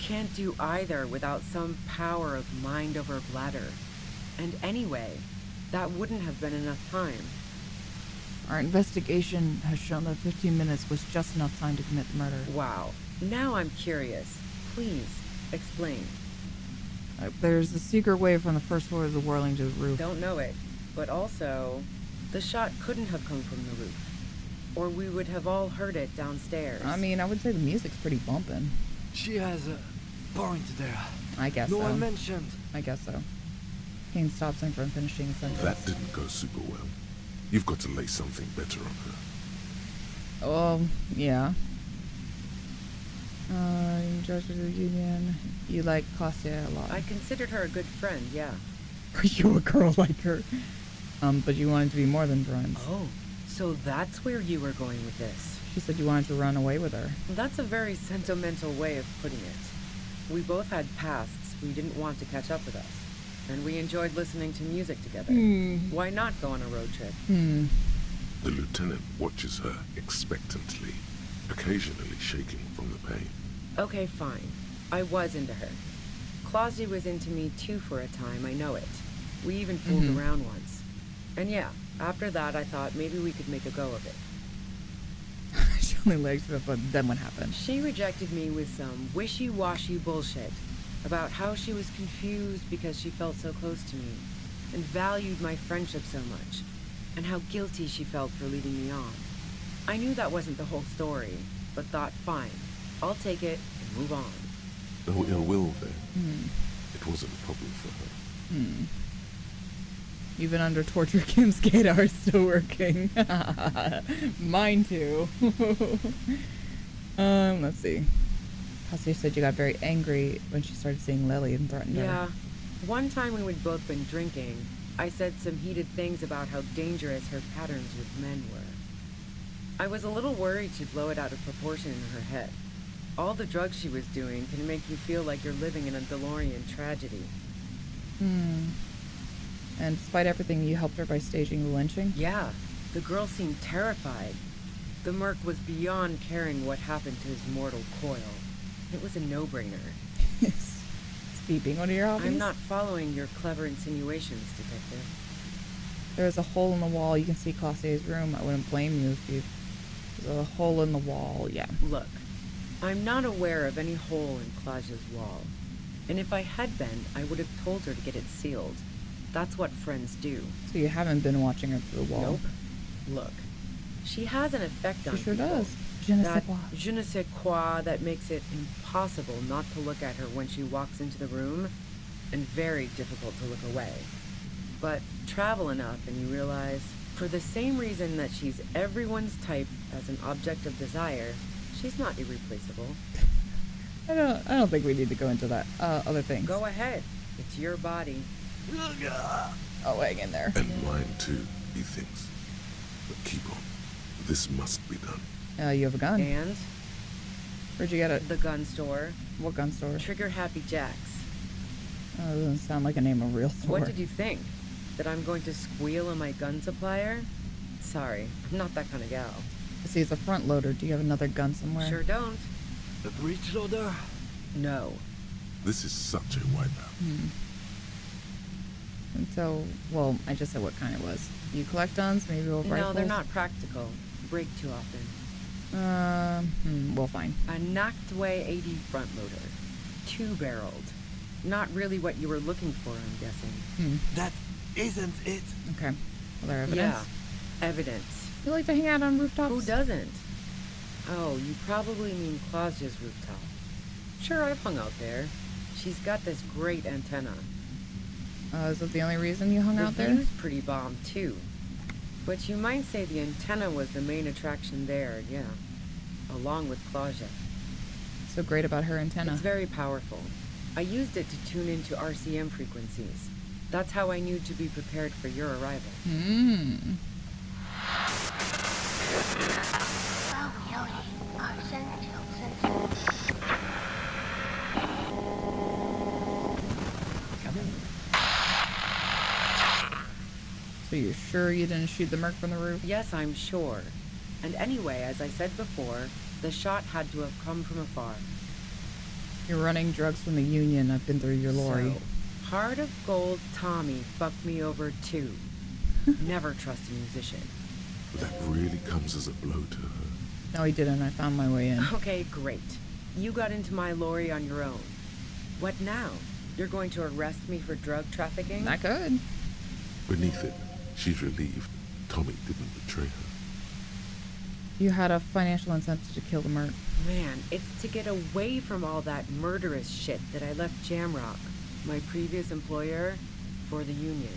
Can't do either without some power of mind over bladder. And anyway, that wouldn't have been enough time. Our investigation has shown that 15 minutes was just enough time to commit the murder. Wow. Now I'm curious. Please, explain. There's a secret way from the first floor of the whirling to the roof. Don't know it. But also, the shot couldn't have come from the roof. Or we would have all heard it downstairs. I mean, I would say the music's pretty bumping. She has a point there. I guess so. No one mentioned. I guess so. Kane stops him from finishing a sentence. That didn't go super well. You've got to lay something better on her. Well, yeah. In charge of the Union. You like Claudia a lot. I considered her a good friend, yeah. Are you a girl like her? But you wanted to be more than friends. Oh, so that's where you were going with this. She said you wanted to run away with her. That's a very sentimental way of putting it. We both had pasts we didn't want to catch up with us. And we enjoyed listening to music together. Why not go on a road trip? The lieutenant watches her expectantly, occasionally shaking from the pain. Okay, fine. I was into her. Clausy was into me too for a time, I know it. We even fooled around once. And yeah, after that I thought maybe we could make a go of it. She only liked it, but then what happened? She rejected me with some wishy-washy bullshit about how she was confused because she felt so close to me and valued my friendship so much, and how guilty she felt for leading me on. I knew that wasn't the whole story, but thought, fine, I'll take it and move on. No ill will there. It wasn't a problem for her. Even under torture, Kim's gaydar is still working. Mine too. Let's see. Claudia said you got very angry when she started seeing Lily and threatened her. Yeah. One time when we'd both been drinking, I said some heated things about how dangerous her patterns with men were. I was a little worried she'd blow it out of proportion in her head. All the drugs she was doing can make you feel like you're living in a DeLorean tragedy. And despite everything, you helped her by staging the lynching? Yeah. The girl seemed terrified. The merc was beyond caring what happened to his mortal coil. It was a no-brainer. Is beeping one of your hobbies? I'm not following your clever insinuations, detective. There's a hole in the wall. You can see Claudia's room. I wouldn't blame you if you... There's a hole in the wall, yeah. Look, I'm not aware of any hole in Claudia's wall. And if I had been, I would have told her to get it sealed. That's what friends do. So you haven't been watching her through the wall? Nope. Look, she has an effect on people. She sure does. Je ne sais quoi that makes it impossible not to look at her when she walks into the room, and very difficult to look away. But travel enough and you realize, for the same reason that she's everyone's type as an object of desire, she's not irreplaceable. I don't think we need to go into that. Other things. Go ahead. It's your body. Oh, hang in there. And mine too, he thinks. But keep on. This must be done. You have a gun. And? Where'd you get it? The gun store. What gun store? Trigger Happy Jacks. Oh, that doesn't sound like a name of a real store. What did you think? That I'm going to squeal on my gun supplier? Sorry, I'm not that kind of gal. See, it's a front loader. Do you have another gun somewhere? Sure don't. A breech loader? No. This is such a wipeout. And so, well, I just said what kind it was. Do you collect guns? Maybe old rifles? No, they're not practical. Break too often. Well, fine. A Noctway 80 front loader. 2-barreled. Not really what you were looking for, I'm guessing. That isn't it. Okay. Well, there evidence? Yeah. Evidence. You like to hang out on rooftops? Who doesn't? Oh, you probably mean Claudia's rooftop. Sure, I've hung out there. She's got this great antenna. Is that the only reason you hung out there? The view's pretty bomb, too. But you might say the antenna was the main attraction there, yeah. Along with Claudia. What's so great about her antenna? It's very powerful. I used it to tune into RCM frequencies. That's how I knew to be prepared for your arrival. So you're sure you didn't shoot the merc from the roof? Yes, I'm sure. And anyway, as I said before, the shot had to have come from afar. You're running drugs from the Union. I've been through your lorry. So, Heart of Gold Tommy fucked me over too. Never trust a musician. That really comes as a blow to her. No, he didn't. I found my way in. Okay, great. You got into my lorry on your own. What now? You're going to arrest me for drug trafficking? I could. Beneath it, she's relieved Tommy didn't betray her. You had a financial incentive to kill the merc. Man, it's to get away from all that murderous shit that I left Jamrock, my previous employer, for the Union.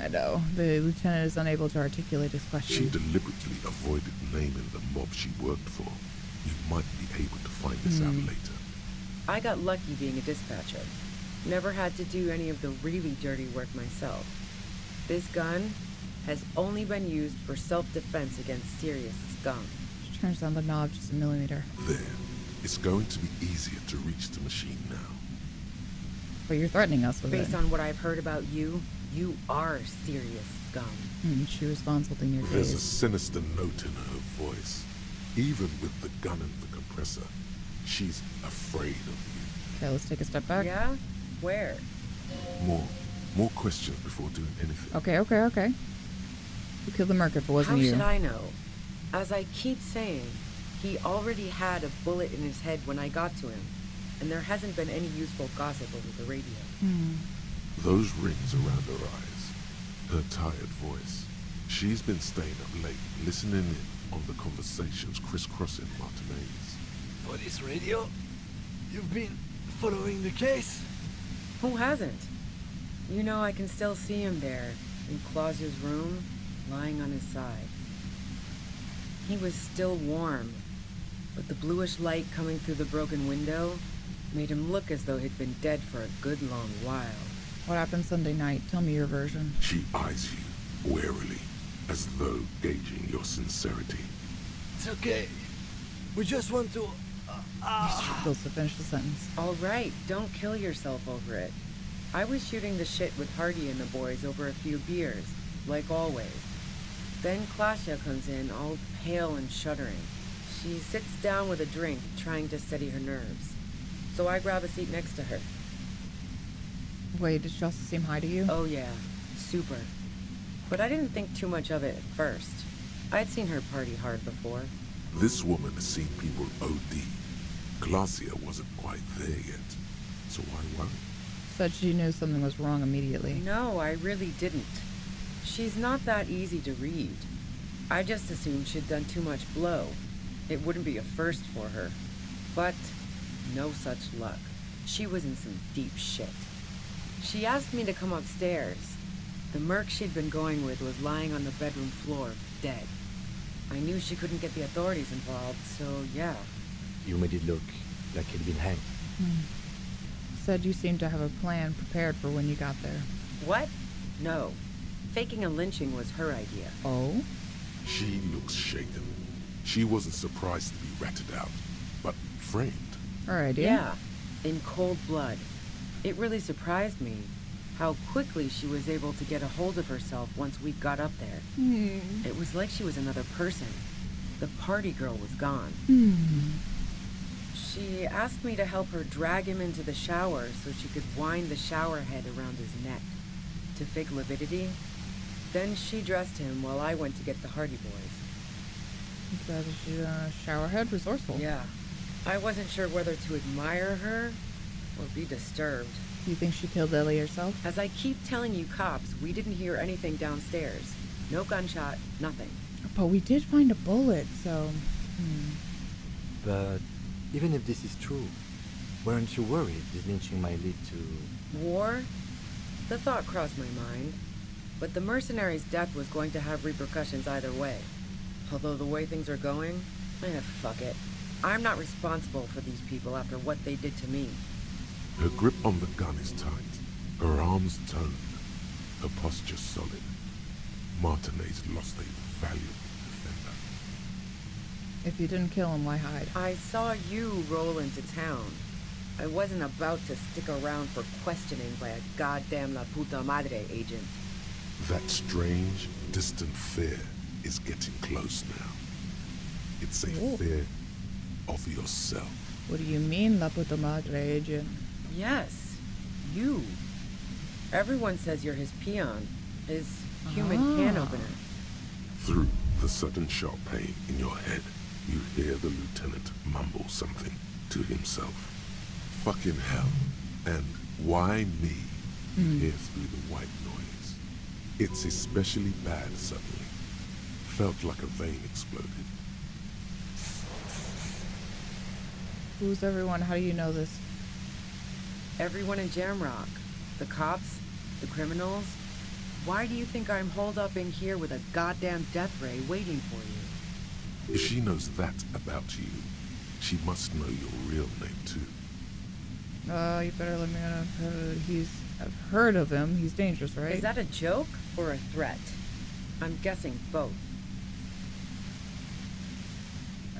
I know. The lieutenant is unable to articulate his question. She deliberately avoided naming the mob she worked for. You might be able to find this out later. I got lucky being a dispatcher. Never had to do any of the really dirty work myself. This gun has only been used for self-defense against serious scum. She turns down the knob just a millimeter. There. It's going to be easier to reach the machine now. But you're threatening us with it. Based on what I've heard about you, you are serious scum. She responds holding your There's gaze. a sinister note in her voice. Even with the gun and the compressor, she's afraid of you. Okay, let's take a step back. Yeah? Where? More questions before doing anything. Okay. Who killed the merc if it wasn't you? How should I know? As I keep saying, he already had a bullet in his head when I got to him, and there hasn't been any useful gossip over the radio. Those rings around her eyes, her tired voice. She's been staying up late, listening in on the conversations crisscrossing Martinez. Police radio? You've been following the case? Who hasn't? You know, I can still see him there, in Clausia's room, lying on his side. He was still warm, but the bluish light coming through the broken window made him look as though he'd been dead for a good long while. What happened Sunday night? Tell me your version. She eyes you warily, as though gauging your sincerity. It's okay. We just want to... She feels to finish the sentence. All right, don't kill yourself over it. I was shooting the shit with Hardy and the boys over a few beers, like always. Then Claudia comes in, all pale and shuddering. She sits down with a drink, trying to steady her nerves. So I grab a seat next to her. Wait, did she also seem high to you? Oh yeah, super. But I didn't think too much of it at first. I'd seen her party hard before. This woman has seen people OD. Claudia wasn't quite there yet. So why worry? Said she knew something was wrong immediately. No, I really didn't. She's not that easy to read. I just assumed she'd done too much blow. It wouldn't be a first for her. But no such luck. She was in some deep shit. She asked me to come upstairs. The merc she'd been going with was lying on the bedroom floor, dead. I knew she couldn't get the authorities involved, so yeah. You made it look like he'd been hanged. Said you seemed to have a plan prepared for when you got there. What? No. Faking a lynching was her idea. Oh? She looks shaken. She wasn't surprised to be ratted out, but framed. Alright, Yeah, in cold blood. It really surprised me how quickly she was able to get a hold of herself once we got up there. It was like she was another person. The party girl was gone. She asked me to help her drag him into the shower so she could wind the shower head around his neck to fake lividity. Then she dressed him while I went to get the Hardy Boys. So she's a showerhead, resourceful. Yeah. I wasn't sure whether to admire her or be disturbed. You think she killed Lily herself? As I keep telling you cops, we didn't hear anything downstairs. No gunshot, nothing. But we did find a bullet, so... But even if this is true, weren't you worried this lynching might lead to... War? The thought crossed my mind. But the mercenary's death was going to have repercussions either way. Although the way things are going, fuck it. I'm not responsible for these people after what they did to me. Her grip on the gun is tight, her arms toned, her posture solid. Martinez lost a valuable defender. If you didn't kill him, why hide? I saw you roll into town. I wasn't about to stick around for questioning by a goddamn La Puta Madre agent. That strange, distant fear is getting close now. It's a fear of yourself. What do you mean, La Puta Madre agent? Yes, you. Everyone says you're his peon, his human can opener. Through the sudden sharp pain in your head, you hear the lieutenant mumble something to himself. Fucking hell. And why me? You hear through the white noise. It's especially bad suddenly. Felt like a vein exploded. Who's everyone? How do you know this? Everyone in Jamrock. The cops, the criminals. Why do you think I'm holed up in here with a goddamn death ray waiting for you? If she knows that about you, she must know your real name too. You better let me know. I've heard of him. He's dangerous, right? Is that a joke or a threat? I'm guessing both.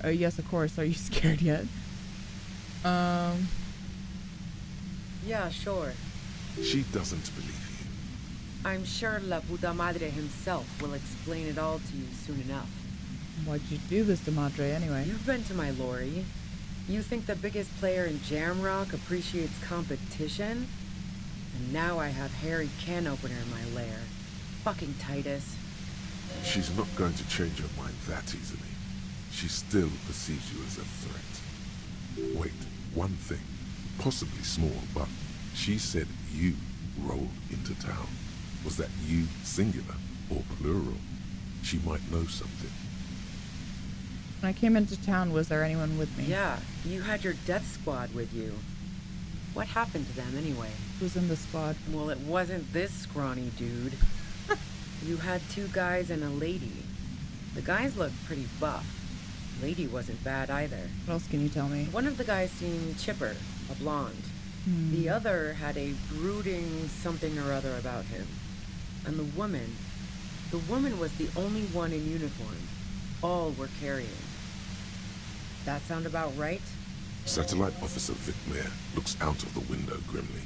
Yes, of course. Are you scared yet? Yeah, sure. She doesn't believe you. I'm sure La Puta Madre himself will explain it all to you soon enough. Why'd you do this to Madre anyway? You've been to my lorry. You think the biggest player in Jamrock appreciates competition? And now I have Harry Can Opener in my lair. Fucking Titus. She's not going to change her mind that easily. She still perceives you as a threat. Wait, one thing. Possibly small, but she said you rolled into town. Was that you singular or plural? She might know something. When I came into town, was there anyone with me? Yeah, you had your death squad with you. What happened to them anyway? Who's in the squad? Well, it wasn't this scrawny dude. You had 2 guys and a lady. The guys looked pretty buff. Lady wasn't bad either. What else can you tell me? One of the guys seemed chipper, a blonde. The other had a brooding something or other about him. And the woman was the only one in uniform. All were carrying. That sound about right? Satellite Officer Vic Mayer looks out of the window grimly,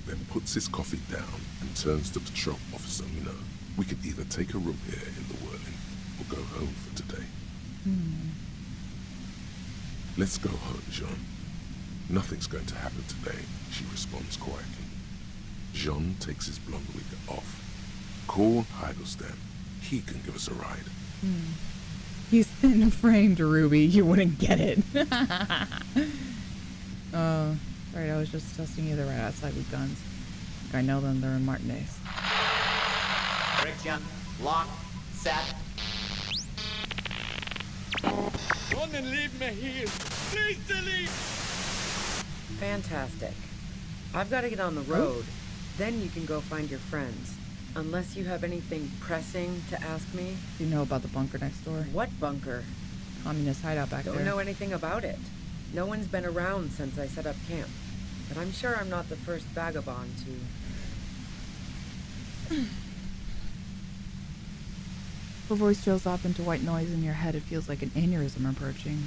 then puts his coffee down and turns to Patrol Officer Minot. We could either take a room here in the whirling or go home for today. Let's go home, Jean. Nothing's going to happen today, she responds quietly. Jean takes his blonde wig off. Call Heidelstein. He can give us a ride. He's thin framed, Ruby. You wouldn't get it. Right, I was just testing you. They're right outside with guns. I know them. They're in Martinez. Friction, lock, set. Don't leave me here. Please delete. Fantastic. I've got to get on the road. Then you can go find your friends. Unless you have anything pressing to ask me. Do you know about the bunker next door? What bunker? Communist hideout back there. Don't know anything about it. No one's been around since I set up camp. But I'm sure I'm not the first vagabond to... Her voice trails off into white noise in your head. It feels like an aneurysm approaching.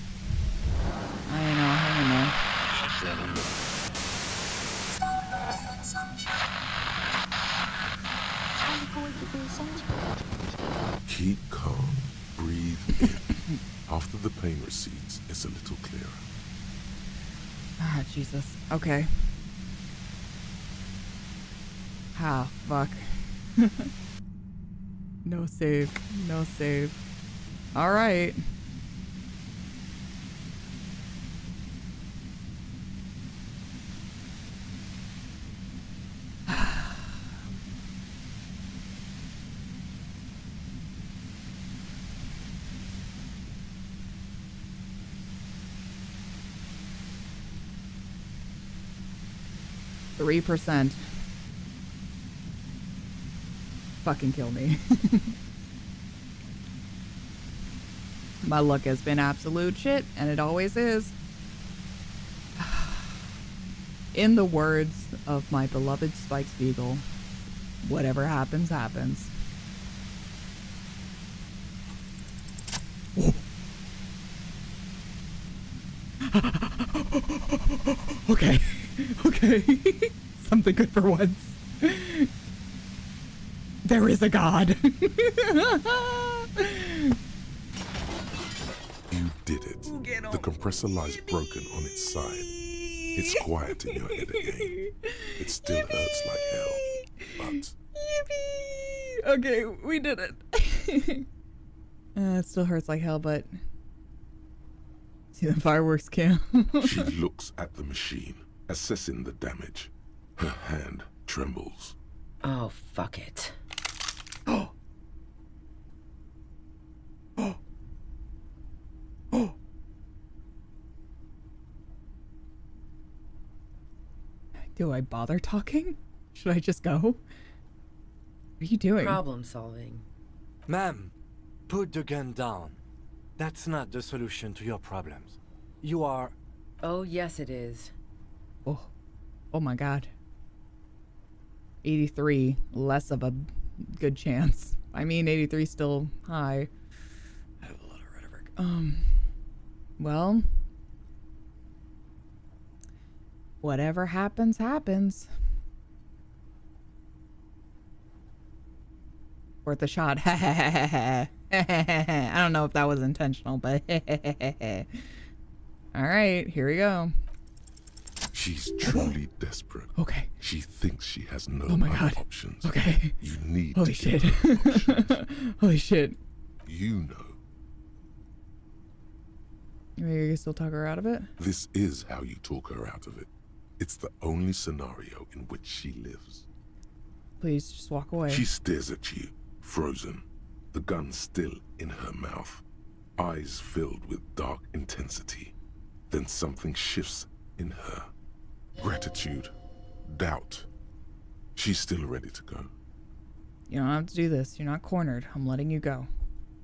I know, hang in there. Keep calm. Breathe in. After the pain recedes, it's a little clearer. Ah, Jesus. Okay. Ah, fuck. No save. No save. Alright. %. Fucking kill me. My luck has been absolute shit, and it always is. In the words of my beloved Spike Spiegel, whatever happens, happens. Okay. Okay. Something good for once. There is a god. You did it. The compressor lies broken on its side. It's quiet in your head again. It still hurts like hell, but... Yippee! Okay, we did it. It still hurts like hell, but... See the fireworks, Cam? She looks at the machine, assessing the damage. Her hand trembles. Oh, fuck it. Oh! Oh! Oh! Do I bother talking? Should I just go? What are you doing? Problem solving. Ma'am, put the gun down. That's not the solution to your problems. You are... Oh, yes it is. Oh. Oh my god. 83. Less of a good chance. I mean, 83 still high. I have a lot of rhetoric. Well... Whatever happens, happens. Worth a shot. I don't know if that was intentional, but alright, here we go. She's truly desperate. Okay. She thinks she has no Oh my other god. options. Okay. You need Holy to give shit. her options. Holy shit. You know. Maybe you can still talk her out of it? This is how you talk her out of it. It's the only scenario in which she lives. Please, just walk away. She stares at you, frozen, the gun still in her mouth, eyes filled with dark intensity. Then something shifts in her. Gratitude, doubt. She's still ready to go. You don't have to do this. You're not cornered. I'm letting you go.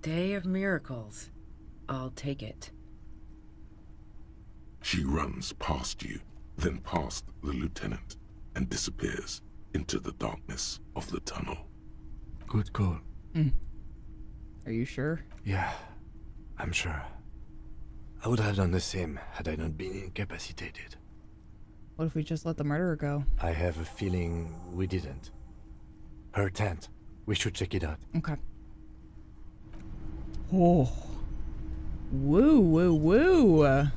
Day of miracles. I'll take it. She runs past you, then past the lieutenant, and disappears into the darkness of the tunnel. Good call. Are you sure? Yeah, I'm sure. I would have done the same had I not been incapacitated. What if we just let the murderer go? I have a feeling we didn't. Her tent. We should check it out. Okay. Oh. Woo, woo, woo.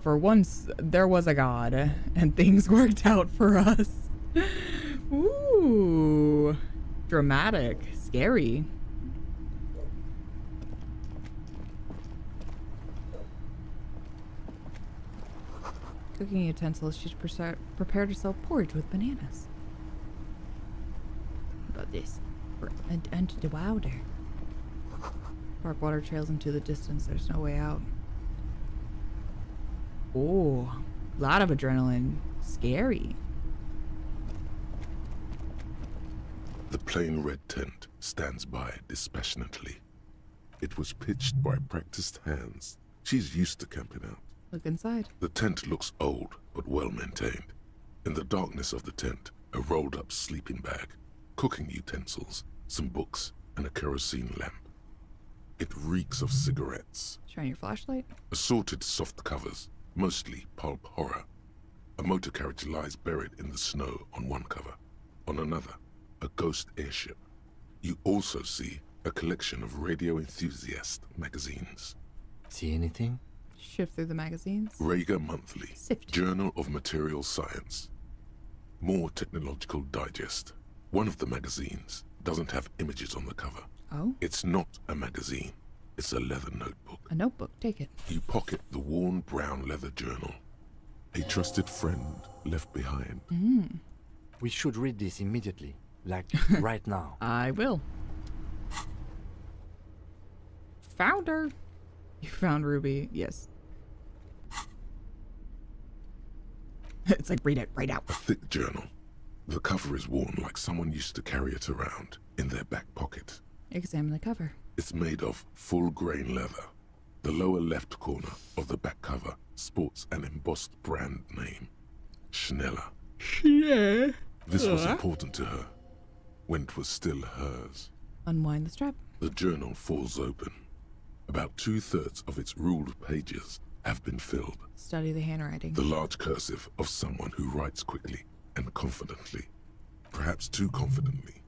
For once, there was a god, and things worked out for us. Ooh. Dramatic. Scary. Cooking utensils. She's prepared herself porridge with bananas. How about this? And the wilder. Dark water trails into the distance. There's no way out. Oh, a lot of adrenaline. Scary. The plain red tent stands by dispassionately. It was pitched by practiced hands. She's used to camping out. Look inside. The tent looks old, but well maintained. In the darkness of the tent, a rolled up sleeping bag, cooking utensils, some books, and a kerosene lamp. It reeks of cigarettes. Shine your flashlight. Assorted soft covers, mostly pulp horror. A motor carriage lies buried in the snow on one cover. On another, a ghost airship. You also see a collection of radio enthusiast magazines. See anything? Shift through the magazines. Rager Monthly, Sift. Journal of Material Science. More Technological Digest. One of the magazines doesn't have images on the cover. Oh? It's not a magazine. It's a leather notebook. A notebook, take it. You pocket the worn brown leather journal. A trusted friend left behind. We should read this immediately. Like, right now. I will. Found her. You found Ruby, yes. It's like, read it right out. A thick journal. The cover is worn like someone used to carry it around in their back pocket. Examine the cover. It's made of full-grain leather. The lower left corner of the back cover sports an embossed brand name. Schneller. Yeah. This was important to her when it was still hers. Unwind the strap. The journal falls open. About 2/3 of its ruled pages have been filled. Study the handwriting. The large cursive of someone who writes quickly and confidently. Perhaps too confidently.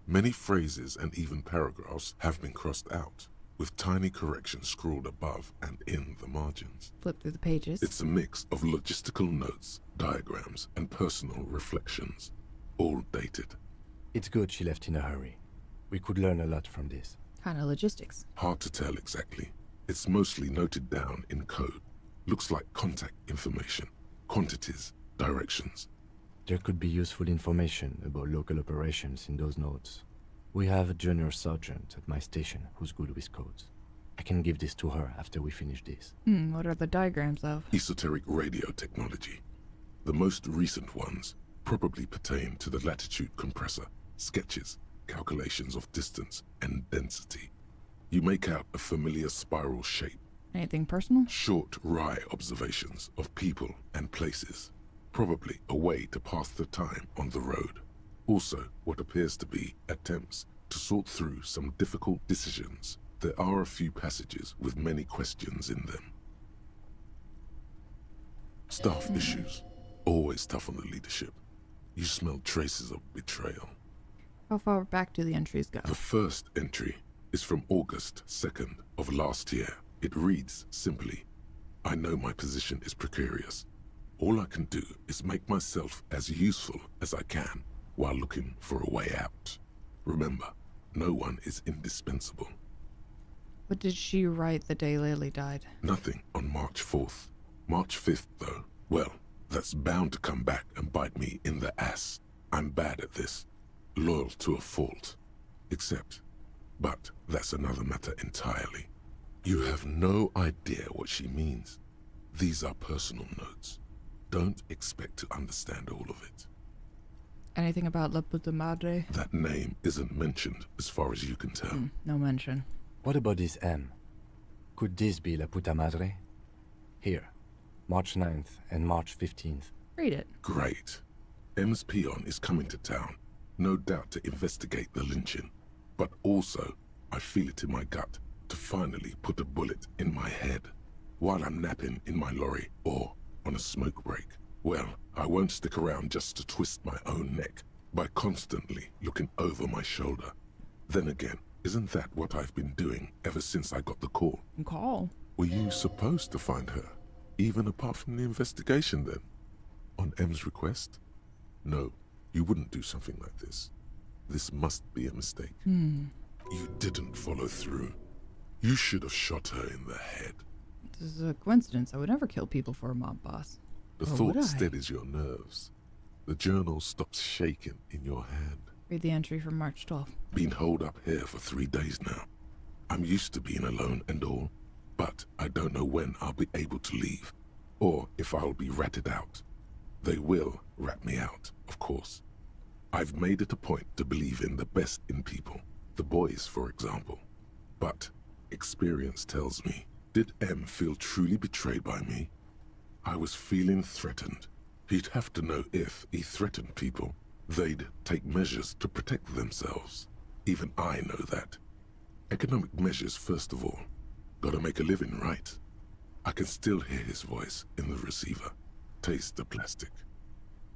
Many phrases and even paragraphs have been crossed out, with tiny corrections scrawled above and in the margins. Flip through the pages. It's a mix of logistical notes, diagrams, and personal reflections, all dated. It's good she left in a hurry. We could learn a lot from this. Kind of logistics. Hard to tell exactly. It's mostly noted down in code. Looks like contact information, quantities, directions. There could be useful information about local operations in those notes. We have a junior sergeant at my station who's good with codes. I can give this to her after we finish this. What are the diagrams of? Esoteric radio technology. The most recent ones probably pertain to the latitude compressor, sketches, calculations of distance and density. You make out a familiar spiral shape. Anything personal? Short, wry observations of people and places. Probably a way to pass the time on the road. Also, what appears to be attempts to sort through some difficult decisions. There are a few passages with many questions in them. Staff issues. Always tough on the leadership. You smell traces of betrayal. How far back do the entries go? The first entry is from August 2nd of last year. It reads simply, I know my position is precarious. All I can do is make myself as useful as I can while looking for a way out. Remember, no one is indispensable. What did she write the day Lily died? Nothing on March 4th. March 5th, though, well, that's bound to come back and bite me in the ass. I'm bad at this. Loyal to a fault. But that's another matter entirely. You have no idea what she means. These are personal notes. Don't expect to understand all of it. Anything about La Puta Madre? That name isn't mentioned as far as you can tell. No mention. What about this M? Could this be La Puta Madre? Here, March 9th and March 15th. Read it. Great. M's peon is coming to town, no doubt to investigate the lynching. But also, I feel it in my gut to finally put a bullet in my head while I'm napping in my lorry or on a smoke break. Well, I won't stick around just to twist my own neck by constantly looking over my shoulder. Then again, isn't that what I've been doing ever since I got the call? Call? Were you supposed to find her, even apart from the investigation then? On M's request? No, you wouldn't do something like this. This must be a mistake. You didn't follow through. You should have shot her in the head. This is a coincidence. I would never kill people for a mob boss. The Or thought would I? steadies your nerves. The journal stops shaking in your hand. Read the entry from March 12th. Been holed up here for 3 days now. I'm used to being alone and all, but I don't know when I'll be able to leave, or if I'll be ratted out. They will rat me out, of course. I've made it a point to believe in the best in people, the boys, for example. But experience tells me, did M feel truly betrayed by me? I was feeling threatened. He'd have to know if he threatened people, they'd take measures to protect themselves. Even I know that. Economic measures, first of all. Gotta make a living, right? I can still hear his voice in the receiver. Taste the plastic.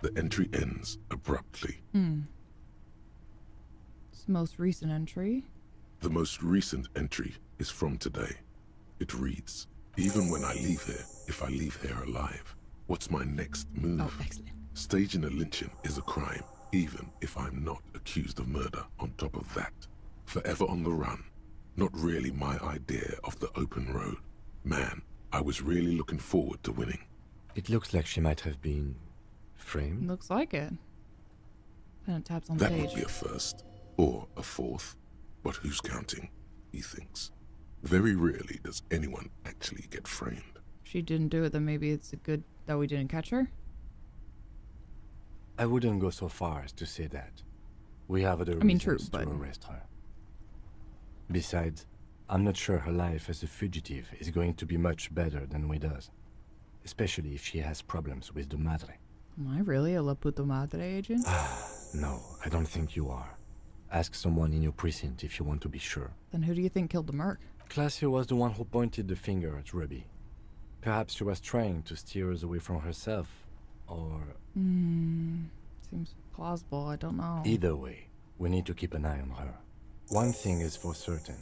The entry ends abruptly. It's the most recent entry. The most recent entry is from today. It reads, even when I leave here, if I leave here alive, what's my next move? Oh, excellent. Staging a lynching is a crime, even if I'm not accused of murder on top of that. Forever on the run. Not really my idea of the open road. Man, I was really looking forward to winning. It looks like she might have been framed. Looks like it. And it taps on the That page. would be a first, or a fourth. But who's counting, he thinks. Very rarely does anyone actually get framed. She didn't do it, then maybe it's good that we didn't catch her? I wouldn't go so far as to say that. We have other true, reasons but to arrest her. Besides, I'm not sure her life as a fugitive is going to be much better than we does. Especially if she has problems with the Madre. Am I really a La Puta Madre agent? No, I don't think you are. Ask someone in your precinct if you want to be sure. Then who do you think killed the merc? Classio was the one who pointed the finger at Ruby. Perhaps she was trying to steer us away from herself, or... Seems plausible, I don't know. Either way, we need to keep an eye on her. One thing is for certain.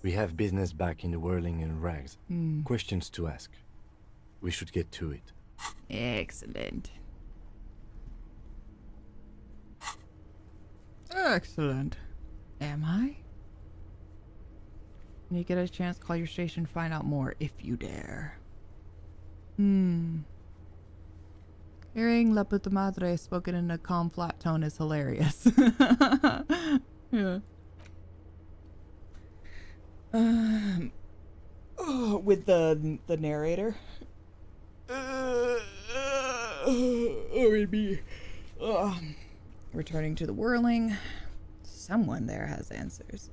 We have business back in the whirling and rags. Questions to ask. We should get to it. Excellent. Excellent. Am I? When you get a chance, call your station, find out more if you dare. Hearing La Puta Madre spoken in a calm, flat tone is hilarious. Yeah. With the narrator. Returning to the whirling. Someone there has answers.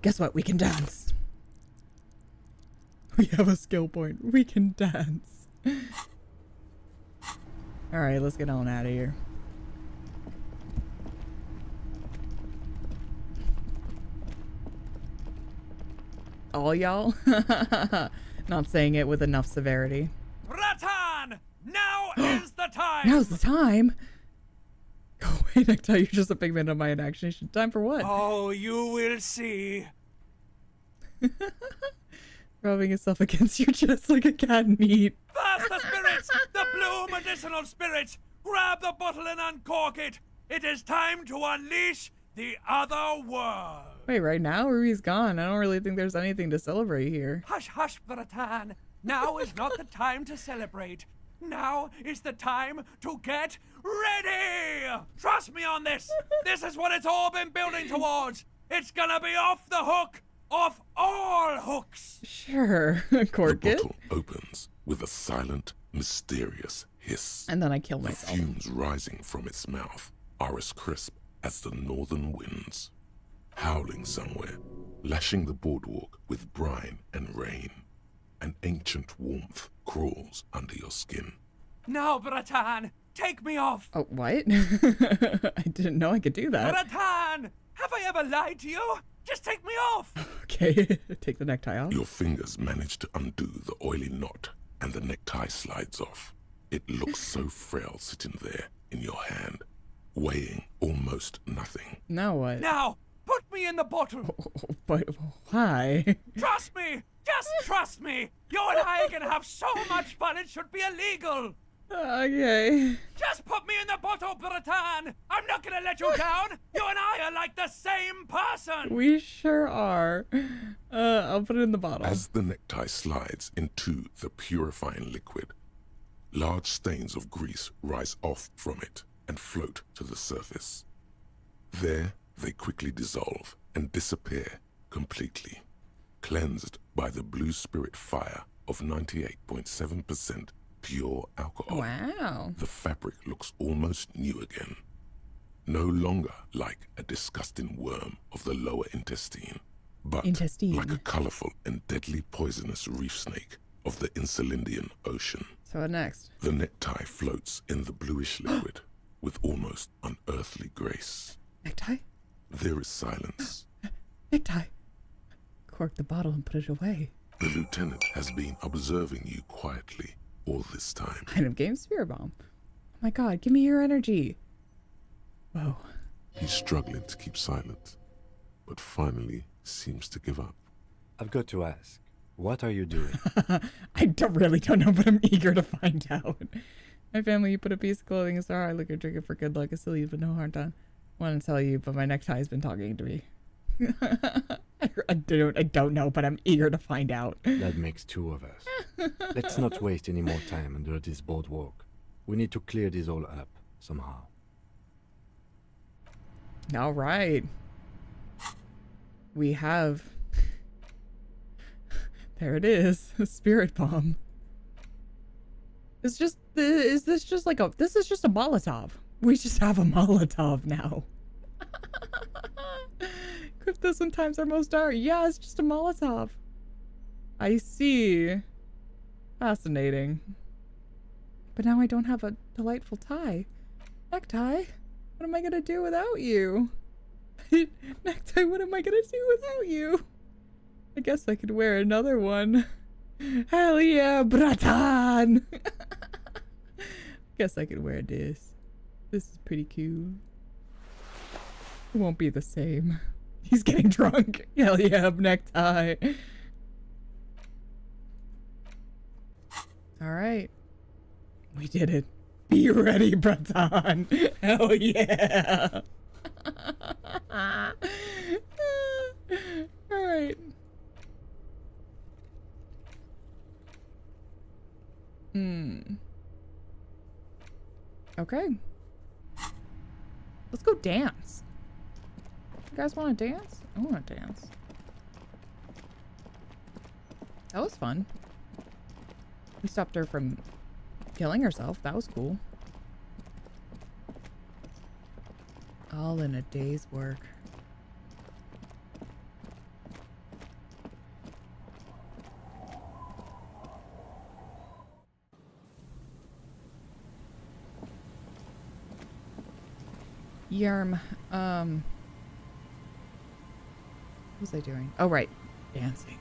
Guess what? We can dance. We have a skill point. We can dance. Alright, let's get on out of here. All y'all? Not saying it with enough severity. Ratan! Now is the time! Now's the time! Oh, wait, I tell you, you're just a pigment of my inaction. Time for what? Oh, you will see. Rubbing itself against your chest like a cat meat. Fast the spirits! The blue medicinal spirits! Grab the bottle and uncork it! It is time to unleash the other world! Wait, right now? Ruby's gone. I don't really think there's anything to celebrate here. Hush, hush, Bratan. Now is not the time to celebrate. Now is the time to get ready! Trust me on this! This is what it's all been building towards! It's gonna be off the hook! Off all hooks! Sure. Cork the it. bottle opens with a silent, mysterious hiss. And then I kill myself. The fumes rising from its mouth are as crisp as the northern winds. Howling somewhere, lashing the boardwalk with brine and rain. An ancient warmth crawls under your skin. Now, Bratan, take me off! Oh, what? I didn't know I could do that. Bratan! Have I ever lied to you? Just take me off! Okay, take the necktie off. Your fingers manage to undo the oily knot, and the necktie slides off. It looks so frail sitting there in your hand, weighing almost nothing. Now what? Now, put me in the bottle! But why? Trust me! Just trust me! You and I can have so much fun it should be illegal! Okay. Just put me in the bottle, Bratan! I'm not gonna let you down! You and I are like the same person! We sure are. I'll put it in the bottle. As the necktie slides into the purifying liquid, large stains of grease rise off from it and float to the surface. There, they quickly dissolve and disappear completely, cleansed by the blue spirit fire of 98.7% pure alcohol. Wow. The fabric looks almost new again. No longer like a disgusting worm of the lower intestine, but like a colorful and deadly poisonous reef snake of the Insulindian Ocean. So what next? The necktie floats in the bluish liquid with almost unearthly grace. Necktie? there is silence. Necktie. Cork the bottle and put it away. The lieutenant has been observing you quietly all this time. Item game spirit bomb. Oh my god, give me your energy. Whoa. He's struggling to keep silent, but finally seems to give up. I've got to ask, what are you doing? I really don't know, but I'm eager to find out. My family, you put a piece of clothing, a star, I look or drink it for good luck, a silly but no harm done. I want to tell you, but my necktie been talking to me. I don't know, but I'm eager to find out. That makes two of us. Let's not waste any more time under this boardwalk. We need to clear this all up, somehow. All right. We have... There it is. A spirit bomb. It's just... Is this just like a... This is just a Molotov. We just have a Molotov now. Equip this when times are most dark. Yeah, it's just a Molotov. I see. Fascinating. But now I don't have a delightful tie. Necktie? What am I gonna do without you? Necktie, what am I gonna do without you? I guess I could wear another one. Hell yeah, bratan! Guess I could wear this. This is pretty cool. It won't be the same. He's getting drunk. Hell yeah, necktie. Alright. We did it. Be ready, Breton. Hell yeah. Alright. Okay. Let's go dance. You guys want to dance? I want to dance. That was fun. We stopped her from killing herself. That was cool. All in a day's work. Yerm. What was I doing? Oh, right. Dancing.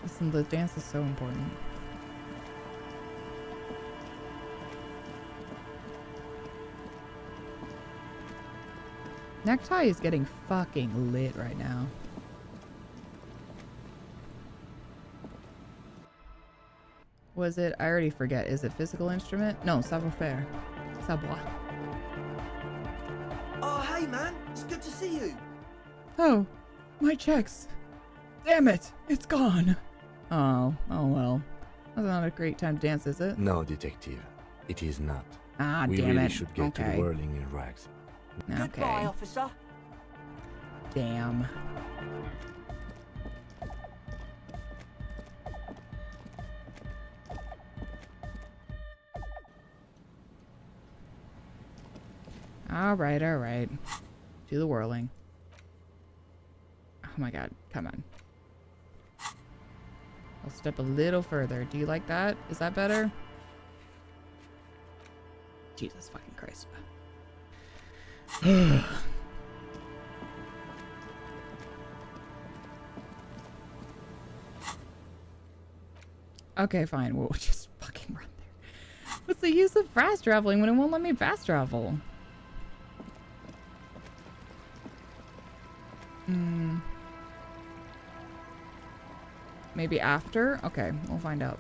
Listen, the dance is so important. Necktie is getting fucking lit right now. Was it? I already forget. Is it physical instrument? No, savoir-faire. Savoir. Oh, hey, man. It's good to see you. Oh, my checks. Damn it. It's gone. Oh well. That's not a great time to dance, is it? No, detective. It is not. Ah, we damn really it. should get to whirling in rags. Okay. Goodbye, officer. Damn. All right. Do the whirling. Oh my god, come on. I'll step a little further. Do you like that? Is that better? Jesus fucking Christ. Okay, fine. We'll just fucking run there. What's the use of fast traveling when it won't let me fast travel? Maybe after? Okay, we'll find out.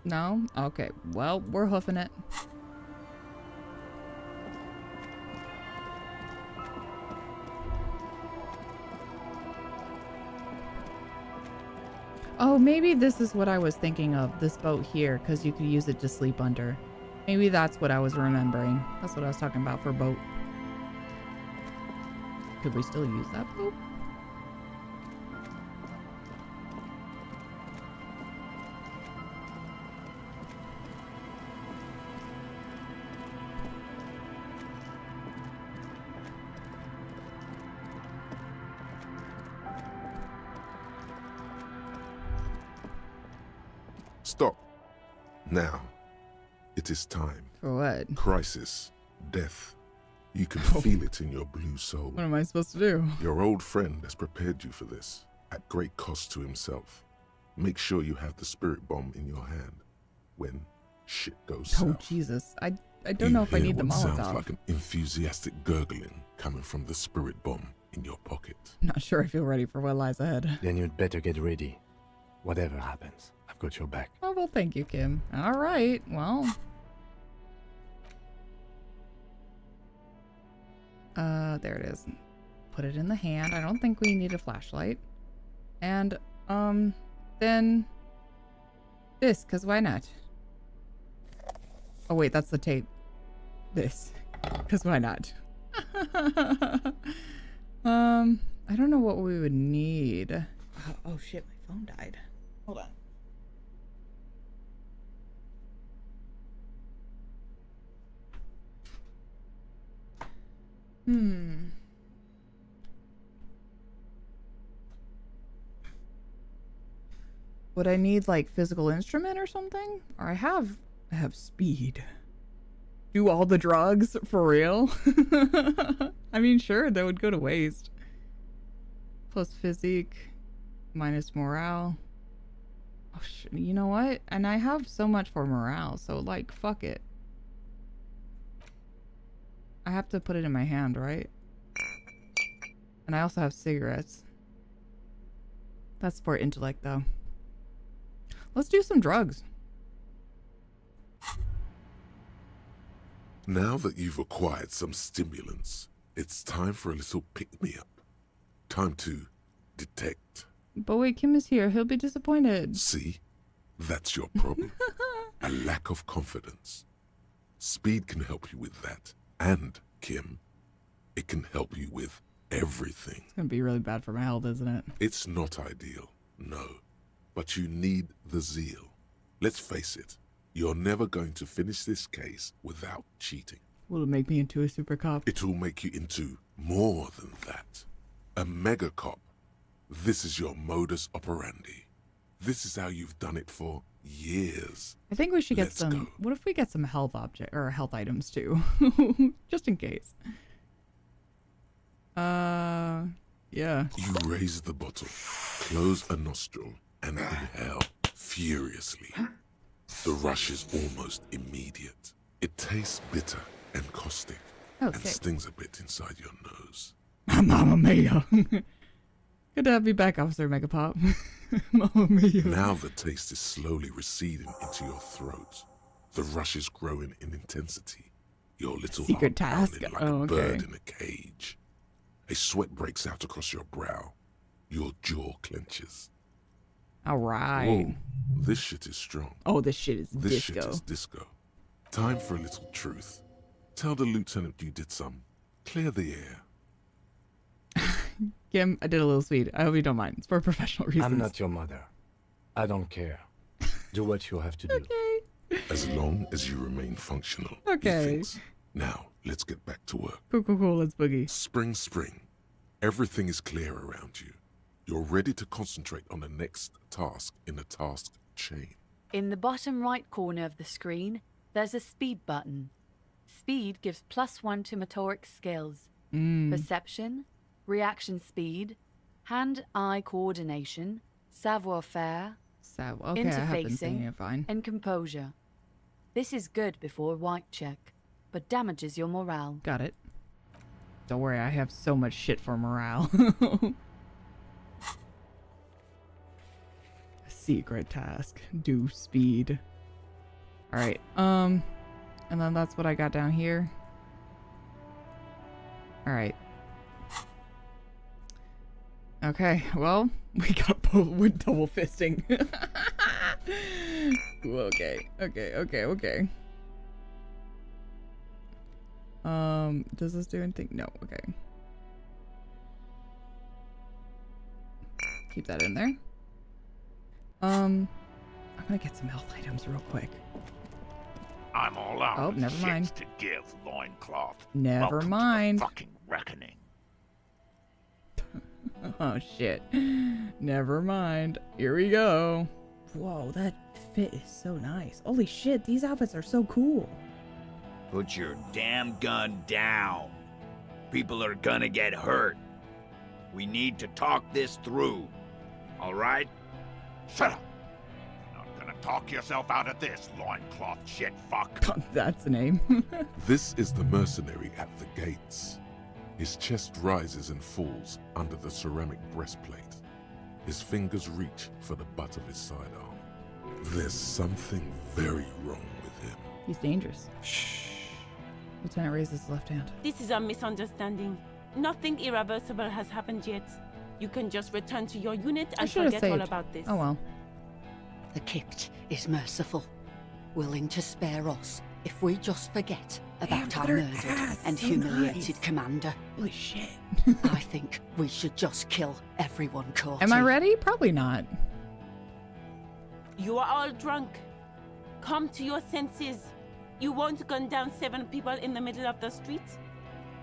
No? Okay, well, we're hoofing it. Oh, maybe this is what I was thinking of, this boat here, because you could use it to sleep under. Maybe that's what I was remembering. That's what I was talking about for boat. Could we still use that boat? Stop. Now, it is time. For what? Crisis. Death. You can feel it in your blue soul. What am I supposed to do? Your old friend has prepared you for this, at great cost to himself. Make sure you have the spirit bomb in your hand when shit goes south. Oh, Jesus. I don't know if I need the Molotov. Sounds like an enthusiastic gurgling coming from the spirit bomb in your pocket. Not sure I feel ready for what lies ahead. Then you'd better get ready. Whatever happens, I've got your back. Oh, well, thank you, Kim. All right, well. There it is. Put it in the hand. I don't think we need a flashlight. And, then this, because why not? Oh, wait, that's the tape. This, because why not? I don't know what we would need. Oh, shit, my phone died. Hold on. Would I need like physical instrument or something? Or I have speed. Do all the drugs for real? I mean, sure, that would go to waste. Plus physique, minus morale. Oh, you know what? And I have so much for morale, so like, fuck it. I have to put it in my hand, right? And I also have cigarettes. That's for intellect, though. Let's do some drugs. Now that you've acquired some stimulants, it's time for a little pick-me-up. Time to detect. But wait, Kim is here. He'll be disappointed. See? That's your problem. A lack of confidence. Speed can help you with that. And, Kim, it can help you with everything. It's gonna be really bad for my health, isn't it? It's not ideal, no. But you need the zeal. Let's face it, you're never going to finish this case without cheating. Will it make me into a super cop? It will make you into more than that. A mega cop. This is your modus operandi. This is how you've done it for years. I think we should get Let's some. go. What if we get some health object or health items too, just in case. Yeah. You raise the bottle, close a nostril, and inhale furiously. The rush is almost immediate. It tastes bitter and caustic, and sick. stings a bit inside your nose. Mamma mia. Good to have you back, Officer Megapop. Mamma mia. Now the taste is slowly receding into your throat. The rush is growing in intensity. Your little Secret heart task? pounding like Oh, a okay. bird in a cage. A sweat breaks out across your brow. Your jaw clenches. All right. Whoa, this shit is strong. Oh, this shit is This disco. shit is disco. Time for a little truth. Tell the lieutenant you did some. Clear the air. Kim, I did a little speed. I hope you don't mind. It's for professional reasons. I'm not your mother. I don't care. Do what you have to do. Okay. As long as you remain functional. Okay. He thinks. Now, let's get back to work. Cool. Let's boogie. Spring. Everything is clear around you. You're ready to concentrate on the next task in the task chain. In the bottom right corner of the screen, there's a speed button. Speed gives +1 to motoric skills. Perception, reaction speed, hand-eye coordination, savoir-faire, Okay, I have been saying interfacing, it fine. and composure. This is good before a white check, but damages your morale. Got it. Don't worry, I have so much shit for morale. Secret task. Do speed. Alright, and then that's what I got down here. Alright. Okay, well, we got both with double fisting. Okay. Does this do anything? No, okay. Keep that in there. I'm gonna get some health items real quick. I'm all out Oh, of never shit mind. to give, loincloth. Never Welcome to the mind. fucking reckoning. Oh shit. Never mind. Here we go. Whoa, that fit is so nice. Holy shit, these outfits are so cool. Put your damn gun down. People are gonna get hurt. We need to talk this through. All right? Shut up. Not gonna talk yourself out of this, loincloth shit fuck. That's the name. This is the mercenary at the gates. His chest rises and falls under the ceramic breastplate. His fingers reach for the butt of his sidearm. There's something very wrong with him. He's dangerous. Shh. Lieutenant raises his left hand. This is a misunderstanding. Nothing irreversible has happened yet. You can just return to your unit and forget all about this. Oh well. The Kipt is merciful, willing to spare us if we just forget about our murdered and humiliated commander. Holy shit. I think we should just kill everyone caught. Am I ready? Probably not. You are all drunk. Come to your senses. You won't gun down 7 people in the middle of the street.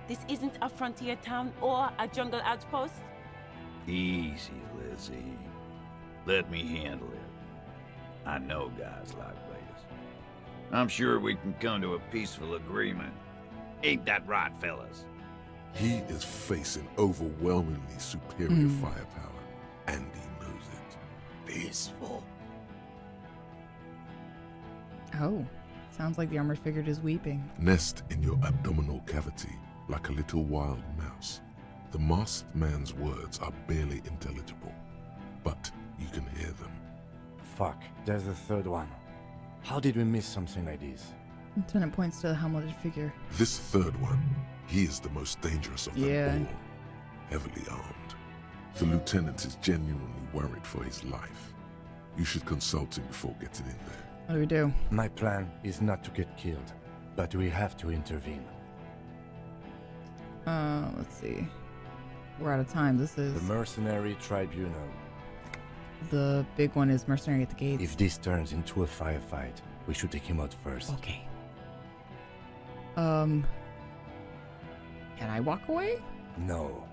This isn't a frontier town or a jungle outpost. Easy, Lizzie. Let me handle it. I know guys like this. I'm sure we can come to a peaceful agreement. Ain't that right, fellas? He is facing overwhelmingly superior firepower, and he knows it. Peaceful. Oh, sounds like the armored figure is weeping. Nest in your abdominal cavity like a little wild mouse. The masked man's words are barely intelligible, but you can hear them. Fuck, there's a third one. How did we miss something like this? Lieutenant points to the helmeted figure. This third one, he is the most dangerous of them all. Heavily armed. The lieutenant is genuinely worried for his life. You should consult him before getting in there. What do we do? My plan is not to get killed, but we have to intervene. Let's see. We're out of time. This is... The Mercenary Tribunal. The big one is Mercenary at the gates. If this turns into a firefight, we should take him out first. Okay. Can I walk away? No.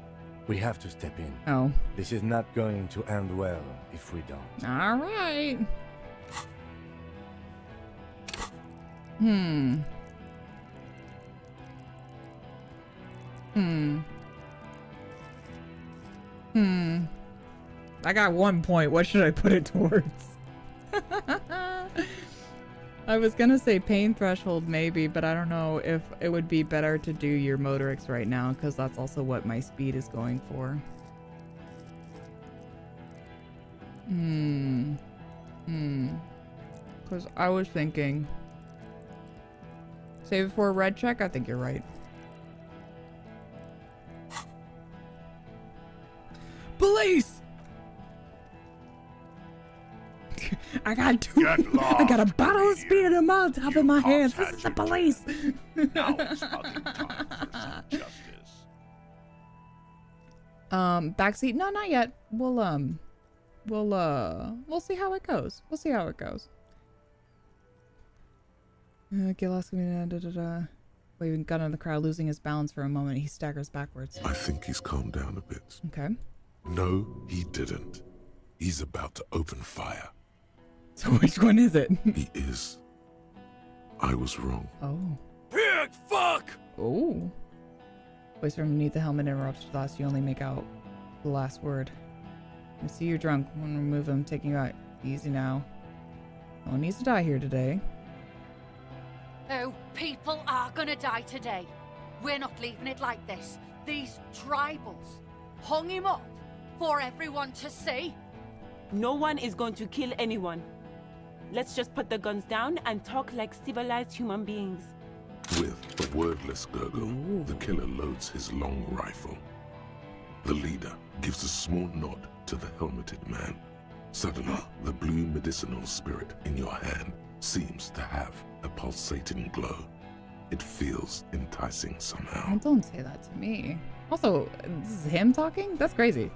We have to step in. Oh. This is not going to end well if we don't. All right. I got 1 point. What should I put it towards? I was gonna say pain threshold maybe, but I don't know if it would be better to do your motorics right now, because that's also what my speed is going for. Because I was thinking... Save it for a red check? I think you're right. Police! I got I got a bottle of speed and a Molotov in my hands. This is the police. Now it's fucking time for some justice. Backseat? No, not yet. We'll see how it goes. We'll see how it goes. Get lost. Waving gun in the crowd, losing his balance for a moment, he staggers backwards. I think he's calmed down a bit. Okay. No, he didn't. He's about to open fire. So which one is it? He is. I was wrong. Oh. Pig fuck! Oh. Voice from underneath the helmet interrupts your thoughts. You only make out the last word. I see you're drunk. I want to remove him, taking you out. Easy now. No one needs to die here today. Oh, people are gonna die today. We're not leaving it like this. These tribals hung him up for everyone to see. No one is going to kill anyone. Let's just put the guns down and talk like civilized human beings. With a wordless gurgle, the killer loads his long rifle. The leader gives a small nod to the helmeted man. Suddenly, the blue medicinal spirit in your hand seems to have a pulsating glow. It feels enticing somehow. Oh, don't say that to me. Also, this is him talking? That's crazy.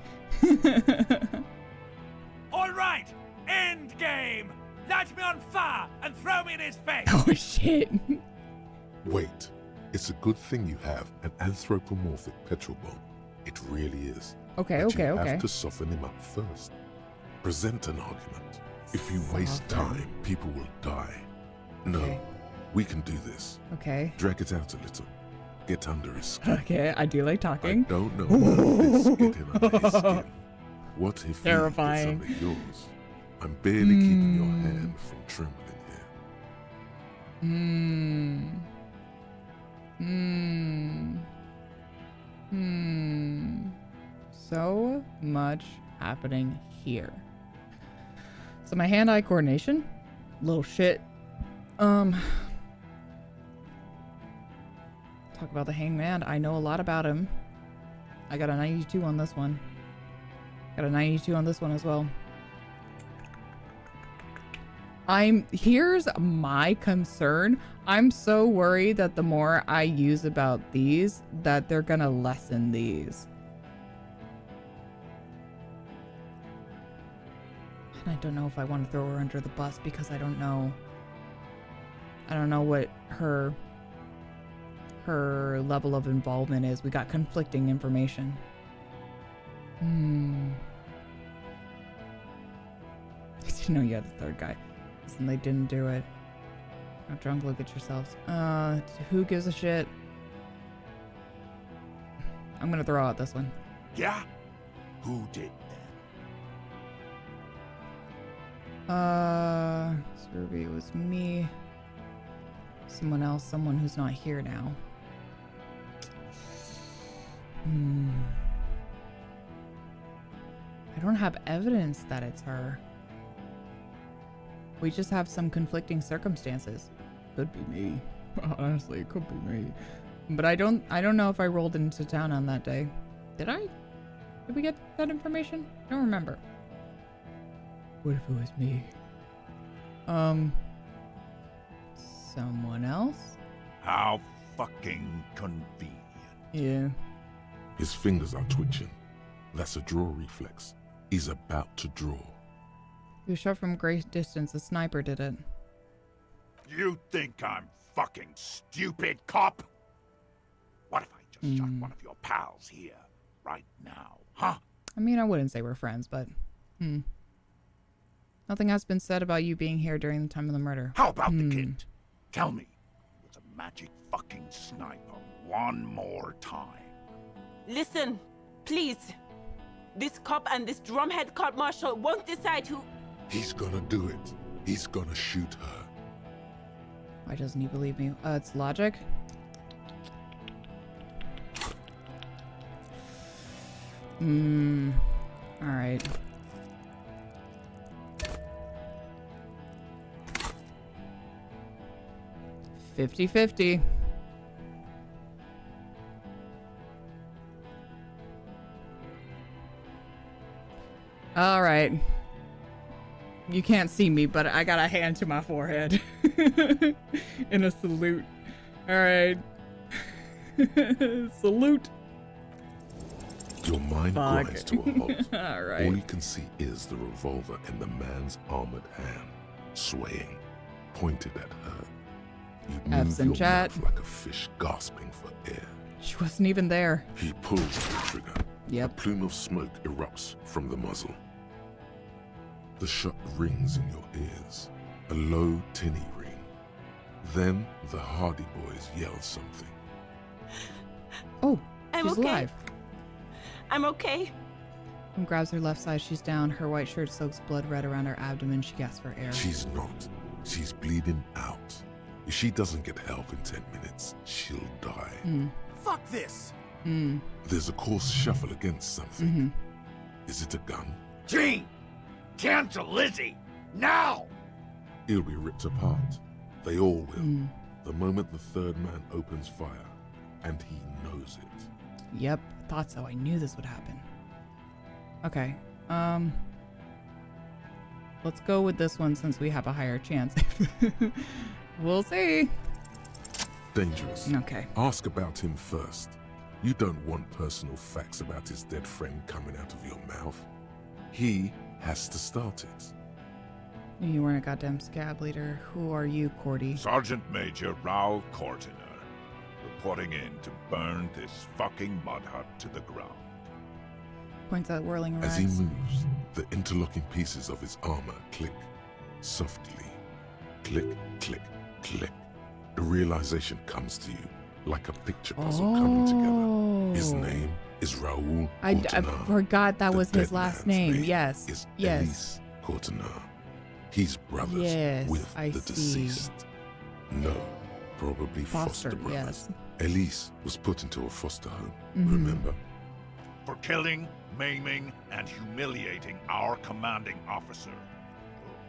All right, end game. Light me on fire and throw me in his face. Oh shit. Wait, it's a good thing you have an anthropomorphic petrol bomb. It really is. Okay, but okay, you okay. have to soften him up first. Present an argument. If you waste time, people will die. No, Okay. we can do this. Okay. Drag it out a little. Get under his skin. Okay, I do like talking. I don't know about this getting under his skin. What if Terrifying. he gets under yours? I'm barely keeping your hand from trembling here. So much happening here. So my hand-eye coordination, little shit. Talk about the hangman. I know a lot about him. I got a 92 on this one. Got a 92 on this one as well. Here's my concern. I'm so worried that the more I use about these, that they're gonna lessen these. And I don't know if I want to throw her under the bus because I don't know what her level of involvement is. We got conflicting information. You know you had the third guy. And they didn't do it. Not drunk, look at yourselves. Who gives a shit? I'm gonna throw out this one. Yeah? Who did Survey, it was me. Someone else, someone who's not here now. I don't have evidence that it's her. We just have some conflicting circumstances. Could be me. Honestly, it could be me. But I don't know if I rolled into town on that day. Did I? Did we get that information? I don't remember. What if it was me? Someone else? How fucking convenient. Yeah. His fingers are twitching. That's a draw reflex. He's about to draw. You shot from great distance. A sniper did it. You think I'm fucking stupid, cop? What if I just shot one of your pals here, right now, huh? I mean, I wouldn't say we're friends, but... Nothing has been said about you being here during the time of the murder. How about the kid? Tell me, he was a magic fucking sniper one more time. Listen, please. This cop and this drumhead cop marshal won't decide who... He's gonna do it. He's gonna shoot her. Why doesn't he believe me? It's logic. Alright. $50-50. All right. You can't see me, but I got a hand to my forehead in a salute. All right. Salute. Your mind grinds to a halt. All right. All you can see is the revolver in the man's armored hand, swaying, pointed at her. You move your mouth like a fish gasping for air. She wasn't even there. He pulls the trigger. Yep. A plume of smoke erupts from the muzzle. The shot rings in your ears, a low, tinny ring. Then the Hardy Boys yell something. Oh, I'm she's okay. alive. I'm okay. And grabs her left side. She's down. Her white shirt soaks blood red around her abdomen. She gasps for air. She's not. She's bleeding out. If she doesn't get help in 10 minutes, she'll die. Fuck this! There's a coarse shuffle against something. Is it a gun? Gene! Cancel Lizzie! Now! He'll be ripped apart. They all will. The moment the third man opens fire. And he knows it. Yep, thought so. I knew this would happen. Okay. Let's go with this one since we have a higher chance. We'll see. Dangerous. Okay. Ask about him first. You don't want personal facts about his dead friend coming out of your mouth. He has to start it. You weren't a goddamn scab leader. Who are you, Cordy? Sergeant Major Raoul Cortiner, reporting in to burn this fucking mud hut to the ground. Points at whirling rags. As he moves, the interlocking pieces of his armor click softly. Click, click, click. The realization comes to you like a picture puzzle coming together. His name is Raoul I Courtenay. forgot that The was his dead last man's name. Yes. Is Yes. Elise Courtenay. He's brothers Yes, with I the see. deceased. No, probably foster brothers. Yes. Elise was put into a foster home, Mhm. remember? For killing, maiming, and humiliating our commanding officer.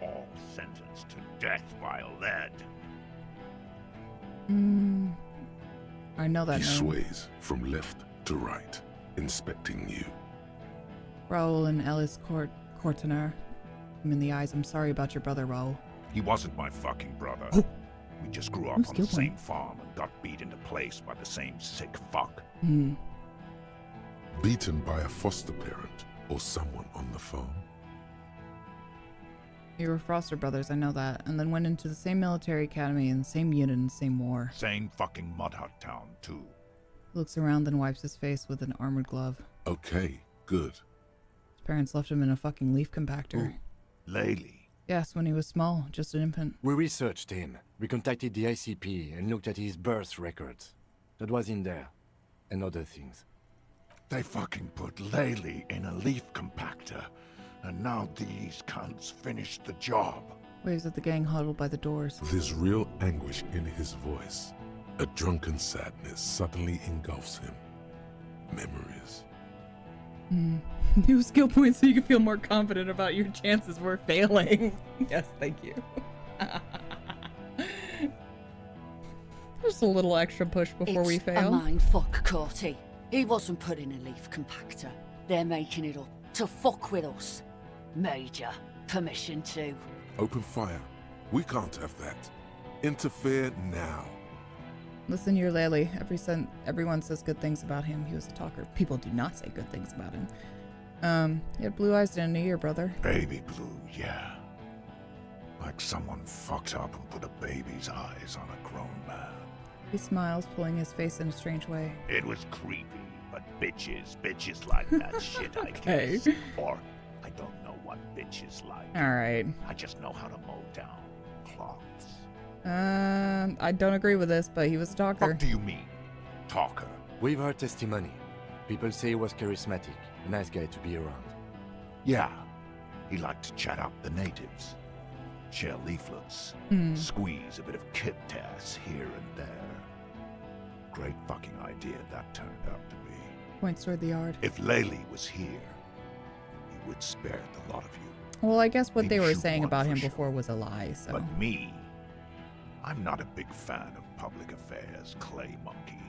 You're all sentenced to death by lead. I know that He name. sways from left to right, inspecting you. Raoul and Ellis Courtenay. I'm in the eyes. I'm sorry about your brother, Raoul. He wasn't my fucking brother. We just grew up Who's on the Gilmore? same farm and got beat into place by the same sick fuck. Beaten by a foster parent or someone on the farm. You were foster brothers, I know that. And then went into the same military academy and the same unit in the same war. Same fucking mud hut town, too. Looks around, then wipes his face with an armored glove. Okay, good. His parents left him in a fucking leaf compactor. Laylee. Yes, when he was small, just an infant. We researched him. We contacted the ICP and looked at his birth records. That was in there. And other things. They fucking put Laylee in a leaf compactor, and now these cunts finished the job. Waves at the gang huddled by the doors. There's real anguish in his voice. A drunken sadness suddenly engulfs him. Memories. New skill points so you can feel more confident about your chances for failing. Yes, thank you. Just a little extra push before we It's fail. a mind fuck, Corty. He wasn't put in a leaf compactor. They're making it up to fuck with us. Major, permission to. Open fire. We can't have that. Interfere now. Listen, you're Lely. Everyone says good things about him. He was a talker. People do not say good things about him. He had blue eyes in a year, brother. Baby blue, yeah. Like someone fucked up and put a baby's eyes on a grown man. He smiles, pulling his face in a strange way. It was creepy, but bitches like that shit, I Okay. guess. Or, I don't know what bitches like. Alright. I just know how to mow down cloths. I don't agree with this, but he was a talker. What do you mean, talker? We've heard testimony. People say he was charismatic, a nice guy to be around. Yeah, he liked to chat up the natives. Share leaflets, squeeze a bit of kit ass here and there. Great fucking idea that turned out to be. Points toward the yard. If Laylee was here, he would spare the lot of you. Well, I guess what He'd they were shoot saying one about for him sure. before was a lie, so. But me, I'm not a big fan of public affairs, Clay Monkey.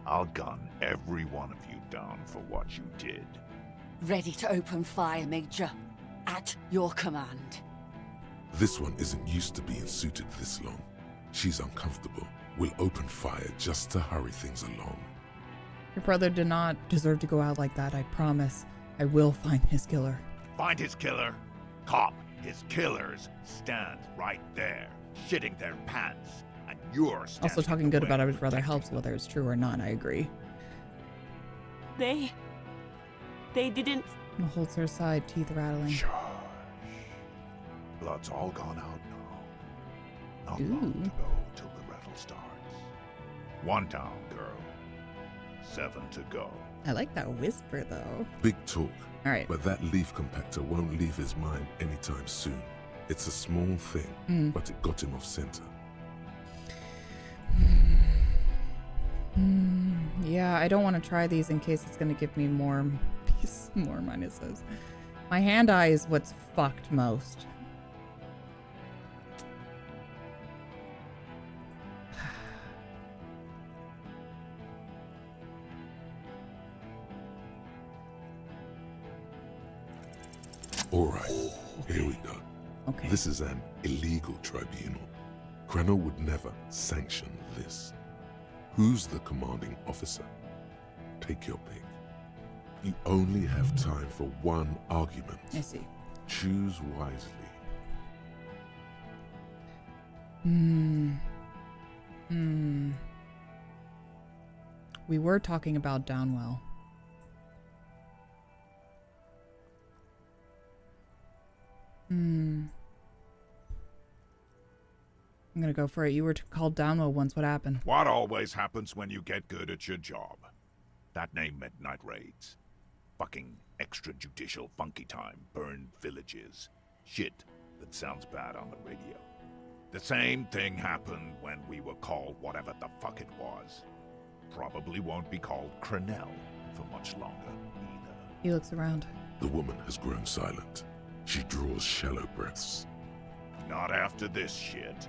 I'll gun every one of you down for what you did. Ready to open fire, Major. At your command. This one isn't used to being suited this long. She's uncomfortable. We'll open fire just to hurry things along. Your brother did not deserve to go out like that, I promise. I will find his killer. Find his killer. Cop, his killers stand right there, shitting their pants, and you're standing Also, talking good about his brother helps, whether it's true or not, I agree. They didn't. And holds her aside, teeth rattling. Blood's all gone out now. Not long to go till the rattle starts. One down, girl. 7 to go. I like that whisper, though. Big talk. All right. But that leaf compactor won't leave his mind anytime soon. It's a small thing, but it got him off center. Yeah, I don't want to try these in case it's going to give me more minuses. My hand eye is what's fucked most. All right, here we go. Okay. This is an illegal tribunal. Krenner would never sanction this. Who's the commanding officer? Take your pick. You only have time for one argument. I see. Choose wisely. We were talking about Downwell. I'm gonna go for it. You were called down once. What happened? What always happens when you get good at your job? That name meant night raids. Fucking extrajudicial funky time, burned villages. Shit that sounds bad on the radio. The same thing happened when we were called whatever the fuck it was. Probably won't be called Crenell for much longer either. He looks around. The woman has grown silent. She draws shallow breaths. Not after this shit.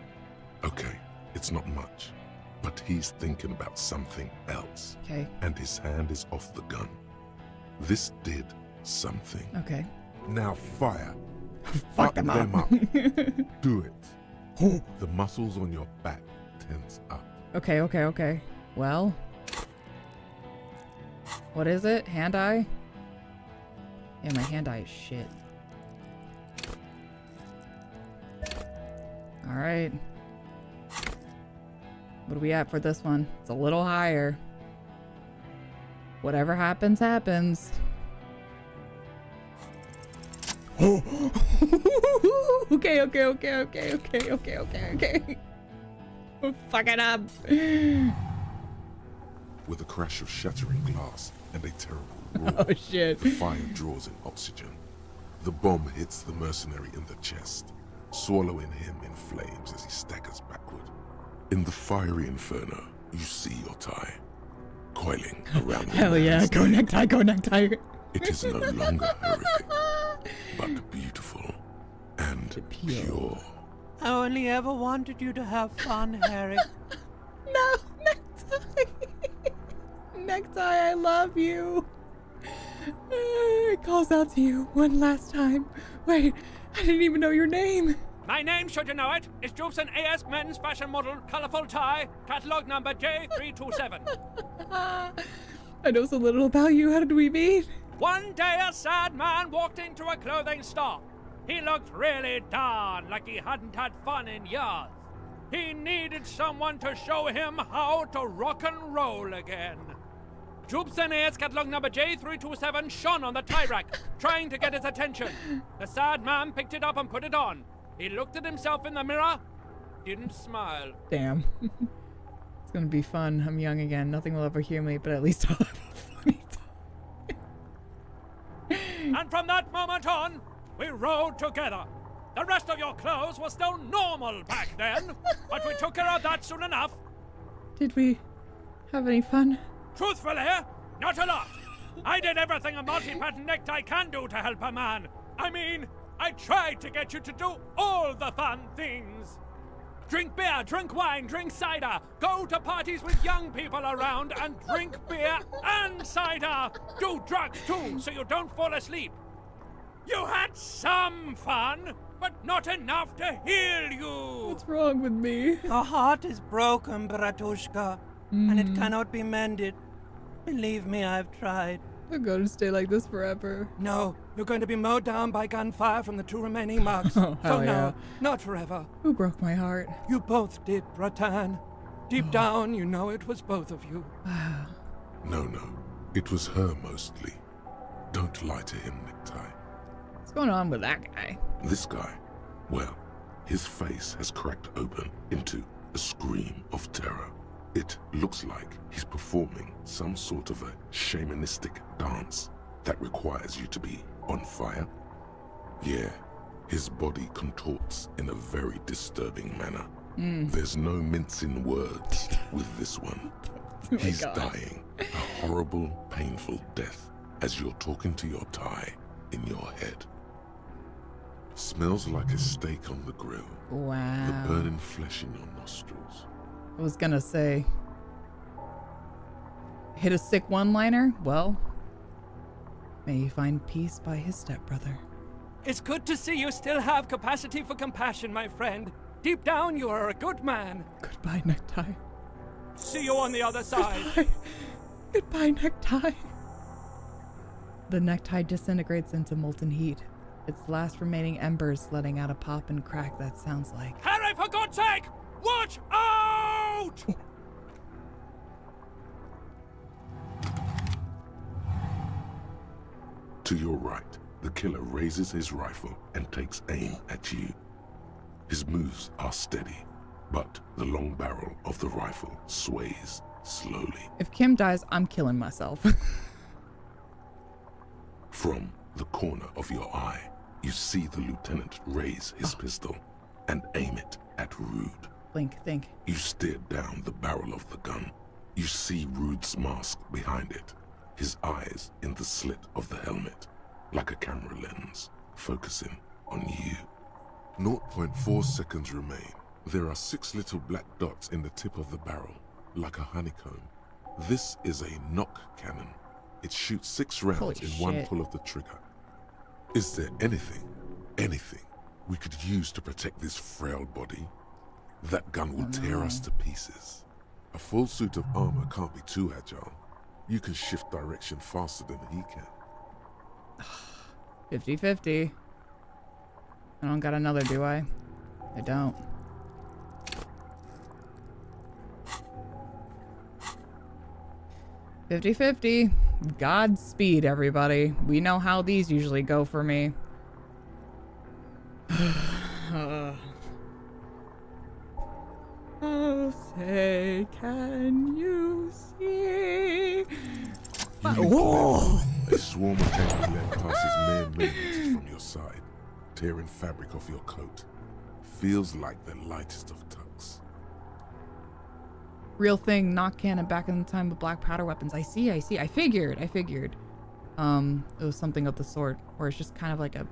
Okay, it's not much, but he's thinking about something else. Okay. And his hand is off the gun. This did something. Okay. Now fire. Fuck them up. Do it. The muscles on your back tense up. Okay. Well. What is it? Hand-eye? Yeah, my hand-eye is shit. Alright. What are we at for this one? It's a little higher. Whatever happens, happens. Okay. Fuck it up. With a crash of shattering glass and a terrible roar, oh shit. The fire draws in oxygen. The bomb hits the mercenary in the chest, swallowing him in flames as he staggers backward. In the fiery inferno, you see your tie, coiling around Hell yeah, go necktie, go necktie. It is no longer horrific, but beautiful and pure. I only ever wanted you to have fun, Harry. No, necktie. Necktie, I love you. It calls out to you one last time. Wait, I didn't even know your name. My name, should you know it, is Jupson AS Men's Fashion Model, Colorful Tie, Catalog Number J327. I know so little about you. How did we meet? One day a sad man walked into a clothing store. He looked really darn like he hadn't had fun in years. He needed someone to show him how to rock and roll again. Jupson AS Catalog Number J327 shone on the tie rack, trying to get his attention. The sad man picked it up and put it on. He looked at himself in the mirror, didn't smile. Damn. It's gonna be fun. I'm young again. Nothing will ever hear me, but at least I'll have a funny time. And from that moment on, we rode together. The rest of your clothes were still normal back then, but we took care of that soon enough. Did we have any fun? Truthfully, not a lot. I did everything a multi-pattern necktie can do to help a man. I mean, I tried to get you to do all the fun things. Drink beer, drink wine, drink cider. Go to parties with young people around and drink beer and cider. Do drugs too, so you don't fall asleep. You had some fun, but not enough to heal you. What's wrong with me? A heart is broken, Bratushka, and it cannot be mended. Believe me, I've tried. I'm going to stay like this forever. No, you're going to be mowed down by gunfire from the 2 remaining mugs. Oh, hell so yeah. no, not forever. Who broke my heart? You both did, Bratan. Deep down, you know it was both of you. No, it was her mostly. Don't lie to him, Necktie. What's going on with that guy? This guy, well, his face has cracked open into a scream of terror. It looks like he's performing some sort of a shamanistic dance that requires you to be on fire. Yeah, his body contorts in a very disturbing manner. There's no mincing words with this one. He's dying a horrible, painful death as you're talking to your tie in your head. Smells like a steak on the grill. Wow. The burning flesh in your nostrils. I was gonna say, hit a sick one-liner? Well, may he find peace by his stepbrother. It's good to see you still have capacity for compassion, my friend. Deep down, you are a good man. Goodbye, Necktie. See you on the other side. Goodbye, Necktie. The necktie disintegrates into molten heat. Its last remaining embers letting out a pop and crack that sounds like... Harry, for God's sake! Watch out! To your right, the killer raises his rifle and takes aim at you. His moves are steady, but the long barrel of the rifle sways slowly. If Kim dies, I'm killing myself. From the corner of your eye, you see the lieutenant raise his pistol and aim it at Rude. Think. You stare down the barrel of the gun. You see Rude's mask behind it, his eyes in the slit of the helmet, like a camera lens, focusing on you. 0.4 seconds remain. There are 6 little black dots in the tip of the barrel, like a honeycomb. This is a knock cannon. It shoots 6 rounds Holy in shit. one pull of the trigger. Is there anything we could use to protect this frail body? That gun will tear us to pieces. A full suit of armor can't be too agile. You can shift direction faster than he can. 50-50. I don't got another, do I? I don't. $50-50. Godspeed, everybody. We know how these usually go for me. Oh, say, can you see? Whoa! A swarm of angry lead passes mere millimeters from your side, tearing fabric off your coat. Feels like the lightest of tucks. Real thing, knock cannon back in the time of black powder weapons. I see. I figured. It was something of the sort, where it's just kind of like a,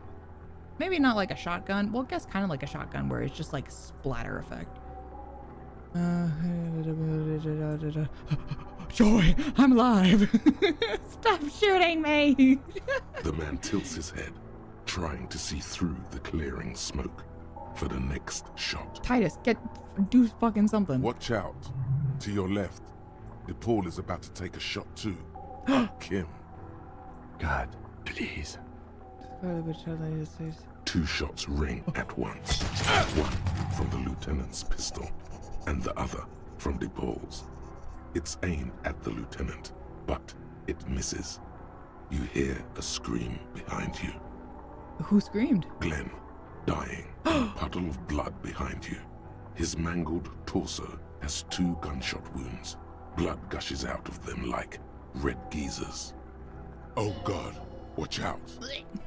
maybe not like a shotgun. Well, I guess kind of like a shotgun, where it's just like splatter effect. Joy, I'm alive. Stop shooting me. The man tilts his head, trying to see through the clearing smoke for the next shot. Titus, do fucking something. Watch out. To your left, DePaul is about to take a shot too. Kim. God, please. 2 shots ring at once. One from the lieutenant's pistol, and the other from DePaul's. It's aimed at the lieutenant, but it misses. You hear a scream behind you. Who screamed? Glenn, dying, a puddle of blood behind you. His mangled torso has 2 gunshot wounds. Blood gushes out of them like red geysers. Oh God, watch out.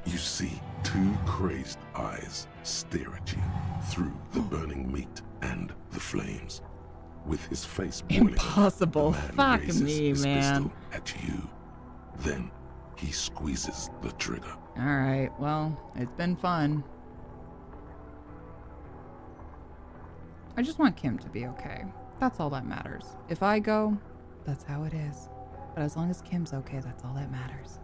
You see 2 crazed eyes stare at you through the burning meat and the flames. With his face boiling, Impossible. the man Fuck raises me, his man. pistol at you. Then he squeezes the trigger. Alright, well, it's been fun. I just want Kim to be okay. That's all that matters. If I go, that's how it is. But as long as Kim's okay, that's all that matters.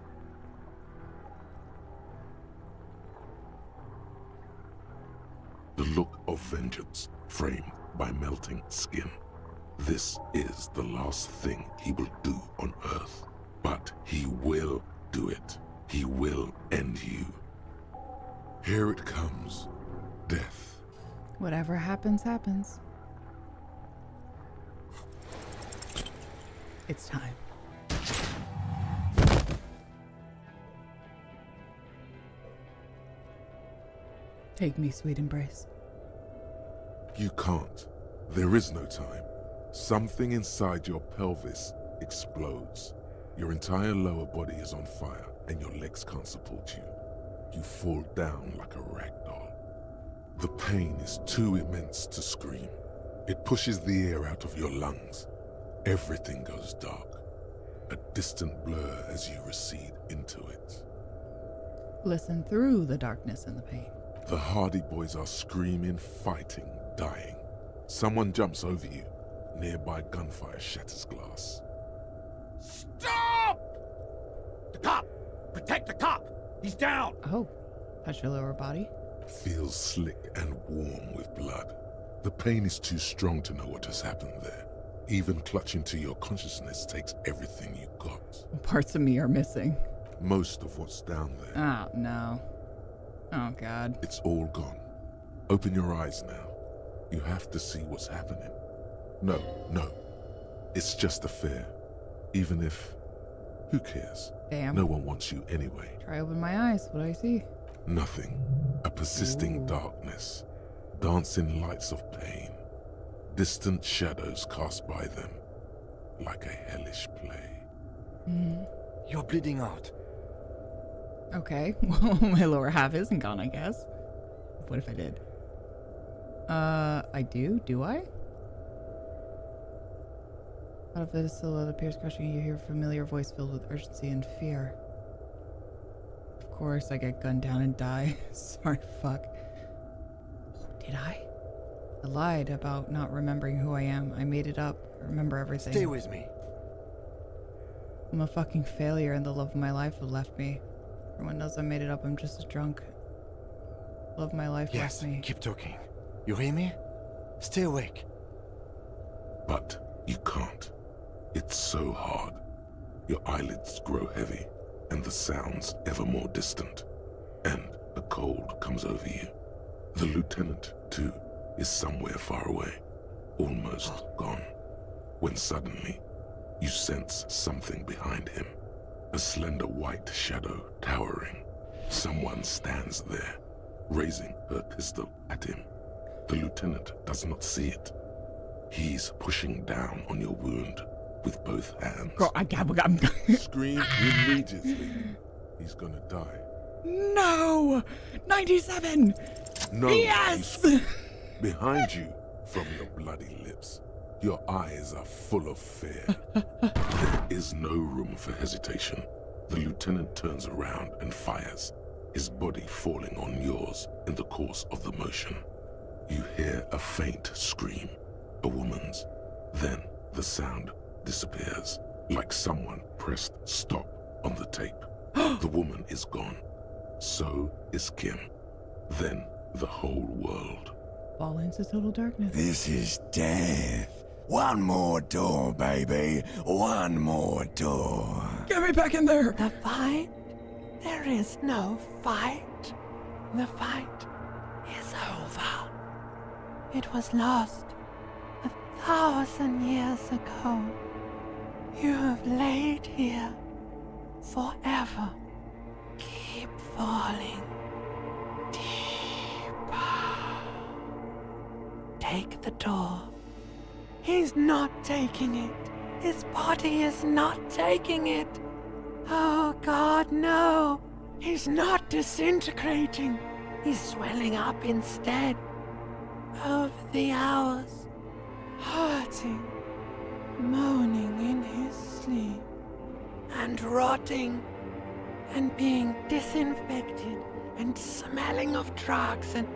The look of vengeance framed by melting skin. This is the last thing he will do on Earth. But he will do it. He will end you. Here it comes. Death. Whatever happens, happens. It's time. Take me, sweet embrace. You can't. There is no time. Something inside your pelvis explodes. Your entire lower body is on fire, and your legs can't support you. You fall down like a rag doll. The pain is too immense to scream. It pushes the air out of your lungs. Everything goes dark. A distant blur as you recede into it. Listen through the darkness and the pain. The Hardy Boys are screaming, fighting, dying. Someone jumps over you. Nearby gunfire shatters glass. Stop! The cop! Protect the cop! He's down! Oh, touch your lower body. Feels slick and warm with blood. The pain is too strong to know what has happened there. Even clutching to your consciousness takes everything you got. Parts of me are missing. Most of what's down there. Oh, no. Oh, God. It's all gone. Open your eyes now. You have to see what's happening. No. It's just a fear. Even if... Who cares? Damn. No one wants you anyway. Try open my eyes. What do I see? Nothing. A persisting darkness. Dancing lights of pain. distant shadows cast by them, like a hellish play. You're bleeding out. Okay, well, my lower half isn't gone, I guess. What if I did? I do I? Out of the silhouette appears crushing, you hear a familiar voice filled with urgency and fear. Of course, I get gunned down and die. Sorry, fuck. Oh, did I? I lied about not remembering who I am. I made it up. I remember everything. Stay with me. I'm a fucking failure and the love of my life have left me. Everyone knows I made it up. I'm just a drunk. Love of my life left me. Keep talking. You hear me? Stay awake. But you can't. It's so hard. Your eyelids grow heavy, and the sounds ever more distant. And a cold comes over you. The lieutenant, too, is somewhere far away, almost gone, when suddenly you sense something behind him. A slender white shadow towering. Someone stands there, raising her pistol at him. The lieutenant does not see it. He's pushing down on your wound with both hands. Scream immediately. He's gonna die. No! 97! No. Yes! Behind you, from your bloody lips, your eyes are full of fear. There is no room for hesitation. The lieutenant turns around and fires, his body falling on yours in the course of the motion. You hear a faint scream, a woman's. Then the sound disappears, like someone pressed stop on the tape. The woman is gone. So is Kim. Then the whole world. Fall into total darkness. This is death. One more door, baby. One more door. Get me back in there! The fight? There is no fight. The fight is over. It was lost 1,000 years ago. You have laid here forever. Keep falling deeper. Take the door. He's not taking it. His body is not taking it. Oh God, no. He's not disintegrating. He's swelling up instead. Over the hours, hurting, moaning in his sleep, and rotting, and being disinfected, and smelling of drugs, and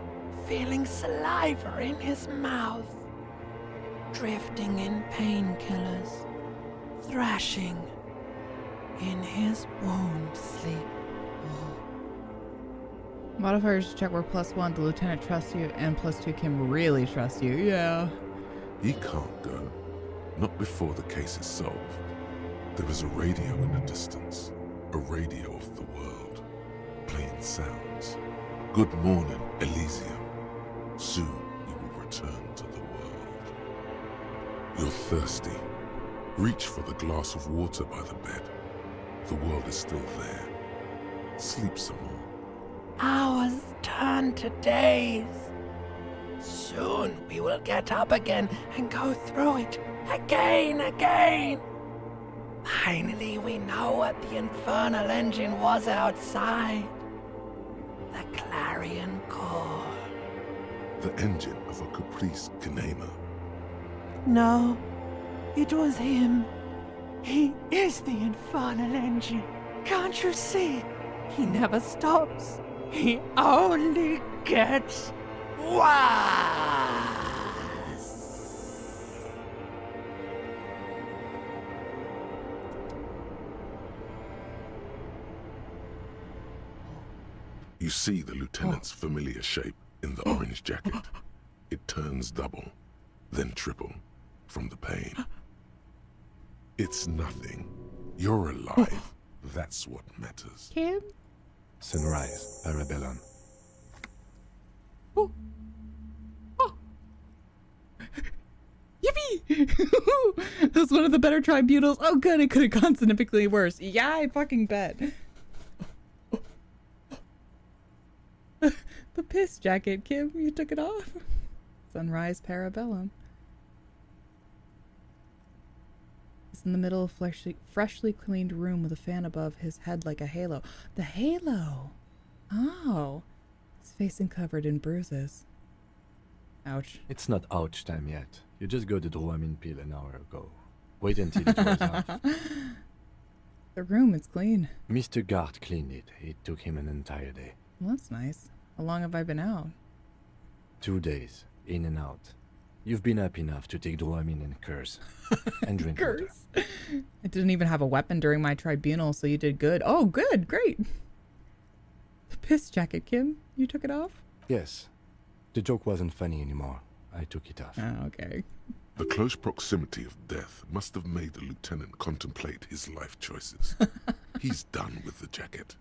feeling saliva in his mouth, drifting in painkillers, thrashing in his wound sleep. Modifiers to check were +1, the lieutenant trusts you, and +2 Kim really trusts you. Yeah. He can't go. Not before the case is solved. There is a radio in the distance. A radio of the world. Playing sounds. Good morning, Elysium. Soon you will return to the world. You're thirsty. Reach for the glass of water by the bed. The world is still there. Sleep some more. Hours turn to days. Soon we will get up again and go through it again. Finally, we know what the infernal engine was outside. The clarion call. The engine of a Caprice Kinema. No, it was him. He is the infernal engine. Can't you see? He never stops. He only gets worse. You see the lieutenant's familiar shape in the orange jacket. It turns double, then triple, from the pain. It's nothing. You're alive. That's what matters. Kim? Sunrise, Parabellum. Yippee! That's one of the better tribunals. Oh good, it could have gone significantly worse. Yeah, I fucking bet. The piss jacket, Kim, you took it off. Sunrise Parabellum. Sits in the middle of freshly cleaned room with a fan above his head like a halo. The halo! Oh. His face covered in bruises. Ouch. It's not ouch time yet. You just got the Dramamine pill an hour ago. Wait until it wears off. The room is clean. Mr. Gart cleaned it. It took him an entire day. Well, that's nice. How long have I been out? 2 days, in and out. You've been up enough to take Dramamine and curse. And drink water. I didn't even have a weapon during my tribunal, so you did good. Oh, good. Great. The piss jacket, Kim. You took it off? Yes. The joke wasn't funny anymore. I took it off. Oh, okay. The close proximity of death must have made the lieutenant contemplate his life choices. He's done with the jacket.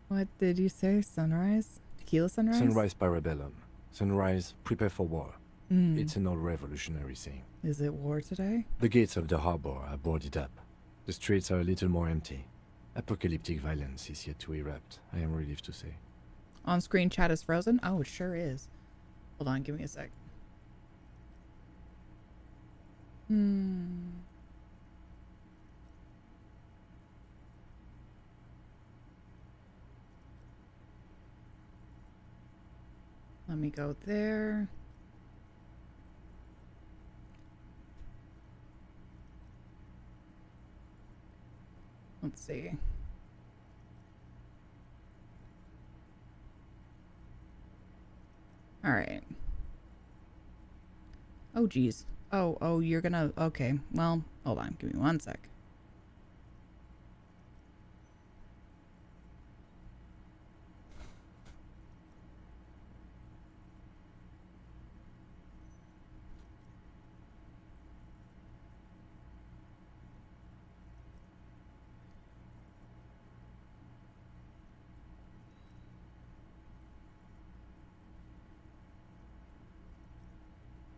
What did you say? Sunrise? Tequila sunrise? Sunrise parabellum. Sunrise, prepare for war. It's an old revolutionary saying. Is it war today? The gates of the harbor are boarded up. The streets are a little more empty. Apocalyptic violence is yet to erupt, I am relieved to say. On-screen chat is frozen? Oh, it sure is. Hold on, give me a sec. Let me go there. Let's see. All right. Oh, geez. Oh, you're gonna... Okay, well, hold on. Give me 1 sec.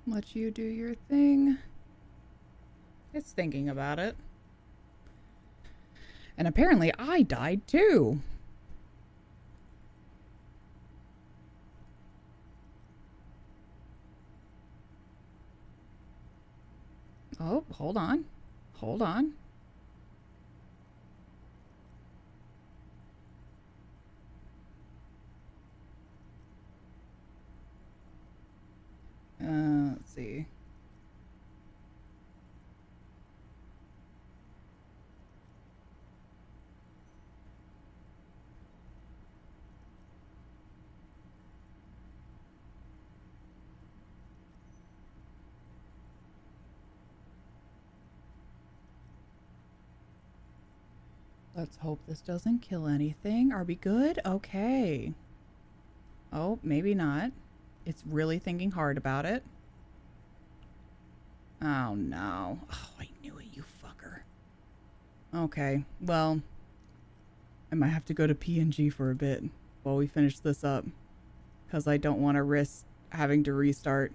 Let you do your thing. It's thinking about it. And apparently I died too. Oh, hold on. Hold on. Let's see. Let's hope this doesn't kill anything. Are we good? Okay. Oh, maybe not. It's really thinking hard about it. Oh, no. Oh, I knew it, you fucker. Okay, well, I might have to go to P&G for a bit while we finish this up, because I don't want to risk having to restart.